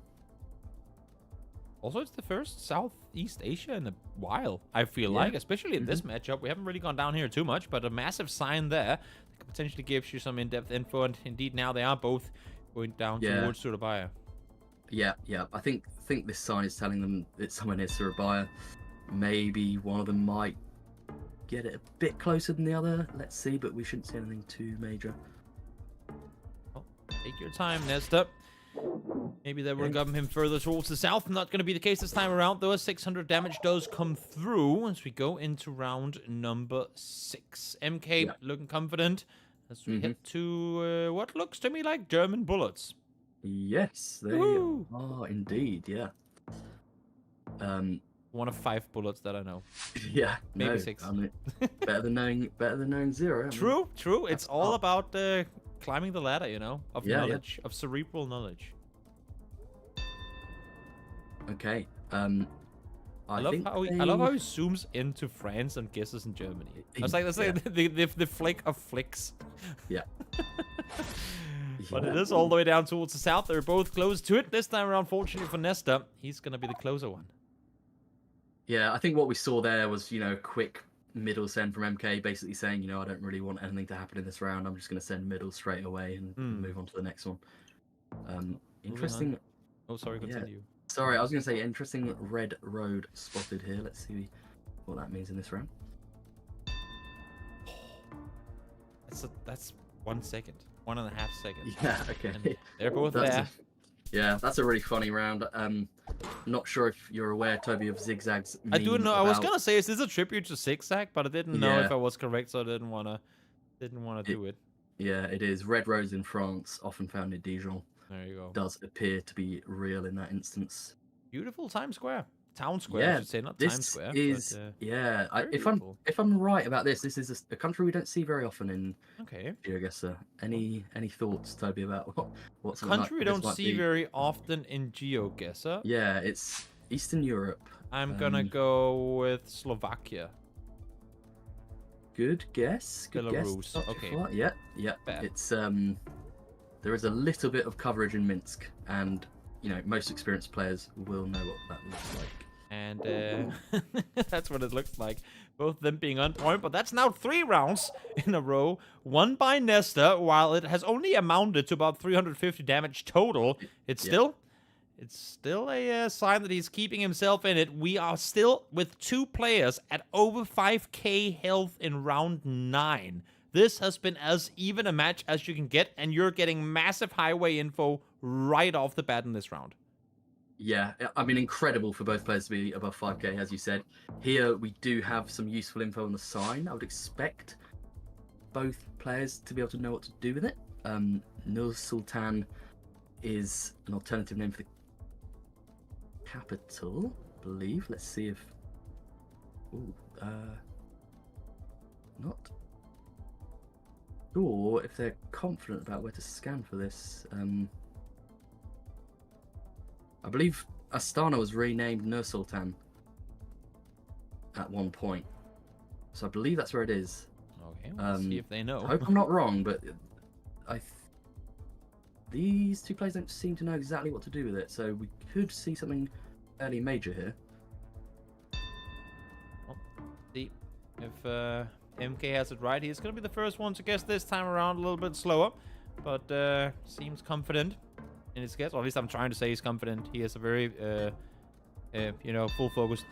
Also, it's the first Southeast Asia in a while, I feel like, especially in this matchup. We haven't really gone down here too much, but a massive sign there that could potentially gives you some in-depth info, and indeed now they are both going down towards Surabaya. Yeah. I think this sign is telling them it's somewhere near Surabaya. Maybe one of them might get it a bit closer than the other. Let's see, but we shouldn't see anything too major. Well, take your time, Nesta. Maybe that would have gotten him further towards the south. Not going to be the case this time around, though. 600 damage does come through as we go into round number 6. MK looking confident as we head to what looks to me like German bullets. Yes, there you go. Oh, indeed, yeah. One of 5 bullets that I know. Yeah, maybe 6. I mean, better than knowing 0. True. It's all about climbing the ladder, you know, of knowledge, of cerebral knowledge. Okay. I love how he zooms into France and guesses in Germany. That's like the flick of flicks. Yeah. But it is all the way down towards the south. They're both close to it. This time around, fortunately for Nesta, he's going to be the closer one. Yeah, I think what we saw there was, you know, quick middle send from MK, basically saying, you know, I don't really want anything to happen in this round. I'm just going to send middle straight away and move on to the next one. Interesting. Oh, sorry, continue. Yeah. Sorry, I was going to say interesting red road spotted here. Let's see what that means in this round. That's 1 second. 1.5 seconds. Yeah, okay. And they're both there. Yeah, that's a really funny round. Not sure if you're aware, Toby, of Zigzag's I do know. I was gonna say, is this a tribute to Zigzag? But I didn't know if I was correct, so I didn't wanna do it. Yeah, it is. Red rose in France, often found in Dijon. There you go. Does appear to be real in that instance. Beautiful Times Square. Town square, I should say, not Times this Square. is but, if beautiful. I'm right about this, this is a country we don't see very often in Okay. GeoGuessr. Any thoughts, Toby, about what's Country we don't see very often in GeoGuessr. Yeah, it's Eastern Europe. I'm gonna go with Slovakia. Good guess. Good Belarus. guess. Not too Okay. far. Yeah. Bad. It's there is a little bit of coverage in Minsk, and most experienced players will know what that looks like. And that's what it looks like. Both of them being on point, but that's now 3 rounds in a row. Won by Nesta, while it has only amounted to about 350 damage total. It's still a sign that he's keeping himself in it. We are still with 2 players at over 5k health in round 9. This has been as even a match as you can get, and you're getting massive highway info right off the bat in this round. Yeah, I mean, incredible for both players to be above 5k, as you said. Here, we do have some useful info on the sign. I would expect both players to be able to know what to do with it. Nur Sultan is an alternative name for the capital, I believe. Let's see if... Ooh, not sure if they're confident about where to scan for this. I believe Astana was renamed Nur Sultan at one point, so I believe that's where it is. Okay, let's see if they know. I hope I'm not wrong, but these 2 players don't seem to know exactly what to do with it, so we could see something fairly major here. Well, see if MK has it right. He's going to be the first one to guess this time around, a little bit slower, but seems confident in his guess. Or at least I'm trying to say he's confident. He has a very, full focus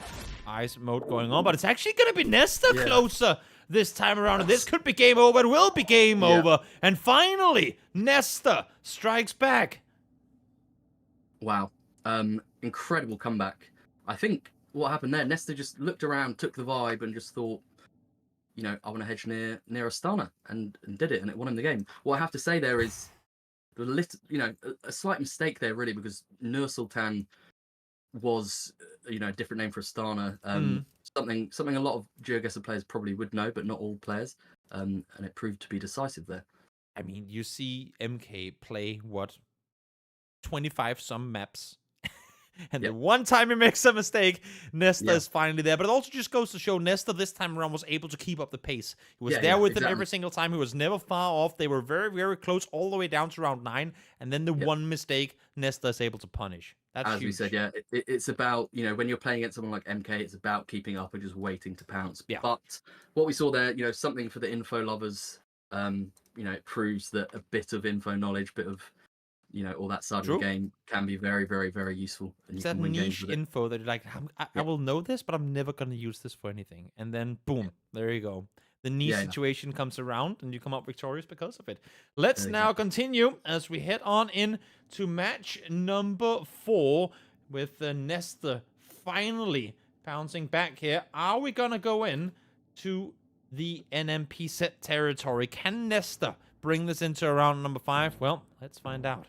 eyes mode going on, but it's actually going to be Nesta closer this time around, and this could be game over. It will be game over, and finally Nesta strikes back. Wow, incredible comeback. I think what happened there, Nesta just looked around, took the vibe, and just thought, I want to hedge near Astana, and did it, and it won him the game. What I have to say there is a slight mistake there, really, because Nur Sultan was, a different name for Astana. Something a lot of GeoGuessr players probably would know, but not all players. And it proved to be decisive there. I mean, you see MK play, 25 some maps. And the one time he makes a mistake, Nesta is finally there. But it also just goes to show Nesta this time around was able to keep up the pace. He was there with him every single time. He was never far off. They were very, very close all the way down to round 9. And then the one mistake, Nesta is able to punish. That's As huge. we said, it's about, when you're playing against someone like MK, it's about keeping up and just waiting to pounce. Yeah. But what we saw there, something for the info lovers, it proves that a bit of info knowledge, bit of all that side of the game can be very, very, very useful. And it's you that can win games niche with it. info that you're like, I will know this, but I'm never going to use this for anything. And then, boom, there you go. The niche situation comes around, and you come up victorious because of it. Let's now continue as we head on in to match number 4 with Nesta finally bouncing back here. Are we going to go in to the NMPZ territory? Can Nesta bring this into round number 5? Well, let's find out.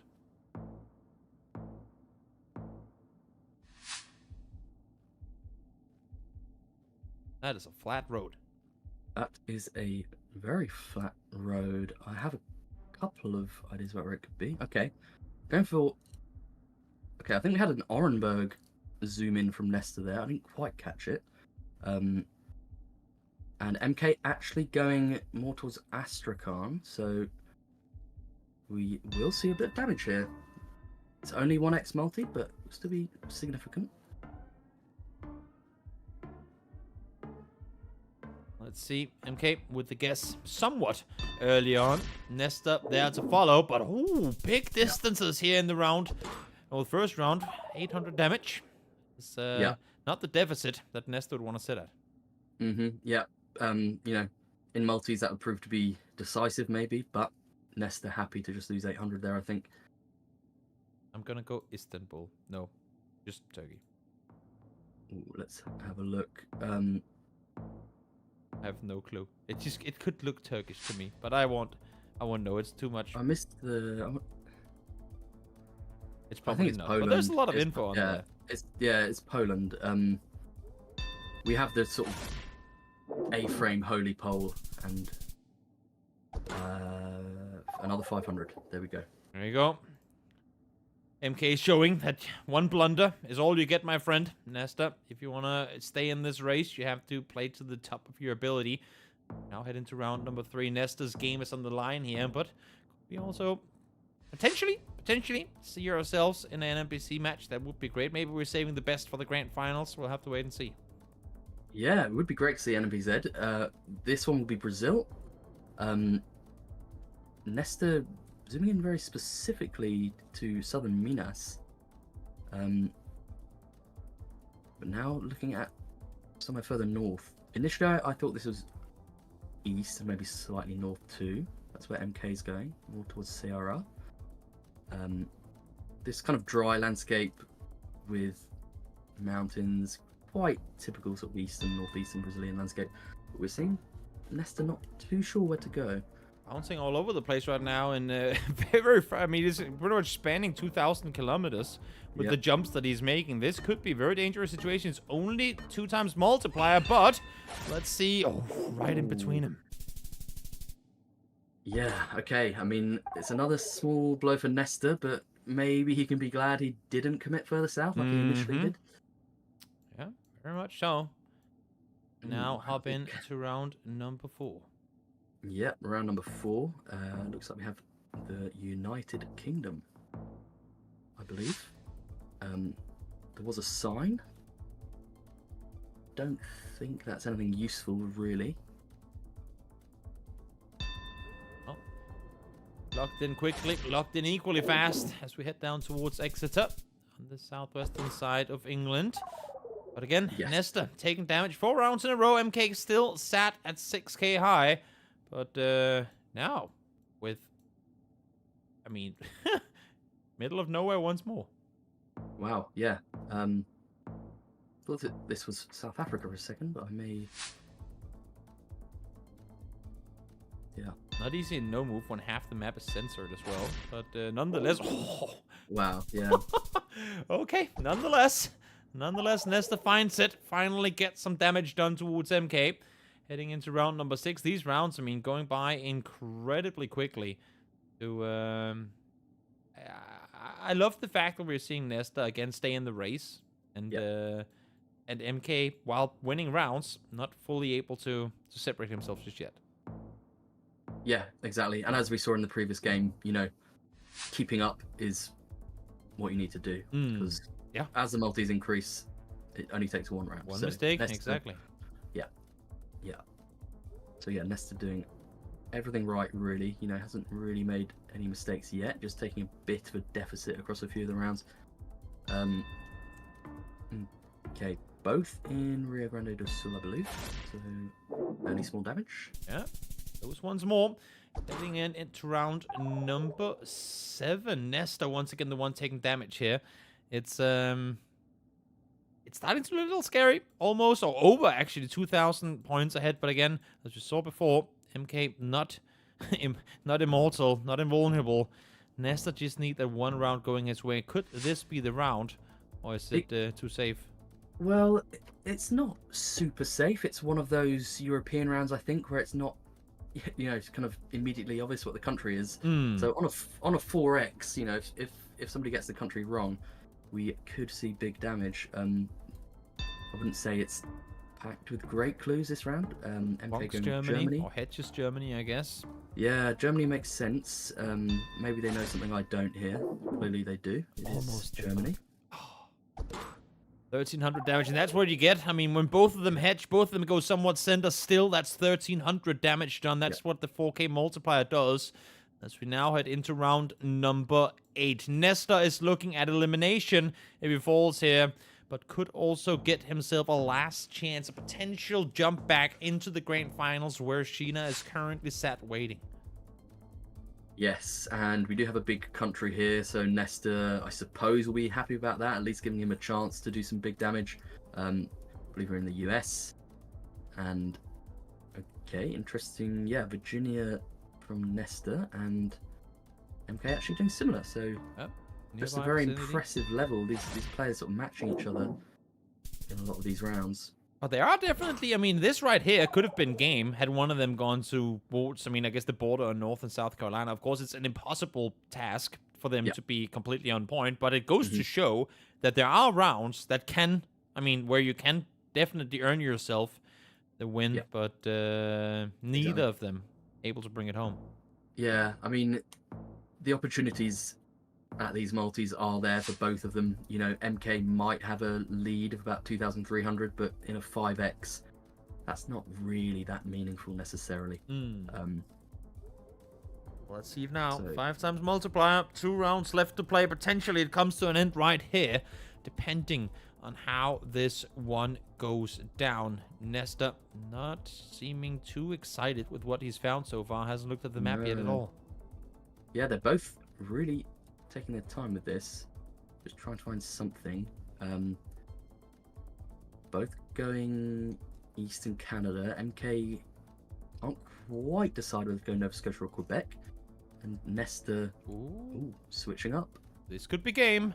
That is a flat road. That is a very flat road. I have a couple of ideas about where it could be. Okay. Going for... Okay, I think we had an Orenburg zoom in from Nesta there. I didn't quite catch it. And MK actually going more towards Astrakhan, so we will see a bit of damage here. It's only 1x multi, but it's to be significant. Let's see. MK with the guess somewhat early on. Nesta there to follow, but big distances here in the round. Well, first round, 800 damage. It's not the deficit that Nesta would want to sit at. Yeah. In multis that would prove to be decisive maybe, but Nesta happy to just lose 800 there, I think. I'm gonna go Istanbul. No, just Turkey. Ooh, let's have a look. I have no clue. It could look Turkish to me, but I won't know. It's too much. I missed the... It's probably not. But there's a lot of info on there. It's Poland. We have the sort of A-frame holy pole and another 500. There we go. There you go. MK showing that one blunder is all you get, my friend. Nesta, if you want to stay in this race, you have to play to the top of your ability. Now head into round number 3. Nesta's game is on the line here, but we also potentially see ourselves in an NMPC match. That would be great. Maybe we're saving the best for the grand finals. We'll have to wait and see. Yeah, it would be great to see NMPZ. This one will be Brazil. Nesta zooming in very specifically to southern Minas. But now looking at somewhere further north. Initially, I thought this was east and maybe slightly north too. That's where MK is going, more towards Ceará. This kind of dry landscape with mountains, quite typical sort of eastern, northeastern Brazilian landscape. But we're seeing Nesta not too sure where to go. Bouncing all over the place right now, and very far. I mean, it's pretty much spanning 2,000 kilometers with the jumps that he's making. This could be a very dangerous situation. It's only 2 times multiplier, but let's see. Oh, right in between him. Yeah, okay. I mean, it's another small blow for Nesta, but maybe he can be glad he didn't commit further south like he initially did. Yeah, very much so. Now hop in to round number 4. Yep, round number 4. Looks like we have the United Kingdom, I believe. There was a sign. Don't think that's anything useful, really. Oh. Locked in quickly, locked in equally fast as we head down towards Exeter on the southwestern side of England. But again, Nesta taking damage 4 rounds in a row. MK still sat at 6k high. But now, with, I mean, middle of nowhere once more. Wow, yeah. Thought that this was South Africa for a second, but I may... Yeah. Not easy in no move when half the map is censored as well. But nonetheless... Oh. Wow, yeah. Okay, nonetheless, Nesta finds it. Finally gets some damage done towards MK. Heading into round number 6. These rounds, I mean, going by incredibly quickly. I love the fact that we're seeing Nesta again stay in the race. And MK, while winning rounds, not fully able to separate himself just yet. Yeah, exactly. And as we saw in the previous game, you know, keeping up is what you need to do. Because as the multis increase, it only takes 1 round. One mistake, exactly. Yeah. So yeah, Nesta doing everything right, really. You know, hasn't really made any mistakes yet. Just taking a bit of a deficit across a few of the rounds. Okay, both in Rio Grande do Sul, I believe. So only small damage. Yeah, those ones more. Heading into round number 7. Nesta once again the one taking damage here. It's starting to look a little scary, almost, or over actually, 2,000 points ahead. But again, as we saw before, MK not immortal, not invulnerable. Nesta just need that 1 round going his way. Could this be the round, or is it too safe? Well, it's not super safe. It's one of those European rounds, I think, where it's not, you know, it's kind of immediately obvious what the country is. So on a 4x, you know, if somebody gets the country wrong, we could see big damage. I wouldn't say it's packed with great clues this round. MK going Germany. Or Hedges Germany, I guess. Yeah, Germany makes sense. Maybe they know something I don't here. Clearly they do. It is Germany. 1,300 damage, and that's what you get. I mean, when both of them hedge, both of them go somewhat center still, that's 1,300 damage done. That's what the 4K multiplier does. As we now head into round number 8. Nesta is looking at elimination if he falls here, but could also get himself a last chance, a potential jump back into the grand finals where Sheena is currently sat waiting. Yes, and we do have a big country here, so Nesta, I suppose, will be happy about that, at least giving him a chance to do some big damage. I believe we're in the US. And, okay, interesting. Yeah, Virginia from Nesta, and MK actually doing similar, so Just a nearby very vicinity. impressive level. These players sort of matching each other in a lot of these rounds. But they are definitely, I mean, this right here could have been game had one of them gone towards, I mean, I guess the border on North and South Carolina. Of course, it's an impossible task for them to be completely on point, but it goes to show that there are rounds that can, I mean, where you can definitely earn yourself the win, but neither of them able to bring it home. Yeah, I mean, the opportunities at these multis are there for both of them. You know, MK might have a lead of about 2,300, but in a 5x, that's not really that meaningful necessarily. Let's see now. So- 5 times multiplier, 2 rounds left to play. Potentially it comes to an end right here, depending on how this one goes down. Nesta not seeming too excited with what he's found so far. Hasn't looked at the map yet at all. Yeah, they're both really taking their time with this. Just trying to find something. Both going Eastern Canada. MK can't quite decide whether to go Nova Scotia or Quebec. And Nesta switching up. This could be game.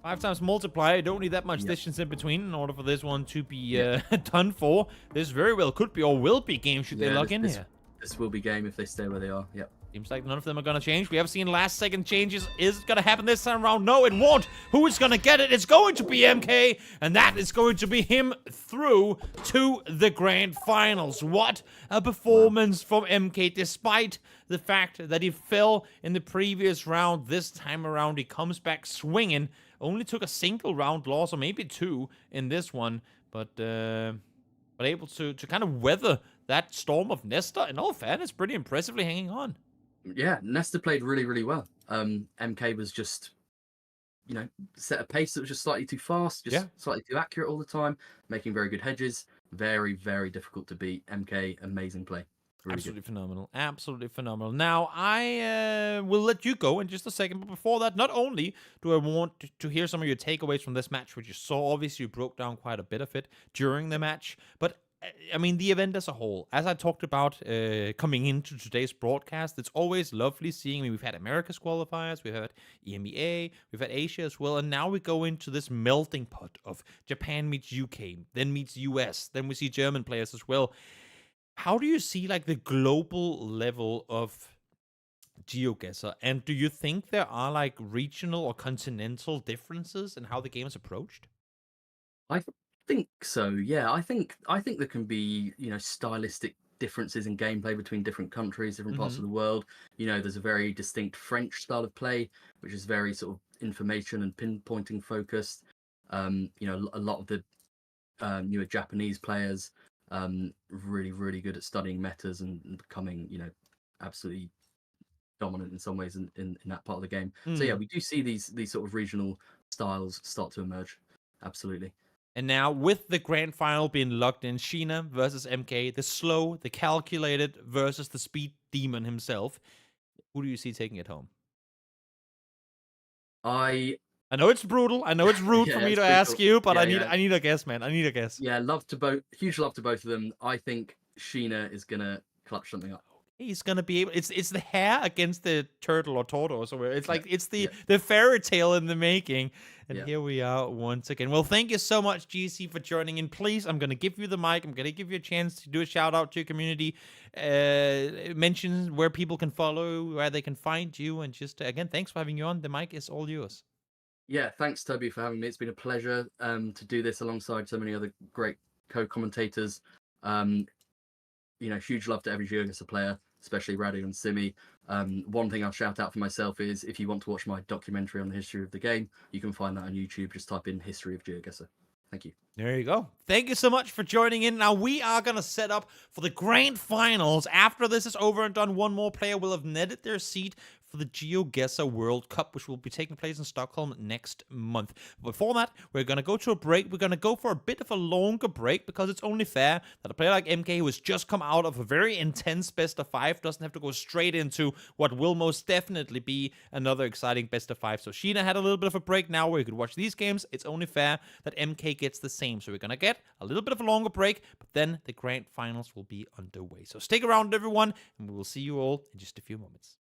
5 times multiplier. You don't need that much distance in between in order for this one to be done for. This very well could be or will be game should they lock in here. This will be game if they stay where they are. Yep. Seems like none of them are going to change. We have seen last second changes. Is it going to happen this time around? No, it won't. Who is going to get it? It's going to be MK, and that is going to be him through to the grand finals. What a performance from MK, despite the fact that he fell in the previous round. This time around, he comes back swinging. Only took a single round loss, or maybe 2 in this one, but able to kind of weather that storm of Nesta. In all fairness, pretty impressively hanging on. Yeah, Nesta played really, really well. MK was just, you know, set a pace that was just slightly too fast, just slightly too accurate all the time, making very good hedges. Very, very difficult to beat. MK, amazing play. Really Absolutely phenomenal. Absolutely phenomenal. Now, I will let you go in just a second, but before that, not only do I want to hear some of your takeaways from this match, which you saw, obviously you broke down quite a bit of it during the match, but I mean, the event as a whole, as I talked about coming into today's broadcast, it's always lovely seeing, I mean, we've had America's qualifiers, we've had EMEA, we've had Asia as well, and now we go into this melting pot of Japan meets UK, then meets US, then we see German players as well. How do you see, like, the global level of GeoGuessr, and do you think there are, like, regional or continental differences in how the game is approached? I think so. Yeah, I think there can be, you know, stylistic differences in gameplay between different countries, different parts of the world. You know, there's a very distinct French style of play, which is very sort of information and pinpointing focused. You know, a lot of the newer Japanese players really, really good at studying metas and becoming, you know, absolutely dominant in some ways in that part of the game. So yeah, we do see these sort of regional styles start to emerge. Absolutely. And now, with the grand final being locked in, Sheena versus MK, the slow, the calculated versus the speed demon himself, who do you see taking it home? I know it's brutal. I know it's rude for me to ask you, but I need a guess, man. I need a guess. Yeah, huge love to both of them. I think Sheena is gonna clutch something up. He's gonna be able. It's the hare against the turtle or tortoise, or where it's like it's the fairy tale in the making. And here we are once again. Well, thank you so much, GC, for joining in. Please, I'm gonna give you the mic. I'm gonna give you a chance to do a shout out to your community. Mention where people can follow, where they can find you, and just again, thanks for having you on. The mic is all yours. Yeah, thanks, Toby, for having me. It's been a pleasure to do this alongside so many other great co-commentators. You know, huge love to every GeoGuessr player, especially Radu and Simi. One thing I'll shout out for myself is if you want to watch my documentary on the history of the game, you can find that on YouTube. Just type in History of GeoGuessr. Thank you. There you go. Thank you so much for joining in. Now, we are going to set up for the grand finals. After this is over and done, one more player will have netted their seat for the GeoGuessr World Cup, which will be taking place in Stockholm next month. Before that, we're going to go to a break. We're going to go for a bit of a longer break because it's only fair that a player like MK, who has just come out of a very intense best of 5, doesn't have to go straight into what will most definitely be another exciting best of 5. So Sheena had a little bit of a break now where you could watch these games. It's only fair that MK gets the same. So we're going to get a little bit of a longer break, but then the grand finals will be underway. So stick around, everyone, and we will see you all in just a few moments.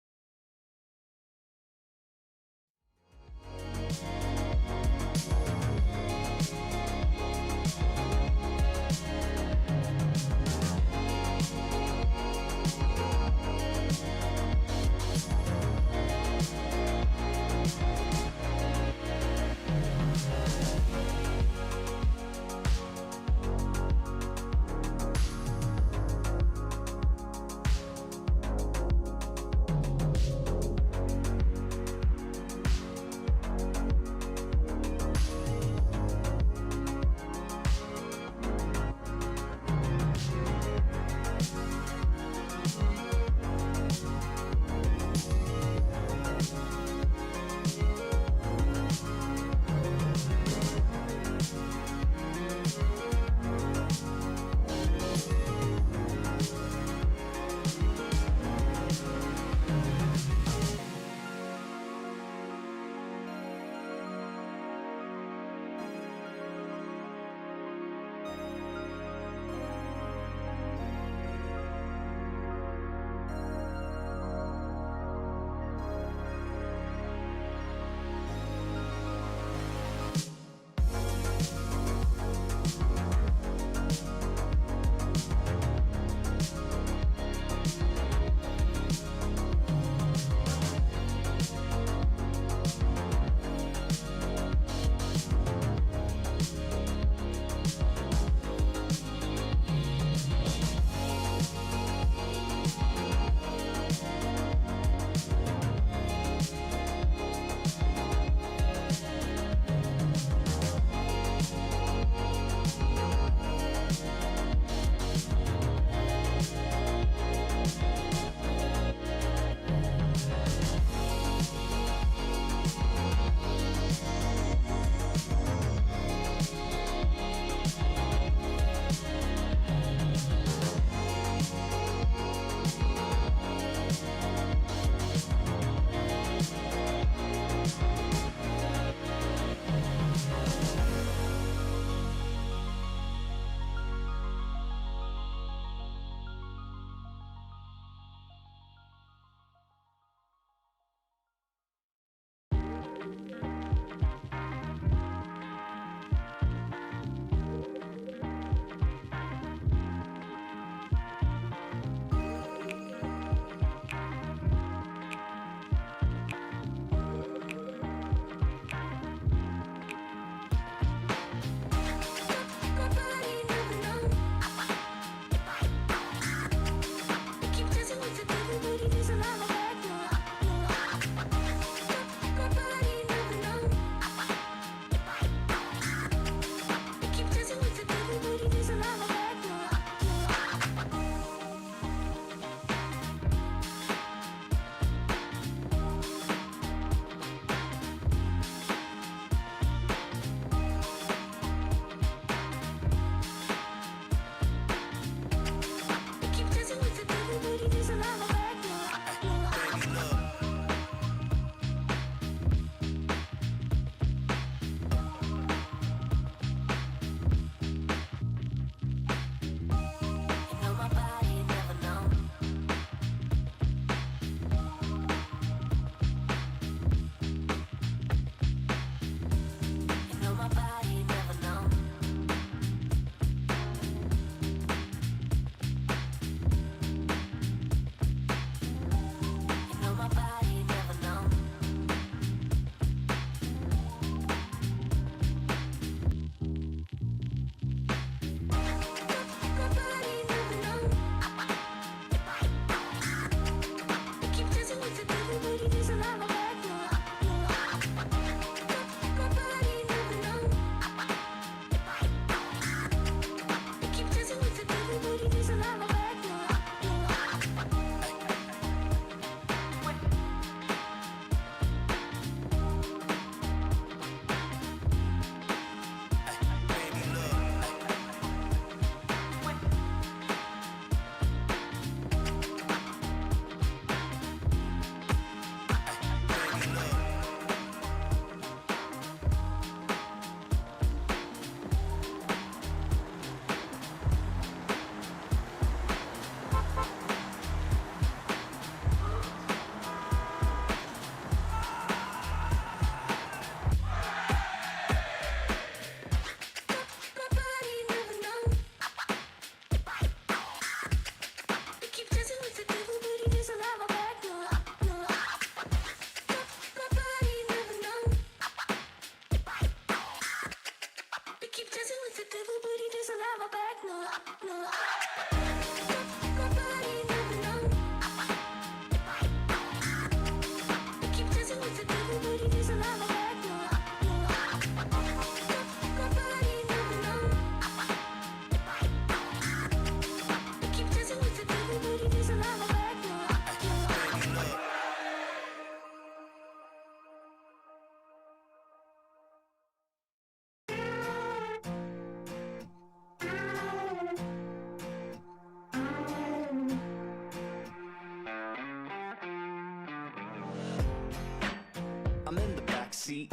seat.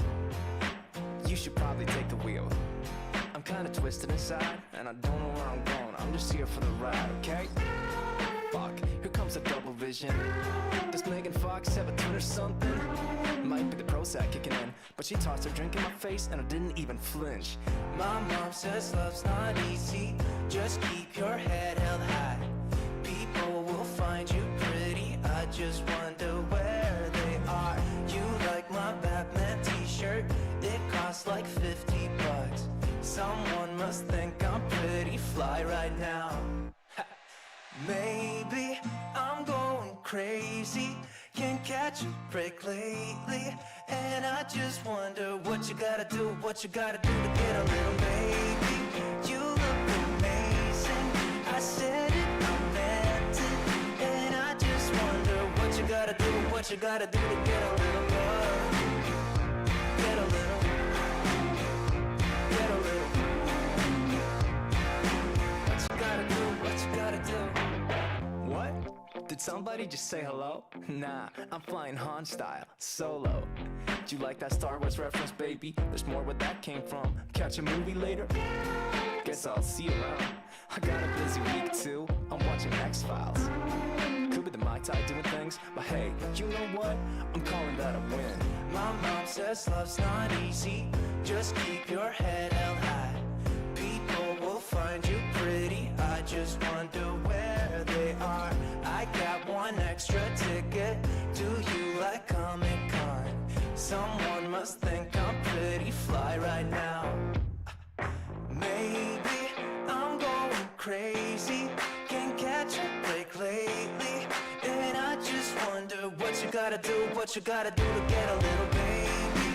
You should probably take the wheel. I'm kinda twisted inside, and I don't know where I'm going. I'm just here for the ride, okay? Fuck, here comes a double vision. Does Megan Fox have a tune or something? Might be the Prozac kicking in, but she tossed her drink in my face and I didn't even flinch. My mom says love's not easy, just keep your head held high. People will find you pretty, I just wonder where they are. You like my Batman t-shirt, it costs like 50 bucks. Someone must think I'm pretty fly right now. Maybe I'm going crazy, can't catch a break lately. And I just wonder what you gotta do, what you gotta do to get a little baby. You look amazing, I said it, I meant it. And I just wonder what you gotta do, what you gotta do to get a little love. Get a little, get a little. What you gotta do, what you gotta do. What? Did somebody just say hello? Nah, I'm flying Han style, solo. Do you like that Star Wars reference, baby? There's more where that came from. Catch a movie later? Guess I'll see you around. I got a busy week too, I'm watching X-Files. Could be the Mai Tai doing things, but hey, you know what? I'm calling that a win. My mom says love's not easy, just keep your head held high. People will find you pretty, I just wonder where they are. I got one extra ticket, do you like Comic-Con? Someone must think I'm pretty fly right now. Maybe I'm going crazy, can't catch a break lately. And I just wonder what you gotta do, what you gotta do to get a little baby.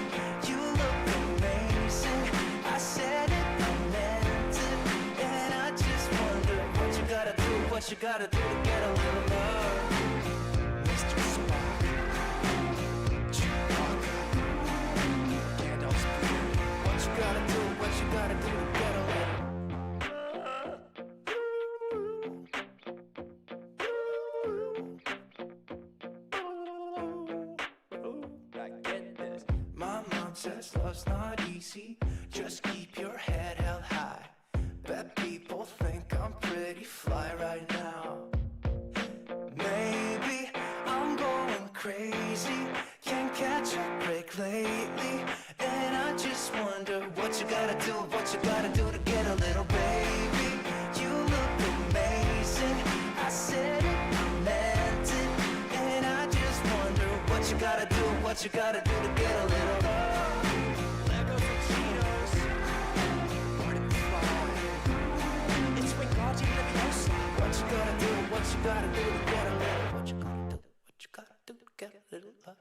You look amazing, I said it, I meant it. And I just wonder what you gotta do, what you gotta do to get a little love. Mr. Spock, Chewbacca, Gandalf's beard. What you gotta do, what you gotta do to get a little. My mom says love's not easy, just keep your head held high. Bet people think I'm pretty fly right now. Maybe I'm going crazy, can't catch a break lately. And I just wonder what you gotta do, what you gotta do to get a little baby. You look amazing, I said it, I meant it. And I just wonder what you gotta do, what you gotta do to get a little love. Legos and Cheetos, part of the fly. It's Wingardium Leviosa. What you gotta do, what you gotta do to get a little. What you gotta do, what you gotta do to get a little love.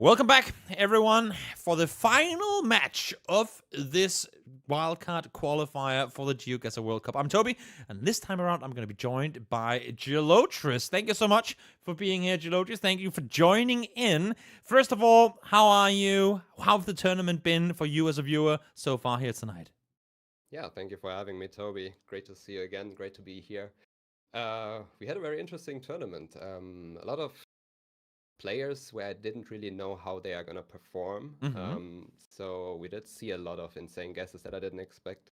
Welcome back, everyone, for the final match of this wildcard qualifier for the GeoGuessr World Cup. I'm Toby, and this time around, I'm going to be joined by Gelotris. Thank you so much for being here, Gelotris. Thank you for joining in. First of all, how are you? How's the tournament been for you as a viewer so far here tonight? Yeah, thank you for having me, Toby. Great to see you again. Great to be here. We had a very interesting tournament. A lot of players where I didn't really know how they are going to perform. So we did see a lot of insane guesses that I didn't expect.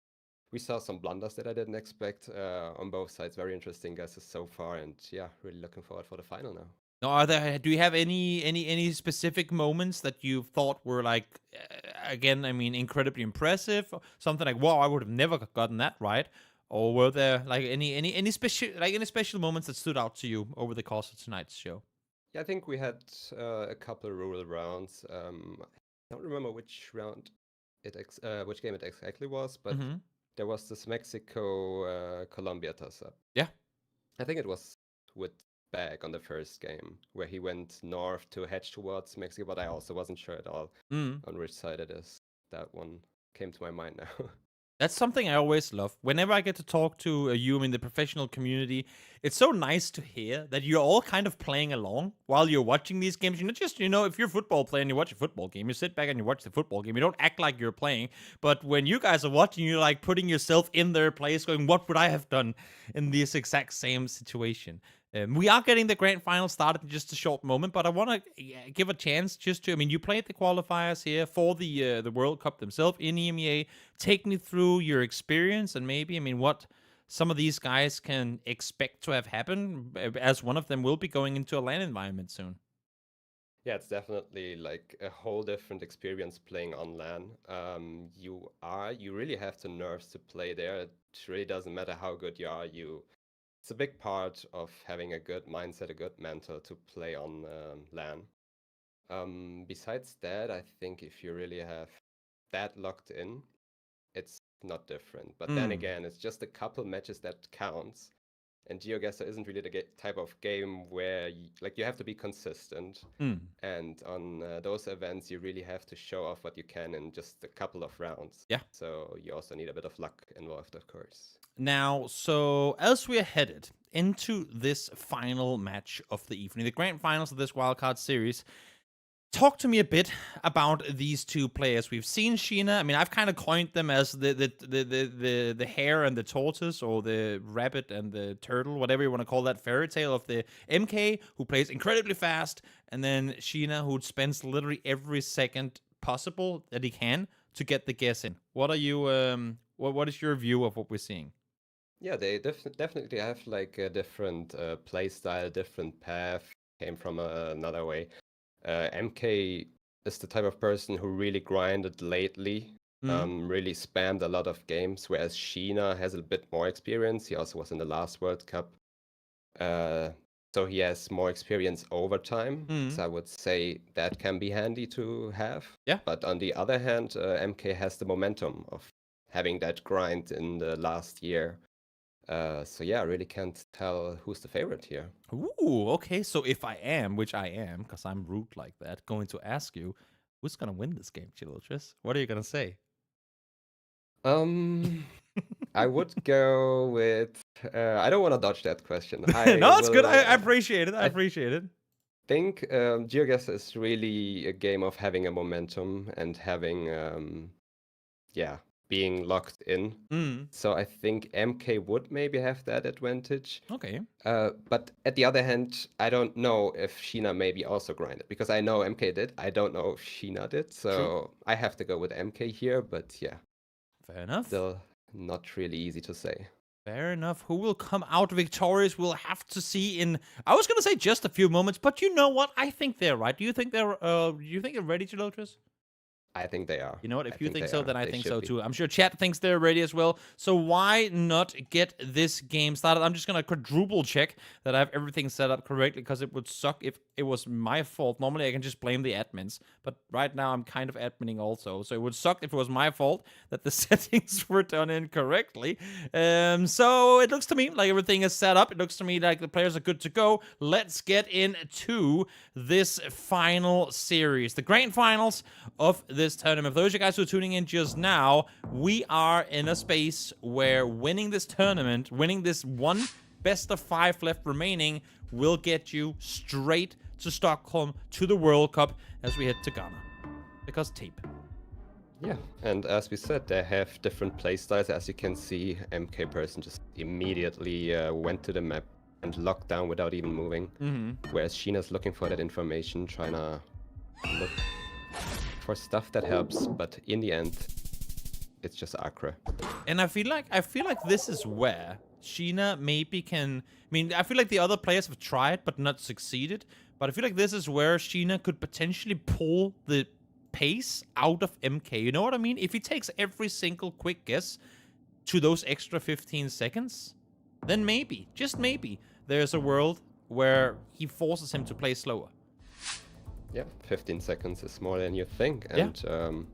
We saw some blunders that I didn't expect on both sides. Very interesting guesses so far, and yeah, really looking forward for the final now. Now, do you have any specific moments that you thought were like, again, I mean, incredibly impressive? Something like, wow, I would have never gotten that right. Or were there like any special moments that stood out to you over the course of tonight's show? Yeah, I think we had a couple rural rounds. I don't remember which round which game it exactly was, but there was this Mexico-Colombia toss-up. Yeah. I think it was with Bag on the first game, where he went north to hedge towards Mexico, but I also wasn't sure at all on which side it is. That one came to my mind now. That's something I always love. Whenever I get to talk to you in the professional community, it's so nice to hear that you're all kind of playing along while you're watching these games. You're not just, if you're a football player and you watch a football game, you sit back and you watch the football game. You don't act like you're playing. But when you guys are watching, you're like putting yourself in their place, going, what would I have done in this exact same situation? We are getting the grand final started in just a short moment, but I want to give a chance just to, you played the qualifiers here for the World Cup themselves in EMEA. Take me through your experience and maybe, what some of these guys can expect to have happen, as one of them will be going into a LAN environment soon. Yeah, it's definitely like a whole different experience playing on LAN. You really have the nerves to play there. It really doesn't matter how good you are. It's a big part of having a good mindset, a good mental to play on LAN. Besides that, I think if you really have that locked in, it's not different. But then again, it's just a couple matches that counts. And GeoGuessr isn't really the type of game where you have to be consistent. And on those events, you really have to show off what you can in just a couple of rounds. Yeah. So you also need a bit of luck involved, of course. Now, so as we are headed into this final match of the evening, the grand finals of this wildcard series, talk to me a bit about these two players. We've seen Sheena. I've kind of coined them as the hare and the tortoise, or the rabbit and the turtle, whatever you want to call that fairy tale of the MK, who plays incredibly fast, and then Sheena, who spends literally every second possible that he can to get the guess in. What are you? What is your view of what we're seeing? Yeah, they definitely have like a different play style, different path. Came from another way. MK is the type of person who really grinded lately, really spammed a lot of games, whereas Sheena has a bit more experience. He also was in the last World Cup. So he has more experience over time. So I would say that can be handy to have. Yeah. But on the other hand, MK has the momentum of having that grind in the last year. So yeah, I really can't tell who's the favorite here. Ooh, okay. So if I am, which I am, because I'm rude like that, going to ask you, who's going to win this game, Gelotris? What are you going to say? I would go with... I don't want to dodge that question. No, it's good. I appreciate it. I appreciate it. I think GeoGuessr is really a game of having a momentum and having... being locked in. So I think MK would maybe have that advantage. Okay. But at the other hand, I don't know if Sheena maybe also grinded, because I know MK did. I don't know if Sheena did. So True. I have to go with MK here, but yeah. Fair enough. Still not really easy to say. Fair enough. Who will come out victorious? We'll have to see in, I was going to say just a few moments, but you know what? I think they're right. Do you think they're ready, Gelotris? I think they are. You know what? If you think so, then I think so be. too. I'm sure chat thinks they're ready as well. So why not get this game started? I'm just going to quadruple check that I have everything set up correctly, because it would suck if it was my fault. Normally I can just blame the admins, but right now I'm kind of adminning also. So it would suck if it was my fault that the settings were done incorrectly. So it looks to me like everything is set up. It looks to me like the players are good to go. Let's get into this final series, the grand finals of this tournament. For those of you guys who are tuning in just now, we are in a space where winning this tournament, winning this one best of 5 left remaining, will get you straight to Stockholm to the World Cup as we head to Ghana. Because tape. Yeah, and as we said, they have different playstyles. As you can see, MK person just immediately went to the map and locked down without even moving. Whereas Sheena's looking for that information, trying to look for stuff that helps, but in the end, it's just Accra. And I feel like this is where Sheena maybe can... I mean, I feel like the other players have tried but not succeeded. But I feel like this is where Sheena could potentially pull the pace out of MK. You know what I mean? If he takes every single quick guess to those extra 15 seconds, then maybe, just maybe, there's a world where he forces him to play slower. Yeah, 15 seconds is more than you think. And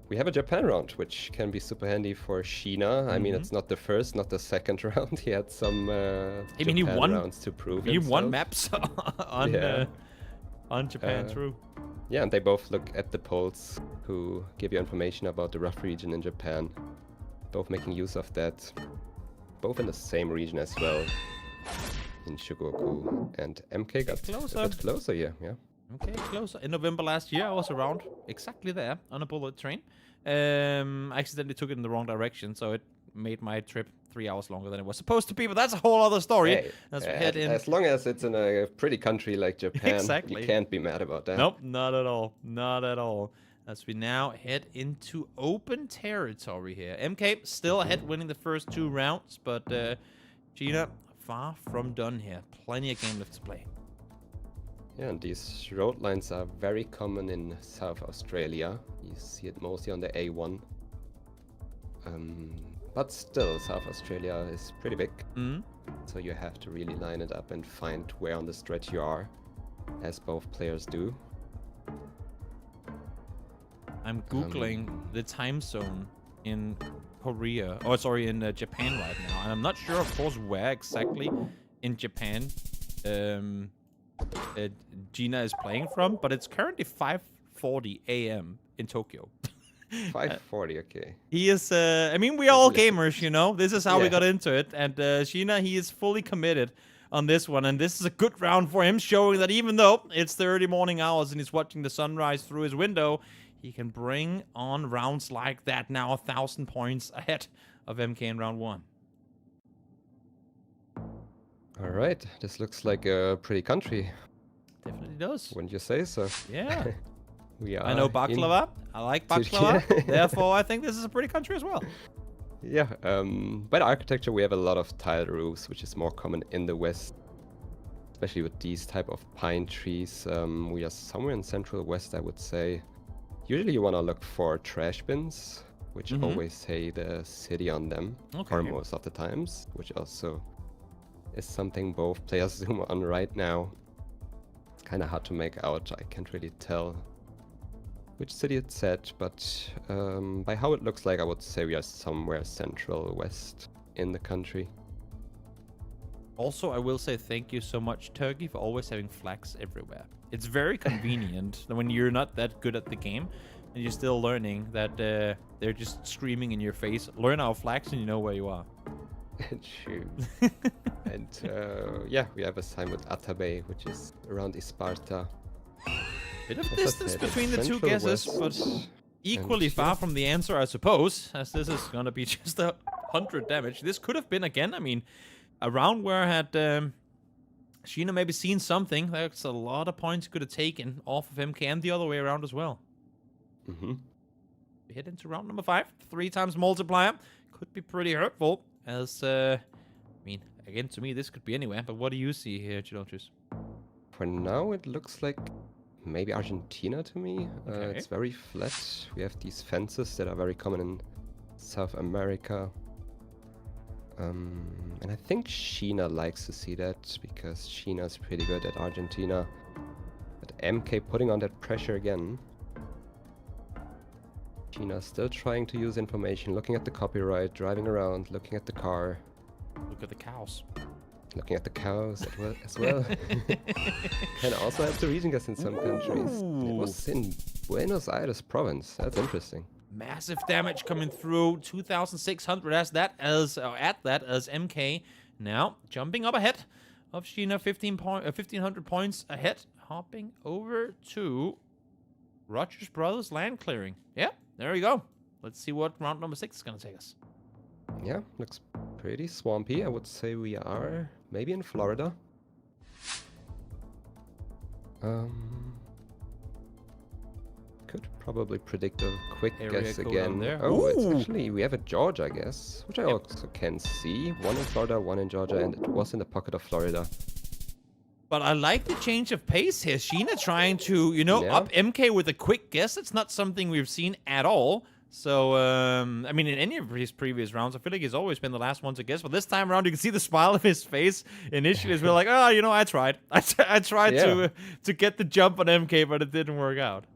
we have a Japan round, which can be super handy for Sheena. I mean, it's not the first, not the second round. He had some Japan rounds to prove himself. He won maps on Japan, true. Yeah, and they both look at the polls who give you information about the rough region in Japan. Both making use of that. Both in the same region as well. In Shugoku. And MK got a bit closer here, yeah. Okay, closer. In November last year, I was around exactly there on a bullet train. I accidentally took it in the wrong direction, so it made my trip 3 hours longer than it was supposed to be, but that's a whole other story. Hey, as long as it's in a pretty country like Japan, you can't be mad about that. Nope, not at all. Not at all. As we now head into open territory here. MK still ahead, winning the first 2 rounds, but Sheena far from done here. Plenty of game left to play. Yeah, and these road lines are very common in South Australia. You see it mostly on the A1. But still, South Australia is pretty big. So you have to really line it up and find where on the stretch you are, as both players do. I'm Googling the time zone in Korea, or sorry, in Japan right now. And I'm not sure, of course, where exactly in Japan Gina is playing from, but it's currently 5:40 a.m. in Tokyo. 5:40, okay. He is, I mean, we are all gamers, you know. This is how we got into it. And Sheena, he is fully committed on this one. And this is a good round for him, showing that even though it's the early morning hours and he's watching the sunrise through his window, he can bring on rounds like that. Now 1,000 points ahead of MK in round 1. All right, this looks like a pretty country. Definitely does. Wouldn't you say so? Yeah. We are. I know baklava. I like baklava. Therefore, I think this is a pretty country as well. Yeah. By the architecture, we have a lot of tiled roofs, which is more common in the west, especially with these type of pine trees. We are somewhere in central west, I would say. Usually, you want to look for trash bins, which always say the city on them, or most of the times, which also is something both players zoom on right now. It's kind of hard to make out. I can't really tell which city it's at, but by how it looks like, I would say we are somewhere central west in the country. Also, I will say thank you so much, Turkey, for always having flags everywhere. It's very convenient when you're not that good at the game and you're still learning that they're just screaming in your face. Learn our flags and you know where you are. True. And yeah, we have a sign with Atabey, which is around Isparta. Bit of distance between the two guesses, but equally far from the answer, I suppose, as this is gonna be just 100 damage. This could have been, again, I mean, a round where I had Sheena maybe seen something. That's a lot of points could have taken off of MK and the other way around as well. We head into round number 5. 3 times multiplier. Could be pretty hurtful, as, I mean, again, to me, this could be anywhere. But what do you see here, Chilonchus? For now, it looks like maybe Argentina to me. It's very flat. We have these fences that are very common in South America. And I think Sheena likes to see that because Sheena is pretty good at Argentina. MK putting on that pressure again. Sheena still trying to use information, looking at the copyright, driving around, looking at the car. Look at the cows. Looking at the cows as well. Can also have the region guess in some countries. It was in Buenos Aires province. That's interesting. Massive damage coming through. 2,600 at that as MK. Now jumping up ahead of Sheena, 1,500 points ahead. Hopping over to Rogers Brothers land clearing. Yeah, there we go. Let's see what round number 6 is gonna take us. Yeah, looks pretty swampy. I would say we are maybe in Florida. Could probably predict a quick Area guess code again. on there. Oh, it's Ooh. actually, we have a Georgia, I guess, which I also can see. One in Florida, one in Georgia, and it was in the pocket of Florida. But I like the change of pace here. Sheena trying to, up MK with a quick guess. It's not something we've seen at all. So, I mean, in any of his previous rounds, I feel like he's always been the last one to guess. But this time around, you can see the smile of his face. Initially, it's been like, I tried. I tried to get the jump on MK, but it didn't work out.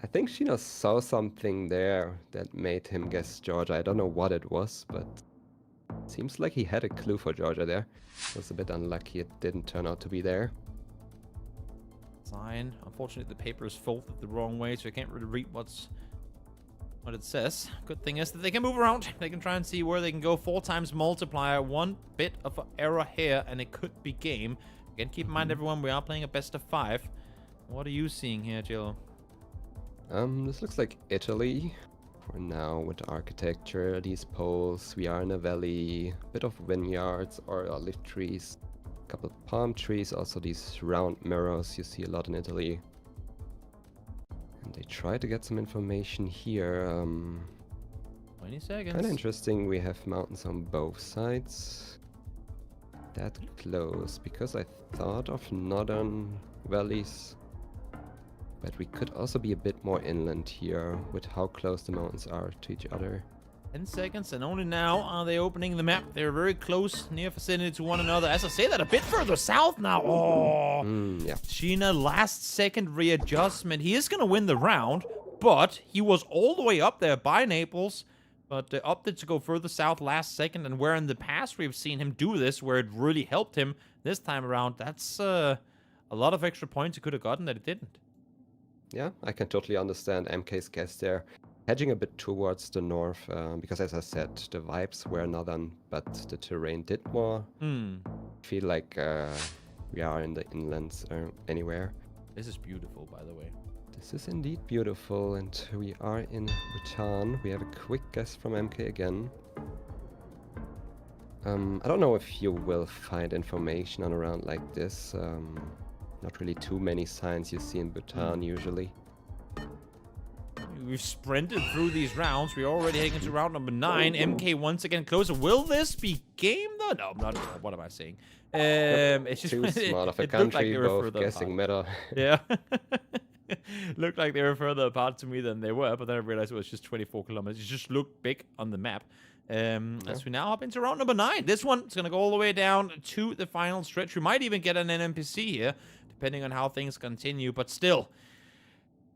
I think Sheena saw something there that made him guess Georgia. I don't know what it was, but it seems like he had a clue for Georgia there. It was a bit unlucky it didn't turn out to be there. Sign. Unfortunately, the paper is folded the wrong way, so I can't really read what it says. Good thing is that they can move around. They can try and see where they can go. 4 times multiplier. One bit of an error here, and it could be game. Again, keep in mind, everyone, we are playing a best of 5. What are you seeing here, Jill? This looks like Italy for now with the architecture, these poles. We are in a valley, a bit of vineyards or olive trees, a couple of palm trees, also these round mirrors you see a lot in Italy. And they try to get some information here. 20 seconds. Kind of interesting, we have mountains on both sides. That close, because I thought of northern valleys. But we could also be a bit more inland here with how close the mountains are to each other. 10 seconds, and only now are they opening the map. They're very close, near vicinity to one another. As I say that, a bit further south now. Oh, yeah. Sheena, last second readjustment. He is going to win the round, but he was all the way up there by Naples, but opted to go further south last second. And where in the past we've seen him do this, where it really helped him this time around, that's a lot of extra points he could have gotten that he didn't. Yeah, I can totally understand MK's guess there. Hedging a bit towards the north, because as I said, the vibes were northern, but the terrain did more feel like we are in the inlands anywhere. This is beautiful, by the way. This is indeed beautiful, and we are in Bhutan. We have a quick guess from MK again. I don't know if you will find information on a round like this. Not really too many signs you see in Bhutan usually. We've sprinted through these rounds. We're already heading into round number 9. MK once again closer. Will this be game though? No, I'm not. What am I saying? It's just too small of a it country, like both guessing meta. Yeah. Looked like they were further apart to me than they were, but then I realized it was just 24 kilometers. It just looked big on the map. As we now hop into round number 9. This one is going to go all the way down to the final stretch. We might even get an NMPC here, depending on how things continue, but still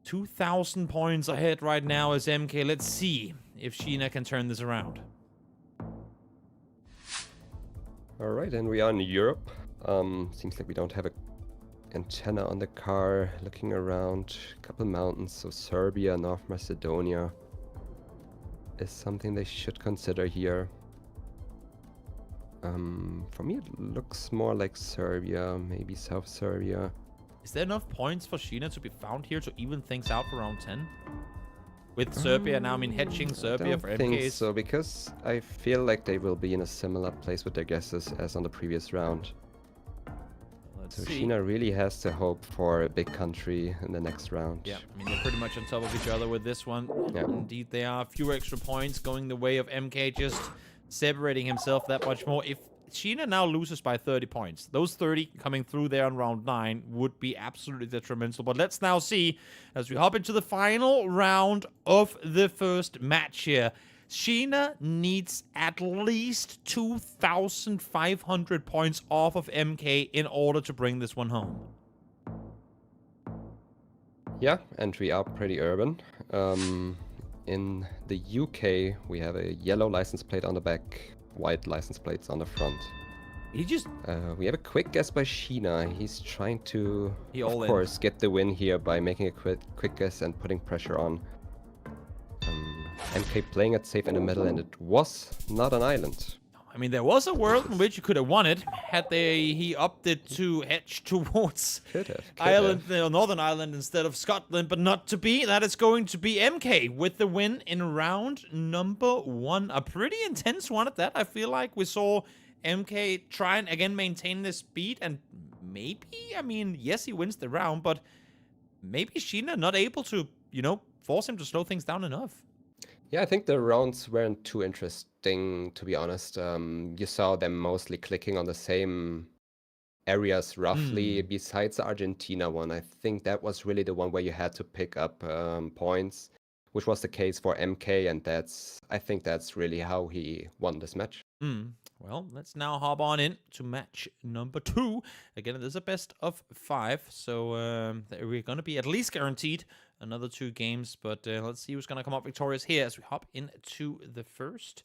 2,000 points ahead right now as MK. Let's see if Sheena can turn this around. Alright, and we are in Europe. Seems like we don't have a antenna on the car. Looking around, a couple mountains, so Serbia, North Macedonia is something they should consider here. For me it looks more like Serbia, maybe South Serbia. Is there enough points for Sheena to be found here to even things out for round 10? With Serbia now, I mean, hedging Serbia for MKs. I don't think so, because I feel like they will be in a similar place with their guesses as on the previous round. Let's so see. Sheena really has to hope for a big country in the next round. Yeah, I mean, they're pretty much on top of each other with this one. Yeah. Indeed, they are. A few extra points going the way of MK, just separating himself that much more. If Sheena now loses by 30 points, those 30 coming through there on round 9 would be absolutely detrimental. But let's now see, as we hop into the final round of the first match here, Sheena needs at least 2,500 points off of MK in order to bring this one home. Yeah, and we are pretty urban. In the UK, we have a yellow license plate on the back, white license plates on the front. He just... We have a quick guess by Sheena. He's trying to, of all in. course, get the win here by making a quick guess and putting pressure on. MK playing it safe in the middle, and it was not an island. I mean, there was a world in which you could have won it had he opted to hedge towards Ireland, Northern Ireland instead of Scotland, but not to be. That is going to be MK with the win in round number 1. A pretty intense one at that. I feel like we saw MK try and again maintain this speed, and maybe, I mean, yes, he wins the round, but maybe Sheena not able to, force him to slow things down enough. Yeah, I think the rounds weren't too interesting, to be honest. You saw them mostly clicking on the same areas roughly, besides the Argentina one. I think that was really the one where you had to pick up points, which was the case for MK, and I think that's really how he won this match. Well, let's now hop on in to match number 2. Again, it is a best of 5, so we're going to be at least guaranteed another 2 games, but let's see who's going to come up victorious here as we hop into the first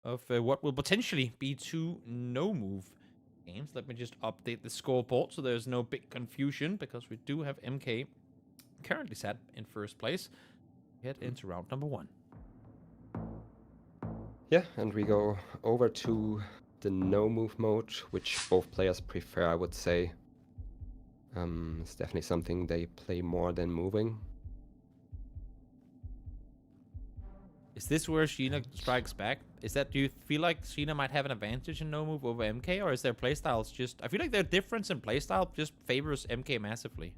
of what will potentially be 2 no-move games. Let me just update the scoreboard so there's no big confusion, because we do have MK currently sat in first place. Head into round number 1. Yeah, and we go over to the no-move mode, which both players prefer, I would say. It's definitely something they play more than moving. Is this where Sheena strikes back? Do you feel like Sheena might have an advantage in no move over MK, or is their playstyles just... I feel like their difference in playstyle just favors MK massively.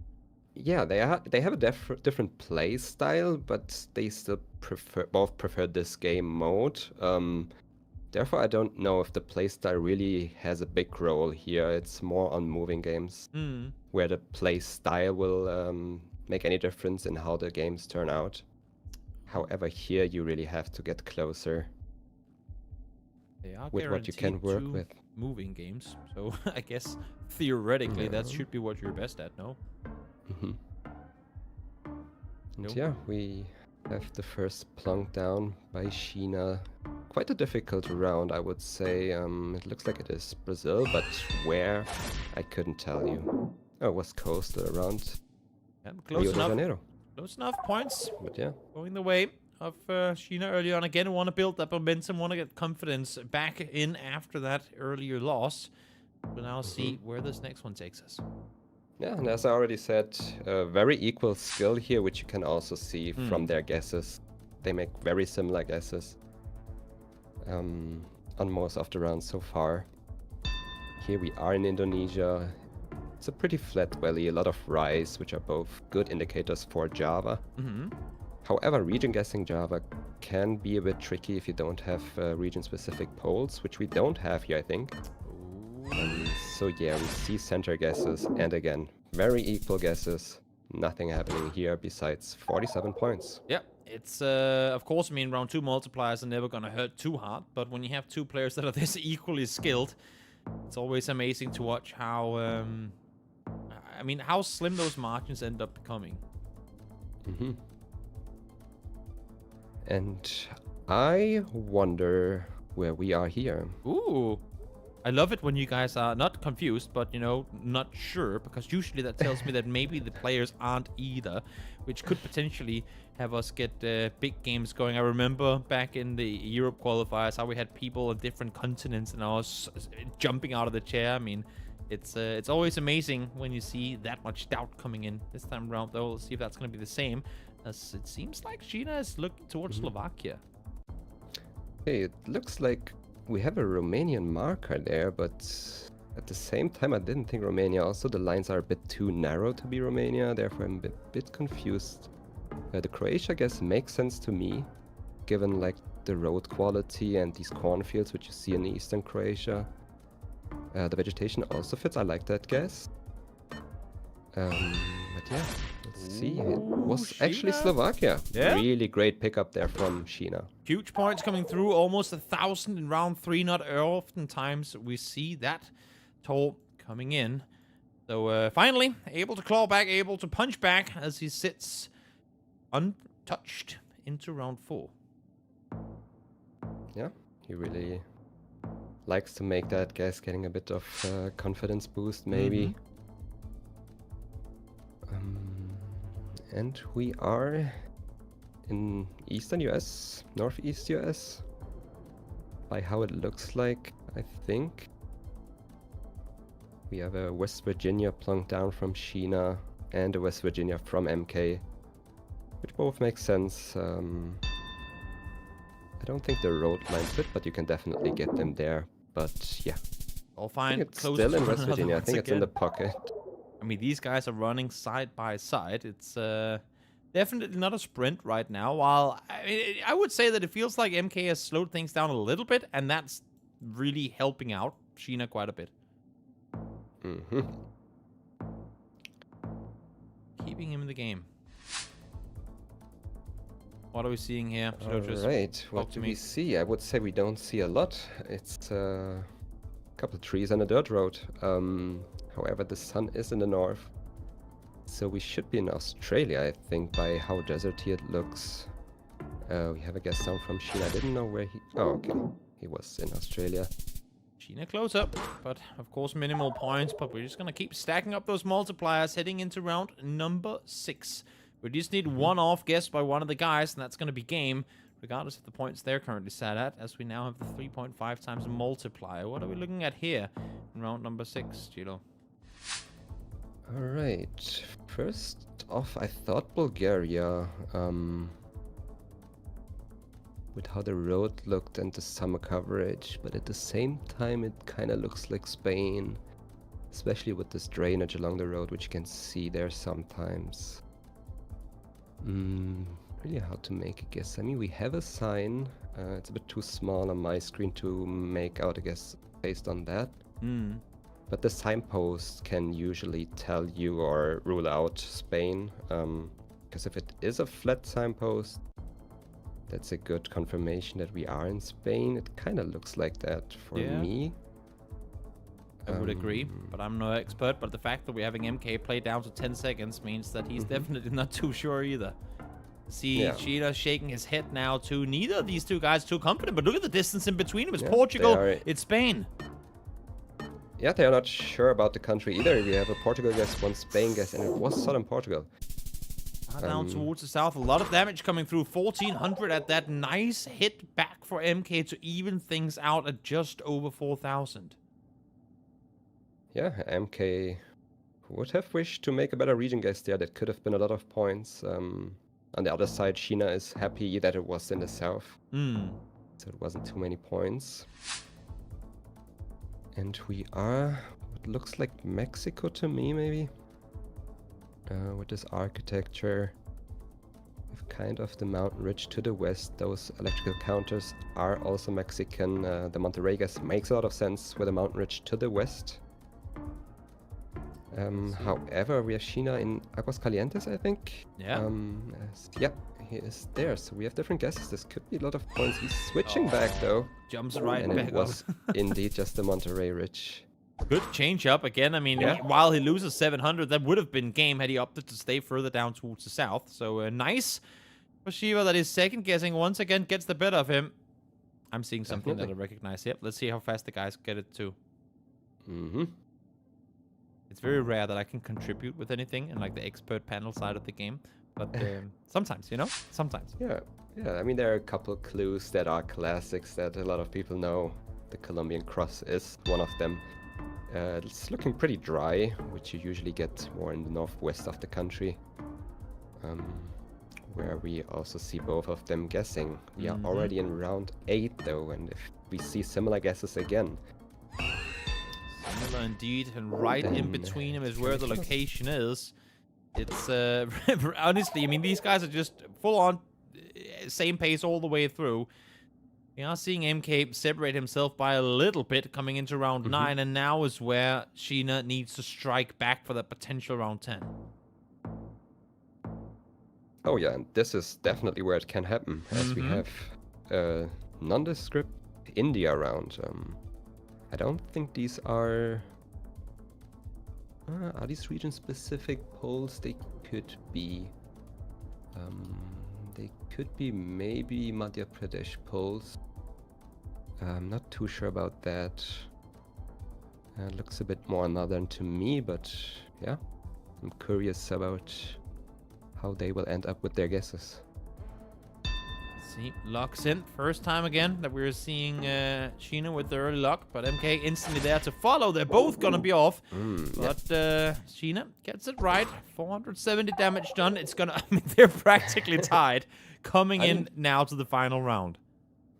Yeah, they have a different play style, but they still both prefer this game mode. Therefore, I don't know if the playstyle really has a big role here. It's more on moving games, where the play style will make any difference in how the games turn out. However, here you really have to get closer with what you can work with. Moving games, so I guess theoretically that should be what you're best at, no? And yeah, we have the first plunk down by Sheena. Quite a difficult round, I would say. It looks like it is Brazil, but where? I couldn't tell you. Oh, West Coast around Rio de Janeiro. Close enough points. But yeah. Going the way of Sheena early on. Again, want to build that momentum, want to get confidence back in after that earlier loss. We'll now see where this next one takes us. Yeah, and as I already said, very equal skill here, which you can also see from their guesses. They make very similar guesses on most of the rounds so far. Here we are in Indonesia. It's a pretty flat valley, a lot of rice, which are both good indicators for Java. However, region guessing Java can be a bit tricky if you don't have region-specific polls, which we don't have here, I think. So yeah, we see center guesses, and again, very equal guesses. Nothing happening here besides 47 points. Yeah, it's, of course, I mean, round 2 multipliers are never going to hurt too hard, but when you have 2 players that are this equally skilled, it's always amazing to watch how, I mean, how slim those margins end up becoming. And I wonder where we are here. Ooh. I love it when you guys are not confused, but, not sure, because usually that tells me that maybe the players aren't either, which could potentially have us get big games going. I remember back in the Europe qualifiers how we had people on different continents, and I was jumping out of the chair. I mean, it's always amazing when you see that much doubt coming in. This time around, though, we'll see if that's going to be the same, as it seems like Sheena is looking towards Slovakia. Hey, it looks like we have a Romanian marker there, but at the same time, I didn't think Romania. Also, the lines are a bit too narrow to be Romania, therefore I'm a bit confused. The Croatia guess makes sense to me, given like the road quality and these cornfields which you see in eastern Croatia. The vegetation also fits. I like that guess. But yeah, let's see. It was actually Slovakia. Yeah? Really great pickup there from Sheena. Huge points coming through, almost 1,000 in round 3. Not oftentimes we see that toll coming in. So finally, able to claw back, able to punch back as he sits untouched into round 4. Yeah, he really likes to make that guess, getting a bit of confidence boost, maybe. And we are in eastern US, northeast US, by how it looks like, I think. We have a West Virginia plunked down from Sheena and a West Virginia from MK, which both make sense. I don't think the road lines fit, but you can definitely get them there. But yeah, I'll find it's close still to in West one another Virginia. I once think it's in the again. pocket. I mean, these guys are running side by side. It's definitely not a sprint right now. While I would say that it feels like MK has slowed things down a little bit, and that's really helping out Sheena quite a bit. Keeping him in the game. What are we seeing here? Alright, what do we see? I would say we don't see a lot. It's a couple trees and a dirt road. However, the sun is in the north. So we should be in Australia, I think, by how deserty it looks. We have a guest down from Sheena. I didn't know where he... Oh, okay. He was in Australia. Sheena close up, but of course minimal points. But we're just going to keep stacking up those multipliers heading into round number 6. We just need one off guess by one of the guys, and that's going to be game, regardless of the points they're currently sat at, as we now have the 3.5 times multiplier. What are we looking at here in round number 6, Gilo? Alright, first off, I thought Bulgaria, with how the road looked and the summer coverage, but at the same time it kind of looks like Spain, especially with this drainage along the road, which you can see there sometimes. Really hard to make a guess. I mean, we have a sign. It's a bit too small on my screen to make out a guess based on that. But the signpost can usually tell you or rule out Spain. Because if it is a flat signpost, that's a good confirmation that we are in Spain. It kind of looks like that for me. I would agree, but I'm no expert. But the fact that we're having MK play down to 10 seconds means that he's definitely not too sure either. See, Sheena shaking his head now too. Neither of these two guys too confident, but look at the distance in between them. It's Portugal, it's Spain. Yeah, they are not sure about the country either. We have a Portugal guess, one Spain guess, and it was southern Portugal. Down towards the south, a lot of damage coming through. 1400 at that. Nice hit back for MK to even things out at just over 4000. Yeah, MK would have wished to make a better region guess there. That could have been a lot of points. On the other side, Sheena is happy that it was in the south. So it wasn't too many points. And we are, what looks like Mexico to me, maybe? With this architecture. With kind of the mountain ridge to the west. Those electrical counters are also Mexican. The Monterrey guess makes a lot of sense with the mountain ridge to the west. However, we have Sheena in Aguascalientes, I think. Yeah. He is there. So we have different guesses. This could be a lot of points. He's switching back, though. Jumps right and back it was indeed just the Monterrey Ridge. Good change up again. I mean, while he loses 700, that would have been game had he opted to stay further down towards the south. So nice for Shiva that is second guessing once again gets the better of him. I'm seeing something that I recognize. Yep, let's see how fast the guys get it too. It's very rare that I can contribute with anything in like the expert panel side of the game. But sometimes, you know? Sometimes. Yeah. I mean, there are a couple clues that are classics that a lot of people know. The Colombian cross is one of them. It's looking pretty dry, which you usually get more in the northwest of the country. Where we also see both of them guessing. We are already in round 8 though, and if we see similar guesses again. Similar indeed, and right in between them is where the location is. It's, honestly, I mean, these guys are just full on same pace all the way through. We are seeing MK separate himself by a little bit coming into round 9, and now is where Sheena needs to strike back for that potential round 10. Oh yeah, and this is definitely where it can happen, as we have a nondescript India round. I don't think these are Are these region-specific polls? They could be. They could be maybe Madhya Pradesh polls. I'm not too sure about that. Looks a bit more northern to me, but yeah, I'm curious about how they will end up with their guesses. See, locks in. First time again that we're seeing Sheena with the early lock, but MK instantly there to follow. They're both gonna be off, but Sheena gets it right. 470 damage done. It's gonna. I mean, they're practically tied, coming in now to the final round.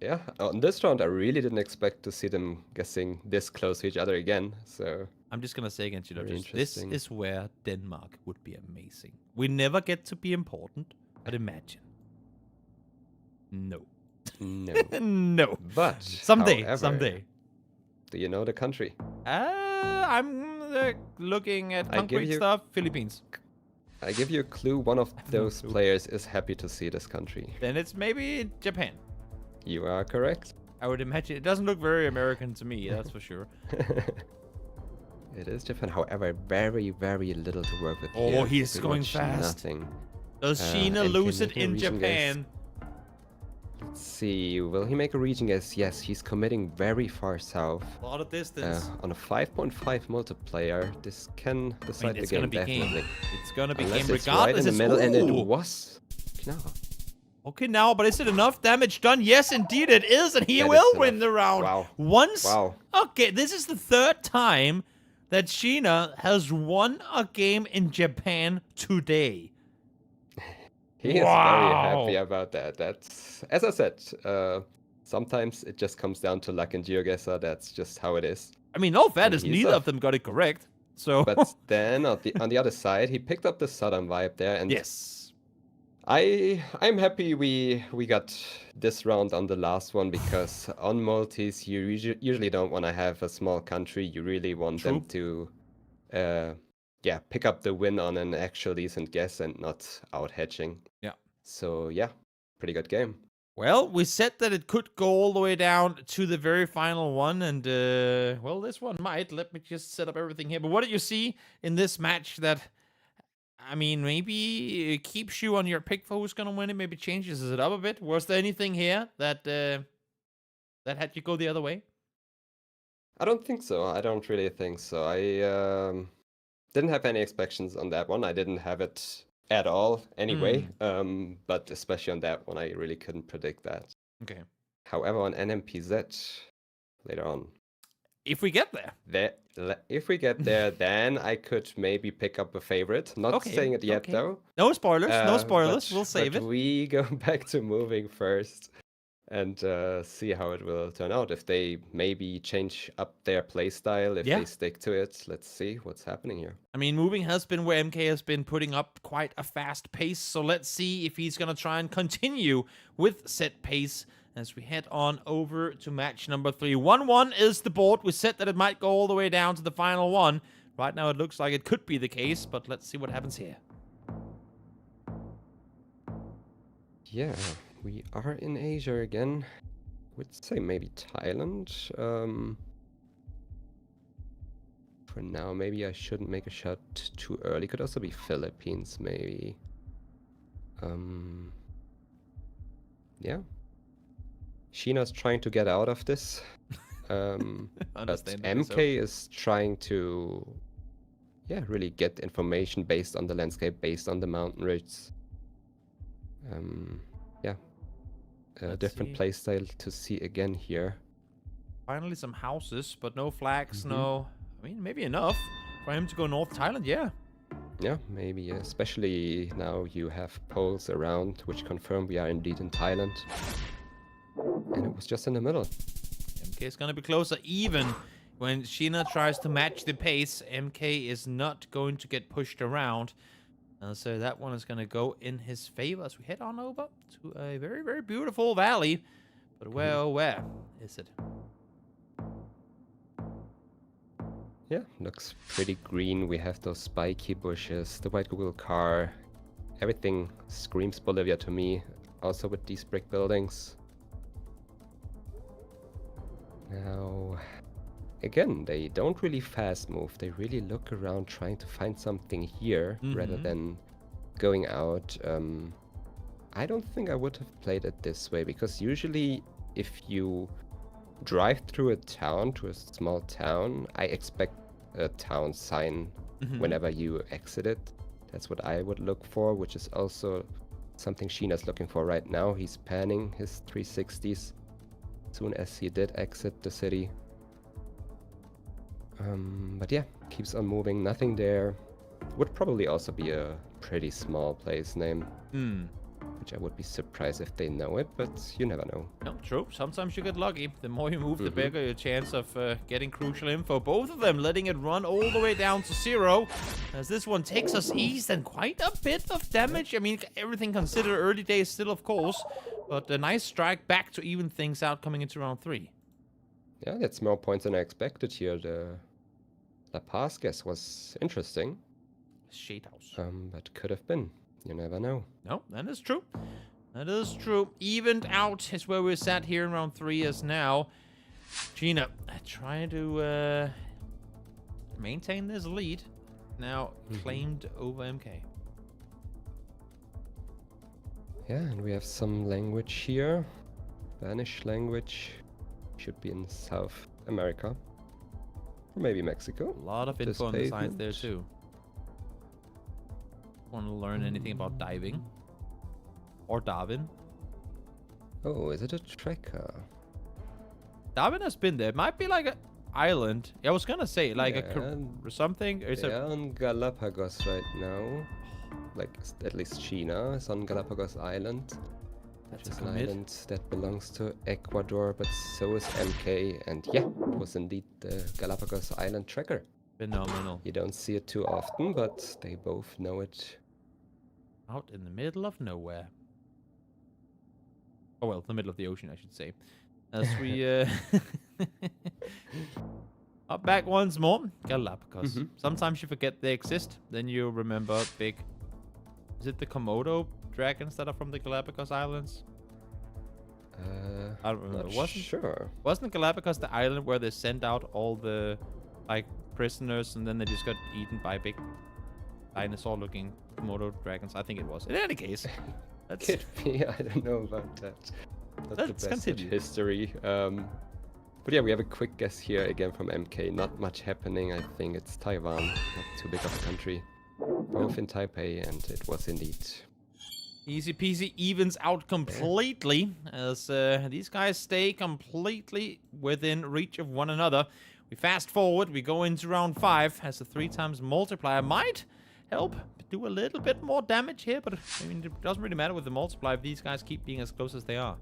Yeah, on this round, I really didn't expect to see them guessing this close to each other again. So I'm just gonna say again, you know, very this interesting. is where Denmark would be amazing. We never get to be important, but imagine. No. no, No. but Someday, however, someday. Do you know the country? I'm looking at I give concrete you- stuff. Philippines. I give you a clue. One of no those clue. players is happy to see this country. Then it's maybe Japan. You are correct. I would imagine. It doesn't look very American to me, that's for sure. It is Japan, however, very, very little to work with. Oh, here. he's Pretty going much fast. Nothing. Does Sheena and lose can it make a in region guess. Japan? Let's see. Will he make a region guess? Yes, he's committing very far south. A lot of distance. On a 5.5 multiplayer, this can decide it's the gonna game be game. definitely. It's gonna be Unless game it's right in regardless. the middle, and it Ooh. was. No. Okay, now, but is it enough damage done? Yes, indeed it is, and he That is will win enough. the round. Wow. Once. Wow. Okay, this is the third time that Sheena has won a game in Japan today. He is very Wow. happy about that. That's, as I said, sometimes it just comes down to luck in GeoGuessr. That's just how it is. I mean, no fairness, he's neither up. of them got it correct. So But then on the other side, he picked up the southern vibe there, and yes, I'm happy we got this round on the last one, because on multis you usually don't want to have a small country. You really want them to pick up the win on an actual decent guess and not out hedging. Yeah. So yeah, pretty good game. well, we said that it could go all the way down to the very final one, and well, this one might. Let me just set up everything here. But what did you see in this match that, I mean, maybe it keeps you on your pick for who's gonna win it? Maybe changes it up a bit. Was there anything here that that had you go the other way? I don't think so. I don't really think so. I didn't have any expectations on that one. I didn't have it at all anyway. But especially on that one, I really couldn't predict that. Okay. However, on NMPZ later on, If we get there. if we get there, then I could maybe pick up a favorite. Not Okay, saying it yet okay. though. No spoilers. No Uh, spoilers. but- We'll save but it. We go back to moving first and see how it will turn out. If they maybe change up their playstyle, if Yeah. they stick to it, let's see what's happening here. I mean, moving has been where MK has been putting up quite a fast pace, so let's see if he's gonna try and continue with set pace as we head on over to match number 3. 1-1 is the board. We said that it might go all the way down to the final one. Right now it looks like it could be the case, but let's see what happens here. Yeah, we are in Asia again. Would say maybe Thailand. For now, maybe I shouldn't make a shot too early. Could also be Philippines, maybe. Yeah. Sheena's trying to get out of this. But Understandably so. MK is trying to, really get information based on the landscape, based on the mountain ridges. A Let's different see. playstyle to see again here. Finally some houses, but no flags, Mm-hmm. no... I mean, maybe enough for him to go North Thailand, yeah. Yeah, maybe, especially now you have polls around which confirm we are indeed in Thailand. And it was just in the middle. MK is gonna be closer, even when Sheena tries to match the pace. MK is not going to get pushed around. So that one is gonna go in his favor as we head on over to a very, very beautiful valley. But where is it? Yeah, looks pretty green. We have those spiky bushes, the white Google car. Everything screams Bolivia to me. Also with these brick buildings. Now, again, they don't really fast move. They really look around trying to find something here rather than going out. I don't think I would have played it this way, because usually if you drive through a town, to a small town, I expect a town sign whenever you exit it. That's what I would look for, which is also something Sheena's looking for right now. He's panning his 360s soon as he did exit the city. But yeah, keeps on moving, nothing there. Would probably also be a pretty small place name. Which I would be surprised if they know it, but you never know. No, true. Sometimes you get lucky. The more you move, the bigger your chance of getting crucial info. Both of them letting it run all the way down to 0. As this one takes us east and quite a bit of damage. I mean, everything considered, early days still, of course. But a nice strike back to even things out coming into round 3. Yeah, that's more points than I expected here. The La Paz guess was interesting. Shade house. But could have been. You never know. No, that is true. That is true. Evened out is where we're sat here in round 3 as now. Sheena trying to maintain this lead. Now claimed over MK. Yeah, and we have some language here. Spanish language. Should be in South America. Or maybe Mexico. A lot of info on the sides there too. Want to learn anything about diving? Or Darwin? Oh, is it a tracker? Darwin has been there. It might be like an island. I was gonna say like a something. Or they're on Galapagos right now. Like at least Sheena is on Galapagos Island. Which is an island that belongs to Ecuador, but so is MK. And yeah, it was indeed the Galapagos Island tracker. Phenomenal. You don't see it too often, but they both know it. Out in the middle of nowhere. Oh well, the middle of the ocean, I should say. As we up back once more. Galapagos. Sometimes you forget they exist. Then you remember big. Is it the Komodo dragons that are from the Galapagos Islands? I don't remember. Wasn't Galapagos the island where they sent out all the like prisoners and then they just got eaten by big dinosaur-looking Komodo dragons? I think it was. In any case, that's... Could be. I don't know about that. That's the best of history. But yeah, we have a quick guess here again from MK. Not much happening. I think it's Taiwan. Not too big of a country. Both in Taipei, and it was indeed. Easy peasy evens out completely as these guys stay completely within reach of one another. We fast forward, we go into round 5 as the 3 times multiplier might help do a little bit more damage here, but I mean, it doesn't really matter with the multiplier if these guys keep being as close as they are.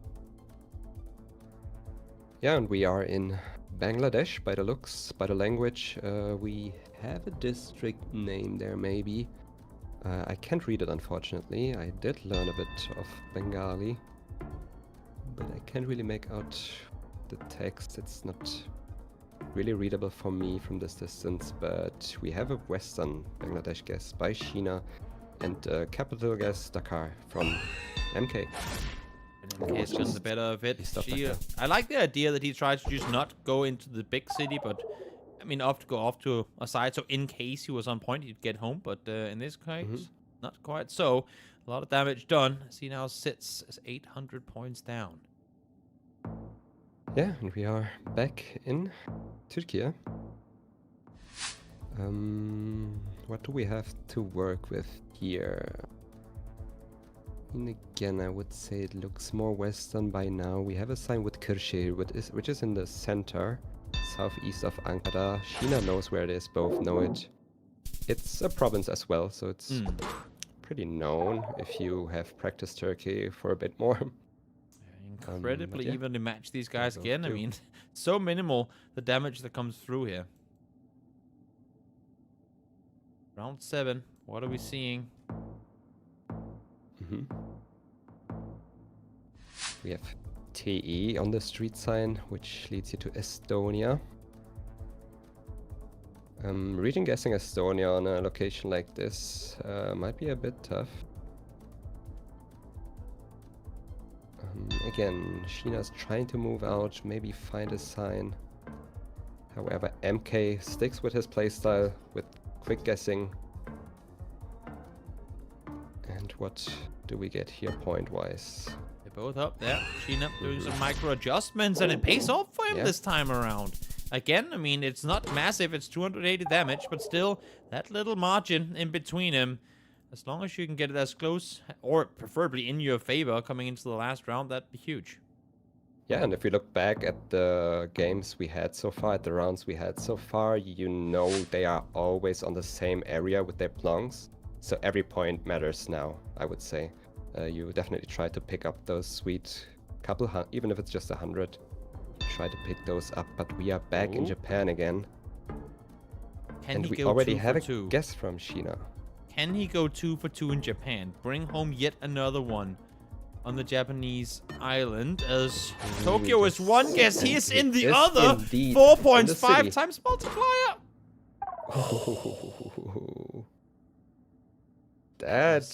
Yeah, and we are in Bangladesh by the looks, by the language. We have a district name there, maybe. I can't read it, unfortunately. I did learn a bit of Bengali, but I can't really make out the text. It's not really readable for me from this distance, but we have a Western Bangladesh guess by Sheena and capital guess Dakar from MK. MK's gotten the better of it. I like the idea that he tries to just not go into the big city, but I mean, go off to a side, so in case he was on point, he'd get home. But in this case, not quite so. A lot of damage done. As he now sits as 800 points down. Yeah, and we are back in Turkey. What do we have to work with here? And again, I would say it looks more western by now. We have a sign with Kırşehir, which is in the center. Southeast of Ankara. Sheena knows where it is, both know it. It's a province as well, so it's pretty known if you have practiced Turkey for a bit more. Incredibly evenly match these guys again. I mean, so minimal the damage that comes through here. Round 7. What are we seeing? We have TE on the street sign, which leads you to Estonia. Region guessing Estonia on a location like this might be a bit tough. Again, Sheena's trying to move out, maybe find a sign. However, MK sticks with his playstyle, with quick guessing. And what do we get here point-wise? They're both up there. Sheena doing some micro adjustments, and it pays off for him this time around. Again, I mean, it's not massive. It's 280 damage, but still, that little margin in between him. As long as you can get it as close, or preferably in your favor, coming into the last round, that'd be huge. Yeah, and if we look back at the games we had so far, at the rounds we had so far, you know they are always on the same area with their plonks. So every point matters now, I would say. You definitely try to pick up those sweet couple, even if it's just 100. Try to pick those up, but we are back in Japan again. And we already have a guess from Sheena. Can he go 2 for 2 in Japan? Bring home yet another one on the Japanese island, as Tokyo is one guess. He is in the other. 4 points, 5 times multiplier. That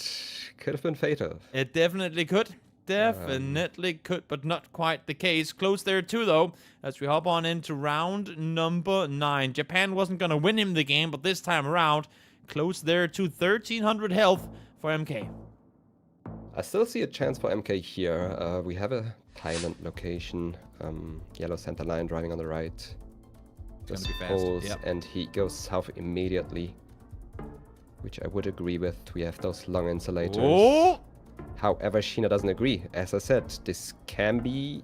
could have been fatal. It definitely could. Definitely could, but not quite the case. Close there too, though, as we hop on into round number 9. Japan wasn't going to win him the game, but this time around, close there to 1300 health for MK. I still see a chance for MK here. We have a Thailand location. Yellow center line driving on the right. It's gonna be fast. Yep. And he goes south immediately, which I would agree with. We have those long insulators. Oh! However, Sheena doesn't agree. As I said, this can be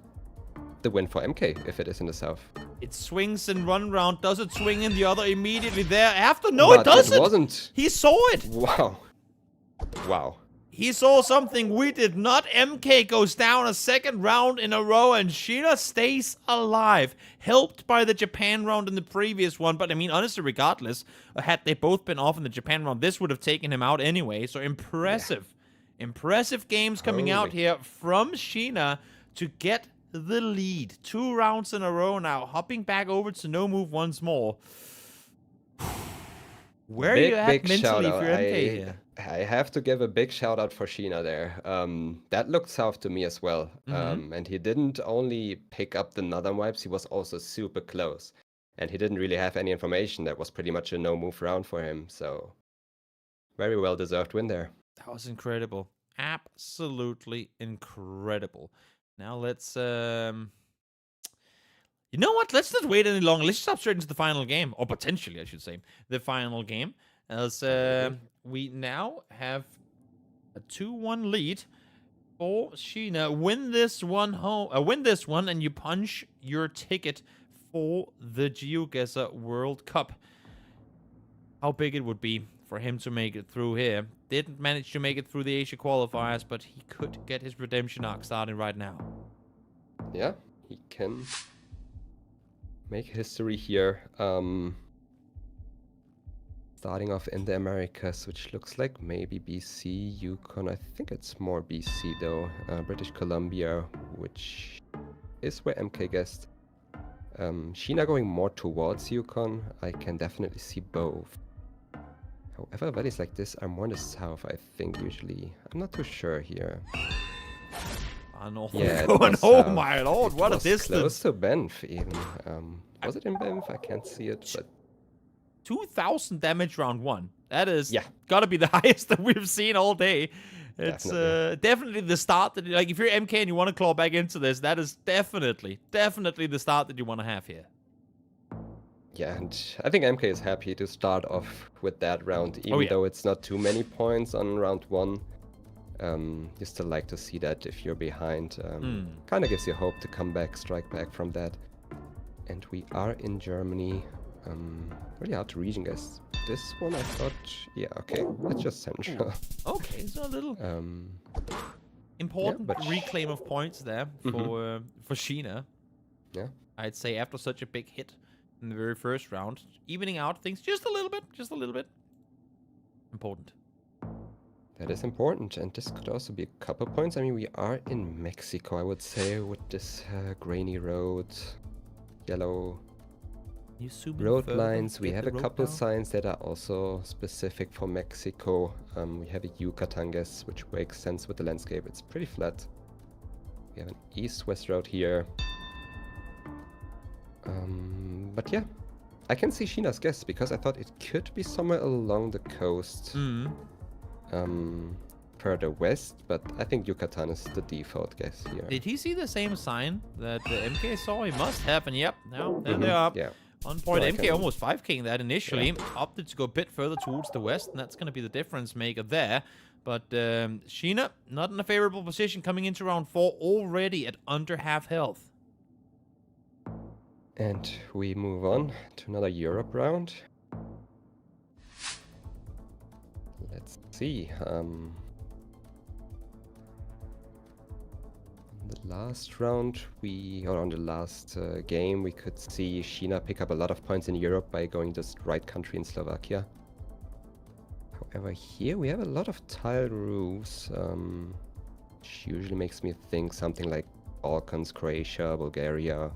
the win for MK if it is in the south. It swings in one round. Does it swing in the other immediately thereafter? No, But it doesn't. It wasn't. He saw it. Wow. Wow. He saw something we did not. MK goes down a second round in a row, and Sheena stays alive. Helped by the Japan round in the previous one. But, I mean, honestly, regardless, had they both been off in the Japan round, this would have taken him out anyway. So, impressive. Yeah. Impressive games coming out here from Sheena to get the lead. 2 rounds in a row now. Hopping back over to no move once more. Where are you at mentally for MK here? I have to give a big shout out for Sheena there. That looked south to me as well. And he didn't only pick up the northern vibes, he was also super close. And he didn't really have any information. That was pretty much a no-move round for him. So, very well-deserved win there. That was incredible. Absolutely incredible. Now let's... You know what? Let's not wait any longer. Let's jump straight into the final game. Or potentially, I should say. The final game. As we now have a 2-1 lead for Sheena. Win this one and you punch your ticket for the GeoGuessr World Cup. How big it would be for him to make it through here. Didn't manage to make it through the Asia qualifiers, but he could get his redemption arc starting right now. Yeah, he can make history here. Starting off in the Americas, which looks like maybe BC, Yukon. I think it's more BC though. British Columbia, which is where MK guessed. Sheena going more towards Yukon. I can definitely see both. However, valleys like this are more in the south, I think, usually. I'm not too sure here. Yeah, oh my lord, what a distance. Close to Banff even. Was it in Banff? I can't see it, but 2,000 damage round 1. That is gotta be the highest that we've seen all day. It's definitely the start that, like, if you're MK and you want to claw back into this, that is definitely the start that you want to have here. Yeah, and I think MK is happy to start off with that round, even though it's not too many points on round 1. You still like to see that if you're behind. Kind of gives you hope to come back, strike back from that. And we are in Germany. Really hard to region guess. This one I thought, yeah, okay, it's just central. Okay, so a little important reclaim of points there for Sheena. Yeah, I'd say after such a big hit in the very first round, evening out things just a little bit. Important. That is important, and this could also be a couple points. I mean, we are in Mexico, I would say, with this grainy road, yellow road lines. We have a couple signs that are also specific for Mexico. We have a Yucatan guess, which makes sense with the landscape. It's pretty flat. We have an east-west road here. But yeah, I can see Sheena's guess because I thought it could be somewhere along the coast. Further west, but I think Yucatan is the default guess here. Did he see the same sign that the MK saw? He must have, and yep, now there they are. Yeah. 1 point. No, I MK can- almost 5King that initially. Opted to go a bit further towards the west, and that's going to be the difference maker there. But Sheena, not in a favorable position coming into round 4, already at under half health. And we move on to another Europe round. Let's see. The last round, or on the last game, we could see Sheena pick up a lot of points in Europe by going just right country in Slovakia. However, here we have a lot of tile roofs, which usually makes me think something like Balkans, Croatia, Bulgaria,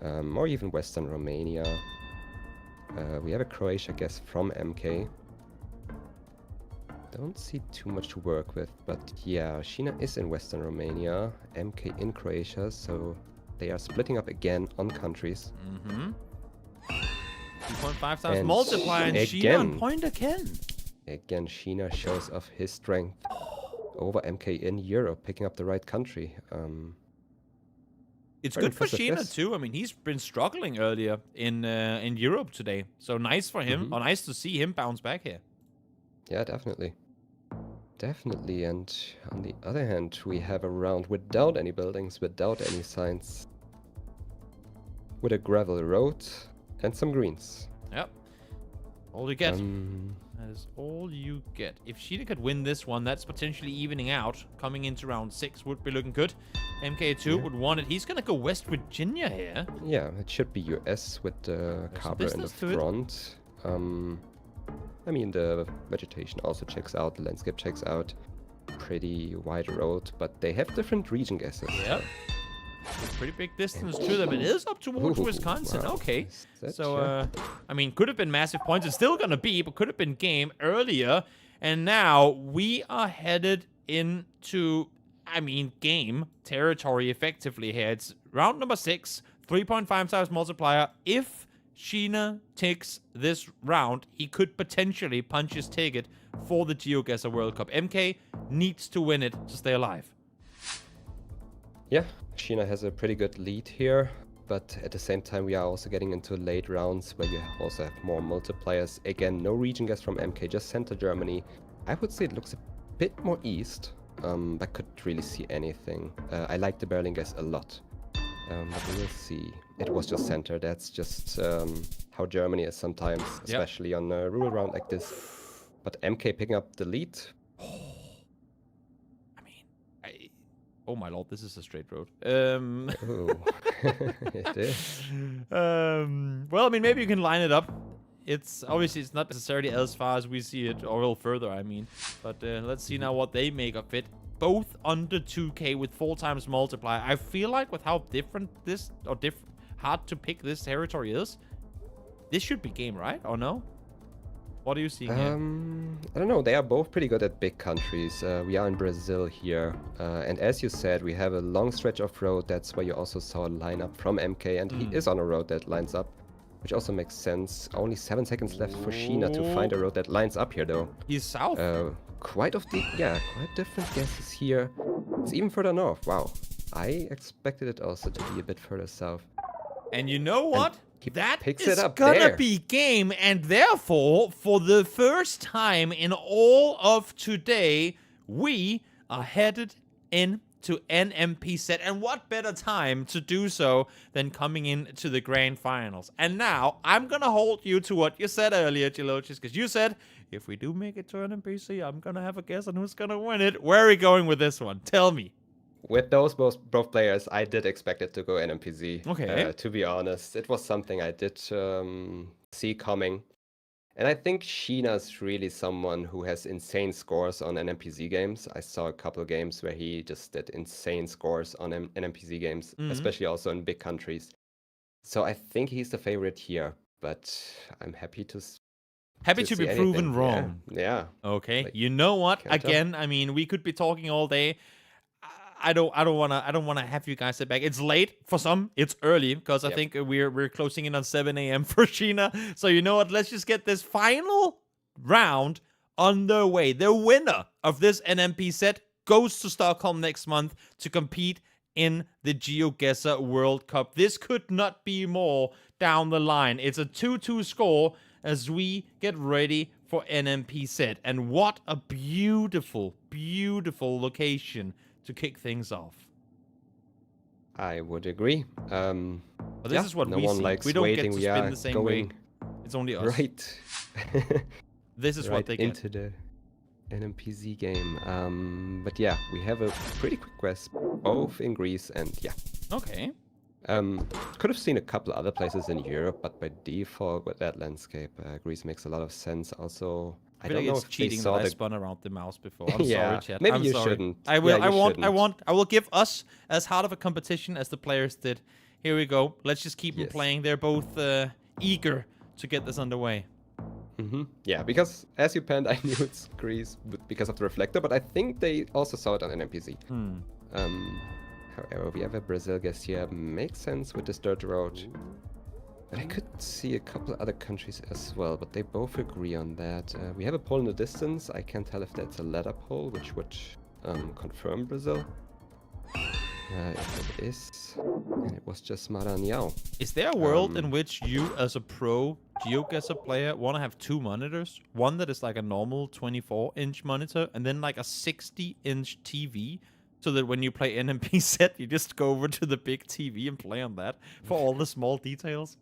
or even Western Romania. We have a Croatia guess from MK. Don't see too much to work with, but yeah, Sheena is in Western Romania, MK in Croatia, so they are splitting up again on countries. 2.5 times multiply, and Sheena on point again. Again, Sheena shows off his strength over MK in Europe, picking up the right country. It's very good for impressive Sheena guess. too. I mean, he's been struggling earlier in Europe today, so nice for him. Or nice to see him bounce back here. Yeah, definitely. Definitely, and on the other hand, we have a round without any buildings, without any signs. With a gravel road and some greens. Yep. All you get. That is all you get. If Sheena could win this one, that's potentially evening out. Coming into round 6 would be looking good. MK2 would want it. He's going to go West Virginia here. Yeah, it should be US with the Cabra in the business to it. front. I mean, the vegetation also checks out, the landscape checks out. Pretty wide road, but they have different region guesses. Yep. Pretty big distance to them. It is up towards Wisconsin. wow. Okay. Is that So, I mean, could have been massive points. It's still going to be, but could have been game earlier. And now we are headed into, I mean, game territory effectively here. It's round number 6, 3.5 times multiplier. If Sheena takes this round, he could potentially punch his ticket for the GeoGuessr World Cup. MK needs to win it to stay alive. Yeah, Sheena has a pretty good lead here, but at the same time we are also getting into late rounds where you also have more multipliers. Again, no region guess from MK, just center Germany. I would say it looks a bit more east, but couldn't really see anything. I like the Berlin guess a lot, but we will see. It was just center. That's just how Germany is sometimes, especially on a rural round like this. But MK picking up the lead. Oh my lord, this is a straight road. Oh, it is. Well, I mean, maybe you can line it up. It's obviously it's not necessarily as far as we see it, or a little further, I mean. But let's see now what they make of it. Both under 2K with 4 times multiplier. I feel like with how different this, or hard to pick this territory is, this should be game, right? Or no? What are you seeing here? I don't know. They are both pretty good at big countries. We are in Brazil here. And as you said, we have a long stretch of road. That's where you also saw a lineup from MK. And he is on a road that lines up, which also makes sense. Only 7 seconds left for Sheena to find a road that lines up here, though. He's south. Quite different guesses here. It's even further north. Wow. I expected it also to be a bit further south. And you know what? That picks is it up gonna there. be game, and therefore, for the first time in all of today, we are headed into NMPZ. And what better time to do so than coming into the grand finals? And now, I'm gonna hold you to what you said earlier, Geologius, because you said, if we do make it to NMPZ, I'm gonna have a guess on who's gonna win it. Where are we going with this one? Tell me. With those both players, I did expect it to go NMPZ. Okay. To be honest, it was something I did see coming. And I think Sheena's really someone who has insane scores on NMPZ games. I saw a couple of games where he just did insane scores on NMPZ games, especially also in big countries. So I think he's the favorite here, but I'm happy to be see proven anything. wrong. Yeah. Okay. Like, You know what? can't tell. Again, I mean, we could be talking all day. I don't wanna have you guys sit back. It's late for some. It's early because I think we're closing in on 7 a.m. for Sheena. So you know what? Let's just get this final round underway. The winner of this NMPZ goes to Stockholm next month to compete in the GeoGuessr World Cup. This could not be more down the line. It's a 2-2 score as we get ready for NMPZ. And what a beautiful, beautiful location to kick things off. I would agree. But this is what no we one see. likes We don't waiting. get to We spin are the same going way. It's only us. right. This is right what they get. into the NMPZ game. But yeah, we have a pretty quick quest, both in Greece and Okay. could have seen a couple other places in Europe, but by default with that landscape, Greece makes a lot of sense. Also, I don't know it's if cheating they saw that I the... spun around the mouse before. I'm Yeah, sorry, chat. maybe I'm you sorry. shouldn't. I will. Yeah, you I will give us as hard of a competition as the players did. Here we go. Let's just keep them playing. They're both eager to get this underway. Yeah, because as you penned, I knew it's Greece because of the reflector, but I think they also saw it on NMPZ. However, we have a Brazil guest here. Makes sense with this dirt road. But I could see a couple other countries as well, but they both agree on that. We have a poll in the distance. I can't tell if that's a ladder poll, which would confirm Brazil. If it is, and it was just Maranhão. Is there a world in which you, as a pro GeoGuessr player, want to have two monitors? One that is like a normal 24-inch monitor, and then like a 60-inch TV, so that when you play NMPZ, you just go over to the big TV and play on that for all the small details?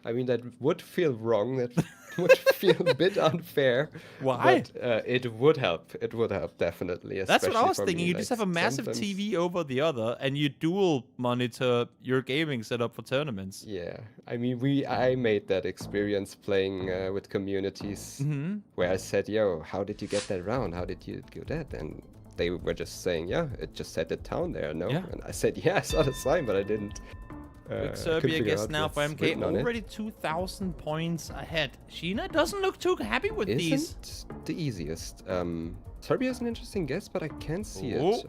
I mean, that would feel wrong. That would feel a bit unfair. Why? But it would help. It would help, definitely. That's what I was for thinking. me, You like, just have a massive sometimes- TV over the other, and you dual monitor your gaming setup for tournaments. Yeah, I mean, I made that experience playing with communities where I said, "Yo, how did you get that round? How did you do that?" And they were just saying, "Yeah, it just said the town there, no?" Yeah. And I said, "Yeah, I saw the sign, but I didn't." Good Serbia guess now for MK. Written on it. Already 2,000 points ahead. Sheena doesn't look too happy with these. Isn't the easiest. Serbia is an interesting guess, but I can't see it.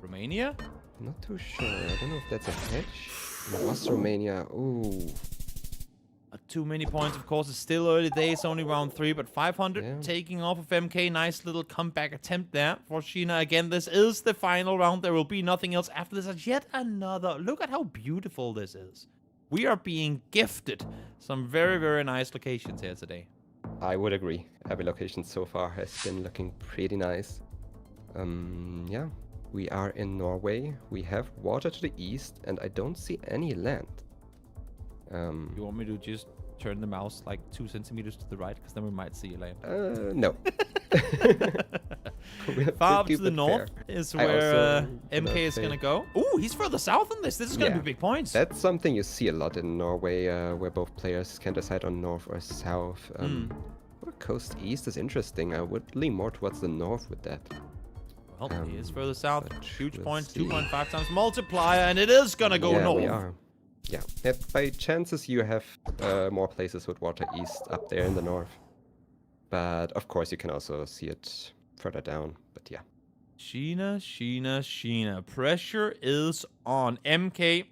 Romania? Not too sure. I don't know if that's a hedge. It was Romania. Ooh. Too many points, of course. It's still early days, only round 3, but 500 taking off of MK. Nice little comeback attempt there for Sheena. Again, this is the final round. There will be nothing else after this. As yet another. Look at how beautiful this is. We are being gifted some very, very nice locations here today. I would agree. Every location so far has been looking pretty nice. Yeah, we are in Norway. We have water to the east, and I don't see any land. You want me to just turn the mouse like 2 centimeters to the right? Because then we might see you land. No. Far up to the north is where MK is going to go. Ooh, he's further south on this. This is going to be big points. That's something you see a lot in Norway, where both players can decide on north or south. Coast east is interesting. I would lean more towards the north with that. Well, he is further south. Huge points, 2.5 times multiplier, and it is going to go north. We are. Yeah, by chances you have more places with water east up there in the north. But of course you can also see it further down, but yeah. Sheena, Sheena, Sheena. Pressure is on. MK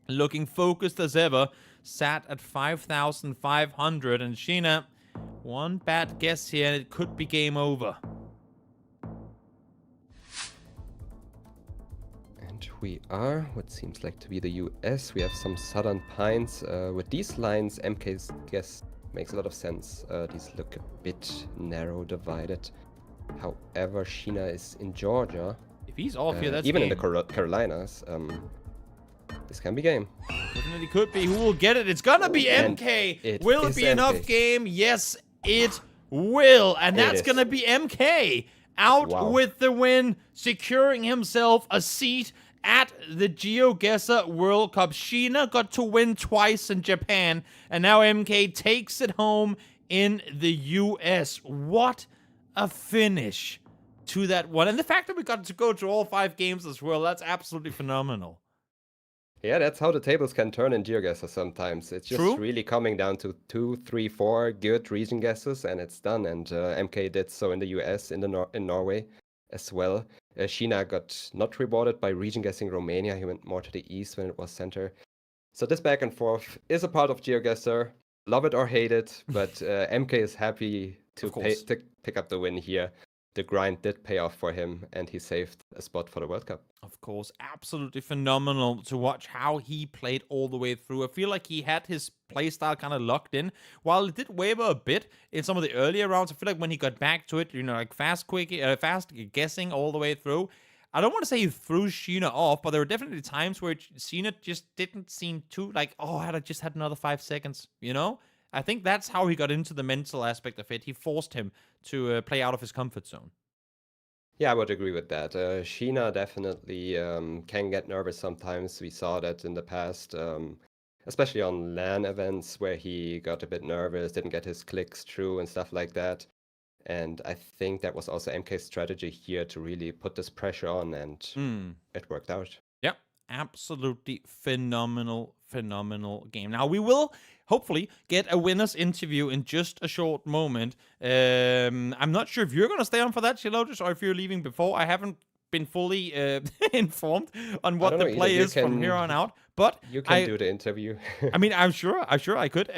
looking focused as ever. Sat at 5,500, and Sheena, one bad guess here and it could be game over. We are what seems like to be the US. We have some southern pines. With these lines, MK's guess makes a lot of sense. These look a bit narrow divided. However, Sheena is in Georgia. If he's off here, that's even game. in the Carolinas. This can be game. Definitely could be. Who will get it? It's gonna be MK. Will it be enough game? Yes, it will. And that's gonna be MK. Out with the win, securing himself a seat at the GeoGuessr World Cup. Sheena got to win twice in Japan, and now MK takes it home in the US. What a finish to that one. And the fact that we got to go to all 5 games as well, that's absolutely phenomenal. Yeah, that's how the tables can turn in GeoGuessr sometimes. It's just really coming down to 2, 3, 4 good region guesses, and it's done. And MK did so in the US, in Norway as well. Sheena got not rewarded by region guessing Romania. He went more to the east when it was center. So this back and forth is a part of GeoGuessr. Love it or hate it, but MK is happy to pick up the win here. The grind did pay off for him, and he saved a spot for the World Cup. Of course, absolutely phenomenal to watch how he played all the way through. I feel like he had his playstyle kind of locked in. While it did waver a bit in some of the earlier rounds, I feel like when he got back to it, like fast guessing all the way through, I don't want to say he threw Sheena off, but there were definitely times where Sheena just didn't seem too I just had another 5 seconds, I think that's how he got into the mental aspect of it. He forced him to play out of his comfort zone. Yeah, I would agree with that. Sheena definitely can get nervous sometimes. We saw that in the past, especially on LAN events where he got a bit nervous, didn't get his clicks through and stuff like that. And I think that was also MK's strategy here to really put this pressure on, and it worked out. Yep, absolutely phenomenal game. Now, we will hopefully get a winner's interview in just a short moment. I'm not sure if you're going to stay on for that, Shelotus, or if you're leaving before. I haven't been fully informed on what the play is from here on out. But you can do the interview. I mean, I'm sure I could.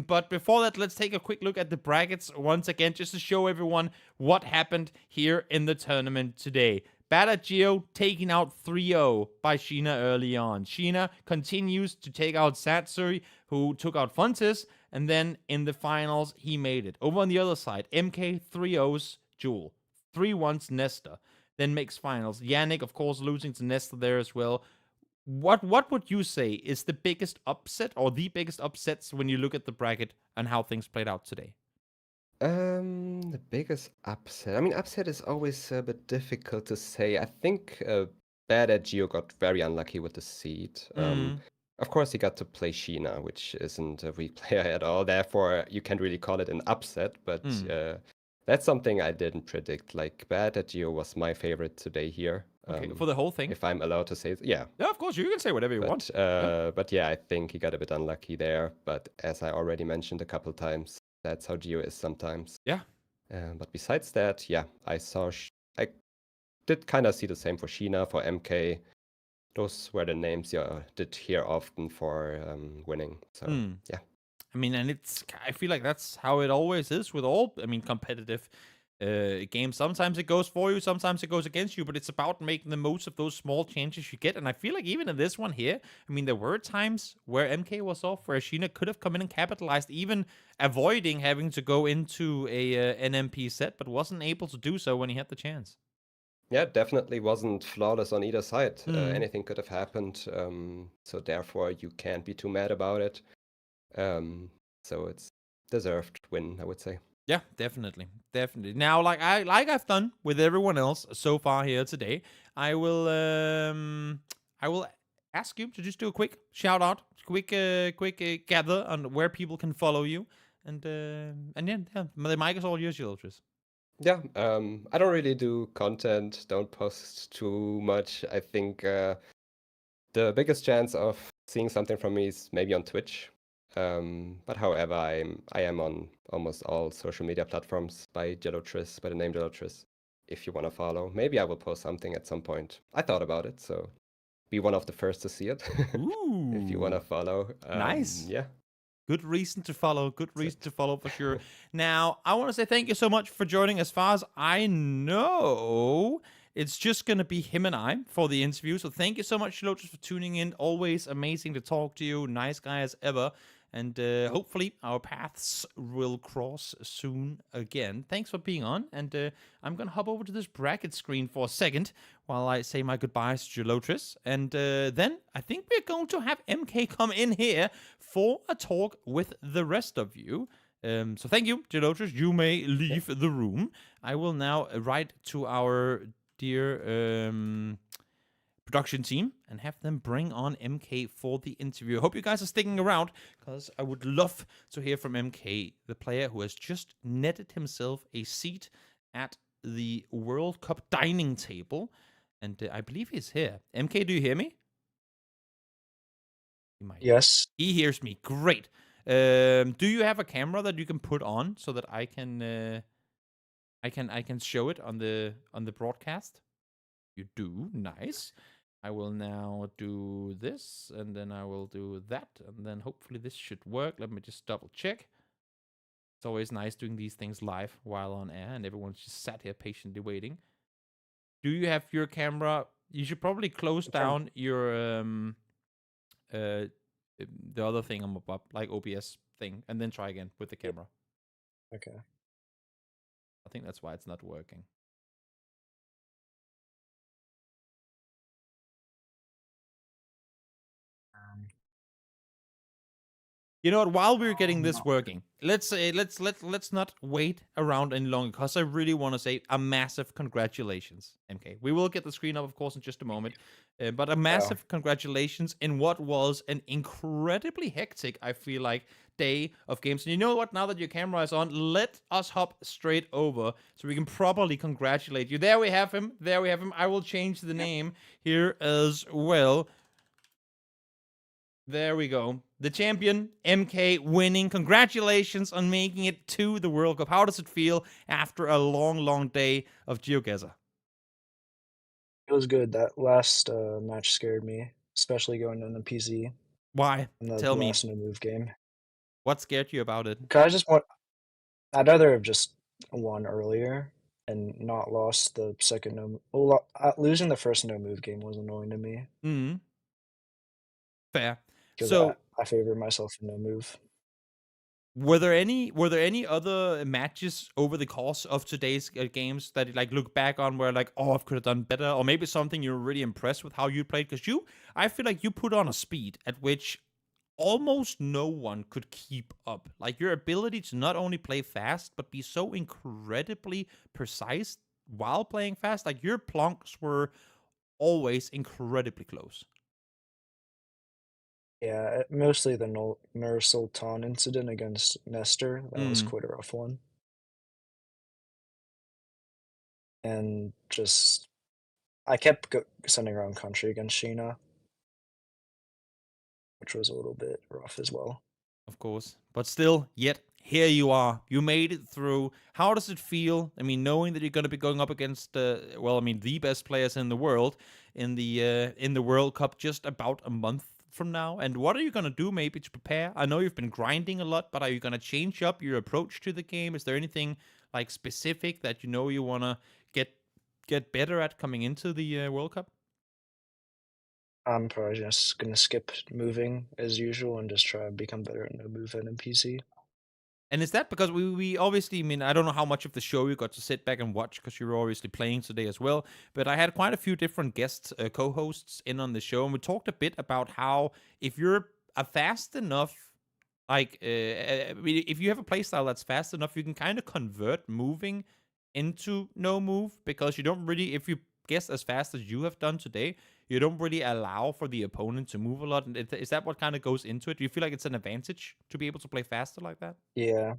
But before that, let's take a quick look at the brackets once again, just to show everyone what happened here in the tournament today. Bad At Geo taking out 3-0 by Sheena early on. Sheena continues to take out Sadziu, who took out Fontis, and then in the finals, he made it. Over on the other side, MK 3-0's Jewel, 3-1's Nesta, then makes finals. Yanik, of course, losing to Nesta there as well. What would you say is the biggest upset or the biggest upsets when you look at the bracket and how things played out today? The biggest upset. I mean, upset is always a bit difficult to say. I think Bad At Geo got very unlucky with the seed. Of course, he got to play Sheena, which isn't a weak player at all. Therefore, you can't really call it an upset, but that's something I didn't predict. Like, Bad At Geo was my favorite today here. Okay, for the whole thing? If I'm allowed to say it. Yeah. Yeah, of course, you can say whatever you want. But yeah, I think he got a bit unlucky there. But as I already mentioned a couple times, that's how Geo is sometimes. Yeah. But besides that, yeah, I did kind of see the same for Sheena, for MK. Those were the names you did hear often for winning. So, yeah. I mean, and I feel like that's how it always is with all, competitive games. Sometimes it goes for you, sometimes it goes against you, but it's about making the most of those small changes you get. And I feel like even in this one here, there were times where MK was off, where Sheena could have come in and capitalized, even avoiding having to go into a NMPZ, but wasn't able to do so when he had the chance. Yeah, definitely wasn't flawless on either side. Anything could have happened, so therefore you can't be too mad about it. So it's deserved win, I would say. Yeah, definitely. Now, like I've done with everyone else so far here today, I will ask you to just do a quick shout out, quick gather on where people can follow you, and yeah, the mic is all yours, Yiltris. Yeah, I don't really do content, don't post too much. I think the biggest chance of seeing something from me is maybe on Twitch. But however, I am on almost all social media platforms by Yiltris, by the name Yiltris. If you want to follow, maybe I will post something at some point. I thought about it, so be one of the first to see it. Ooh. If you want to follow. Nice. Yeah. Good reason to follow. Good reason to follow for sure. Now, I want to say thank you so much for joining. As far as I know, it's just going to be him and I for the interview. So thank you so much, Lotus, for tuning in. Always amazing to talk to you. Nice guy as ever. And hopefully our paths will cross soon again. Thanks for being on. And I'm going to hop over to this bracket screen for a second while I say my goodbyes to Gelotris. And then I think we're going to have MK come in here for a talk with the rest of you. So thank you, Gelotris. You may leave the room. I will now write to our dear production team and have them bring on MK for the interview. I hope you guys are sticking around, because I would love to hear from MK, the player who has just netted himself a seat at the World Cup dining table. And I believe he's here. MK, do you hear me? Yes. He hears me. Great. Do you have a camera that you can put on so that I can show it on the broadcast? You do. Nice. I will now do this, and then I will do that, and then hopefully this should work. Let me just double check. It's always nice doing these things live while on air, and everyone's just sat here patiently waiting. Do you have your camera? You should probably close down your the other thing I'm above, like OBS thing, and then try again with the camera. Okay. I think that's why it's not working. You know what? While we're getting this working, let's not wait around any longer, because I really want to say a massive congratulations, MK. We will get the screen up, of course, in just a moment, but a massive congratulations in what was an incredibly hectic, I feel like, day of games. And you know what? Now that your camera is on, let us hop straight over so we can properly congratulate you. There we have him. There we have him. I will change the name here as well. There we go. The champion, MK, winning. Congratulations on making it to the World Cup. How does it feel after a long, long day of GeoGuessr? It was good. That last match scared me, especially going into NMPZ. Why? Tell me. Last no move game. What scared you about it? Cause I'd rather have just won earlier and not lost the second no. Well, losing the first no move game was annoying to me. Mm-hmm. Fair. So I favor myself in no move. Were there any other matches over the course of today's games that you like look back on where like, oh, I could have done better, or maybe something you're really impressed with how you played? Because I feel like you put on a speed at which almost no one could keep up. Like your ability to not only play fast but be so incredibly precise while playing fast. Like your plonks were always incredibly close. Yeah, mostly the Nur Sultan incident against Nesta. That was quite a rough one. And just, I kept sending around country against Sheena, which was a little bit rough as well. Of course. But still, yet, here you are. You made it through. How does it feel? I mean, knowing that you're going to be going up against, the best players in the world in the World Cup just about a month from now, and what are you going to do maybe to prepare? I know you've been grinding a lot, but are you going to change up your approach to the game? Is there anything like specific that you know you want to get better at coming into the World Cup? I'm probably just going to skip moving as usual and just try to become better at no move NMPZ. And is that because we obviously, I mean, I don't know how much of the show you got to sit back and watch because you were obviously playing today as well, but I had quite a few different guests, co-hosts in on the show, and we talked a bit about how if you're a fast enough, like, if you have a playstyle that's fast enough, you can kind of convert moving into no move, because you don't really, if you guess as fast as you have done today, you don't really allow for the opponent to move a lot. And is that what kind of goes into it? Do you feel like it's an advantage to be able to play faster like that? Yeah.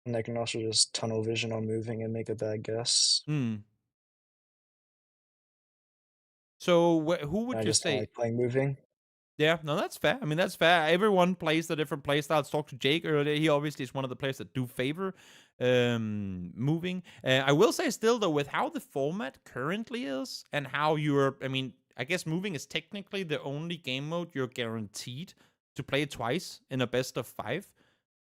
And I can also just tunnel vision on moving and make a bad guess. So who would I you just say? like playing moving. Yeah, no, that's fair. I mean, that's fair. Everyone plays the different playstyles. Talked to Jake earlier. He obviously is one of the players that do favor moving. I will say still, though, with how the format currently is and how I guess moving is technically the only game mode you're guaranteed to play twice in a best of 5.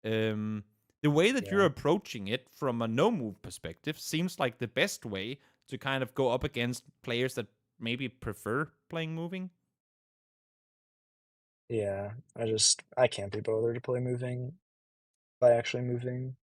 The way that you're approaching it from a no-move perspective seems like the best way to kind of go up against players that maybe prefer playing moving. Yeah, I can't be bothered to play moving by actually moving.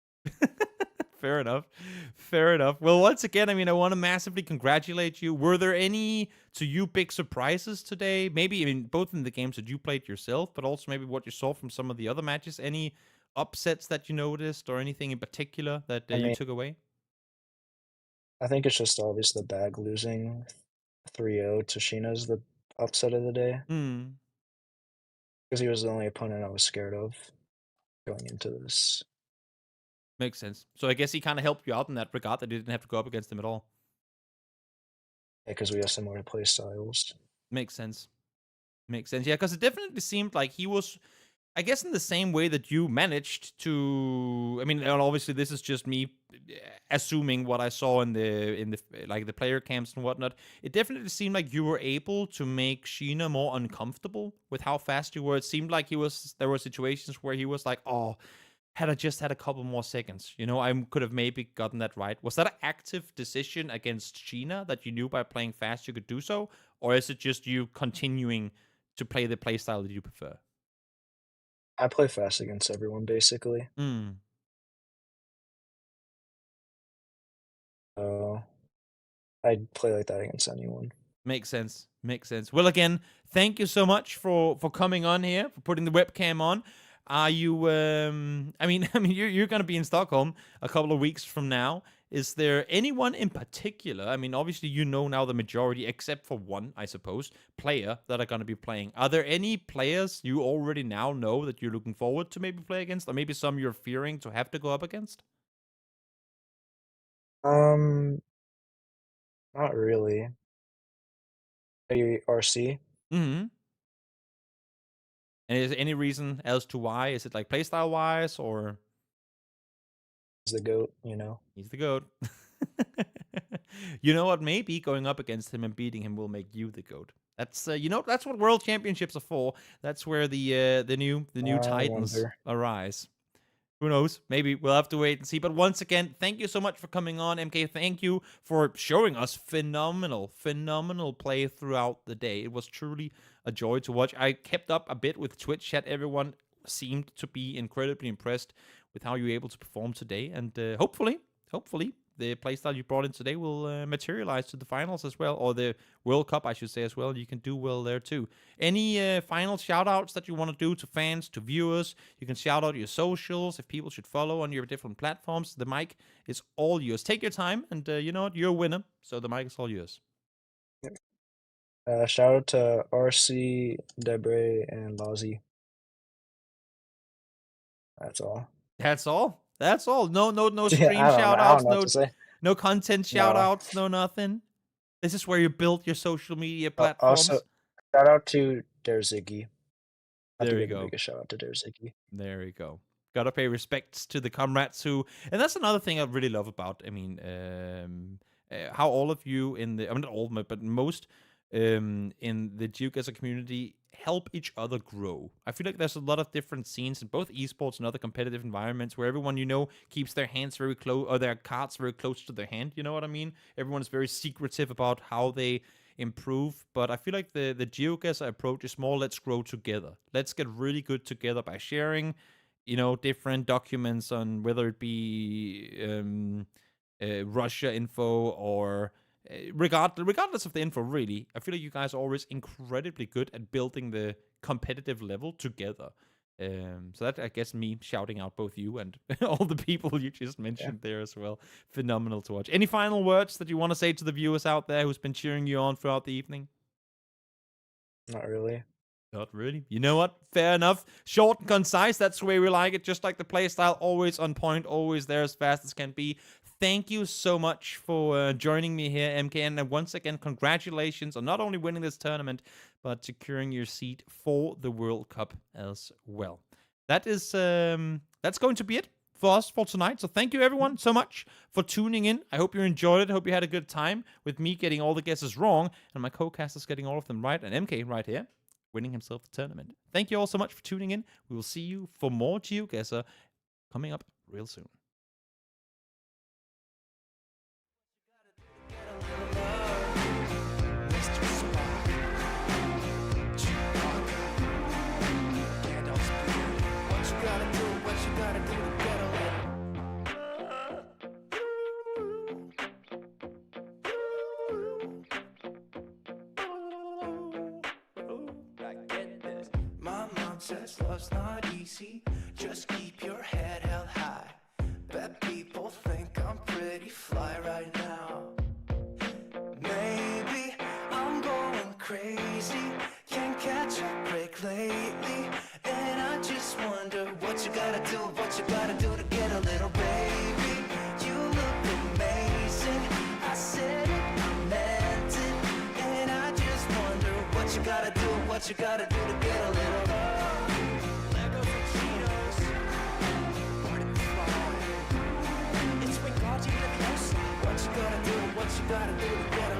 Fair enough. Fair enough. Well, once again, I mean, I want to massively congratulate you. Were there any, to you, big surprises today? Maybe, I mean, both in the games that you played yourself, but also maybe what you saw from some of the other matches. Any upsets that you noticed or anything in particular that you took away? I think it's just obvious the bag losing 3-0 to Sheena's the upset of the day. Because he was the only opponent I was scared of going into this. Makes sense. So I guess he kind of helped you out in that regard, that you didn't have to go up against him at all. Yeah, because we have similar play styles. Makes sense. Makes sense. Yeah, because it definitely seemed like he was, I guess, in the same way that you managed to. I mean, obviously, this is just me assuming what I saw in the like the player camps and whatnot, it definitely seemed like you were able to make Sheena more uncomfortable with how fast you were. It seemed like there were situations where he was like, oh, had I just had a couple more seconds, I could have maybe gotten that right. Was that an active decision against Sheena that you knew by playing fast you could do so? Or is it just you continuing to play the playstyle that you prefer? I play fast against everyone, basically. I'd play like that against anyone. Makes sense. Well, again, thank you so much for coming on here, for putting the webcam on. Are you? I mean, you're going to be in Stockholm a couple of weeks from now. Is there anyone in particular? I mean, obviously you know now the majority, except for one, I suppose, player that are going to be playing. Are there any players you already now know that you're looking forward to maybe play against, or maybe some you're fearing to have to go up against? Not really. RC. Mm-hmm. And is there any reason as to why? Is it like playstyle wise, or He's the GOAT, He's the GOAT. You know what? Maybe going up against him and beating him will make you the GOAT. That's that's what World Championships are for. That's where the new titans arise. Who knows? Maybe we'll have to wait and see. But once again, thank you so much for coming on, MK. Thank you for showing us phenomenal play throughout the day. It was truly a joy to watch. I kept up a bit with Twitch chat. Everyone seemed to be incredibly impressed with how you were able to perform today. And hopefully, the playstyle you brought in today will materialize to the finals as well, or the World Cup, I should say, as well. You can do well there too. Any final shout-outs that you want to do to fans, to viewers? You can shout out your socials, if people should follow on your different platforms. The mic is all yours. Take your time, and you know what? You're a winner, so the mic is all yours. Shout out to RC, Debre, and Lazi. That's all. No stream shout-outs, no content shout-outs, no nothing. This is where you build your social media platforms. Also, shout out to Derziggy. There you go. Make a shout out to Derziggy. There you go. Gotta pay respects to the comrades who, and that's another thing I really love about. I mean, how all of you not all, but most in the GeoGuessr community help each other grow. I feel like there's a lot of different scenes in both esports and other competitive environments where everyone, keeps their hands very close, or their cards very close to their hand. You know what I mean? Everyone is very secretive about how they improve. But I feel like the GeoGuessr approach is more, let's grow together. Let's get really good together by sharing, different documents on whether it be Russia info or regardless of the info, really. I feel like you guys are always incredibly good at building the competitive level together. So that, I guess, me shouting out both you and all the people you just mentioned there as well. Phenomenal to watch. Any final words that you want to say to the viewers out there who's been cheering you on throughout the evening? Not really. Not really. You know what? Fair enough. Short and concise. That's the way we like it. Just like the playstyle. Always on point. Always there as fast as can be. Thank you so much for joining me here, MK. And once again, congratulations on not only winning this tournament, but securing your seat for the World Cup as well. That is, that's going to be it for us for tonight. So thank you, everyone, so much for tuning in. I hope you enjoyed it. I hope you had a good time with me getting all the guesses wrong and my co-casters getting all of them right, and MK right here winning himself the tournament. Thank you all so much for tuning in. We will see you for more GeoGuessr coming up real soon. Says love's not easy, just keep your head held high. Bet people think I'm pretty fly right now. Maybe I'm going crazy, can't catch a break lately. And I just wonder what you gotta do to get a little baby. You look amazing, I said it, I meant it. And I just wonder what you gotta do to get a little Legos and Cheetos, part of the fly. It's when God you let me gotta do together.